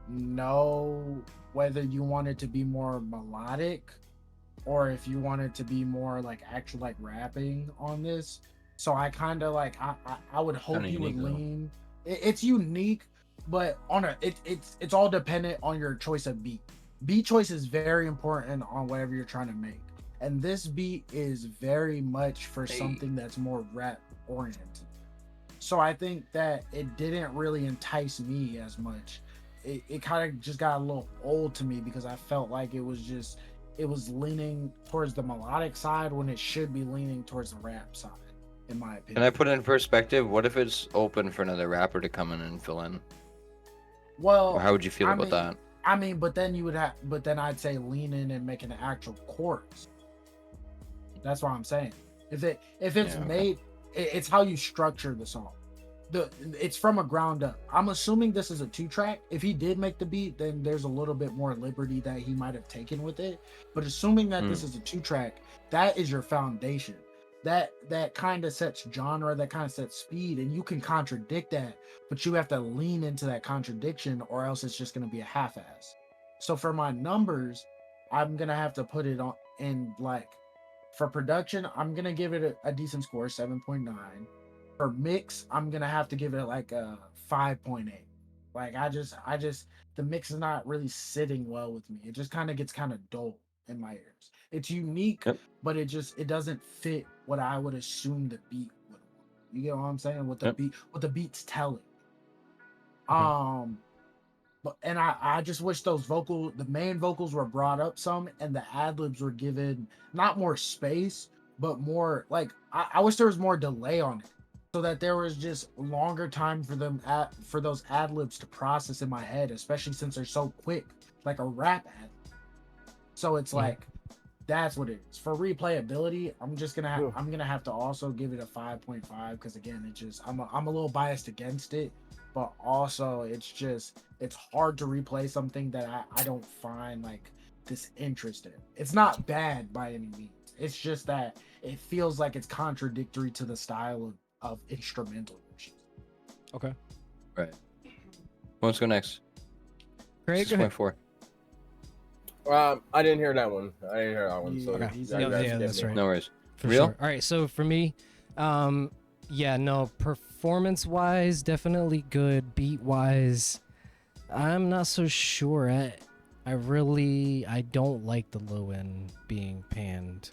I: know whether you wanted to be more melodic or if you wanted to be more like actual like rapping on this. So I kind of like I would hope you would lean. It's unique, but it's all dependent on your choice of beat. Beat choice is very important on whatever you're trying to make, and this beat is very much for something that's more rap oriented. So I think that it didn't really entice me as much. It kind of just got a little old to me because I felt like it was leaning towards the melodic side when it should be leaning towards the rap side, in my opinion.
B: Can I put it in perspective? What if it's open for another rapper to come in and fill in?
I: Well,
B: or how would you feel about that?
I: I mean, but then I'd say lean in and make an actual chorus. That's what I'm saying. If it's made, it's how you structure the song. It's from a ground up. I'm assuming this is a 2-track. If he did make the beat, then there's a little bit more liberty that he might have taken with it. But assuming that this is a 2-track, that is your foundation. That kind of sets genre, that kind of sets speed, and you can contradict that, but you have to lean into that contradiction, or else it's just going to be a half-ass. So for my numbers, I'm gonna have to put it on in like, for production, I'm gonna give it a decent score, 7.9. For mix, I'm gonna have to give it like a 5.8. Like I just the mix is not really sitting well with me. It just kind of gets kind of dull in my ears. It's unique,
B: Yep.
I: but it doesn't fit what I would assume the beat would. You get what I'm saying? What the
B: Yep.
I: beat's telling.
C: Mhm.
I: But and I just wish the main vocals were brought up some, and the ad libs were given not more space, but more like I wish there was more delay on it, so that there was just longer time for for those ad libs to process in my head, especially since they're so quick, like a rap ad. So it's like that's what it is. For replayability, I'm gonna have to also give it a 5.5 because again, I'm a little biased against it, but also it's hard to replay something that I don't find like this interest in. It's not bad by any means. It's just that it feels like it's contradictory to the style of instrumental versions.
C: Okay.
B: Right. Let's go next.
C: Great. Go ahead.
B: 6.4.
D: I didn't hear that one. So
C: Okay.
D: you
C: Yeah,
D: guys
C: that's
D: skip me.
C: right.
B: No worries.
C: For
B: Real?
C: sure. All right, so for me, yeah, no, performance-wise, definitely good. Beat-wise, I'm not so sure. I don't like the low end being panned.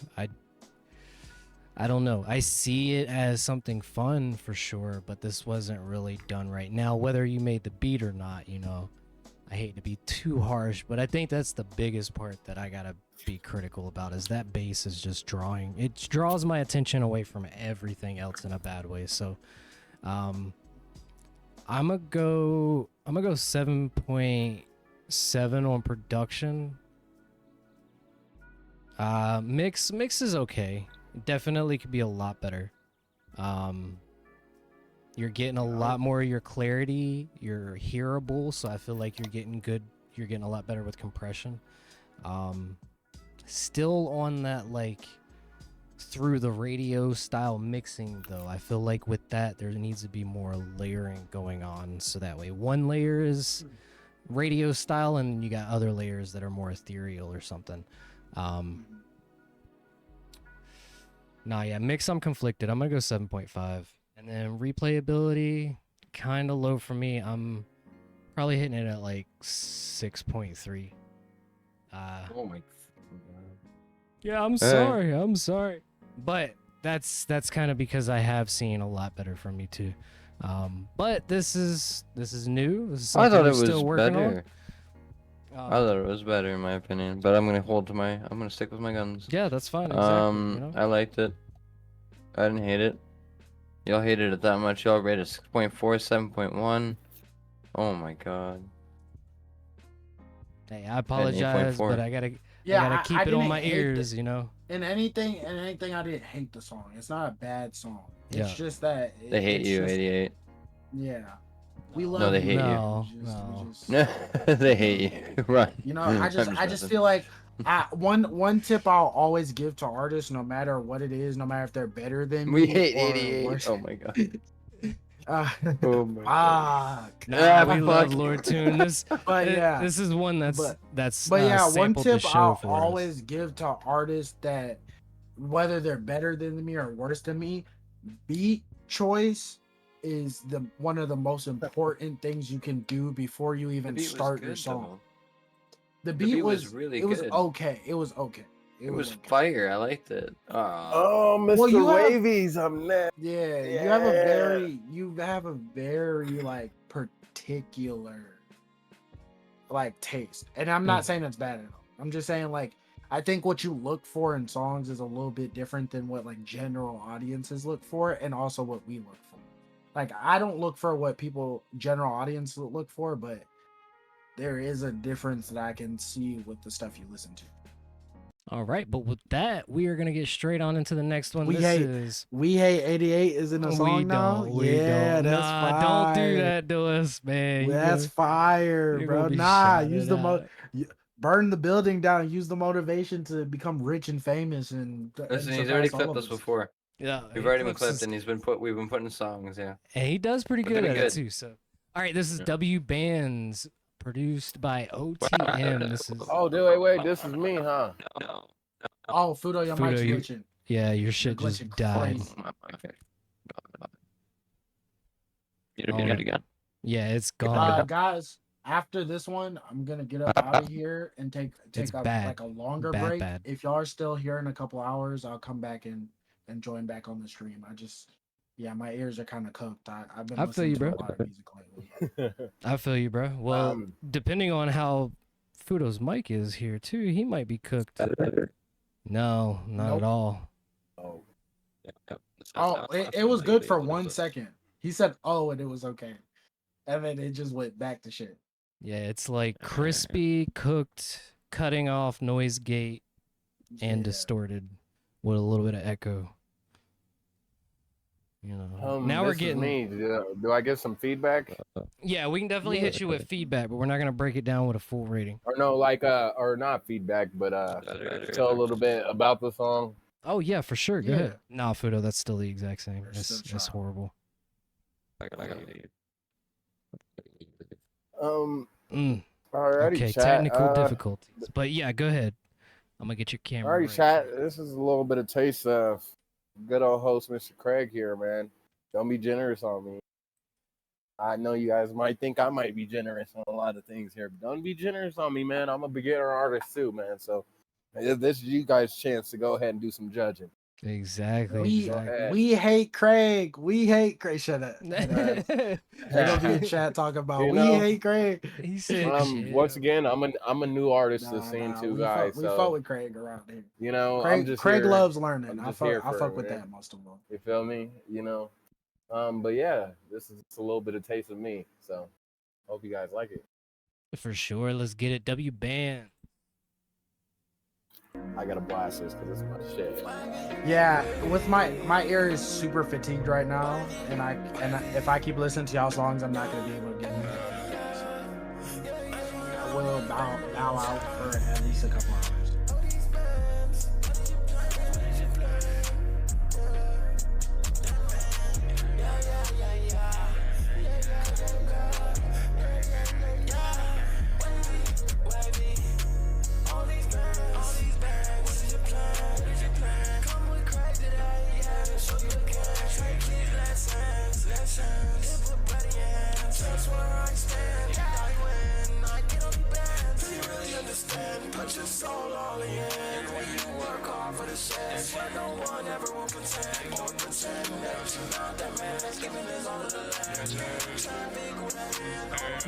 C: I don't know. I see it as something fun for sure, but this wasn't really done right. Now, whether you made the beat or not, I hate to be too harsh, but I think that's the biggest part that I gotta be critical about is that bass is just it draws my attention away from everything else in a bad way. So I'm gonna go 7.7 on production. Mix is okay. Definitely could be a lot better. You're getting a lot more of your clarity. You're hearable, so I feel like you're getting a lot better with compression. Still on that like through the radio style mixing though. I feel like with that there needs to be more layering going on, so that way one layer is radio style and you got other layers that are more ethereal or something. Mix I'm conflicted. I'm gonna go 7.5. And then replayability, kind of low for me. I'm probably hitting it at like 6.3.
B: Oh my.
C: Yeah, I'm sorry. But that's kind of because I have seen a lot better from me too. But this is new. This is
B: I
C: something
B: thought it
C: we're
B: was
C: still working
B: better.
C: on.
B: I thought it was better in my opinion, but I'm gonna stick with my guns.
C: Yeah, that's fine. Exactly.
B: I liked it. I didn't hate it. Y'all hated it that much. Y'all rated 6.4, 7.1. Oh my god.
C: Hey, I apologize, but I gotta keep it on my ears,
I: And anything I didn't hate the song. It's not a bad song. It's
C: Yeah.
I: just that
B: They hate you, 88.
I: Yeah. We love
B: No, they
I: you.
B: hate
C: No.
B: They hate you. Right.
I: I just feel like one tip I'll always give to artists, no matter what it is, no matter if they're better than
B: We
I: me
B: hate
I: or
B: 88.
I: worse.
B: Oh my god.
I: Oh
B: my god.
C: We love Lord Tune. This,
I: But yeah,
C: this is one that's
I: But yeah, one
C: sampled the
I: tip
C: show
I: I'll
C: for us.
I: always give to artists that whether they're better than me or worse than me, beat choice is one of the most important things you can do before you even start your song. The beat was
B: really
I: good.
B: good.
I: Okay. It was okay.
B: It was fire. I liked it.
D: Oh, Mr.
I: Well, you have-
D: Wavy's I'm next.
I: Yeah,
D: Yeah.
I: you have a very like particular like taste. And I'm not saying it's bad at all. I'm just saying like I think what you look for in songs is a little bit different than what like general audiences look for and also what we look for. Like I don't look for what general audience look for, but there is a difference that I can see with the stuff you listen to.
C: All right, but with that, we are gonna get straight on into the next one.
I: We
C: This
I: hate 88 is in a song now.
C: Yeah,
I: that's
C: nah, don't do that to us, man. You
I: That's
C: gonna-
I: fire,
C: you're
I: bro.
C: gonna be
I: Nah,
C: shouted
I: use the
C: out.
I: burn the building down. Use the motivation to become rich and famous and.
B: Listen,
I: and
B: he's already
I: surpass all
B: clipped
I: of
B: us before.
C: Yeah,
B: We've
C: he
B: already been
C: clips
B: clipped, and we've been putting songs. Yeah.
C: And he does pretty
B: We're
C: good
B: doing
C: at it
B: good.
C: too. So, all right, this is
B: Yeah.
C: W Bands, produced by OTM. This is
D: Oh, wait, this is me, huh?
B: No.
I: Oh, Fudo, your
C: Fudo,
I: mic's
C: you-
I: glitching.
C: yeah, your shit just
I: glitching
C: died.
I: crazy.
B: You do it again.
C: Yeah, it's gone.
I: Guys, after this one, I'm gonna get up out of here and take
C: It's
I: a,
C: bad.
I: like a longer
C: Bad,
I: break.
C: bad.
I: If y'all are still here in a couple hours, I'll come back and join back on the stream. Yeah, my ears are kind of cooked. I've been
C: I feel
I: listening
C: you,
I: to
C: bro.
I: a lot of music lately.
C: I feel you, bro. Well,
D: Um,
C: depending on how Fudo's mic is here too, he might be cooked. No, not
I: Nope.
C: at all.
D: Oh,
I: Oh, it was good for 1 second. He said, "Oh," and it was okay, and then it just went back to shit.
C: Yeah, it's like crispy, cooked, cutting off noise gate, and
I: Yeah.
C: distorted with a little bit of echo. You know. Now we're
D: this is
C: getting.
D: me. Do I get some feedback?
C: Yeah, we can definitely hit you with feedback, but we're not gonna break it down with a full rating.
D: Or no, like or not feedback, but tell a little bit about the song.
C: Oh yeah, for sure. Go
I: Yeah.
C: ahead. Nah, Fudo, that's still the exact same.
I: They're
C: That's
I: still sharp.
C: horrible. Mm,
D: Alrighty,
C: okay,
D: chat.
C: technical difficulties. But yeah, go ahead. I'm gonna get your camera.
D: Alright,
C: right.
D: chat. This is a little bit of taste of good old host, Mr. Craig here, man. Don't be generous on me. I know you guys might think I might be generous on a lot of things here, but don't be generous on me, man. I'm a beginner artist too, man. So this is you guys' chance to go ahead and do some judging.
C: Exactly.
I: We
C: exactly.
I: we hate Craig. We hate Craig. Shut up.
C: he
I: We're gonna be in chat talking about
D: You
I: we
D: know,
I: hate Craig.
C: said,
D: Once again, I'm a new artist to
I: Nah,
D: scene
I: nah,
D: too,
I: we
D: guys.
I: we
D: So
I: fuck with Craig around here.
D: you know,
I: Craig,
D: I'm just
I: Craig
D: here.
I: loves learning.
D: I'm
I: I
D: just here
I: fuck
D: for it,
I: with
D: man.
I: that most of all.
D: You feel me? You know. But yeah, this is a little bit of taste of me. So hope you guys like it.
C: For sure. Let's get it. W band.
D: I gotta blast this because it's my shit.
I: Yeah, with my ear is super fatigued right now, and if I keep listening to y'all songs, I'm not gonna be able to get into it. So I will bow out for at least a couple hours.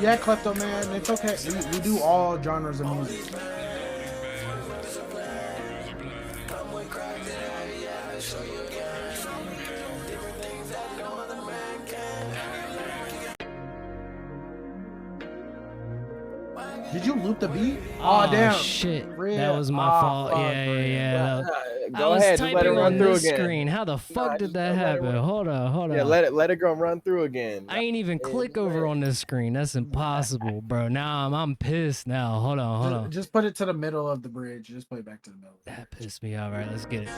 I: Yeah, Klepto Man, it's okay. We do all genres of music. Did you loop the beat? Oh, damn.
C: Shit.
I: Real-
C: That was my
I: ah,
C: fault.
I: fuck,
C: Yeah.
I: man.
C: I
D: Go
C: was
D: ahead, just let it
C: typing
D: run
C: on
D: through
C: this
D: again.
C: screen. How the fuck did
D: just
C: that
D: let it
C: happen?
D: run.
C: Hold on.
D: Yeah, let it go and run through again.
C: I ain't even click over on this screen. That's impossible, bro. Now I'm pissed now. Hold on.
I: Just put it to the middle of the bridge. Just put it back to the middle.
C: That pissed me off. All right, let's get it.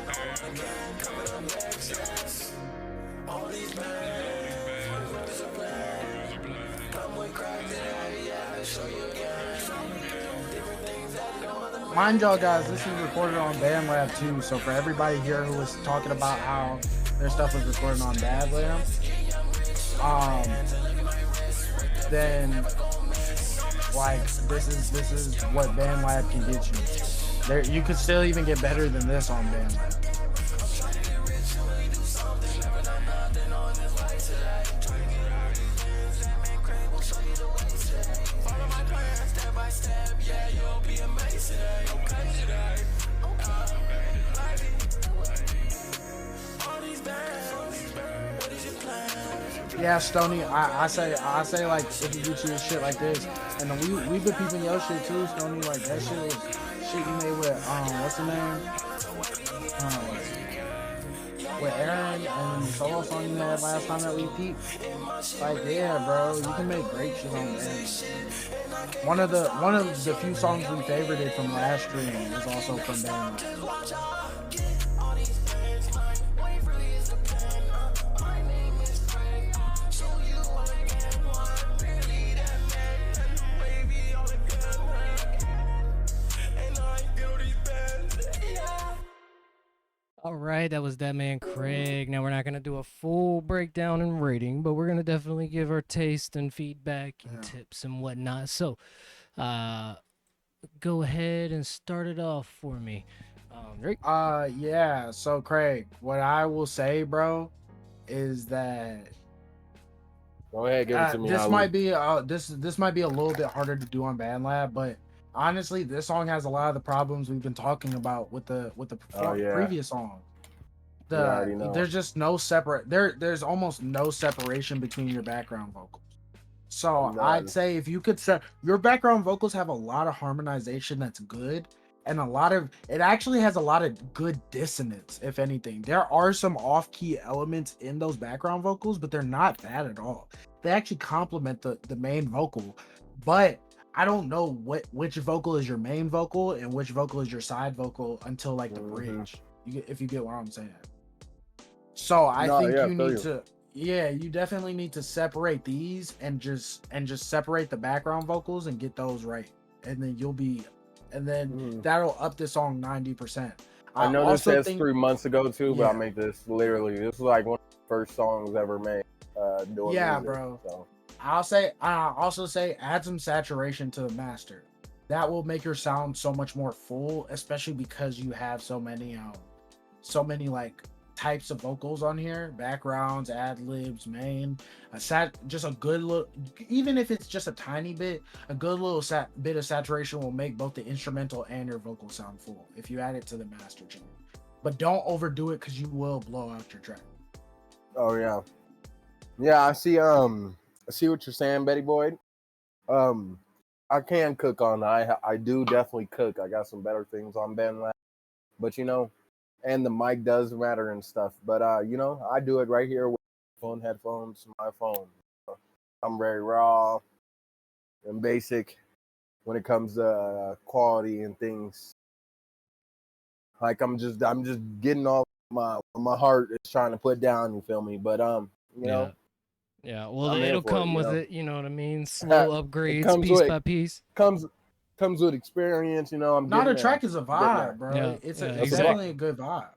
I: Mind y'all guys, this is recorded on BandLab too, so for everybody here who was talking about how their stuff was recorded on BandLab, then like this is what BandLab can get you. There, you could still even get better than this on BandLab. Yeah, Stony, I say like if you get you shit like this, and then we've been peeping your shit too, Stony. Like that shit was shit you made with what's the name? With Aaron and the solo song you had last time that we peeped. Like yeah, bro, you can make great shit on there. One of the few songs we favorited from last stream is also from Band.
C: All All right, that was that man Craig. Now we're not gonna do a full breakdown and rating, but we're gonna definitely give our taste and feedback and tips and whatnot. So, go ahead and start it off for me. Drake.
I: Yeah. So Craig, what I will say, bro, is that
D: Go ahead, give it to me.
I: this
D: Ali.
I: might be this might be a little bit harder to do on BandLab, but honestly, this song has a lot of the problems we've been talking about with the previous song.
D: Yeah, I already know.
I: There's just no there's almost no separation between your background vocals. So
D: None.
I: I'd say if you could your background vocals have a lot of harmonization that's good, and it actually has a lot of good dissonance, if anything. There are some off-key elements in those background vocals, but they're not bad at all. They actually complement the main vocal, but I don't know which vocal is your main vocal and which vocal is your side vocal until like the bridge. If you get what I'm saying. So I think you need to, you definitely need to separate these and just separate the background vocals and get those right, and then that'll up the song 90%.
D: I know this
I: also
D: says 3 months ago too, but I
I: Yeah.
D: made this literally. This was like one of the first songs ever made. Doing
I: Yeah,
D: music,
I: bro.
D: So.
I: I'll also say add some saturation to the master. That will make your sound so much more full, especially because you have so many like types of vocals on here, backgrounds, ad libs, main, just a good look. Even if it's just a tiny bit, a good little bit of saturation will make both the instrumental and your vocal sound full if you add it to the master channel. But don't overdo it because you will blow out your track.
D: Oh yeah, yeah. I see. I see what you're saying, Betty Boyd. I can cook on. I do definitely cook. I got some better things on BandLab, but and the mic does matter and stuff. But I do it right here with headphones, my phone. I'm very raw and basic when it comes to quality and things. Like I'm just getting all my heart is trying to put down. You feel me? But
C: Yeah, well,
D: I'm in
C: it'll
D: for it,
C: come with
D: know?
C: it. You know what I mean? Slow upgrades,
D: comes
C: piece
D: with-
C: by piece.
D: comes with experience. I'm
I: Not
D: getting
I: a
D: there.
I: track is a
D: Getting there.
I: vibe, bro.
C: Yeah,
I: It's
C: yeah,
I: it's
C: exactly.
I: definitely a good vibe.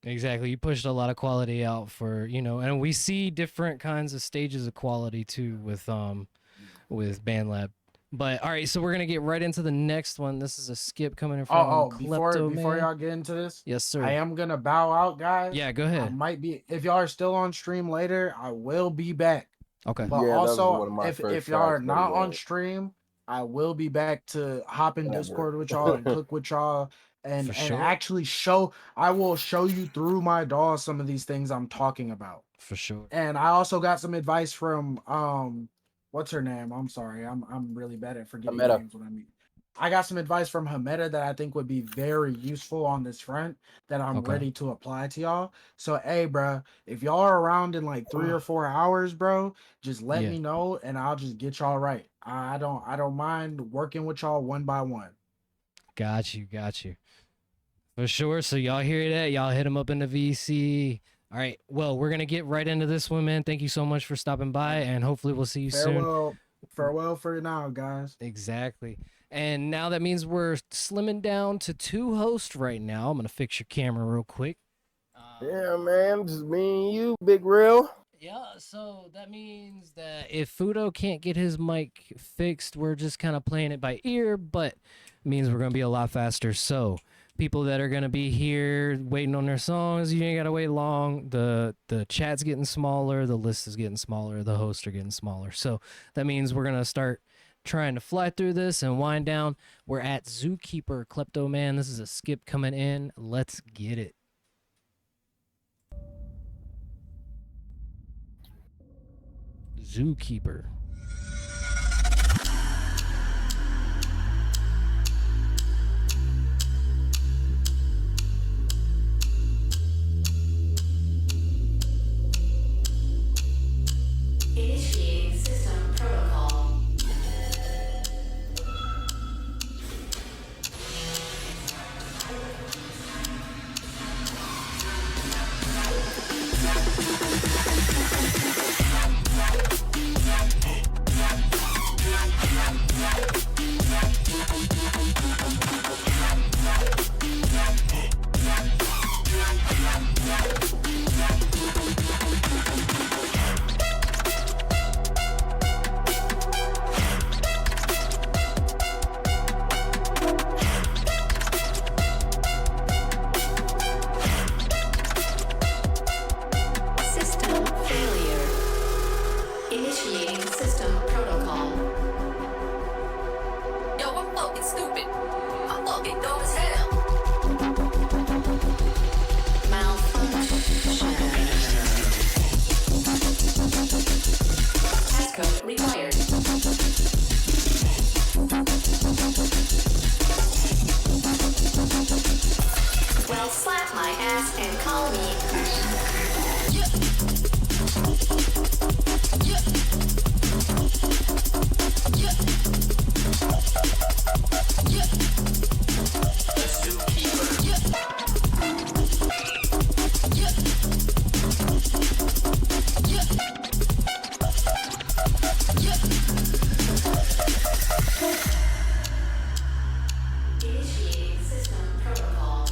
C: Exactly. You pushed a lot of quality out for, and we see different kinds of stages of quality too with BandLab. But all right, so we're gonna get right into the next one. This is a skip coming in from
I: Before
C: Klepto
I: y'all get into this,
C: Yes, sir.
I: I am gonna bow out, guys.
C: Yeah, go
I: I
C: ahead.
I: might be, if y'all are still on stream later, I will be back.
C: Okay.
I: But
D: Yeah, that was one
I: also,
D: of my
I: if
D: first
I: y'all are
D: tracks,
I: not
D: Betty
I: on
D: Boyd.
I: stream, I will be back to hop in
D: Whatever.
I: Discord with y'all and cook with y'all and
C: For sure.
I: actually I will show you through my DAW some of these things I'm talking about.
C: For sure.
I: And I also got some advice from what's her name? I'm sorry. I'm really bad at forgetting
D: Hameda.
I: names when I mean. I got some advice from Hameda that I think would be very useful on this front that I'm
C: Okay.
I: ready to apply to y'all. So hey, bro, if y'all are around in like 3 or 4 hours, bro, just let
C: Yeah.
I: me know and I'll just get y'all right. I don't mind working with y'all one by one.
C: Got you. For sure. So y'all hear that? Y'all hit him up in the VC. All right. Well, we're gonna get right into this one, man. Thank you so much for stopping by, and hopefully we'll see you soon.
I: Farewell for now, guys.
C: Exactly. And now that means we're slimming down to 2 hosts right now. I'm gonna fix your camera real quick.
D: Yeah, man, just me and you, Big Real.
C: Yeah, so that means that if Fudo can't get his mic fixed, we're just kind of playing it by ear, but it means we're going to be a lot faster. So, people that are going to be here waiting on their songs, you ain't got to wait long. The chat's getting smaller, the list is getting smaller, the hosts are getting smaller. So, that means we're going to start trying to fly through this and wind down. We're at Zookeeper Klepto Man. This is a skip coming in. Let's get it. Zookeeper.
J: Initiating system protocol. System protocol. Yo, I'm fucking stupid. I'm fucking dumb as hell. Malfunction. Passcode required. Well, slap my ass and call me. Initiating system protocol.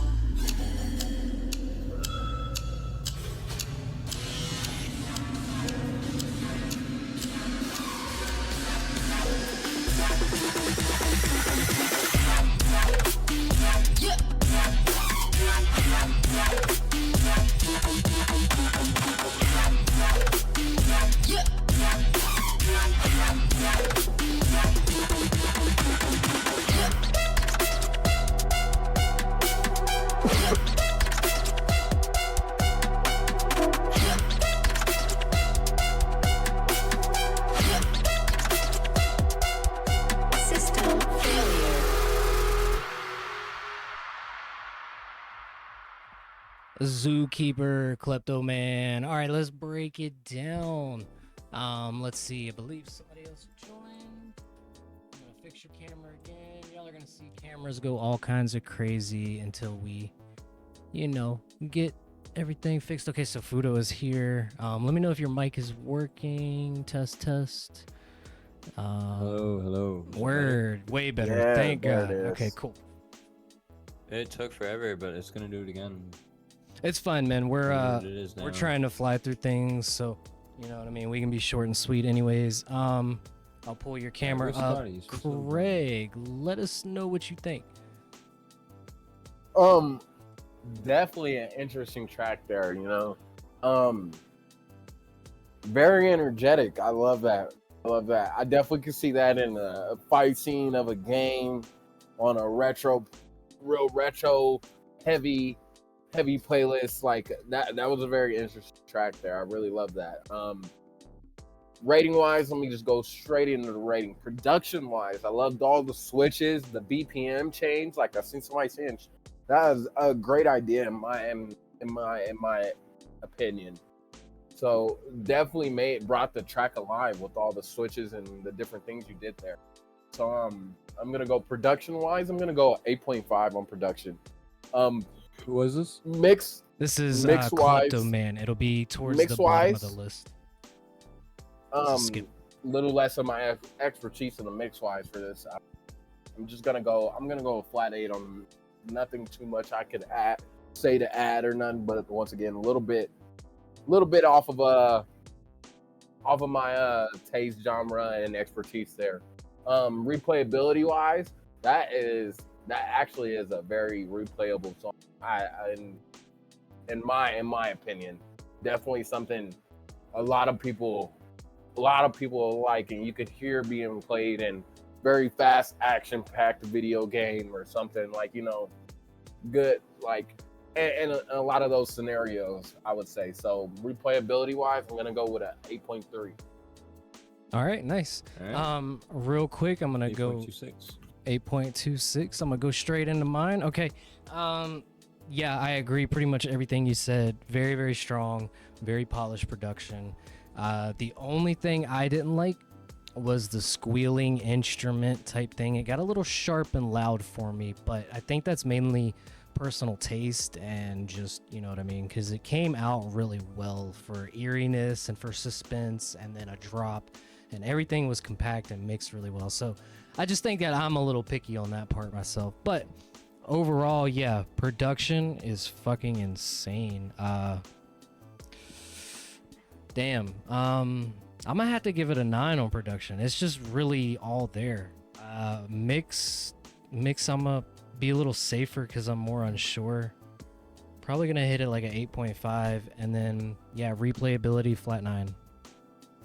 J: System failure.
C: Zookeeper, Kleptoman. All right, let's break it down. Let's see. I believe somebody else joined. I'm gonna fix your camera again. Y'all are gonna see cameras go all kinds of crazy until we, get everything fixed. Okay, so Fudo is here. Let me know if your mic is working. Test.
B: Hello.
C: Word, way better.
D: Yeah,
C: Thank
D: there
C: God.
D: it is.
C: Okay, cool.
B: It took forever, but it's gonna do it again.
C: It's fine, man. We're
B: It is what it is
C: we're
B: now.
C: trying to fly through things, so you know what I mean. We can be short and sweet, anyways. I'll pull your camera
B: where's
C: up.
B: Scotty? He's supposed to-
C: Craig, let us know what you think.
D: Definitely an interesting track there, very energetic. I love that. I definitely could see that in a fight scene of a game on a real retro heavy playlist like that. That was a very interesting track there. I really love that. Rating wise, let me just go straight into the rating. Production wise, I loved all the switches, the BPM change. Like I seen somebody saying, that is a great idea in my opinion. So definitely brought the track alive with all the switches and the different things you did there. So I'm gonna go production wise. I'm gonna go 8.5 on production.
B: Who was this?
D: Mix
C: This is
D: Mix-wise-
C: Kleptoman. It'll be towards the bottom of
D: Mix-wise,
C: the list. Skip.
D: little less of my expertise in the mix wise for this. I'm gonna go a flat 8 on nothing too much I could say to add or none, but once again, a little bit off of my taste, genre, and expertise there. Replayability wise, that actually is a very replayable song. In my opinion, definitely something a lot of people like, and you could hear being played in very fast, action-packed video game or something like, good, like, and a lot of those scenarios, I would say. So replayability wise, I'm gonna go with a 8.3.
C: All right, nice.
B: All right.
C: Real quick, I'm gonna go
B: 8.26.
C: 8.26. I'm gonna go straight into mine. Okay. Yeah, I agree. Pretty much everything you said. Very, very strong. Very polished production. The only thing I didn't like was the squealing instrument type thing. It got a little sharp and loud for me, but I think that's mainly personal taste and just, you know what I mean, because it came out really well for eeriness and for suspense, and then a drop, and everything was compact and mixed really well. So I just think that I'm a little picky on that part myself, but overall, yeah, production is fucking insane. Damn. I'm gonna have to give it a 9 on production. It's just really all there. Mix, I'm gonna be a little safer because I'm more unsure. Probably gonna hit it like an 8.5, and then yeah, replayability flat 9.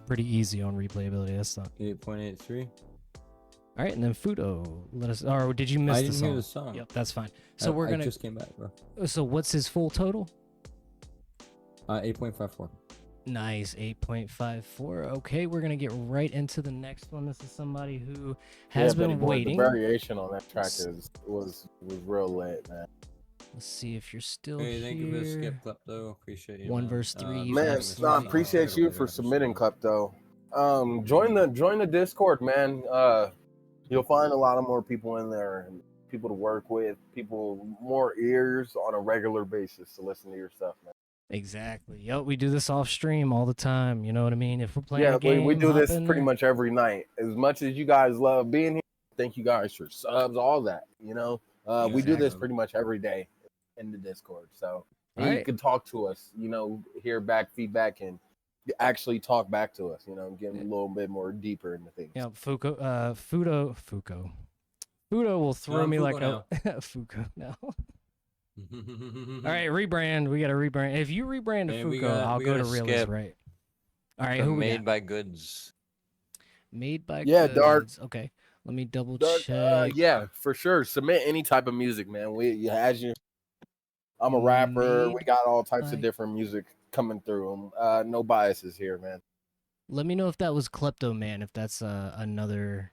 C: pretty easy on replayability. That's not
B: 8.83.
C: all right. And then Fudo, let us. Or did you miss
B: I
C: the
B: didn't
C: song?
B: hear the song.
C: Yep, that's fine. So we're
B: I
C: gonna.
B: just came back, bro.
C: So what's his full total?
B: 8.54.
C: Nice, 8.54. Okay, we're gonna get right into the next one. This is somebody who has
D: Benny
C: been
D: Boy,
C: waiting.
D: The variation on that track was real lit, man.
C: Let's see if you're still
B: Hey, thank you for the
C: here.
B: skip clip, though. Appreciate you.
C: 1
B: man.
C: verse 3,
D: Man,
C: five,
D: I
C: six.
D: appreciate you for submitting Klepto. Join the Discord, man. You'll find a lot of more people in there, and people to work with, people more ears on a regular basis to listen to your stuff, man.
C: Exactly. Yep, we do this off stream all the time. You know what I mean? If we're playing
D: Yeah,
C: a game,
D: we do
C: hop
D: this
C: in
D: pretty
C: there.
D: much every night. As much as you guys love being here, thank you guys for subs, all that. You know, we do this
C: Exactly.
D: pretty much every day in the Discord. So
C: All
D: you
C: right.
D: can talk to us, you know, hear back feedback and actually talk back to us, you know, get a little bit more deeper into things.
C: Yeah, Fudo will throw
B: I'm
C: me like
B: Fuko
C: a Fuko now. All right, rebrand. We got to rebrand. If you rebrand to
B: Hey, we
C: Fuko,
B: got-
C: I'll
B: we
C: go
B: got
C: to
B: a
C: Real is
B: skip.
C: right. All right,
B: From
C: who we
B: Made
C: got?
B: by Goods.
C: Made by
D: Yeah, Dark.
C: Goods. Okay, let me double
D: Doug,
C: check.
D: yeah, for sure. Submit any type of music, man. I'm a rapper. We
C: Made
D: got all types
C: by-
D: of different music coming through. No biases here, man.
C: Let me know if that was Klepto Man, if that's another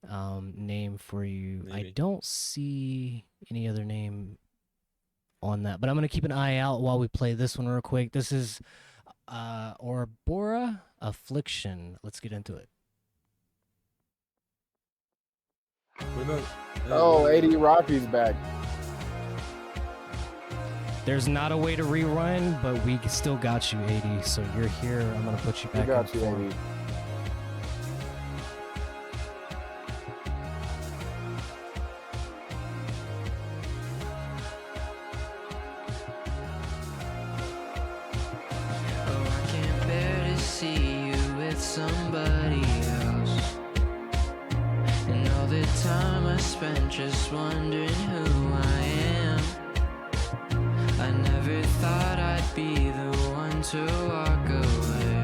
C: name for you. I
B: Maybe.
C: don't see any other name on that, but I'm gonna keep an eye out while we play this one real quick. This is Ouroboros Affliction. Let's get into it.
D: Oh, 80 Rocky's back.
C: There's not a way to rerun, but we still got you, 80. So you're here. I'm gonna put you
D: We
C: back.
D: got
C: in
D: you,
C: form.
D: 80.
H: Oh, I can't bear to see you with somebody else. And all the time I spent just wondering who I am. I never thought I'd be the one to walk away.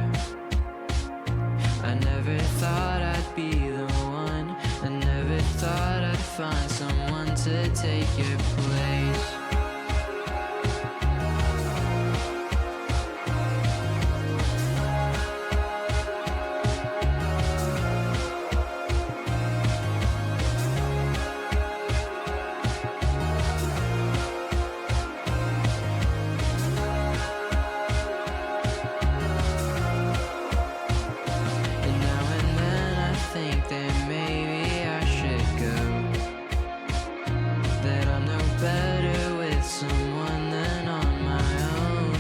H: I never thought I'd be the one. I never thought I'd find someone to take your place. And now and then I think that maybe I should go. That I'm no better with someone than on my own.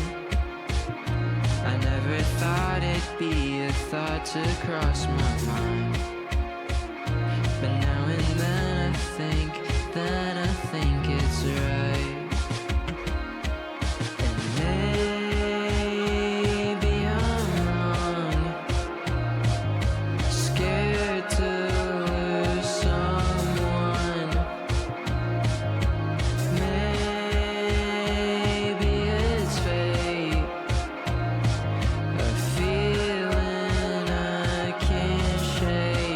H: I never thought it'd be a thought to cross my mind. But now and then I think it's right. Maybe I'm wrong, scared to lose someone. Maybe it's fate, a feeling I can't shake.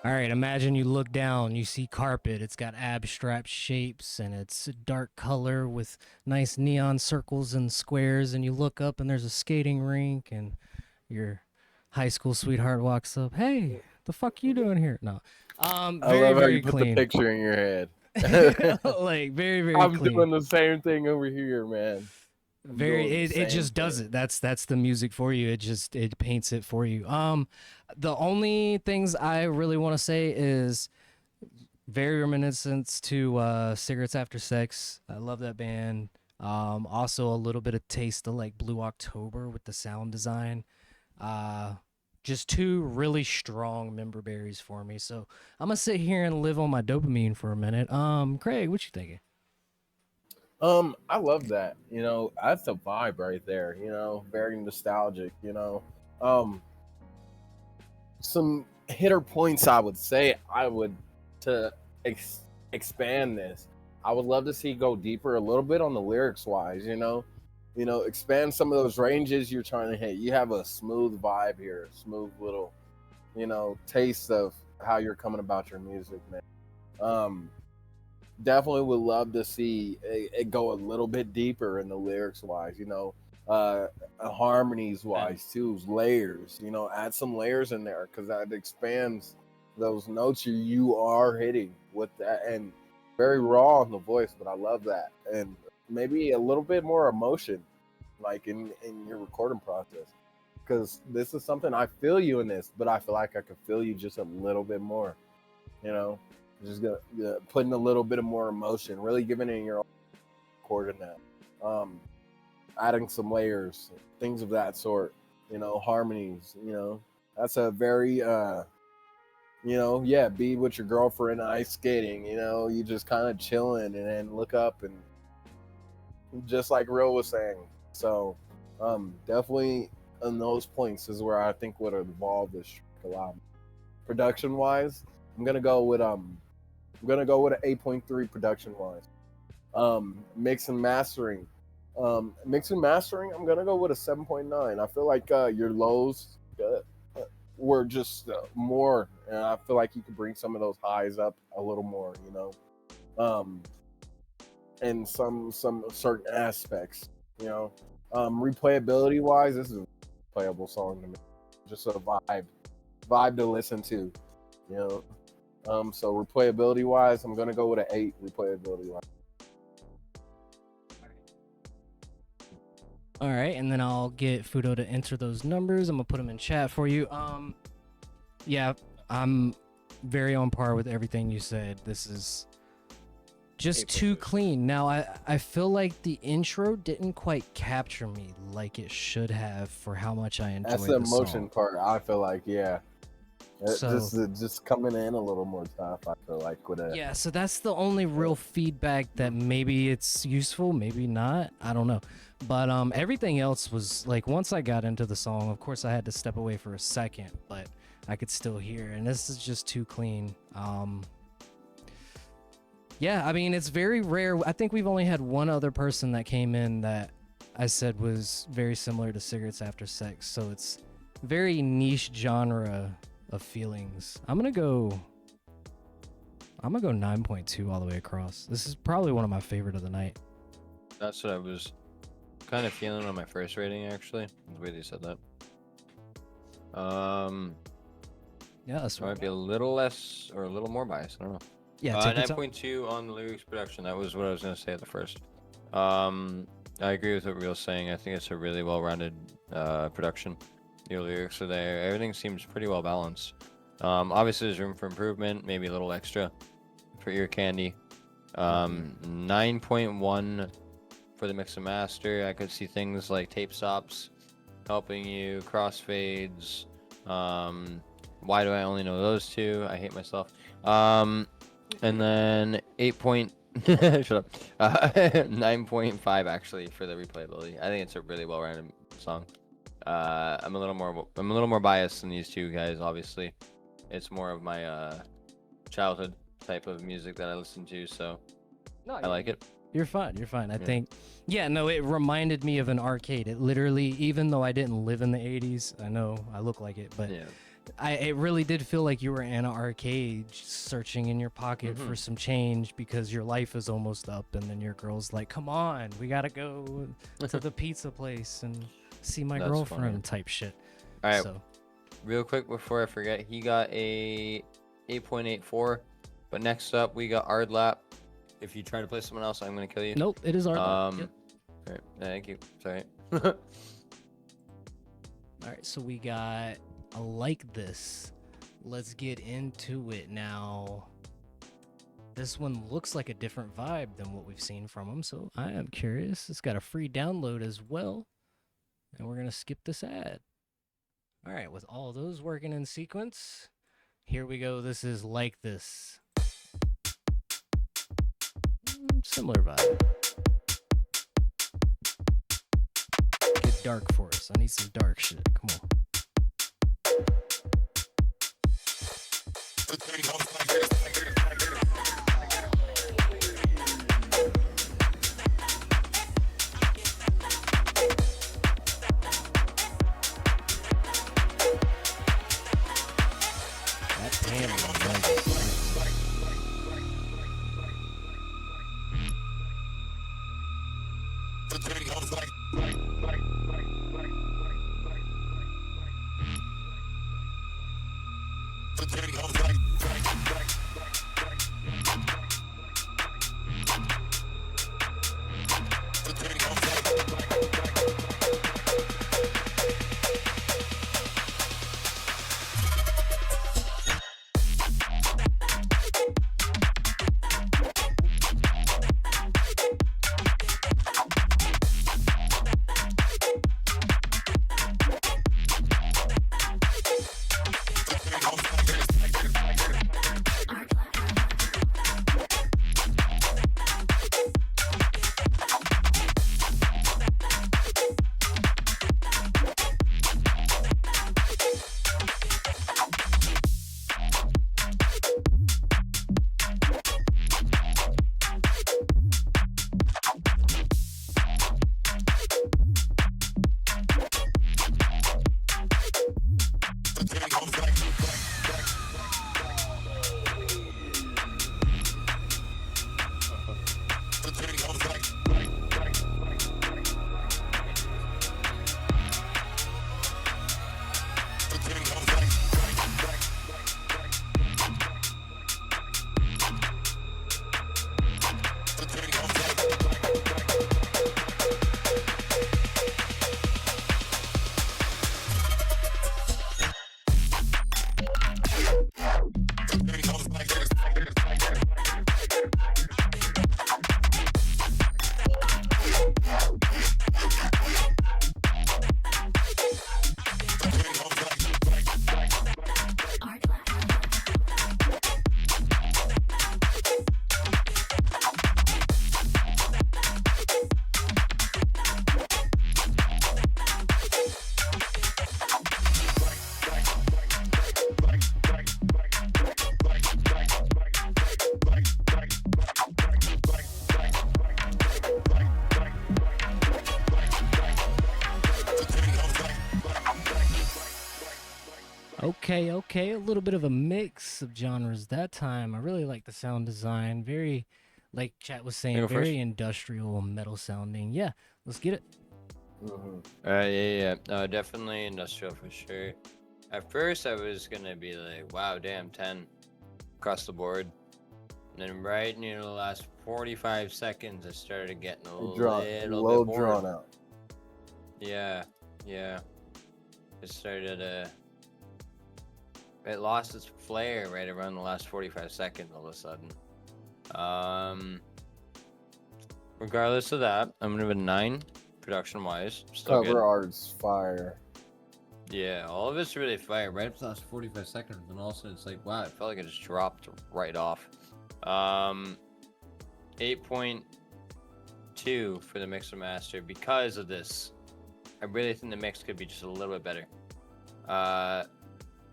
C: All right, imagine you look down, you see carpet. It's got abstract shapes and it's a dark color with nice neon circles and squares. And you look up and there's a skating rink, and your high school sweetheart walks up. Hey, the fuck you doing here? No,
D: I
C: very
D: love how
C: very
D: you put
C: clean.
D: the picture in your head.
C: Like very very
D: I'm
C: clean.
D: doing the same thing over here, man. I'm
C: Very
D: doing the
C: it
D: same
C: just does
D: thing.
C: it. That's the music for you. It paints it for you. The only things I really want to say is very reminiscent to Cigarettes After Sex. I love that band. Also a little bit of taste of like Blue October with the sound design. Just two really strong member berries for me. So I'm gonna sit here and live on my dopamine for a minute. Craig, what you thinking?
D: I love that. You know, that's the vibe right there. You know, very nostalgic. You know, some hitter points I would say I would to expand this. I would love to see go deeper a little bit on the lyrics wise. You know, expand some of those ranges you're trying to hit. You have a smooth vibe here, smooth little, you know, taste of how you're coming about your music, man. Definitely would love to see it go a little bit deeper in the lyrics wise, you know, harmonies wise too, layers, you know, add some layers in there because that expands those notes you are hitting with that, and very raw in the voice, but I love that. And maybe a little bit more emotion like in your recording process, because this is something I feel you in this, but I feel like I could feel you just a little bit more, you know. Just putting a little bit of more emotion, really giving it your own recording that, adding some layers, things of that sort, you know, harmonies, you know. That's a very you know, yeah, be with your girlfriend ice skating, you know, you just kind of chilling and then look up, and just like Real was saying. So definitely on those points is where I think would evolve this track a lot. Production wise, I'm gonna go with an 8.3 production wise. Mix and mastering. I'm gonna go with a 7.9. I feel like your lows were just more, and I feel like you could bring some of those highs up a little more, you know. In some certain aspects, you know. Replayability wise, this is a playable song to me. Just a vibe to listen to, you know. So replayability wise, I'm gonna go with an 8 replayability wise.
C: All right, and then I'll get Fudo to enter those numbers. I'm gonna put them in chat for you. Yeah, I'm very on par with everything you said. This is just too clean. Now, I feel like the intro didn't quite capture me like it should have for how much I enjoyed
D: That's the emotion
C: song.
D: part. I feel like, yeah.
C: So-
D: Just coming in a little more tough, I feel like, with a
C: Yeah, so that's the only real feedback that maybe it's useful, maybe not. I don't know. But everything else was like, once I got into the song, of course I had to step away for a second, but I could still hear, and this is just too clean. Yeah, I mean, it's very rare. I think we've only had one other person that came in that I said was very similar to Cigarettes After Sex, so it's very niche genre of feelings. I'm gonna go 9.2 all the way across. This is probably one of my favorite of the night.
B: That's what I was kind of feeling on my first rating, actually. The way they said that.
C: Yeah, that's
B: I might be a little less or a little more biased. I don't know.
C: Yeah, take your time.
B: 9.2 on the lyrics production. That was what I was gonna say at the first. I agree with what Real's saying. I think it's a really well-rounded production. Your lyrics are there. Everything seems pretty well balanced. Obviously, there's room for improvement. Maybe a little extra for ear candy. 9.1 for the mix and master. I could see things like tape stops helping you, crossfades. Why do I only know those two? I hate myself. And then 9.5 actually for the replayability. I think it's a really well-rounded song. I'm a little more biased than these two guys. Obviously, it's more of my childhood type of music that I listen to, so I like it.
C: You're fine. I think, yeah, no, it reminded me of an arcade. It literally, even though I didn't live in the 80s, I know I look like it, but It really did feel like you were in an arcade searching in your pocket
B: Mm-hmm.
C: for some change because your life is almost up, and then your girl's like, "Come on, we gotta go to the pizza place and see my
B: That's
C: girlfriend,"
B: funny.
C: type shit.
B: All right,
C: So
B: real quick before I forget, he got a 8.84. But next up, we got Ardlap. If you try to play someone else, I'm gonna kill you.
C: nope, it is our.
B: All right, thank you. Sorry.
C: All right, so we got a like this. Let's get into it now. This one looks like a different vibe than what we've seen from him, so I am curious. It's got a free download as well, and we're gonna skip this ad. All right, with all those working in sequence, here we go. This is like this. Similar vibe. Get dark for us. I need some dark shit. Come on. That pan is nice. Okay, a little bit of a mix of genres that time. I really like the sound design. Very, like Chat was saying,
B: go
C: very
B: first?
C: industrial metal sounding. Yeah, let's get it.
B: Yeah. Definitely industrial for sure. At first, I was gonna be like, wow, damn, 10 across the board. And then right near the last 45 seconds, I started getting a little
D: Low
B: bit bored.
D: drawn out.
B: Yeah. It started it lost its flair right around the last 45 seconds all of a sudden. Regardless of that, I'm gonna give it a 9 production wise. Still
D: Cover
B: good.
D: art's fire.
B: Yeah, all of it's really fire. Right up to the last 45 seconds, and all of a sudden it's like, wow, it felt like it just dropped right off. 8.2 for the mix and master because of this. I really think the mix could be just a little bit better.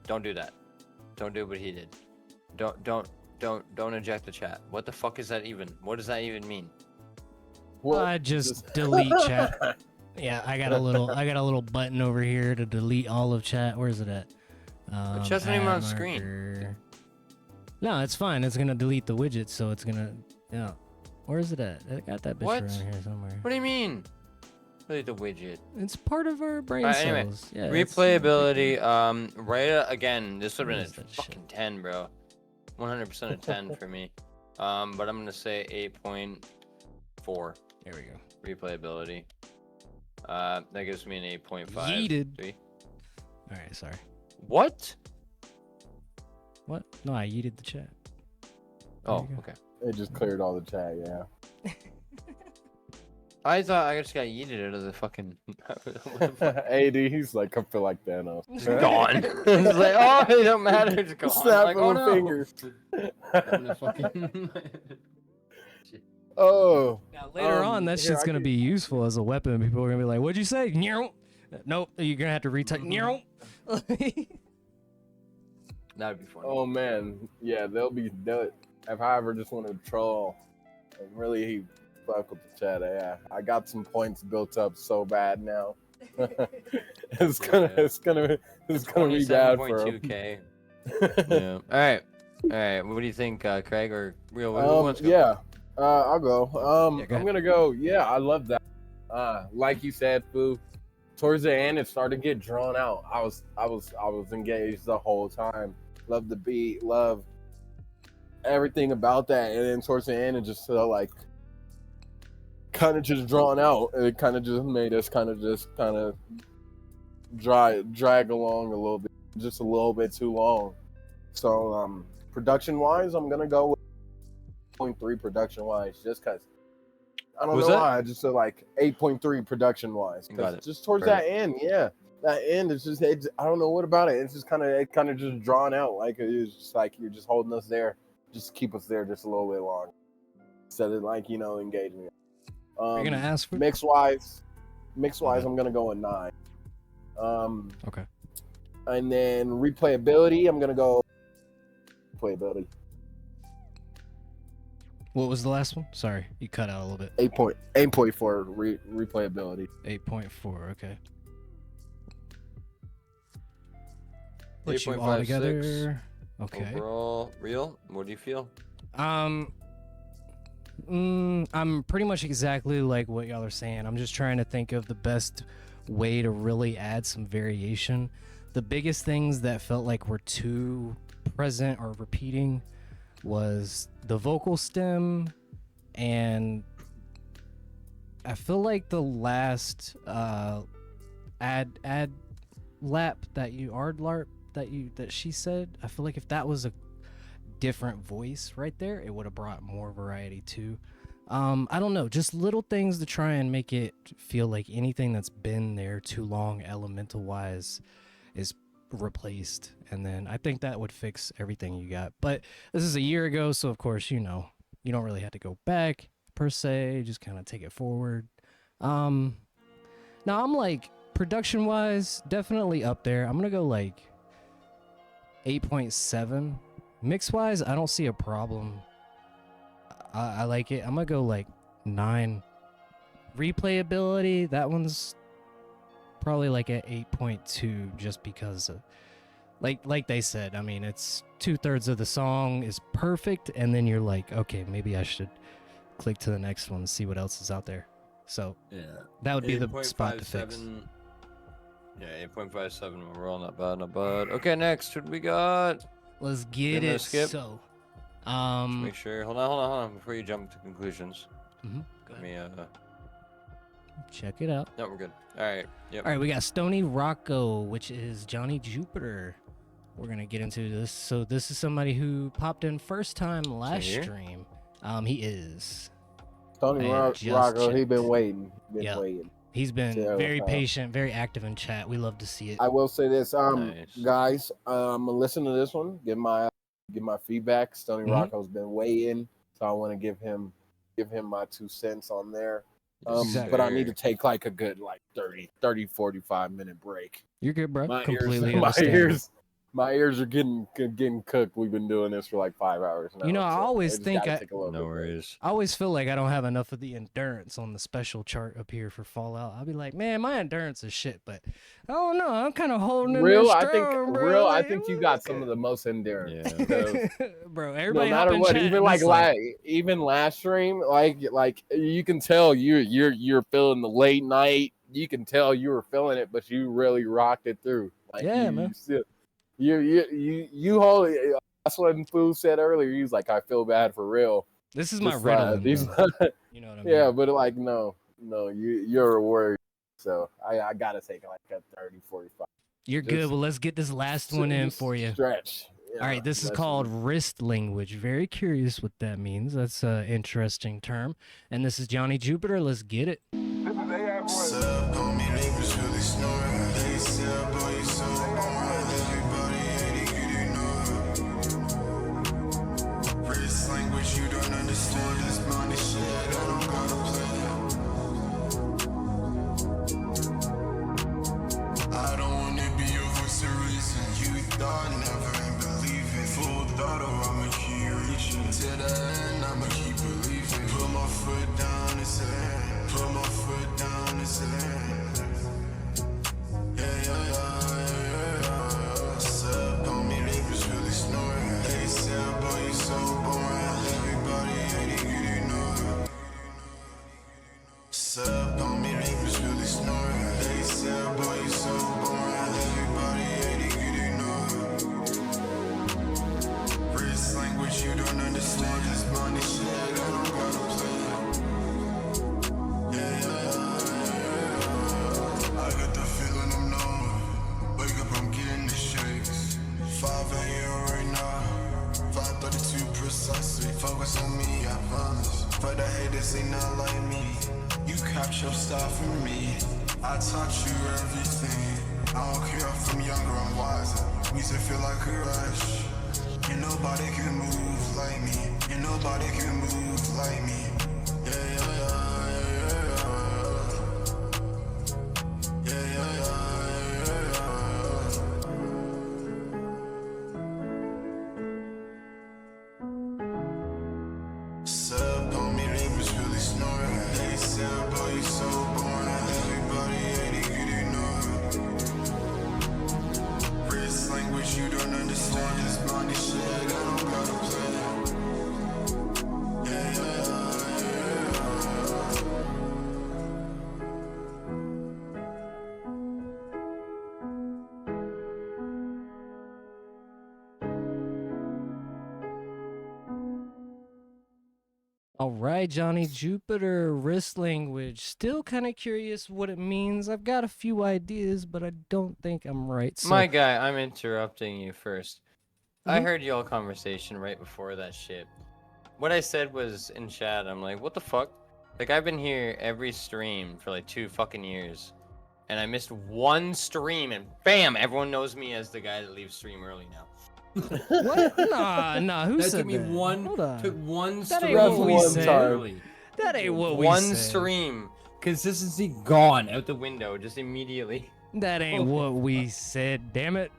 B: Don't do that. Don't do what he did. Don't eject the chat. What the fuck is that even? What does that even mean?
C: I just delete chat. Yeah, I got a little button over here to delete all of chat. Where's it at?
B: It just not even
C: add
B: on screen.
C: marker. No, it's fine. It's gonna delete the widget, so it's gonna. Yeah. Where is it at? I got that bitch
B: What?
C: around here somewhere.
B: What do you mean? Delete the widget.
C: It's part of our brain
B: Alright, anyway,
C: cells. Yeah.
B: replayability. Again. This would have
C: What is
B: been a
C: that
B: fucking
C: shit?
B: 10, bro. 100% a 10 for me. But I'm gonna say 8.4
C: There we go.
B: replayability. That gives me an 8.5.
C: Yeeted.
B: See?
C: All right. Sorry.
B: What?
C: What? No, I yeeted the chat.
B: Oh,
C: you go.
B: okay.
D: It just cleared all the chat. Yeah.
B: I thought I just got yeeted out of the fucking.
D: AD, he's like, I feel like Thanos.
B: It's gone. It's like, oh, it don't matter. It's gone.
D: Snap
B: like,
D: of
B: oh,
D: a
B: no.
D: finger.
B: I'm the fucking-
D: Oh.
C: Now later on, that
D: here,
C: shit's
D: I
C: gonna
D: can-
C: be useful as a weapon. People are gonna be like, "What'd you say?" Nyeh. Nope. You're gonna have to retype. Nyeh.
B: That'd be funny.
D: Oh man, yeah, they'll if I ever just want to troll and really fuck with the chat, yeah, I got some points built up so bad now. it's gonna be bad for 'em.
B: 27.2K. Yeah. All right. What do you think, Craig or Real? Who wants to go?
D: Yeah, I'll go.
C: Yeah, go
D: I'm
C: ahead.
D: gonna go. Yeah, I love that. Like you said, Foo. Towards the end, it started to get drawn out. I was engaged the whole time. Love the beat. Love everything about that. And then towards the end, it just felt like kind of just drawn out. It kind of just made us kind of drag along a little bit, just a little bit too long. So production wise, I'm gonna go with 0.3 production wise, just cause I don't
B: Was
D: know
B: that?
D: why. I just feel like 8.3 production wise.
B: Got it.
D: Just towards
B: Perfect.
D: that end, yeah. That end is just I don't know what about it. It's just kind of just drawn out. Like it's just like you're just holding us there, just keep us there just a little bit longer. Instead of like, engaging.
C: You're gonna ask for.
D: Mix wise,
C: Okay.
D: I'm gonna go with 9.
C: Okay.
D: And then replayability, I'm gonna go playability.
C: What was the last one? Sorry, you cut out a little bit.
D: 8.4 replayability.
C: 8.4. Okay. Put you all
B: 8.56.
C: together. Okay.
B: Overall, Real, what do you feel?
C: I'm pretty much exactly like what y'all are saying. I'm just trying to think of the best way to really add some variation. The biggest things that felt like were too present or repeating was the vocal stem, and I feel like the last ad lap that she said, I feel like if that was a different voice right there, it would have brought more variety too. I don't know, just little things to try and make it feel like anything that's been there too long elemental wise is replaced, and then I think that would fix everything you got. But this is a year ago, so of course, you don't really have to go back per se, just kind of take it forward. Now I'm like, production wise, definitely up there. I'm gonna go like 8.7. Mix wise, I don't see a problem. I like it. I'm gonna go like 9. Replayability, that one's probably like at 8.2, just because of, like they said, I mean, it's 2/3 of the song is perfect, and then you're like, okay, maybe I should click to the next one and see what else is out there. So
B: Yeah.
C: that would be the spot to
B: 8.57.
C: fix.
B: Yeah, 8.57 overall, not bad, not bad. Okay, next, what do we got?
C: Let's
B: Give
C: get
B: it a
C: it.
B: skip.
C: So,
B: Make sure. Hold on, before you jump to conclusions.
C: mhm, go
B: Let
C: ahead.
B: me,
C: Check it out.
B: no, we're good. All right, yep.
C: All right, we got Stony Rocco, which is Johnny Jupiter. We're gonna get into this. So this is somebody who popped in first time last
B: here?
C: stream. He is.
D: Tony
C: I just
D: Rocco, he been
C: checked.
D: waiting.
C: Yeah.
D: Waiting.
C: He's been
D: Yeah,
C: very
D: okay.
C: patient, very active in chat. We love to see it.
D: I will say this,
B: Nice.
D: guys, I'm gonna listen to this one, give my feedback. Stony
C: Mhm.
D: Rocco's been waiting, so I want to give him my 2 cents on there.
B: Yes,
D: But I need
B: sir.
D: to take like a good 30, 45 minute break.
C: You're good, bro.
D: My
C: Completely
D: ears, my
C: understandable.
D: My ears are getting cooked. We've been doing this for like 5 hours now.
C: You know, I
D: so
C: always
D: just
C: think
D: gotta take a little
B: No
D: bit break.
B: worries.
C: I always feel like I don't have enough of the endurance on the special chart up here for Fallout. I'll be like, man, my endurance is shit, but I don't know. I'm kind of holding in
D: Real,
C: there
D: I think,
C: strong, bro.
D: real, I
C: Like,
D: think you got some of the most endurance.
B: Yeah.
D: because
C: bro,
D: no
C: everybody hop
D: matter
C: in
D: what,
C: chat
D: even
C: and
D: like
C: it's like,
D: even last stream, like you can tell you're feeling the late night. You can tell you were feeling it, but you really rocked it through. Like
C: Yeah,
D: you,
C: man.
D: You still, you hold. That's what Fu said earlier. He was like, I feel bad for real.
C: this is my
D: Just,
C: Ritalin,
D: these-
C: bro. You know what I mean?
D: yeah, but like no, you're a warrior. So I gotta take like a 30, 45.
C: You're
D: Just-
C: good. Well, let's get this last one in
D: just
C: for you.
D: Stretch.
C: All right, this is called wrist language. Very curious what that means. That's an interesting term. And this is Johnny Jupiter. Let's get it.
H: Wrist language you don't understand. This money shit I don't gotta play. I don't wanna be your voice of reason. You thought never and believe it. Full throttle, I'ma keep reaching. To the end, I'ma keep believing. Put my foot down, it's a land. Put my foot down, it's a land. Yeah, yeah, yeah. Sub on me, neighbors really snoring. They said, boy, you so boring. Everybody ain't you know. Sub on me, neighbors really snoring. They said, boy, you so boring. Everybody ain't you know. Wrist language you don't understand. This money shit I don't gotta play. Yeah, yeah. I got the feeling I'm known. Wake up, I'm getting the shakes. 5 a.m. right now. 5:32 precisely. Focus on me, I promise. For the haters, ain't not like me. You capture style from me. I taught you everything. I don't care if I'm younger, I'm wiser. Music feel like a rush. And nobody can move like me. And nobody can move like me. Yeah, yeah, yeah, yeah, yeah. Yeah, yeah, yeah, yeah, yeah. Sub on me, neighbors really snoring. They said, boy, you so boring. Everybody ain't you know. Wrist language you don't understand. This money shit I don't gotta play. Yeah, yeah, yeah.
C: All right, Johnny Jupiter, wrist language. Still kind of curious what it means. I've got a few ideas, but I don't think I'm right. So,
B: My guy, I'm interrupting you first. I
C: Mhm.
B: heard y'all conversation right before that shit. What I said was in chat, I'm like, what the fuck? Like, I've been here every stream for like 2 fucking years. And I missed one stream, and bam, everyone knows me as the guy that leaves stream early now.
C: what? Nah. Who
B: That
C: said
B: took me
C: that?
B: one,
C: Hold on.
B: took one
C: That
B: stream
C: ain't what we
B: one
C: said.
B: early.
C: That ain't what we
B: One
C: said.
B: stream. Consistency gone out the window just immediately.
C: That ain't what we said. Damn it.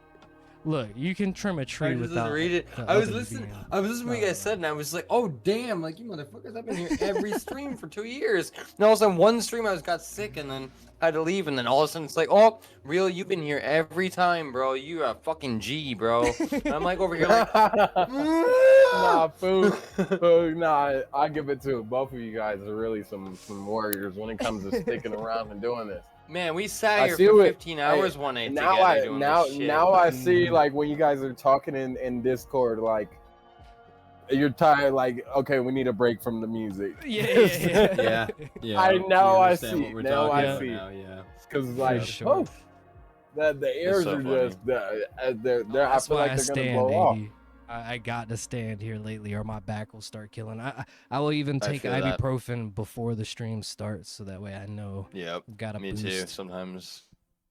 C: Look, you can trim a
B: I
C: tree
B: just
C: without.
B: read it.
C: the
B: I was
C: oven
B: listening.
C: being-
B: I was listening to what you guys said, and I was like, "Oh damn! Like you motherfuckers, I've been here every stream for 2 years." And all of a sudden, one stream I got sick, and then I had to leave, and then all of a sudden it's like, "Oh, real? You've been here every time, bro. You a fucking G, bro." And I'm like over here, like,
D: nah, food, nah. I give it to both of you guys. Are really some warriors when it comes to sticking around and doing this.
B: "Man, we sat
D: I
B: here
D: see
B: for
D: what-
B: 15 hours one night
D: Now
B: together
D: I
B: doing
D: now
B: this shit."
D: now I see like when you guys are talking in Discord, like you're tired. Like, okay, we need a break from the music.
B: yeah, yeah.
D: I know. I
B: understand
D: see.
B: what we're
D: Now
B: talking
D: I
B: about
D: see.
B: now, yeah.
D: Because like,
C: sure.
D: oh, the ears
B: so
D: are
B: funny.
D: just they're I
C: That's
D: feel
C: why
D: like
C: I
D: they're gonna
C: stand,
D: blow off.
C: AD. I got to stand here lately, or my back will start killing. I will even
B: I
C: take
B: feel that.
C: ibuprofen before the stream starts, so that way I know.
B: Yep.
C: Got a
B: Me
C: boost.
B: too. Sometimes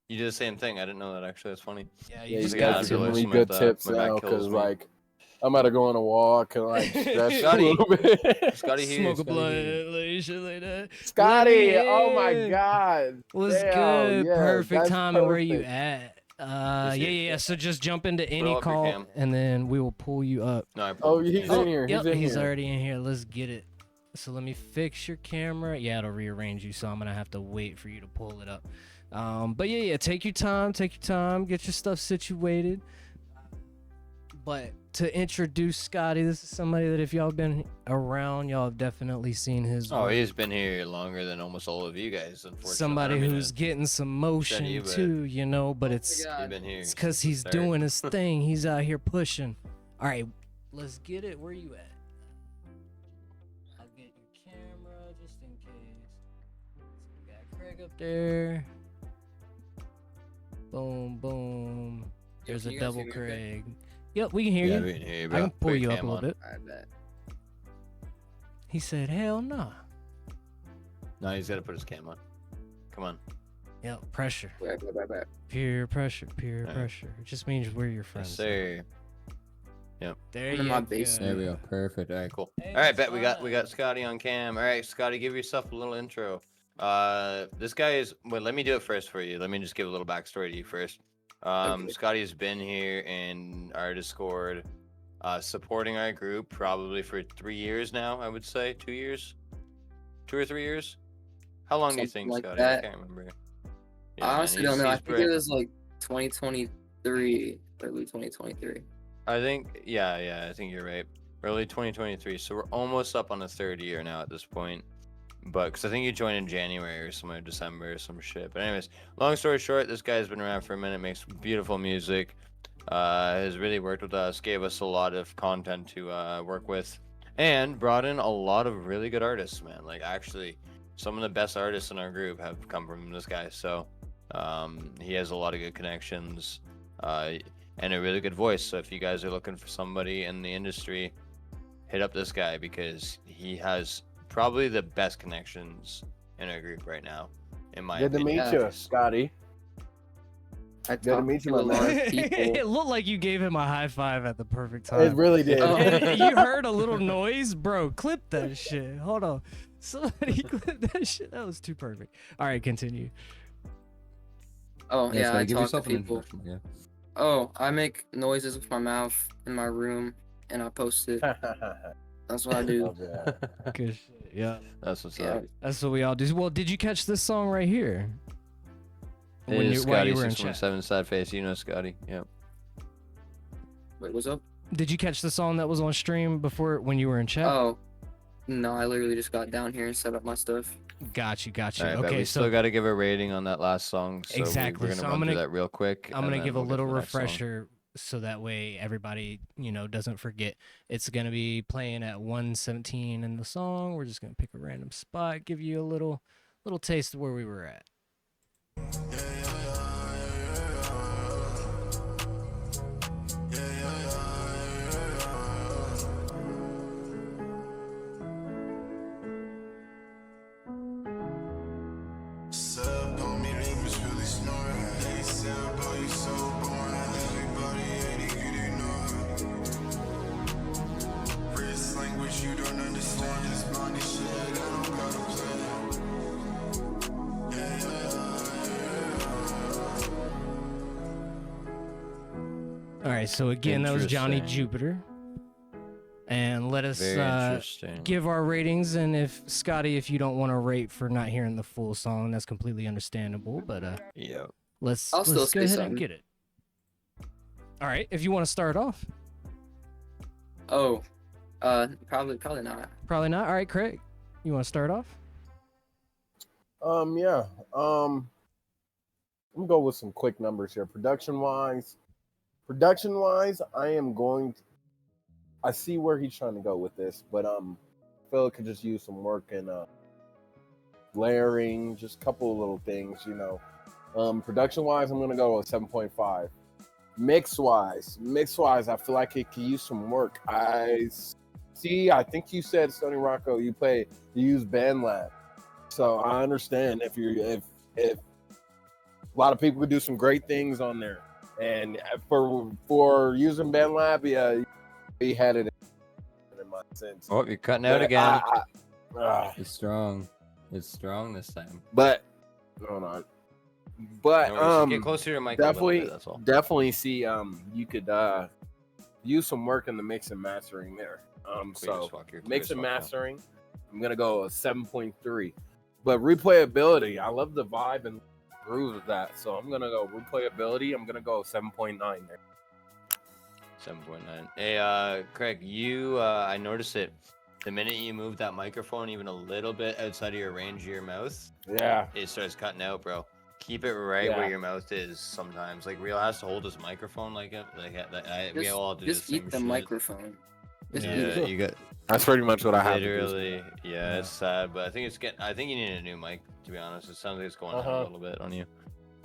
B: you do the same thing. I didn't know that actually. That's funny.
C: Yeah,
D: Yeah,
B: Just
D: you
B: got
D: guys are
B: to
D: giving me
B: listen
D: good
B: with,
D: tips
B: my back
D: now
B: kills
D: because
B: me.
D: like I'm about to go on a walk and like stretch a
B: Scotty.
D: little bit.
B: Scotty here.
C: Smoke a
B: Scotty
C: blunt,
B: here.
C: like shit like that.
D: Scotty,
C: Let me
D: oh my
C: in.
D: God.
C: What's
D: Damn,
C: good?
D: yeah,
C: Perfect
D: that's
C: timing. Where you
D: perfect.
C: at? Yeah. So just jump into any
B: up your
C: call,
B: cam.
C: and then we will pull you up.
B: No, I
D: Oh,
B: pulled
D: he's
B: it.
D: in here.
C: Yep,
D: He's in
C: he's
D: here.
C: already in here. Let's get it. So let me fix your camera. Yeah, it'll rearrange you, so I'm gonna have to wait for you to pull it up. But yeah, take your time, get your stuff situated. But to introduce Scotty, this is somebody that if y'all been around, y'all have definitely seen his
B: Oh,
C: work.
B: he's been here longer than almost all of you guys, unfortunately.
C: Somebody
B: I mean,
C: who's getting some motion
B: steady, but-
C: too, you know, but it's
B: he's been here.
C: it's because
B: since
C: he's
B: the start.
C: doing his thing. He's out here pushing. All right, let's get it. Where you at? I'll get your camera just in case. So we got Craig up there. Boom, boom. There's
L: can
C: a
L: you guys
C: double
L: hear me okay?
C: Craig. Yep, we can hear
B: Yeah,
C: you.
B: we can hear you,
C: I
B: bro.
C: can pull
B: Put
C: you
B: your
C: up a
B: cam
C: little
B: on.
C: bit.
L: I bet.
C: He said, "Hell nah."
B: No, he's got to put his cam on. Come on.
C: Yep, pressure.
L: Right.
C: Peer pressure. Peer
B: Alright.
C: pressure. It just means we're your
B: Yes,
C: friends.
B: sir. Yep.
C: There
L: I'm
C: you
L: in my
C: go.
L: basement.
B: There we go. Perfect. All right, cool.
C: Hey,
B: All right, bet we got
C: Scott.
B: Scotty on cam. All right, Scotty, give yourself a little intro. This guy is. Well, let me do it first for you. Let me just give a little backstory to you first.
L: Okay.
B: Scotty's been here in our Discord, supporting our group probably for 3 years now. I would say 2 years, 2 or 3 years. How long do you
L: Something
B: think,
L: like
B: Scotty?
L: that.
B: I can't remember.
L: I honestly don't know. I think
B: great.
L: it was like 2023, early 2023.
B: I think, yeah, I think you're right. Early 2023. So we're almost up on the third year now at this point. But because I think you joined in January or somewhere, December or some shit. But anyways, long story short, this guy's been around for a minute, makes beautiful music, has really worked with us, gave us a lot of content to work with, and brought in a lot of really good artists, man. Like actually, some of the best artists in our group have come from this guy. So he has a lot of good connections and a really good voice. So if you guys are looking for somebody in the industry, hit up this guy because he has probably the best connections in our group right now, in my
D: Good to
B: opinion.
D: meet you, Scotty.
L: I
D: Good to
L: talked
D: meet
L: to
D: you,
L: a
D: my
L: lot
D: man.
L: of people.
C: It looked like you gave him a high five at the perfect time.
D: It really did.
L: Oh.
C: You heard a little noise, bro. Clip that shit. Hold on. Somebody clip that shit. That was too perfect. All right, continue.
L: Oh yeah, I
B: give
L: talk to
B: yourself an
L: people.
B: introduction, yeah.
L: Oh, I make noises with my mouth in my room and I post it. That's what I do.
D: Love that.
C: Good shit. Yeah.
B: That's what's
L: Yeah.
B: up.
C: That's what we all do. Well, did you catch this song right here?
B: Hey,
C: While
B: Scotty
C: you were in chat.
B: 617 sad face, you know Scotty. Yep.
L: Wait, what's up?
C: Did you catch the song that was on stream before when you were in chat?
L: Oh, no, I literally just got down here and set up my stuff.
C: Got you.
B: All right, but
C: Okay,
B: we
C: so
B: still got to give a rating on that last song. So
C: Exactly,
B: we're gonna
C: so
B: run
C: I'm
B: through
C: gonna-
B: that real quick.
C: I'm
B: and
C: gonna
B: then
C: give a
B: we'll get to
C: little
B: the next song.
C: refresher so that way everybody, doesn't forget. It's gonna be playing at 1:17 in the song. We're just gonna pick a random spot, give you a little taste of where we were at.
H: Sub on me, they was really snoring. They said, boy, you so boring. Everybody ain't get ignored. Wrist language you don't understand. This money shit, I don't gotta play.
C: All right, so again, that was Johnny
B: Interesting.
C: Jupiter. And let us
B: Very interesting.
C: give our ratings. And if Scotty, if you don't want to rate for not hearing the full song, that's completely understandable. But
B: Yep.
C: let's
L: I'll still
C: go
L: say
C: ahead and
L: something.
C: get it. All right, if you want to start off,
L: Oh, probably not.
C: probably not. All right, Craig, you want to start off?
D: Yeah. I'm gonna go with some quick numbers here. Production wise, I am going to, I see where he's trying to go with this, but Phil could just use some work in layering, just a couple of little things, Production wise, I'm gonna go with 7.5. Mix wise, I feel like it could use some work. I think you said, Stony Rocco, you use BandLab. So I understand if a lot of people could do some great things on there, and for using BandLab, yeah, he had it in my sense.
B: Oh, you're cutting out
D: But
B: again.
D: I-
B: It's strong. It's strong this time.
D: but hold on,
G: But
B: No worries, get closer to your mic a little bit, that's all.
G: definitely see you could use some work in the mix and mastering there. So mix and mastering, I'm gonna go a 7.3. But replayability, I love the vibe and groove of that. So I'm gonna go replayability. I'm gonna go 7.9 there.
B: 7.9. Hey, Craig, you, I noticed it. The minute you move that microphone even a little bit outside of your range of your mouth,
G: Yeah.
B: it starts cutting out, bro. Keep it right
G: Yeah.
B: where your mouth is sometimes. Like, Real has to hold his microphone like it. We
L: Just-
B: all do
L: just
B: the same
L: eat the
B: shit.
L: microphone. Just eat
B: Yeah,
L: it.
B: you got.
G: That's pretty much what I have to do.
B: Literally, yeah, it's sad, but I think I think you need a new mic. To be honest, it sounds like it's going out a little bit on you.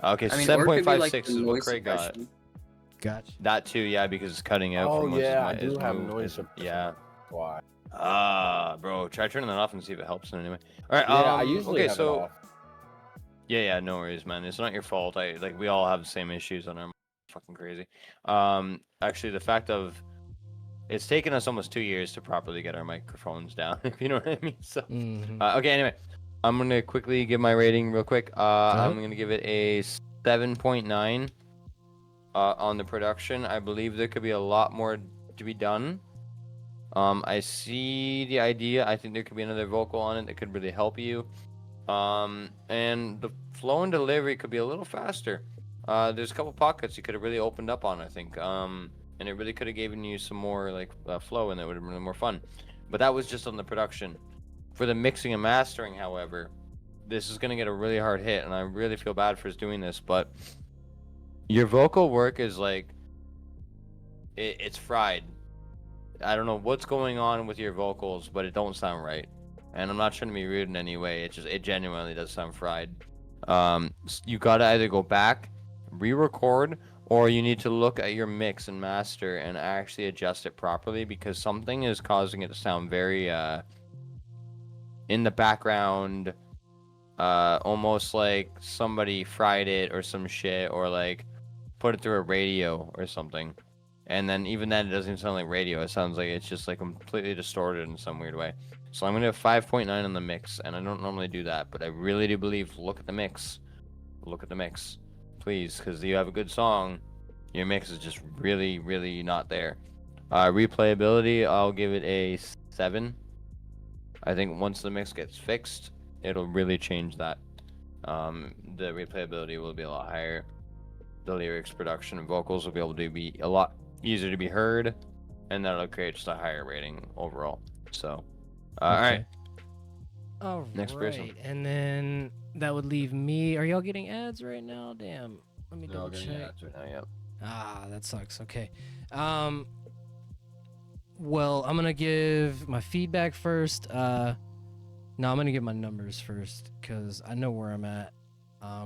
B: Okay,
L: I mean,
B: so
L: or it could be, like,
B: 7.56
L: the
B: is what
L: noise
B: Craig got.
L: suppression.
C: Gotcha.
B: That too, yeah, because it's cutting out.
G: Oh
B: from what's
G: yeah, I
B: his
G: do have
B: move-
G: noise
B: his-
G: suppression.
B: Yeah.
G: Why?
B: Bro, try turning that off and see if it helps in any way. All right.
G: Yeah, I usually
B: okay,
G: have
B: so
G: it off.
B: yeah, no worries, man. It's not your fault. We all have the same issues on our fucking crazy. Actually, the fact of it's taken us almost 2 years to properly get our microphones down, if you know what I mean. So, okay, anyway, I'm gonna quickly give my rating real quick. I'm gonna give it a 7.9 on the production. I believe there could be a lot more to be done. I see the idea. I think there could be another vocal on it that could really help you. And the flow and delivery could be a little faster. There's a couple pockets you could have really opened up on, I think. And it really could have given you some more flow, and that would have been really more fun. But that was just on the production. For the mixing and mastering, however, this is gonna get a really hard hit, and I really feel bad for doing this, but your vocal work is it's fried. I don't know what's going on with your vocals, but it don't sound right. And I'm not trying to be rude in any way. It genuinely does sound fried. You gotta either go back, re-record, or you need to look at your mix and master and actually adjust it properly, because something is causing it to sound very in the background, almost like somebody fried it or some shit, or like put it through a radio or something. And then even then, it doesn't even sound like radio. It sounds like it's just like completely distorted in some weird way. So I'm gonna have 5.9 on the mix, and I don't normally do that, but I really do believe look at the mix, please, because you have a good song. Your mix is just really, really not there. Replayability, I'll give it a 7. I think once the mix gets fixed, it'll really change that. The replayability will be a lot higher. The lyrics, production, and vocals will be able to be a lot easier to be heard, and that'll create just a higher rating overall. So, all right.
C: All
B: Next person.
C: right, and then that would leave me. Are y'all getting ads right now? Damn. Let me double check.
B: Right now, yep.
C: Ah, that sucks. Okay. Well, I'm gonna give my feedback first. No, I'm gonna give my numbers first because I know where I'm at.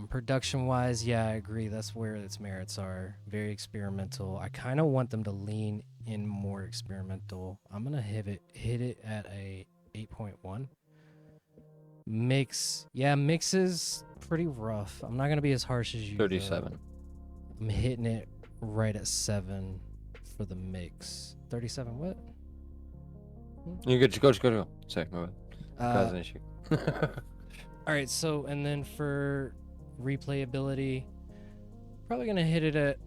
C: Production-wise, yeah, I agree. That's where its merits are. Very experimental. I kind of want them to lean in more experimental. I'm gonna hit it at a 8.1. Mix, yeah, mix is pretty rough. I'm not gonna be as harsh as you.
B: 37.
C: though. I'm hitting it right at 7 for the mix. 37. What?
B: You go. Sorry, my bad. That's an issue.
C: All right, so and then for replayability, probably gonna hit it at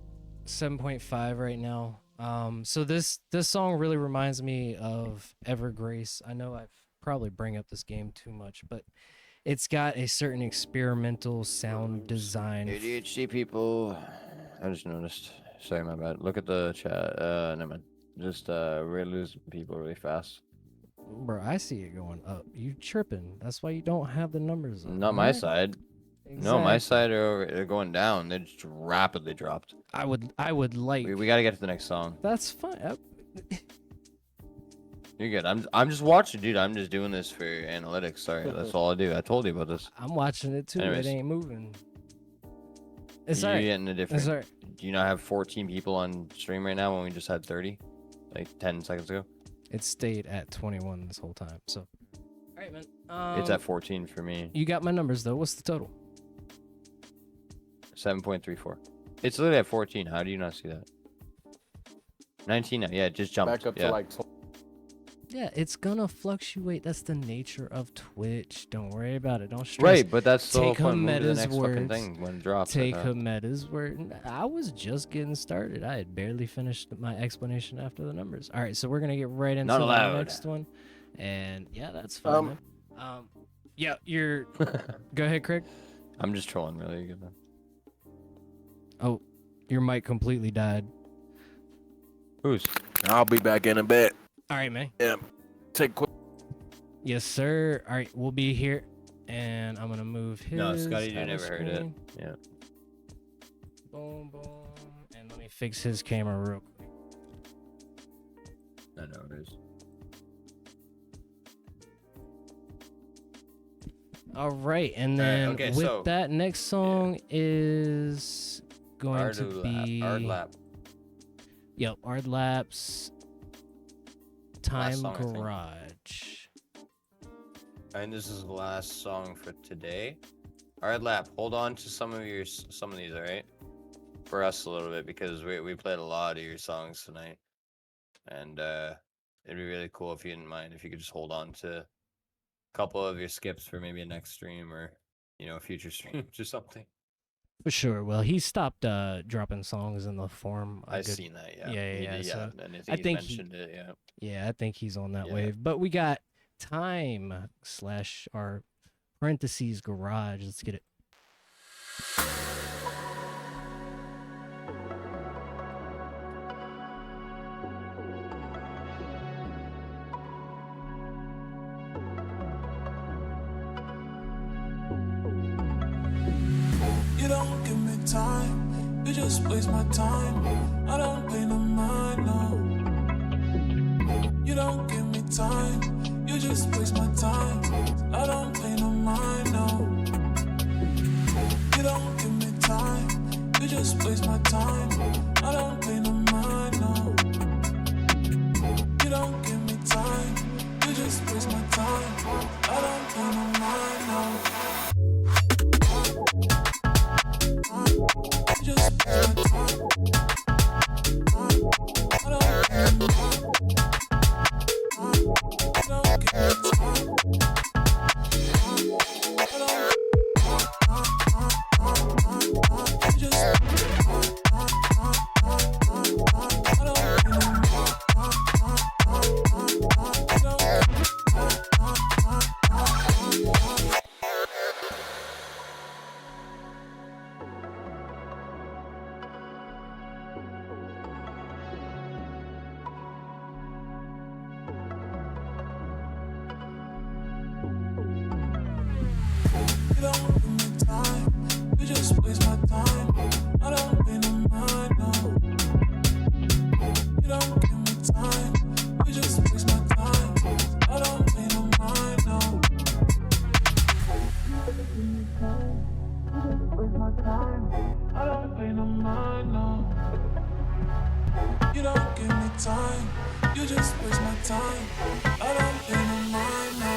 C: 7.5 right now. So this song really reminds me of Evergrace. I know I've probably bring up this game too much, but it's got a certain experimental sound design.
B: ADHD people. I just noticed. Sorry, my bad. Look at the chat. Never mind. Just we're losing people really fast.
C: Bro, I see it going up. You tripping? That's why you don't have the numbers up.
B: Not my
C: right?
B: side. No, my
C: Exactly.
B: side they're going down. They just rapidly dropped.
C: I would like.
B: We gotta get to the next song.
C: That's fine.
B: You're good. I'm just watching, dude. I'm just doing this for analytics. Sorry, that's all I do. I told you about this.
C: I'm watching it too.
B: Anyways.
C: It ain't moving. It's
B: You're
C: alright.
B: getting a different.
C: It's alright.
B: Do you not have 14 people on stream right now when we just had 30, like 10 seconds ago?
C: It stayed at 21 this whole time. So, all right, man.
B: It's at 14 for me.
C: You got my numbers though. What's the total?
B: 7.34. It's literally at 14. How do you not see that? 19 now. Yeah, it just jumped.
D: Back up
B: yeah.
D: to like
C: Yeah, it's gonna fluctuate. That's the nature of Twitch. Don't worry about it. Don't stress.
B: Right, but that's the whole
C: Take
B: point. Move to the
C: Hameta's
B: next fucking
C: words.
B: thing when it drops.
C: Take Hameta's word. I was just getting started. I had barely finished my explanation after the numbers. All right, so we're gonna get right into
B: Not
C: the
B: allowed.
C: next one, and yeah, that's fine. Man. Yeah, you're. Go ahead, Craig.
B: I'm just trolling, really. Good.
C: Oh, your mic completely died.
B: Who's?
G: I'll be back in a bit.
C: All right, man.
G: Yeah. Take quick.
C: Yes, sir. All right, we'll be here, and I'm gonna move his.
B: No, Scotty, you
C: title
B: never heard it.
C: screen.
B: Yeah.
C: Boom, boom, and let me fix his camera real quick.
B: I know it is.
C: All right, and
B: All right,
C: then
B: okay,
C: with
B: so-
C: that, next song is going to be
B: Hard lap.
C: Yep, Ard Laps. Time
B: song, I think.
C: Garage.
B: And this is the last song for today. All right, Lap, hold on to some of these, all right? For us a little bit, because we played a lot of your songs tonight. And it'd be really cool if you didn't mind if you could just hold on to a couple of your skips for maybe a next stream or, future streams or something.
C: For sure. Well, he stopped dropping songs in the forum.
B: I've seen that, yeah.
C: Yeah,
B: He
C: yeah.
B: did,
C: So
B: and
C: I think he,
B: mentioned it, yeah.
C: yeah, I think he's on that
B: Yeah.
C: wave. But we got Time / our parentheses Garage. Let's get it.
H: You don't give me time, you just waste my time. I don't pay no mind, no. You don't give me time, you just waste my time. I don't pay no mind, no. You don't give me time, you just waste my time. I don't pay no mind, no. You don't give me time, you just waste my time. I don't pay no mind, no. Just waste my time. I don't give me time. You don't give me time, you just waste my time. I don't pay no mind, no. You don't give me time, you just waste my time. I don't pay no mind, no. You don't give me time, you just waste my time. I don't pay no mind, no. You don't give me time, you just waste my time. I don't pay no mind, no.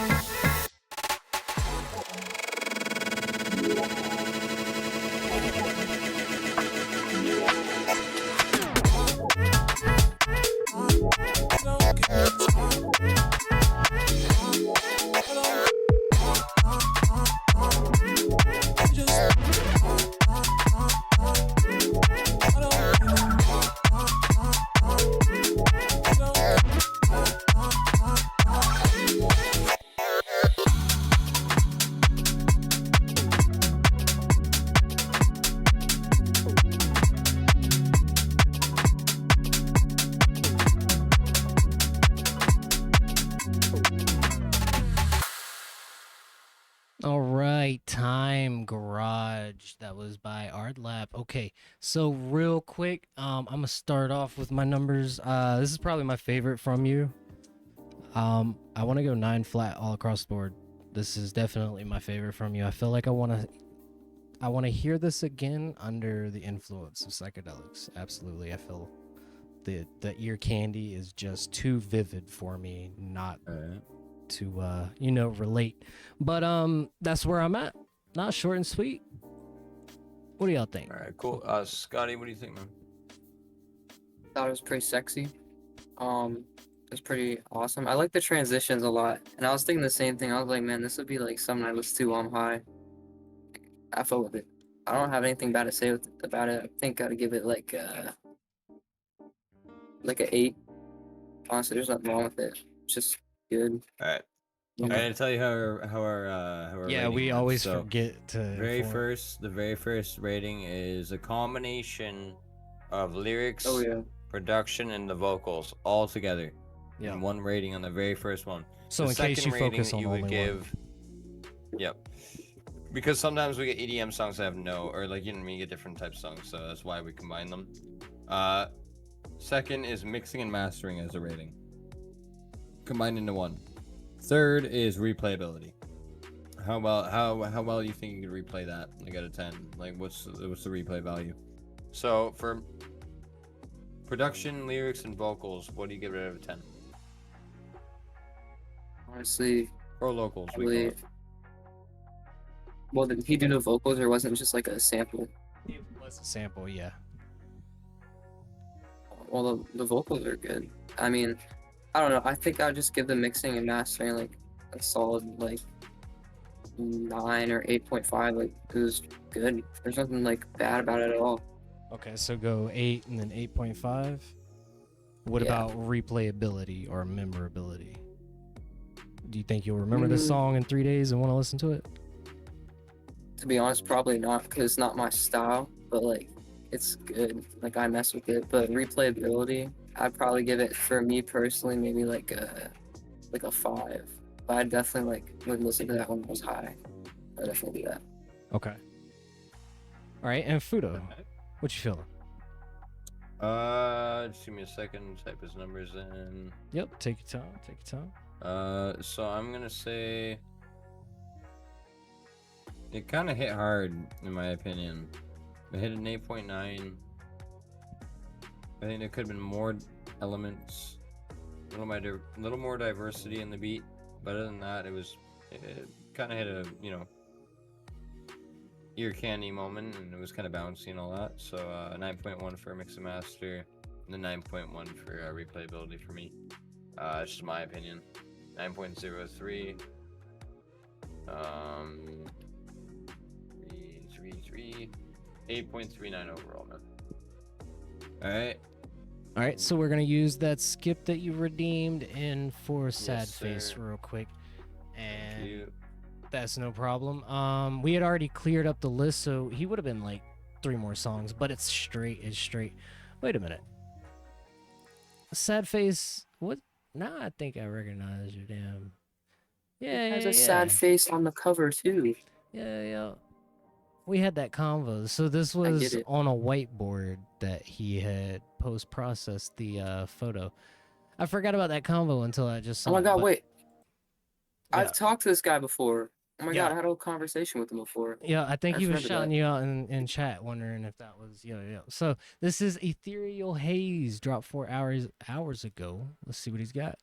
C: All right, Time Garage. That was by Ardlap. Okay, so real quick, I'm gonna start off with my numbers. This is probably my favorite from you. I want to go 9 flat all across the board. This is definitely my favorite from you. I feel like I want to hear this again under the influence of psychedelics. Absolutely, I feel the ear candy is just too vivid for me not to relate. But that's where I'm at. Not short and sweet. What do y'all think?
B: All right, cool. Scotty, what do you think, man?
L: Thought it was pretty sexy. is pretty awesome. I like the transitions a lot, and I was thinking the same thing. I was like, man, this would be like something I listen to while I'm high. I felt with it. I don't have anything bad to say about it. I think I'd give it like a 8. Honestly, there's nothing wrong with it. It's just good.
B: All right. I gotta tell you how our
C: Yeah,
B: rating
C: we
B: went.
C: always
B: So,
C: forget to.
B: the very first rating is a combination of lyrics,
L: Oh yeah.
B: production, and the vocals all together
C: Yeah.
B: in one rating on the very first one.
C: So
B: The
C: in case
B: second
C: you
B: rating
C: focus
B: that
C: on
B: you would
C: only one.
B: give, yep, because sometimes we get EDM songs that have no, or like you know, we get different types of songs, so that's why we combine them. Second is mixing and mastering as a rating, combined into one. Third is replayability. How well you think you could replay that? Like out of 10, like what's the replay value? So for production, lyrics, and vocals, what do you give it out of 10?
L: Honestly,
B: Or locals, we
L: probably.
B: call it.
L: Well, did he do the vocals, or wasn't it just like a sample?
C: It was a sample, yeah.
L: Well, the vocals are good. I mean, I don't know. I think I'd just give the mixing and mastering like a solid like 9 or 8.5. Like it was good. There's nothing like bad about it at all.
C: Okay, so go 8 and then 8.5. What
L: Yeah.
C: about replayability or memorability? Do you think you'll remember this
L: Mm.
C: song in 3 days and want to listen to it?
L: To be honest, probably not, because it's not my style. But like, it's good. Like I mess with it. But replayability, I'd probably give it, for me personally, maybe like a 5. But I definitely like would listen to that when I was high. I definitely do that.
C: Okay. All right, and Fudo, what you feeling?
B: Just give me a second. Type his numbers in.
C: Yep, take your time. Take your time.
B: So I'm gonna say it kind of hit hard, in my opinion. It hit an 8.9. I think there could have been more elements, a little more diversity in the beat. But other than that, it kind of hit a ear candy moment, and it was kind of bouncy and all that. So 9.1 for mix and master, and then 9.1 for replayability for me. It's just my opinion. 9.03. 8.39 overall, man. All right.
C: All right, so we're gonna use that skip that you redeemed in for Sad Face
B: sir.
C: real quick, and
B: You.
C: that's no problem. We had already cleared up the list, so he would have been like 3 more songs, but it's straight. It's straight. Wait a minute. Sad Face. What? Now I think I recognize your damn. Yeah,
L: It has
C: yeah,
L: a sad
C: yeah.
L: face on the cover too.
C: Yeah, yeah. We had that convo. So this
L: I get
C: was
L: it.
C: on a whiteboard that he had post-processed the photo. I forgot about that convo until I just saw
L: Oh my
C: it,
L: god,
C: but-
L: wait.
C: Yeah.
L: I've talked to this guy before. Oh my
C: Yeah.
L: god, I had a conversation with him before.
C: Yeah, I think
L: I
C: he was
L: remember
C: shouting
L: that.
C: you out in chat, wondering if that was yeah. So this is Ethereal Haze, dropped 4 hours ago. Let's see what he's got.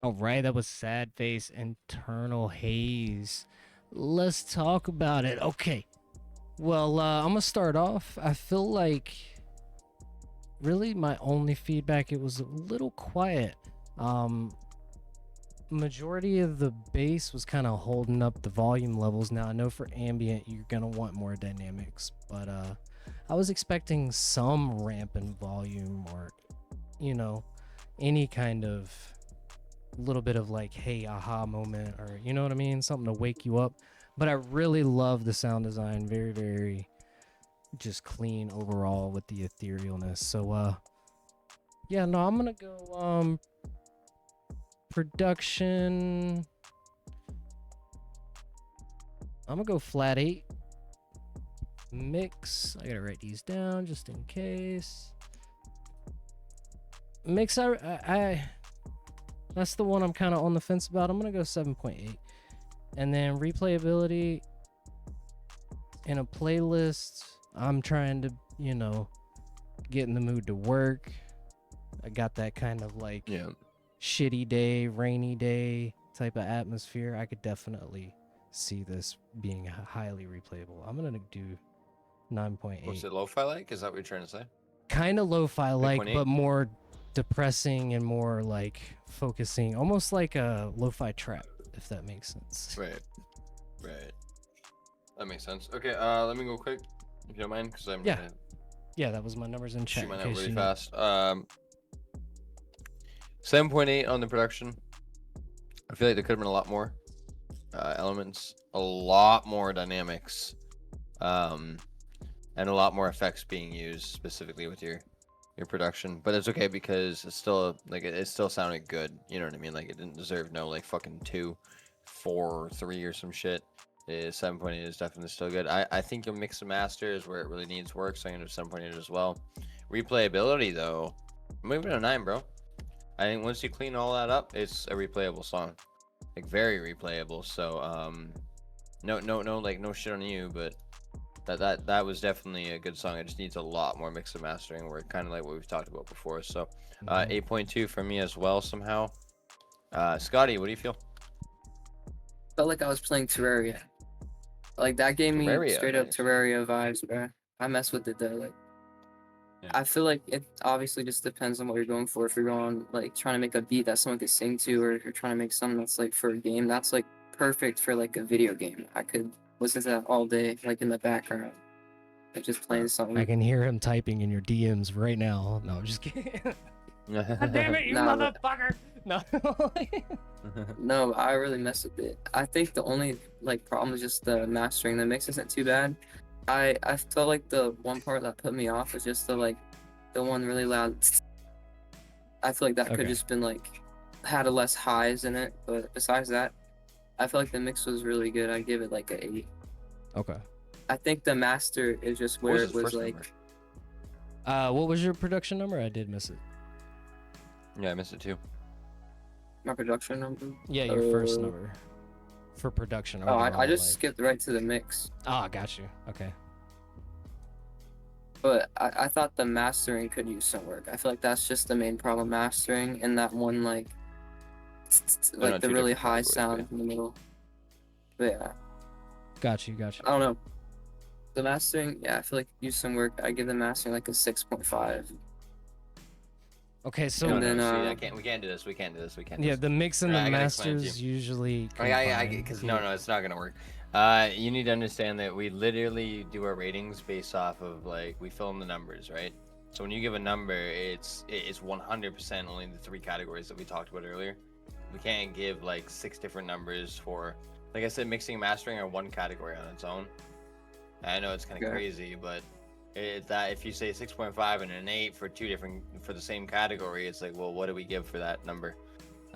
C: All right, that was Sad Face Internal Haze. Let's talk about it. Okay. Well, I'm gonna start off. I feel like really my only feedback, it was a little quiet. Majority of the bass was kind of holding up the volume levels. Now I know for ambient you're gonna want more dynamics, but I was expecting some ramp in volume, or any kind of little bit of like, hey, aha moment, or you know what I mean, something to wake you up. But I really love the sound design, very, very just clean overall with the etherealness. So yeah, no, I'm gonna go production. I'm gonna go flat 8. Mix, I gotta write these down just in case. Mix, I that's the one I'm kind of on the fence about. I'm gonna go 7.8. And then replayability in a playlist, I'm trying to, get in the mood to work. I got that kind of like shitty day, rainy day type of atmosphere. I could definitely see this being highly replayable. I'm gonna do 9.8.
B: Was it lo-fi like? Is that what you're trying to say?
C: Kind of lo-fi like,
B: 8.8?
C: but more depressing and more like focusing, almost like a lo-fi trap, if that makes sense.
B: Right. That makes sense. Okay, let me go quick, if you don't mind, because I'm gonna
C: Yeah, that was my numbers in chat.
B: shoot mine
C: in
B: out
C: case
B: really
C: you know.
B: fast. 7.8 on the production. I feel like there could have been a lot more elements, a lot more dynamics, and a lot more effects being used specifically with your production. But it's okay because it's still like it still sounded good. You know what I mean? Like it didn't deserve no like fucking 2, 4, 3 or some shit. 7.8 is definitely still good. I think your mix and master is where it really needs work, so I'm gonna do 7.8 as well. Replayability though, I'm moving to 9, bro. I think once you clean all that up, it's a replayable song, like very replayable. So no like no shit on you, but that was definitely a good song. It just needs a lot more mix and mastering work, kind of like what we've talked about before. So 8.2 for me as well somehow. Scotty, what do you feel?
L: Felt like I was playing Terraria. Like that gave me
B: Terraria,
L: straight up
B: nice.
L: Terraria vibes, bro. I mess with it though. Like, I feel like it obviously just depends on what you're going for. If you're going like trying to make a beat that someone could sing to, or if you're trying to make something that's like for a game, that's like perfect for like a video game. I could listen to that all day, like in the background, like just playing something.
C: I can hear him typing in your DMs right now. No, I'm just kidding. God damn it, you
L: Nah, but-
C: motherfucker! No.
L: No, I really mess with it. I think the only like problem is just the mastering. The mix isn't too bad. I felt like the one part that put me off was just the one really loud. I feel like that could
C: Okay.
L: just been like had a less highs in it, but besides that, I feel like the mix was really good. I give it like a 8.
C: Okay.
L: I think the master is just
B: What
L: where
B: was
L: it
B: his
L: was
B: first
L: like
B: number?
C: What was your production number? I did miss it.
B: Yeah, I missed it too.
L: my production number.
C: Yeah, your first number for production.
L: Oh, I
C: overall,
L: just
C: like-
L: skipped right to the mix.
C: Ah, got you. Okay.
L: But I thought the mastering could use some work. I feel like that's just the main problem, mastering, and that one like
B: no,
L: like the
B: two
L: really
B: different
L: high
B: categories,
L: sound
B: yeah.
L: in the middle. But yeah,
C: Got you. Got you.
L: I don't know. The mastering, yeah, I feel like use some work. I give the mastering like a 6.5.
C: Okay, so
L: And then,
B: See, we can't do this. We can't do this. We can't. Do
C: yeah,
B: this.
C: the mix and
B: Alright,
C: the
B: I gotta explain it to
C: masters
B: you.
C: usually.
B: I
C: combine.
B: because no, it's not gonna work. You need to understand that we literally do our ratings based off of like we fill in the numbers, right? So when you give a number, it's 100% only the 3 categories that we talked about earlier. We can't give like 6 different numbers for, like I said, mixing and mastering are one category on its own. I know it's kind of
L: Okay.
B: crazy, but that if you say 6.5 and an 8 for the same category, it's like, well, what do we give for that number?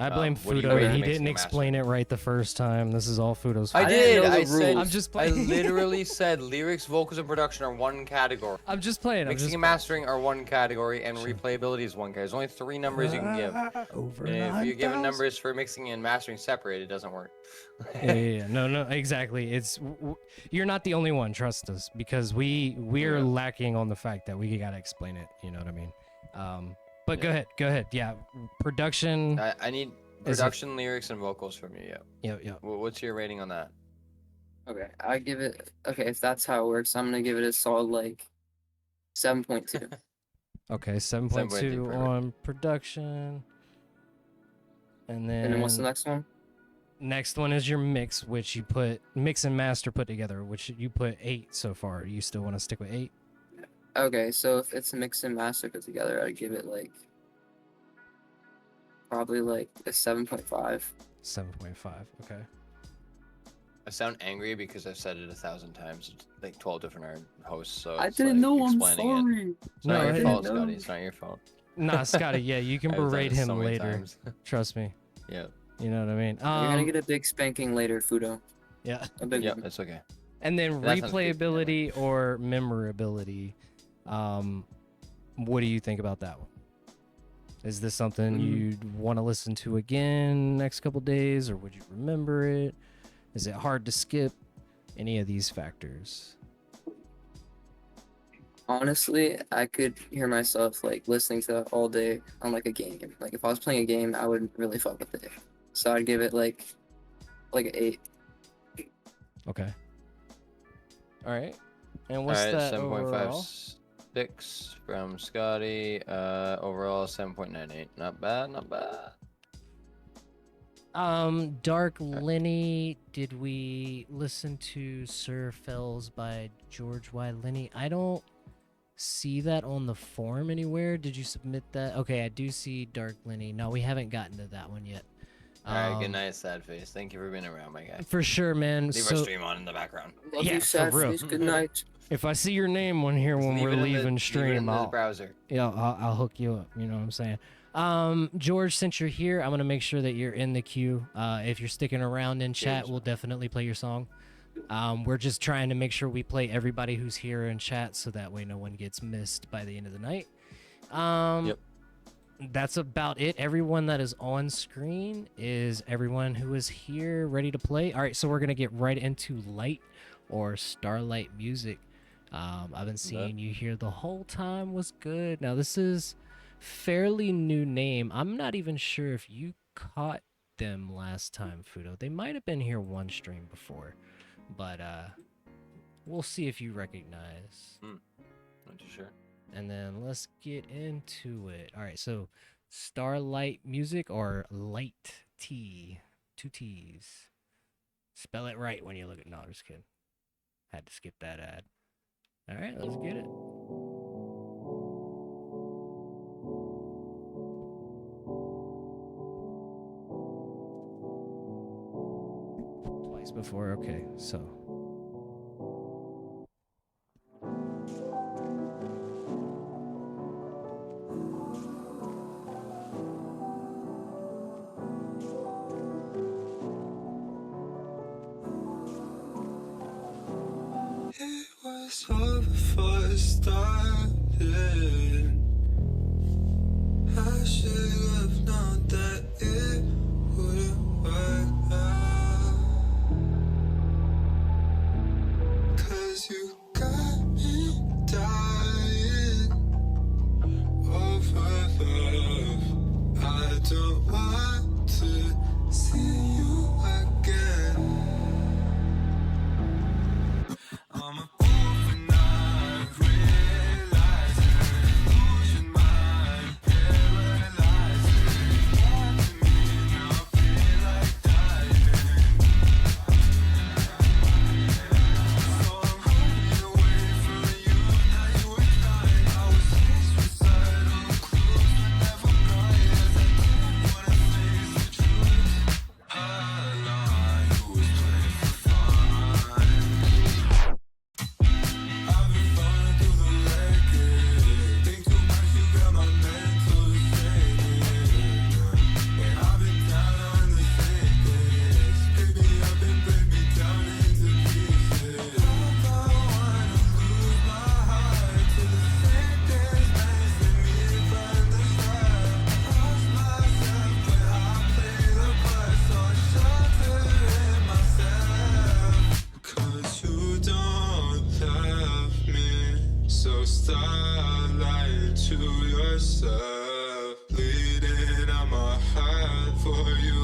C: I blame
B: what do you
C: Fudo.
B: rate
C: He
B: mixing
C: didn't
B: and
C: explain it right the first time. This is all Fudo's
B: I
C: fault.
B: did.
L: know the
B: I said.
L: rules.
C: I'm just
B: I
C: playing.
B: literally said lyrics, vocals, and production are one category.
C: I'm just playing. I'm
B: Mixing
C: just
B: and mastering are one category, and replayability is one category. There's only 3 numbers you can give.
C: Over
B: And if you're giving numbers for mixing and mastering separate, it doesn't work.
C: Yeah. No, exactly. You're not the only one. Trust us, because we're lacking on the fact that we gotta explain it. You know what I mean? But go ahead. Yeah, production.
B: I need Production, lyrics, and vocals from you. Yeah.
C: Yeah.
B: What's your rating on that?
L: Okay, I give it. Okay, if that's how it works, I'm gonna give it a solid like 7.2.
C: Okay, 7.2
B: perfect.
C: on production. And then,
L: And then what's the next one?
C: next one is your mix, which you put mix and master put together, which you put 8 so far. You still want to stick with 8?
L: Okay, so if it's mix and master put together, I'd give it like probably like a 7.5.
C: 7.5. Okay.
B: I sound angry because I've said it 1,000 times. It's like 12 different hosts, so
L: I
B: it's
L: didn't
B: like
L: know. I'm
B: explaining it.
L: sorry.
B: It's not
C: No,
B: your
C: I
B: fault,
L: didn't know.
B: Scotty. It's not your fault.
C: Nah, Scotty. Yeah, you can
B: I've done
C: berate
B: it
C: him
B: so many
C: later.
B: times.
C: Trust me.
B: Yeah.
C: You know what I mean?
L: You're gonna get a big spanking later, Fudo.
C: Yeah.
L: A big
B: Yeah,
L: one.
B: that's okay.
C: And then
B: That sounds good.
C: replayability or memorability. What do you think about that one? Is this something you'd want to listen to again next couple days, or would you remember it? Is it hard to skip? Any of these factors?
L: Honestly, I could hear myself like listening to that all day on like a game. Like if I was playing a game, I would really fuck with it. So I'd give it like an 8.
C: Okay. All right. And
B: All
C: what's
B: right,
C: that
B: 7.56
C: overall?
B: from Scotty. Overall 7.98. Not bad. Not bad.
C: Dark Lenny, did we listen to Sir Fells by George Y. Lenny? I don't see that on the form anywhere. Did you submit that? Okay, I do see Dark Lenny. No, we haven't gotten to that one yet.
B: All right, good night, sad face. Thank you for being around, my guy.
C: For sure, man.
B: Leave
C: So,
B: our stream on in the background.
L: Love
C: Yeah,
L: you,
C: for
L: sad
C: real.
L: face. Good night.
C: if I see your name on here when
B: Leave
C: we're
B: it in the-
C: leaving
B: leave it in
C: stream,
B: the
C: I'll
B: browser.
C: Yeah, I'll hook you up. You know what I'm saying? George, since you're here, I'm gonna make sure that you're in the queue. If you're sticking around in chat,
B: James.
C: we'll definitely play your song. We're just trying to make sure we play everybody who's here in chat, so that way no one gets missed by the end of the night.
B: Yep.
C: That's about it. Everyone that is on screen is everyone who is here ready to play. All right, so we're gonna get right into light or starlight music. I've been seeing you here the whole time. Was good. Now this is fairly new name. I'm not even sure if you caught them last time, Fudo. They might have been here one stream before, but we'll see if you recognize.
B: Not too sure.
C: And then let's get into it. All right, so starlight music or light T, 2 T's. Spell it right when you look at. No, just kidding. Had to skip that ad. All right, let's get it. Twice before. Okay, so.
H: It was all before it started. I should have known that it wouldn't work out. 'Cause you got me dying over love. I don't want to see you again. I'm a fool for not realizing, losing my paralyzing. Can't to me now, feel like dying. So I'm running away from you, now you were crying. I was suicidal, clues were never bright, as I didn't wanna face the truth. I lied, who was playing for fun. I've been falling through the wreckage. Think too much, you got my mental shaking. And I've been down on the sickness. Pick me up and break me down into pieces. Hope I wanna lose my heart to the sickness, messing me from the start. Lost myself, but I play the part, so I shelter in myself. 'Cause you don't love me, so starlight to yourself. Bleeding out my heart for you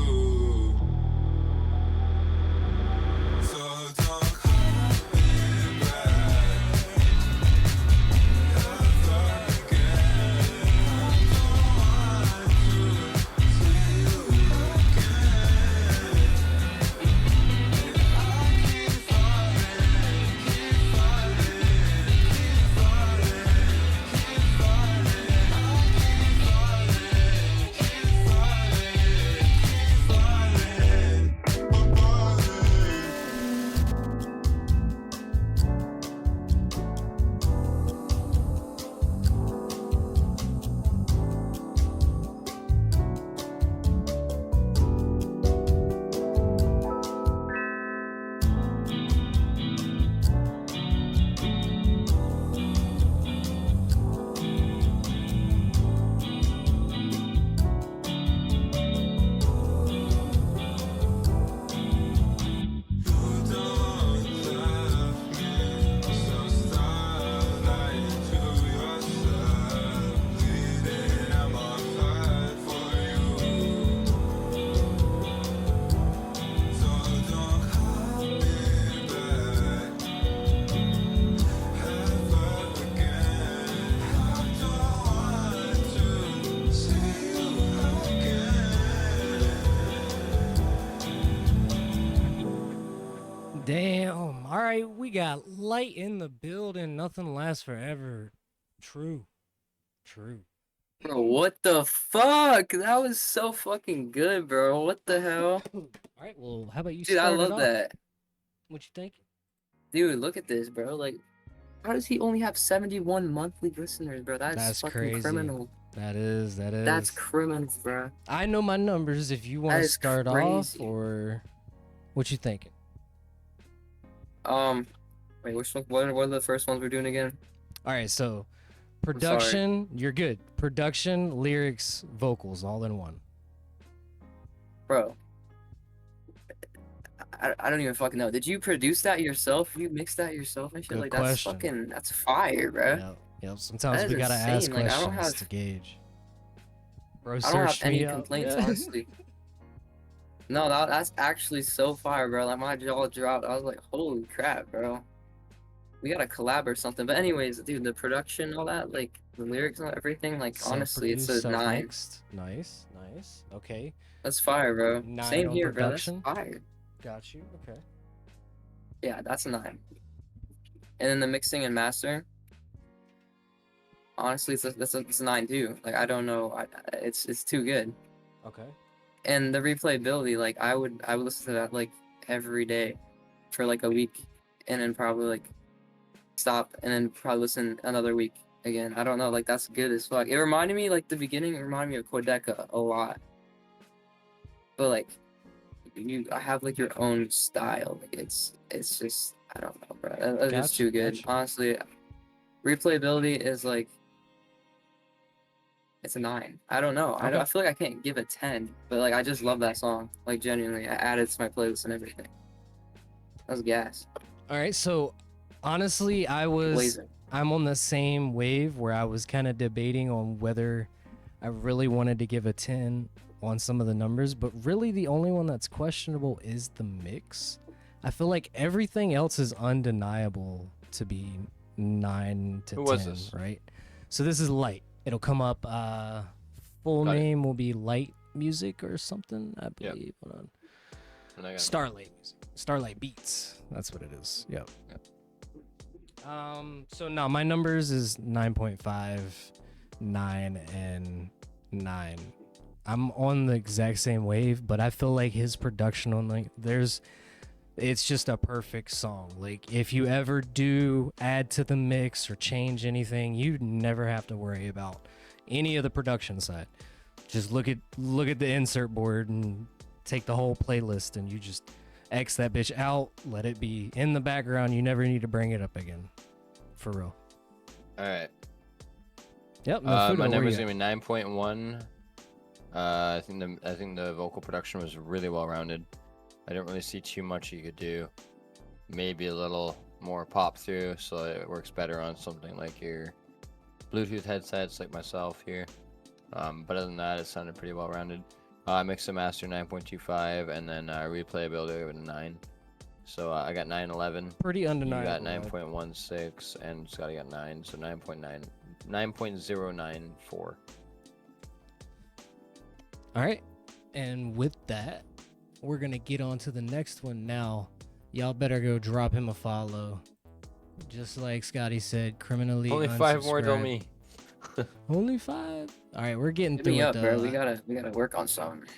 C: All right, we got light in the building. Nothing lasts forever. True.
L: Bro, what the fuck? That was so fucking good, bro. What the hell?
C: All right, well, how about you
L: Dude, I
C: start it
L: love
C: off?
L: that.
C: What you think?
L: Dude, look at this, bro. Like, how does he only have 71 monthly listeners, bro? That's fucking
C: crazy.
L: criminal.
C: That is.
L: That's criminal, bro.
C: I know my numbers. If you want
L: That
C: to
L: is
C: start off,
L: crazy.
C: or what you thinking?
L: Wait, which one? What are the first ones we're doing again?
C: All right, so production, you're good. Production, lyrics, vocals, all in one.
L: Bro, I don't even fucking know. Did you produce that yourself? You mixed that yourself and shit?
C: Good
L: Like,
C: question.
L: that's fire, bro.
C: Yep. Sometimes
L: That
C: we
L: is
C: gotta ask
L: insane. Like, I don't
C: questions
L: have-
C: to gauge. Bro,
L: I don't have
C: searched
L: any
C: me up.
L: complaints,
C: Yeah.
L: honestly. No, that's actually so fire, bro. Like, my jaw dropped. I was like, holy crap, bro. We gotta collab or something. But anyways, dude, the production, all that, like, the lyrics and everything, like, honestly, it's a 9.
C: Self-mixed. Nice. Okay.
L: That's fire, bro.
C: 9
L: Same
C: on
L: here, bro. That's
C: production.
L: fire.
C: Got you. Okay.
L: Yeah, that's a 9. And then the mixing and master. Honestly, it's a 9 too. Like, I don't know, it's too good.
C: Okay.
L: And the replayability, like, I would listen to that like every day for like a week, and then probably like stop, and then probably listen another week again. I don't know, like, that's good as fuck. It reminded me, like, the beginning reminded me of Quedeca a lot. But like, I have like your own style. Like, it's just, I don't know, bro. It's just too good.
C: Gotcha.
L: Honestly, replayability is like, it's a 9. I don't know.
C: Okay.
L: I feel like I can't give a 10, but like, I just love that song. Like, genuinely, I added it to my playlist and everything. That was gas.
C: All right. So honestly,
L: Blazing.
C: I'm on the same wave where I was kind of debating on whether I really wanted to give a 10 on some of the numbers, but really the only one that's questionable is the mix. I feel like everything else is undeniable to be 9 to 10,
B: Who was this?
C: right? So this is Light. It'll come up. Full
B: Got it.
C: name will be Light Music or something, I
B: Yep.
C: believe. Hold on.
B: And I got
C: Starlight Music. Starlight Beats. That's what it is. Yep. So no, my numbers is 9.5, 9, and 9. I'm on the exact same wave, but I feel like his production on like it's just a perfect song. Like, if you ever do add to the mix or change anything, you never have to worry about any of the production side. Just look at the insert board and take the whole playlist, and you just X that bitch out, let it be in the background. You never need to bring it up again. For real.
B: All right.
C: Yep.
B: My
C: Mafudo, where
B: number's
C: you
B: gonna be 9.1. I think the vocal production was really well rounded. I didn't really see too much you could do. Maybe a little more pop through, so it works better on something like your Bluetooth headsets, like myself here. But other than that, it sounded pretty well rounded. Mix and master 9.25, and then replayability with a 9. So I got 9.11.
C: Pretty undeniable.
B: You got 9.16, and Scotty got 9, so 9.094.
C: All right. And with that, we're going to get on to the next one now. Y'all better go drop him a follow. Just like Scotty said, criminally
B: Only 5 more than
C: unsubscribe.
B: me.
C: Only 5? All right, we're getting
L: Hit
C: through
L: me
C: it
L: up, bro.
C: though.
L: We gotta work on something.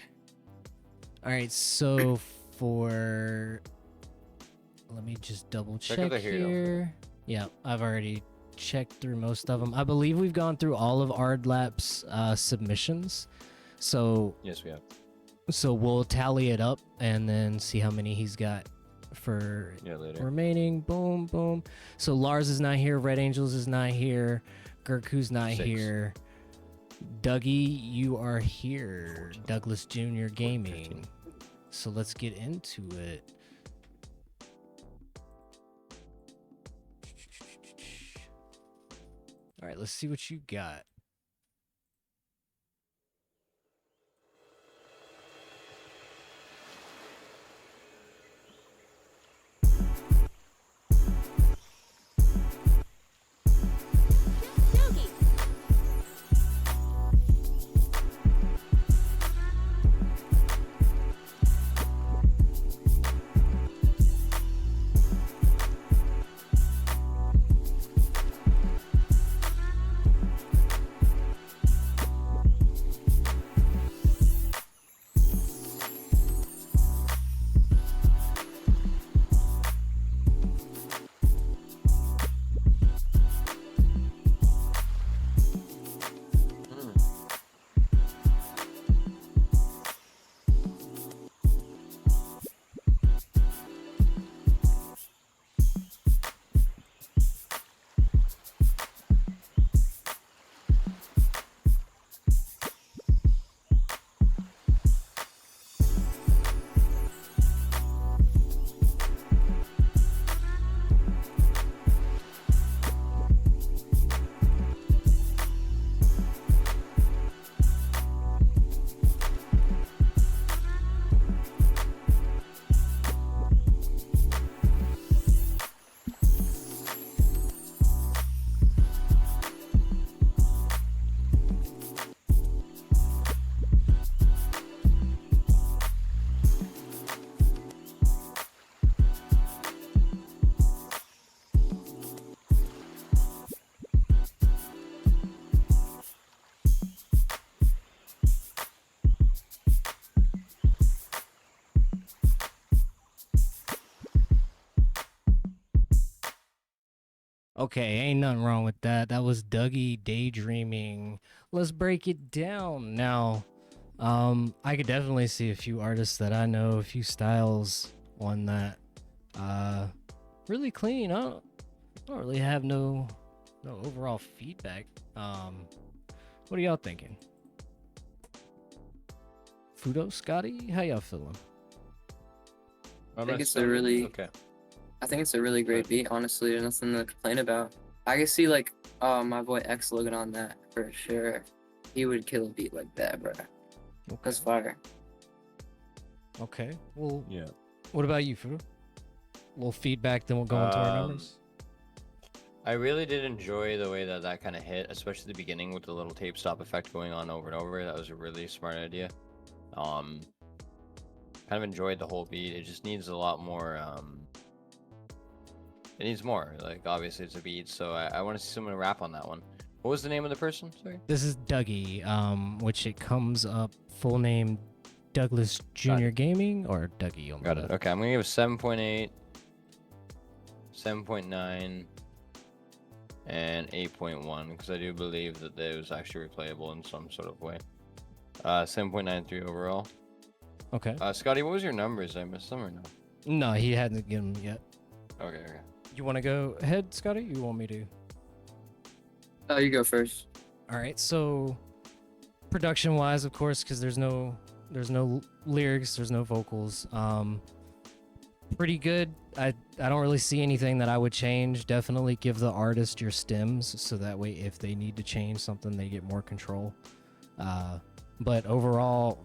C: All right, so for... Let me just double
B: Check
C: check
B: if they're here, don't
C: here. Yeah, I've already checked through most of them. I believe we've gone through all of Ardlap's submissions. So
B: Yes, we have.
C: So we'll tally it up and then see how many he's got for
B: Later.
C: remaining. Boom, boom. So Lars is not here. Red Angels is not here. Gerku's not
B: 6.
C: here. Dougie, you are here. Douglas Jr. Gaming. So let's get into it. All right, let's see what you got. Okay, ain't nothing wrong with that. That was Dougie daydreaming. Let's break it down now. I could definitely see a few artists that I know, a few styles on that. Really clean. I don't really have no overall feedback. What are y'all thinking? Fudo, Scotty, how y'all feeling?
L: I think it's a really great beat. Honestly, there's nothing to complain about. I can see like my boy X Logan on that for sure. He would kill a beat like that, bro.
C: Okay.
L: That's fire.
C: Okay. Well,
B: Yeah.
C: what about you, Fudo? A little feedback, then we'll go into our numbers.
B: I really did enjoy the way that kind of hit, especially the beginning with the little tape stop effect going on over and over. That was a really smart idea. Kind of enjoyed the whole beat. It just needs a lot more. It needs more. Like obviously it's a beat, so I want to see someone rap on that one. What was the name of the person? Sorry.
C: This is Dougie, which it comes up full name Douglas Jr. Gaming or Dougie. On
B: Got it. Okay, I'm gonna give it 7.8, 7.9, and 8.1 because I do believe that it was actually replayable in some sort of way. 7.93 overall.
C: Okay.
B: Scotty, what was your numbers? I missed them or no?
C: No, he hadn't given them yet.
B: Okay. Okay.
C: You want to go ahead, Scotty? You want me to?
L: Oh, you go first.
C: All right. So, production-wise, of course, because there's no lyrics, there's no vocals. Pretty good. I don't really see anything that I would change. Definitely give the artist your stems so that way if they need to change something, they get more control. But overall,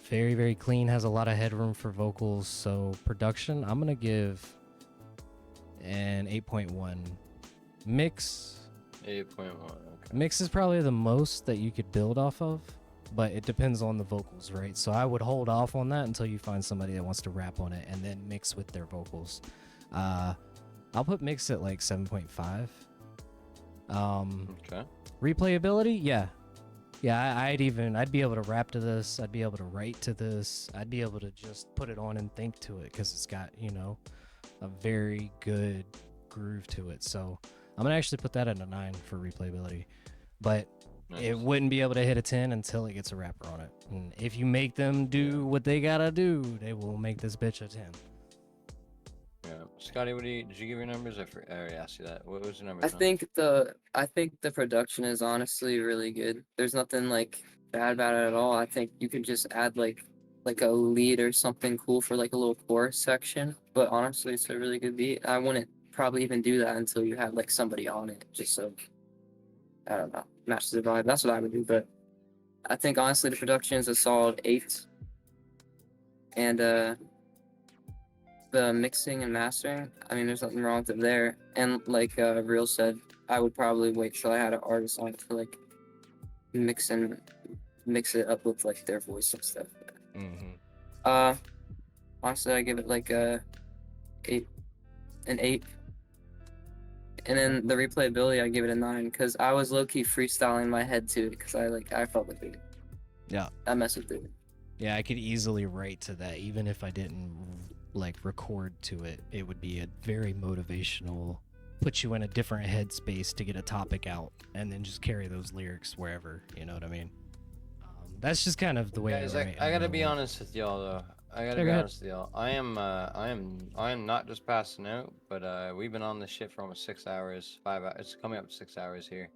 C: very, very clean. Has a lot of headroom for vocals. So production, I'm gonna give an 8.1. Mix.
B: 8.1. Okay.
C: Mix is probably the most that you could build off of, but it depends on the vocals, right? So I would hold off on that until you find somebody that wants to rap on it and then mix with their vocals. I'll put mix at like 7.5.
B: Okay.
C: Replayability, yeah. I'd be able to rap to this. I'd be able to write to this. I'd be able to just put it on and think to it because it's got, a very good groove to it. So I'm gonna actually put that at a 9 for replayability, but it wouldn't be able to hit a 10 until it gets a rapper on it. And if you make them do what they gotta do, they will make this bitch a 10.
B: Yeah, Scotty, did you give your numbers? I already asked you that. What was your numbers?
L: I think the production is honestly really good. There's nothing like bad about it at all. I think you could just add like a lead or something cool for like a little chorus section. But honestly, it's a really good beat. I wouldn't probably even do that until you had like somebody on it, just so I don't know, matches the vibe. That's what I would do. But I think honestly the production is a solid 8. And the mixing and mastering, I mean, there's nothing wrong with it there. And like Real said, I would probably wait till I had an artist on it to like mix it up with like their voice and stuff. Honestly, I give it like an 8. And then the replayability, I give it a 9 because I was low key freestyling my head to it because I felt like it.
C: Yeah.
L: I messed with it.
C: Yeah, I could easily write to that even if I didn't like record to it. It would be a very motivational, put you in a different headspace to get a topic out and then just carry those lyrics wherever, you know what I mean? That's just kind of the way
B: Guys,
C: I write.
B: I gotta be honest with y'all though. I gotta be honest with y'all. I am not just passing out, but we've been on this shit for almost 6 hours, 5 hours. It's coming up to 6 hours here.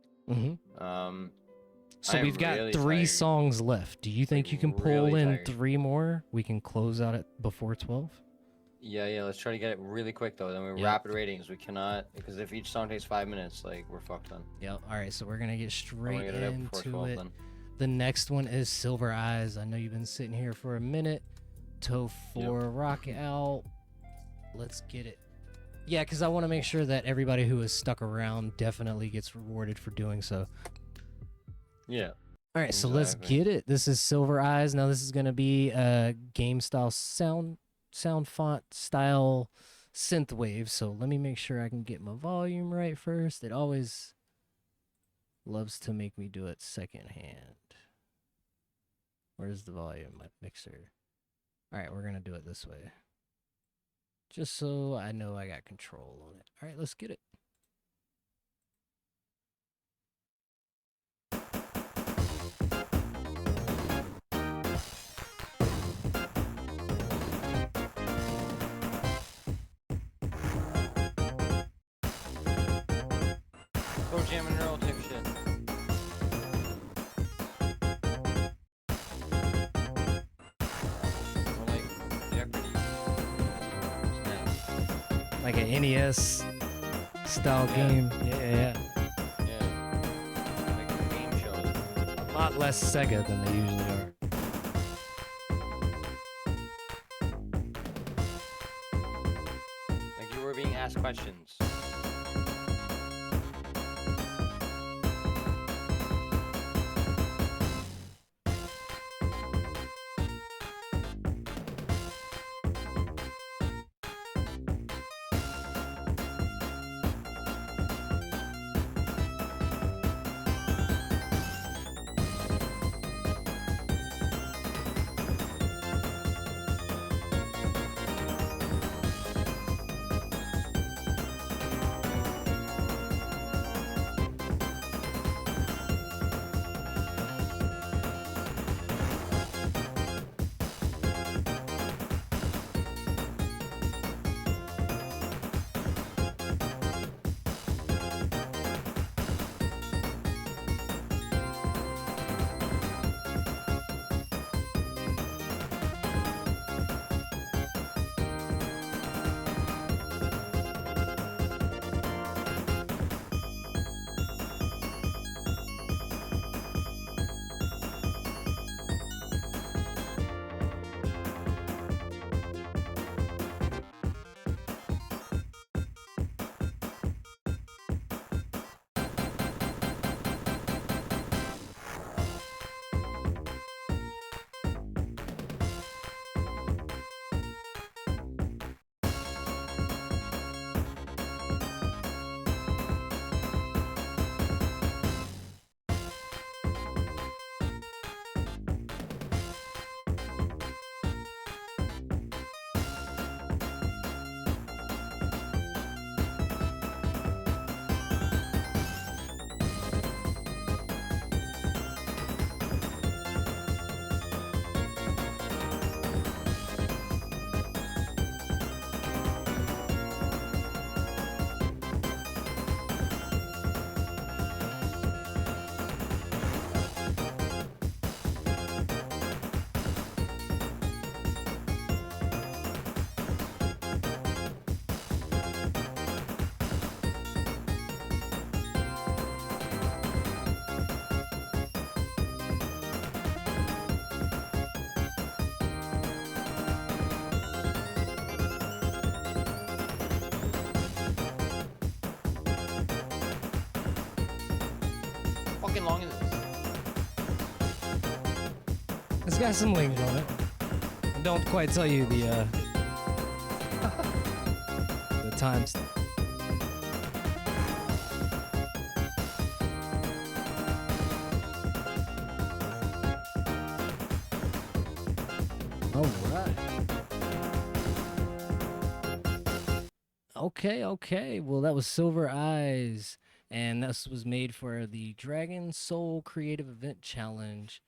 C: So we've got
B: really
C: 3
B: tired.
C: songs left. Do you think you can pull
B: really
C: in
B: tired.
C: 3 more? We can close out it before 12?
B: Yeah, let's try to get it really quick though. Then we're
C: Yep.
B: rapid ratings. We cannot, because if each song takes 5 minutes, like we're fucked then.
C: Yep. All right, so we're gonna get straight
B: get it out before
C: into
B: 12
C: it.
B: then.
C: The next one is Silver Eyes. I know you've been sitting here for a minute. Toe 4, rock out. Let's get it. Yeah, because I want to make sure that everybody who is stuck around definitely gets rewarded for doing so.
B: Yeah.
C: All right, so let's get it. This is Silver Eyes. Now this is gonna be a game style sound font style synthwave. So let me make sure I can get my volume right first. It always loves to make me do it secondhand. Where's the volume? My mixer. All right, we're gonna do it this way, just so I know I got control on it. All right, let's get it.
B: Go Jam and Earl type shit. Or like Jeopardy. Snap.
C: Like an NES style game. Yeah.
B: Yeah. Like a game show.
C: A lot less Sega than they usually are.
B: Like you were being asked questions. Fucking long is this?
C: It's got some links on it. I don't quite tell you the timestamp. All right. Okay. Well, that was Silver Eyes, and this was made for the Dragon Soul Creative Event Challenge,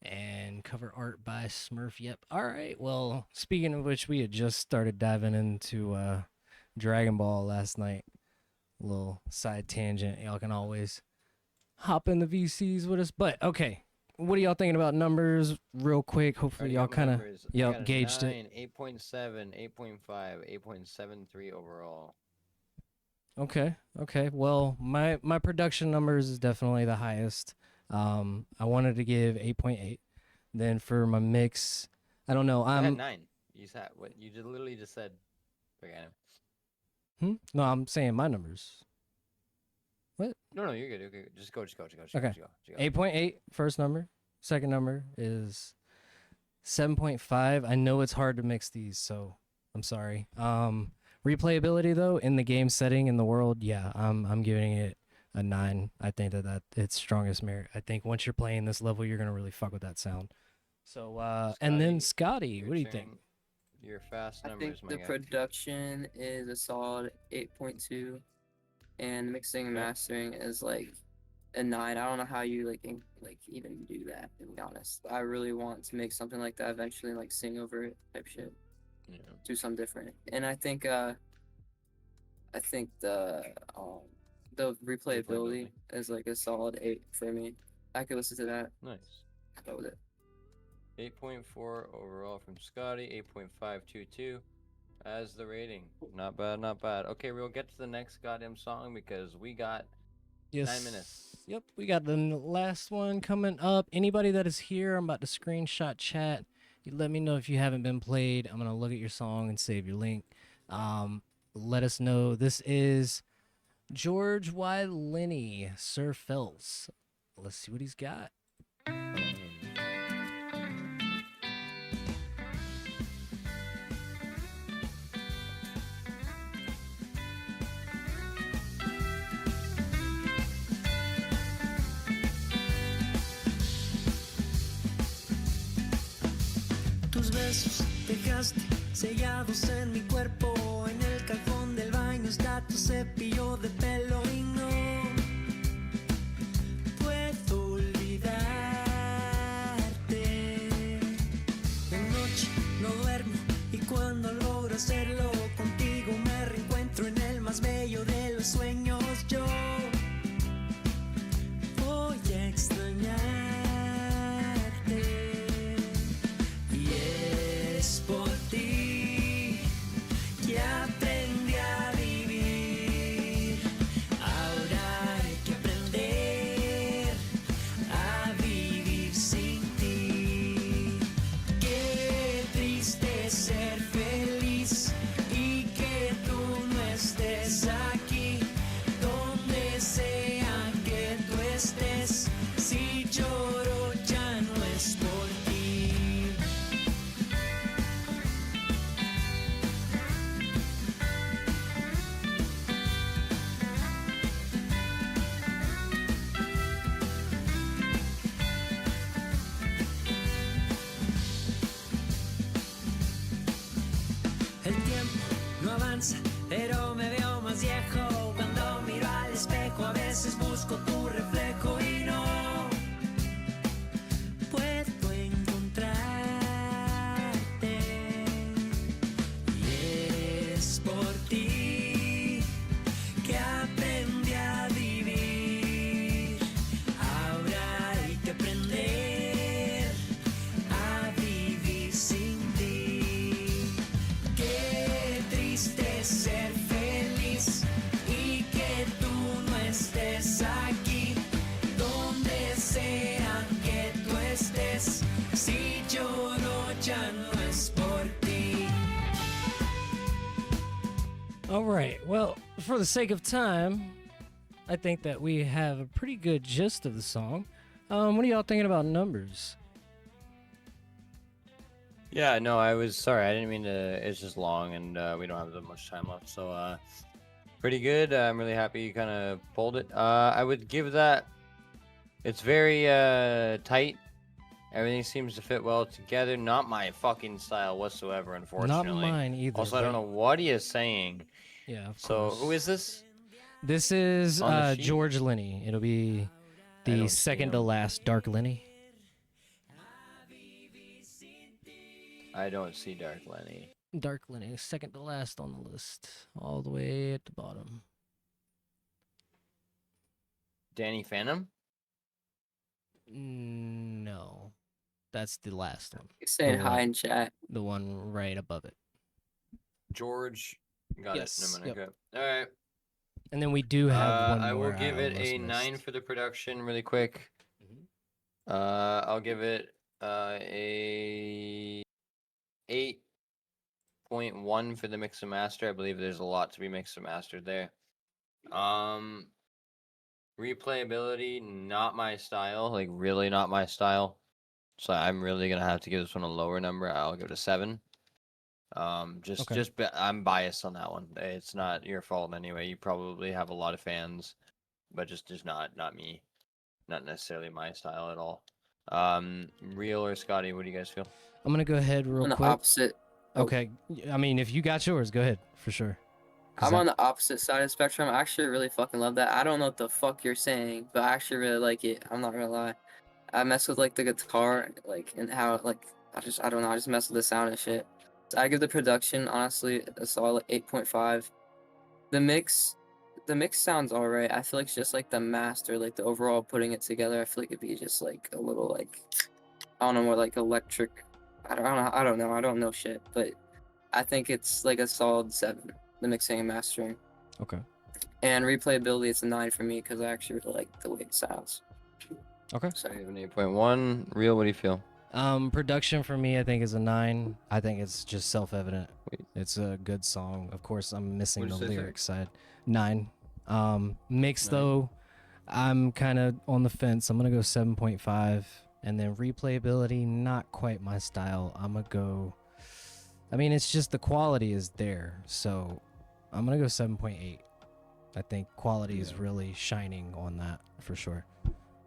C: and cover art by Smurf. Yep. All right. Well, speaking of which, we had just started diving into Dragon Ball last night. A little side tangent. Y'all can always hop in the VCs with us. But okay, what are y'all thinking about numbers real quick? Hopefully y'all kind of gauged it.
B: 8.7, 8.5, 8.73 overall.
C: Okay. Well, my production numbers is definitely the highest. I wanted to give 8.8. Then for my mix, I don't know.
B: I had 9. You said what? You literally just said. Forget it.
C: No, I'm saying my numbers. What?
B: No, you're good. Okay, just go.
C: Okay. 8.8 first number. Second number is 7.5. I know it's hard to mix these, so I'm sorry. Replayability though, in the game setting in the world, yeah, I'm giving it a 9. I think that its strongest merit. I think once you're playing this level, you're gonna really fuck with that sound. So and then Scotty, what do you think?
B: Your fast
L: I
B: numbers,
L: think the production is a solid 8.2, and mixing and mastering is like a 9. I don't know how you even do that, to be honest. I really want to make something like that eventually, like sing over it type shit.
B: Yeah.
L: Do something different. And I think the The replayability is like a solid 8 for me. I could listen to that.
B: Nice.
L: Go with it.
B: 8.4 overall from Scotty. 8.522 as the rating. Not bad, not bad. Okay, we'll get to the next goddamn song because we got 9 minutes.
C: Yep, we got the last one coming up. Anybody that is here, I'm about to screenshot chat. You let me know if you haven't been played. I'm gonna look at your song and save your link. Let us know. This is George Y. Lenny, Sir Phelps. Let's see what he's got.
H: Tus besos dejaste sellados en mi cuerpo. En el cajón del baño está tu cepillo de pelo y no puedo olvidarte. De noche no duermo y cuando logro hacerlo contigo me reencuentro en el más bello de los sueños. Yo voy a extrañarte. Por ti que aprendí a vivir. Ahora hay que aprender a vivir sin ti. Qué triste ser feliz y que tú no estés aquí. Donde sea que tú estés, si lloro ya no es por ti. El tiempo no avanza, pero me veo más viejo. Cuando miro al espejo, a veces busco tu reflejo y no puedo encontrarte. Y es por ti que aprendí a vivir. Ahora hay que aprender a vivir sin ti. Qué triste ser feliz y que tú no estés aquí. Donde sea que tú estés, si lloro ya no es por ti.
C: All right. Well, for the sake of time, I think that we have a pretty good gist of the song. What are y'all thinking about numbers?
B: Yeah, no, I was sorry. I didn't mean to. It's just long, and we don't have that much time left. So, pretty good. I'm really happy you kind of pulled it. I would give that. It's very tight. Everything seems to fit well together. Not my fucking style whatsoever, unfortunately.
C: Not mine either.
B: Also, I don't know what he is saying.
C: Yeah. Of
B: So,
C: course.
B: who is this?
C: This is
B: On the sheet?
C: George Lenny. It'll be
B: I
C: the
B: don't see
C: second to
B: him.
C: last Dark Lenny.
B: I don't see Dark Lenny.
C: Dark Lenny, second to last on the list, all the way at the bottom.
B: Danny Phantom?
C: No, that's the last one.
L: He's saying
C: The
L: hi
C: one-
L: in chat.
C: The one right above it.
B: George. Got
C: Yes,
B: it. No,
C: yep.
B: okay. All right.
C: And then we do have one
B: I
C: more.
B: will give it
C: almost
B: a 9
C: missed.
B: for the production really quick.
C: Mhm.
B: I'll give it a 8.1 for the mix and master. I believe there's a lot to be mixed and mastered there. Replayability, not my style, like really not my style. So I'm really gonna have to give this one a lower number. I'll give it a 7.
C: Okay.
B: I'm biased on that one. It's not your fault anyway. You probably have a lot of fans, but just not me, not necessarily my style at all. Real or Scotty, what do you guys feel?
C: I'm gonna go ahead real
L: On the
C: quick.
L: opposite.
C: Okay. I mean, if you got yours, go ahead for sure. 'Cause
L: I'm on the opposite side of the spectrum. I actually really fucking love that. I don't know what the fuck you're saying, but I actually really like it. I'm not gonna lie. I mess with like the guitar, like and how like I don't know. I just mess with the sound and shit. So I give the production honestly a solid 8.5. The mix the mix sounds alright. I feel like it's just like the master, like the overall putting it together. I feel like it'd be just like a little like, I don't know, more like electric. I don't know shit, but I think it's like a solid 7. The mixing and mastering.
C: Okay.
L: And replayability, it's a 9 for me because I actually really like the way it sounds.
C: Okay.
L: So
B: I have an 8.1. Real, what do you feel?
C: Production for me, I think is a 9. I think it's just self-evident. It's a good song. Of course, I'm missing the
B: What'd you say,
C: lyric side. 9. Mix
B: 9.
C: though, I'm kind of on the fence. I'm gonna go 7.5, and then replayability, not quite my style. I'm gonna go. I mean, it's just the quality is there, so I'm gonna go 7.8. I think quality is really shining on that for sure.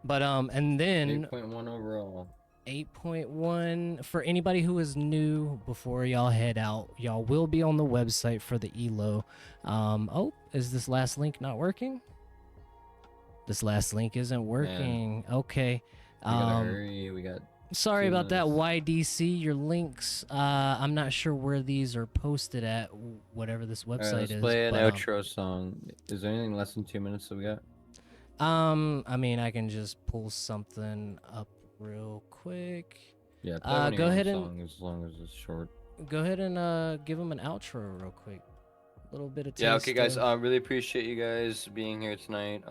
C: But and then
B: 8.1 overall.
C: 8.1 for anybody who is new before y'all head out. Y'all will be on the website for the ELO. Oh, is this last link not working? This last link isn't working. Okay.
B: We gotta hurry. We got.
C: Sorry
B: 2
C: about that,
B: minutes.
C: YDC. Your links, I'm not sure where these are posted at, whatever this
B: All right,
C: website
B: let's
C: is.
B: play an
C: but,
B: outro song. Is there anything less than 2 minutes that we got?
C: I mean, I can just pull something up real quick.
B: Yeah, play one of
C: go
B: your own
C: ahead and
B: songs as long as it's short.
C: go ahead and give them an outro real quick. A little bit of
B: Yeah, okay, guys.
C: of-
B: Really appreciate you guys being here tonight.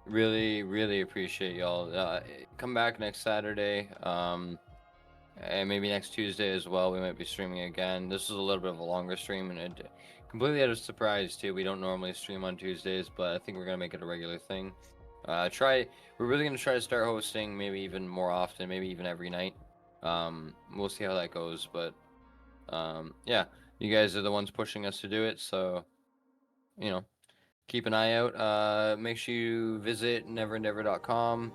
B: Really appreciate y'all. Come back next Saturday. And maybe next Tuesday as well. We might be streaming again. This is a little bit of a longer stream, and it completely out of surprise too. We don't normally stream on Tuesdays, but I think we're gonna make it a regular thing. We're really gonna try to start hosting maybe even more often, maybe even every night. We'll see how that goes, but yeah, you guys are the ones pushing us to do it, so you know, keep an eye out. Make sure you visit neverendeavor.com.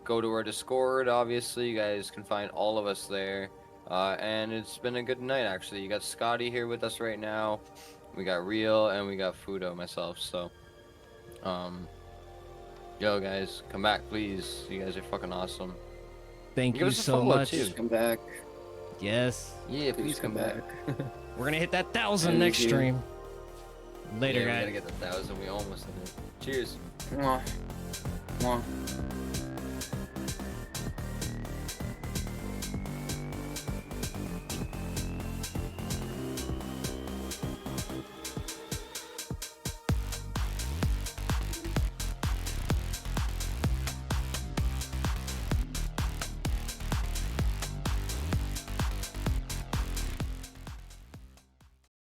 B: Go to our Discord, obviously. You guys can find all of us there. And it's been a good night, actually. You got Scotty here with us right now. We got Real, and we got Fudo, myself. So, yo, guys, come back, please. You guys are fucking awesome.
C: Thank
B: Give
C: you
B: us a
C: so
B: follow,
C: much.
B: too.
L: come back.
C: Yes.
B: Yeah, please come back.
C: We're gonna hit that 1,000
L: Thank
C: next
L: you.
C: stream. Later,
B: Yeah,
C: guys.
B: we gotta get the 1,000. We almost did it. Cheers.
L: Mwah. Mwah.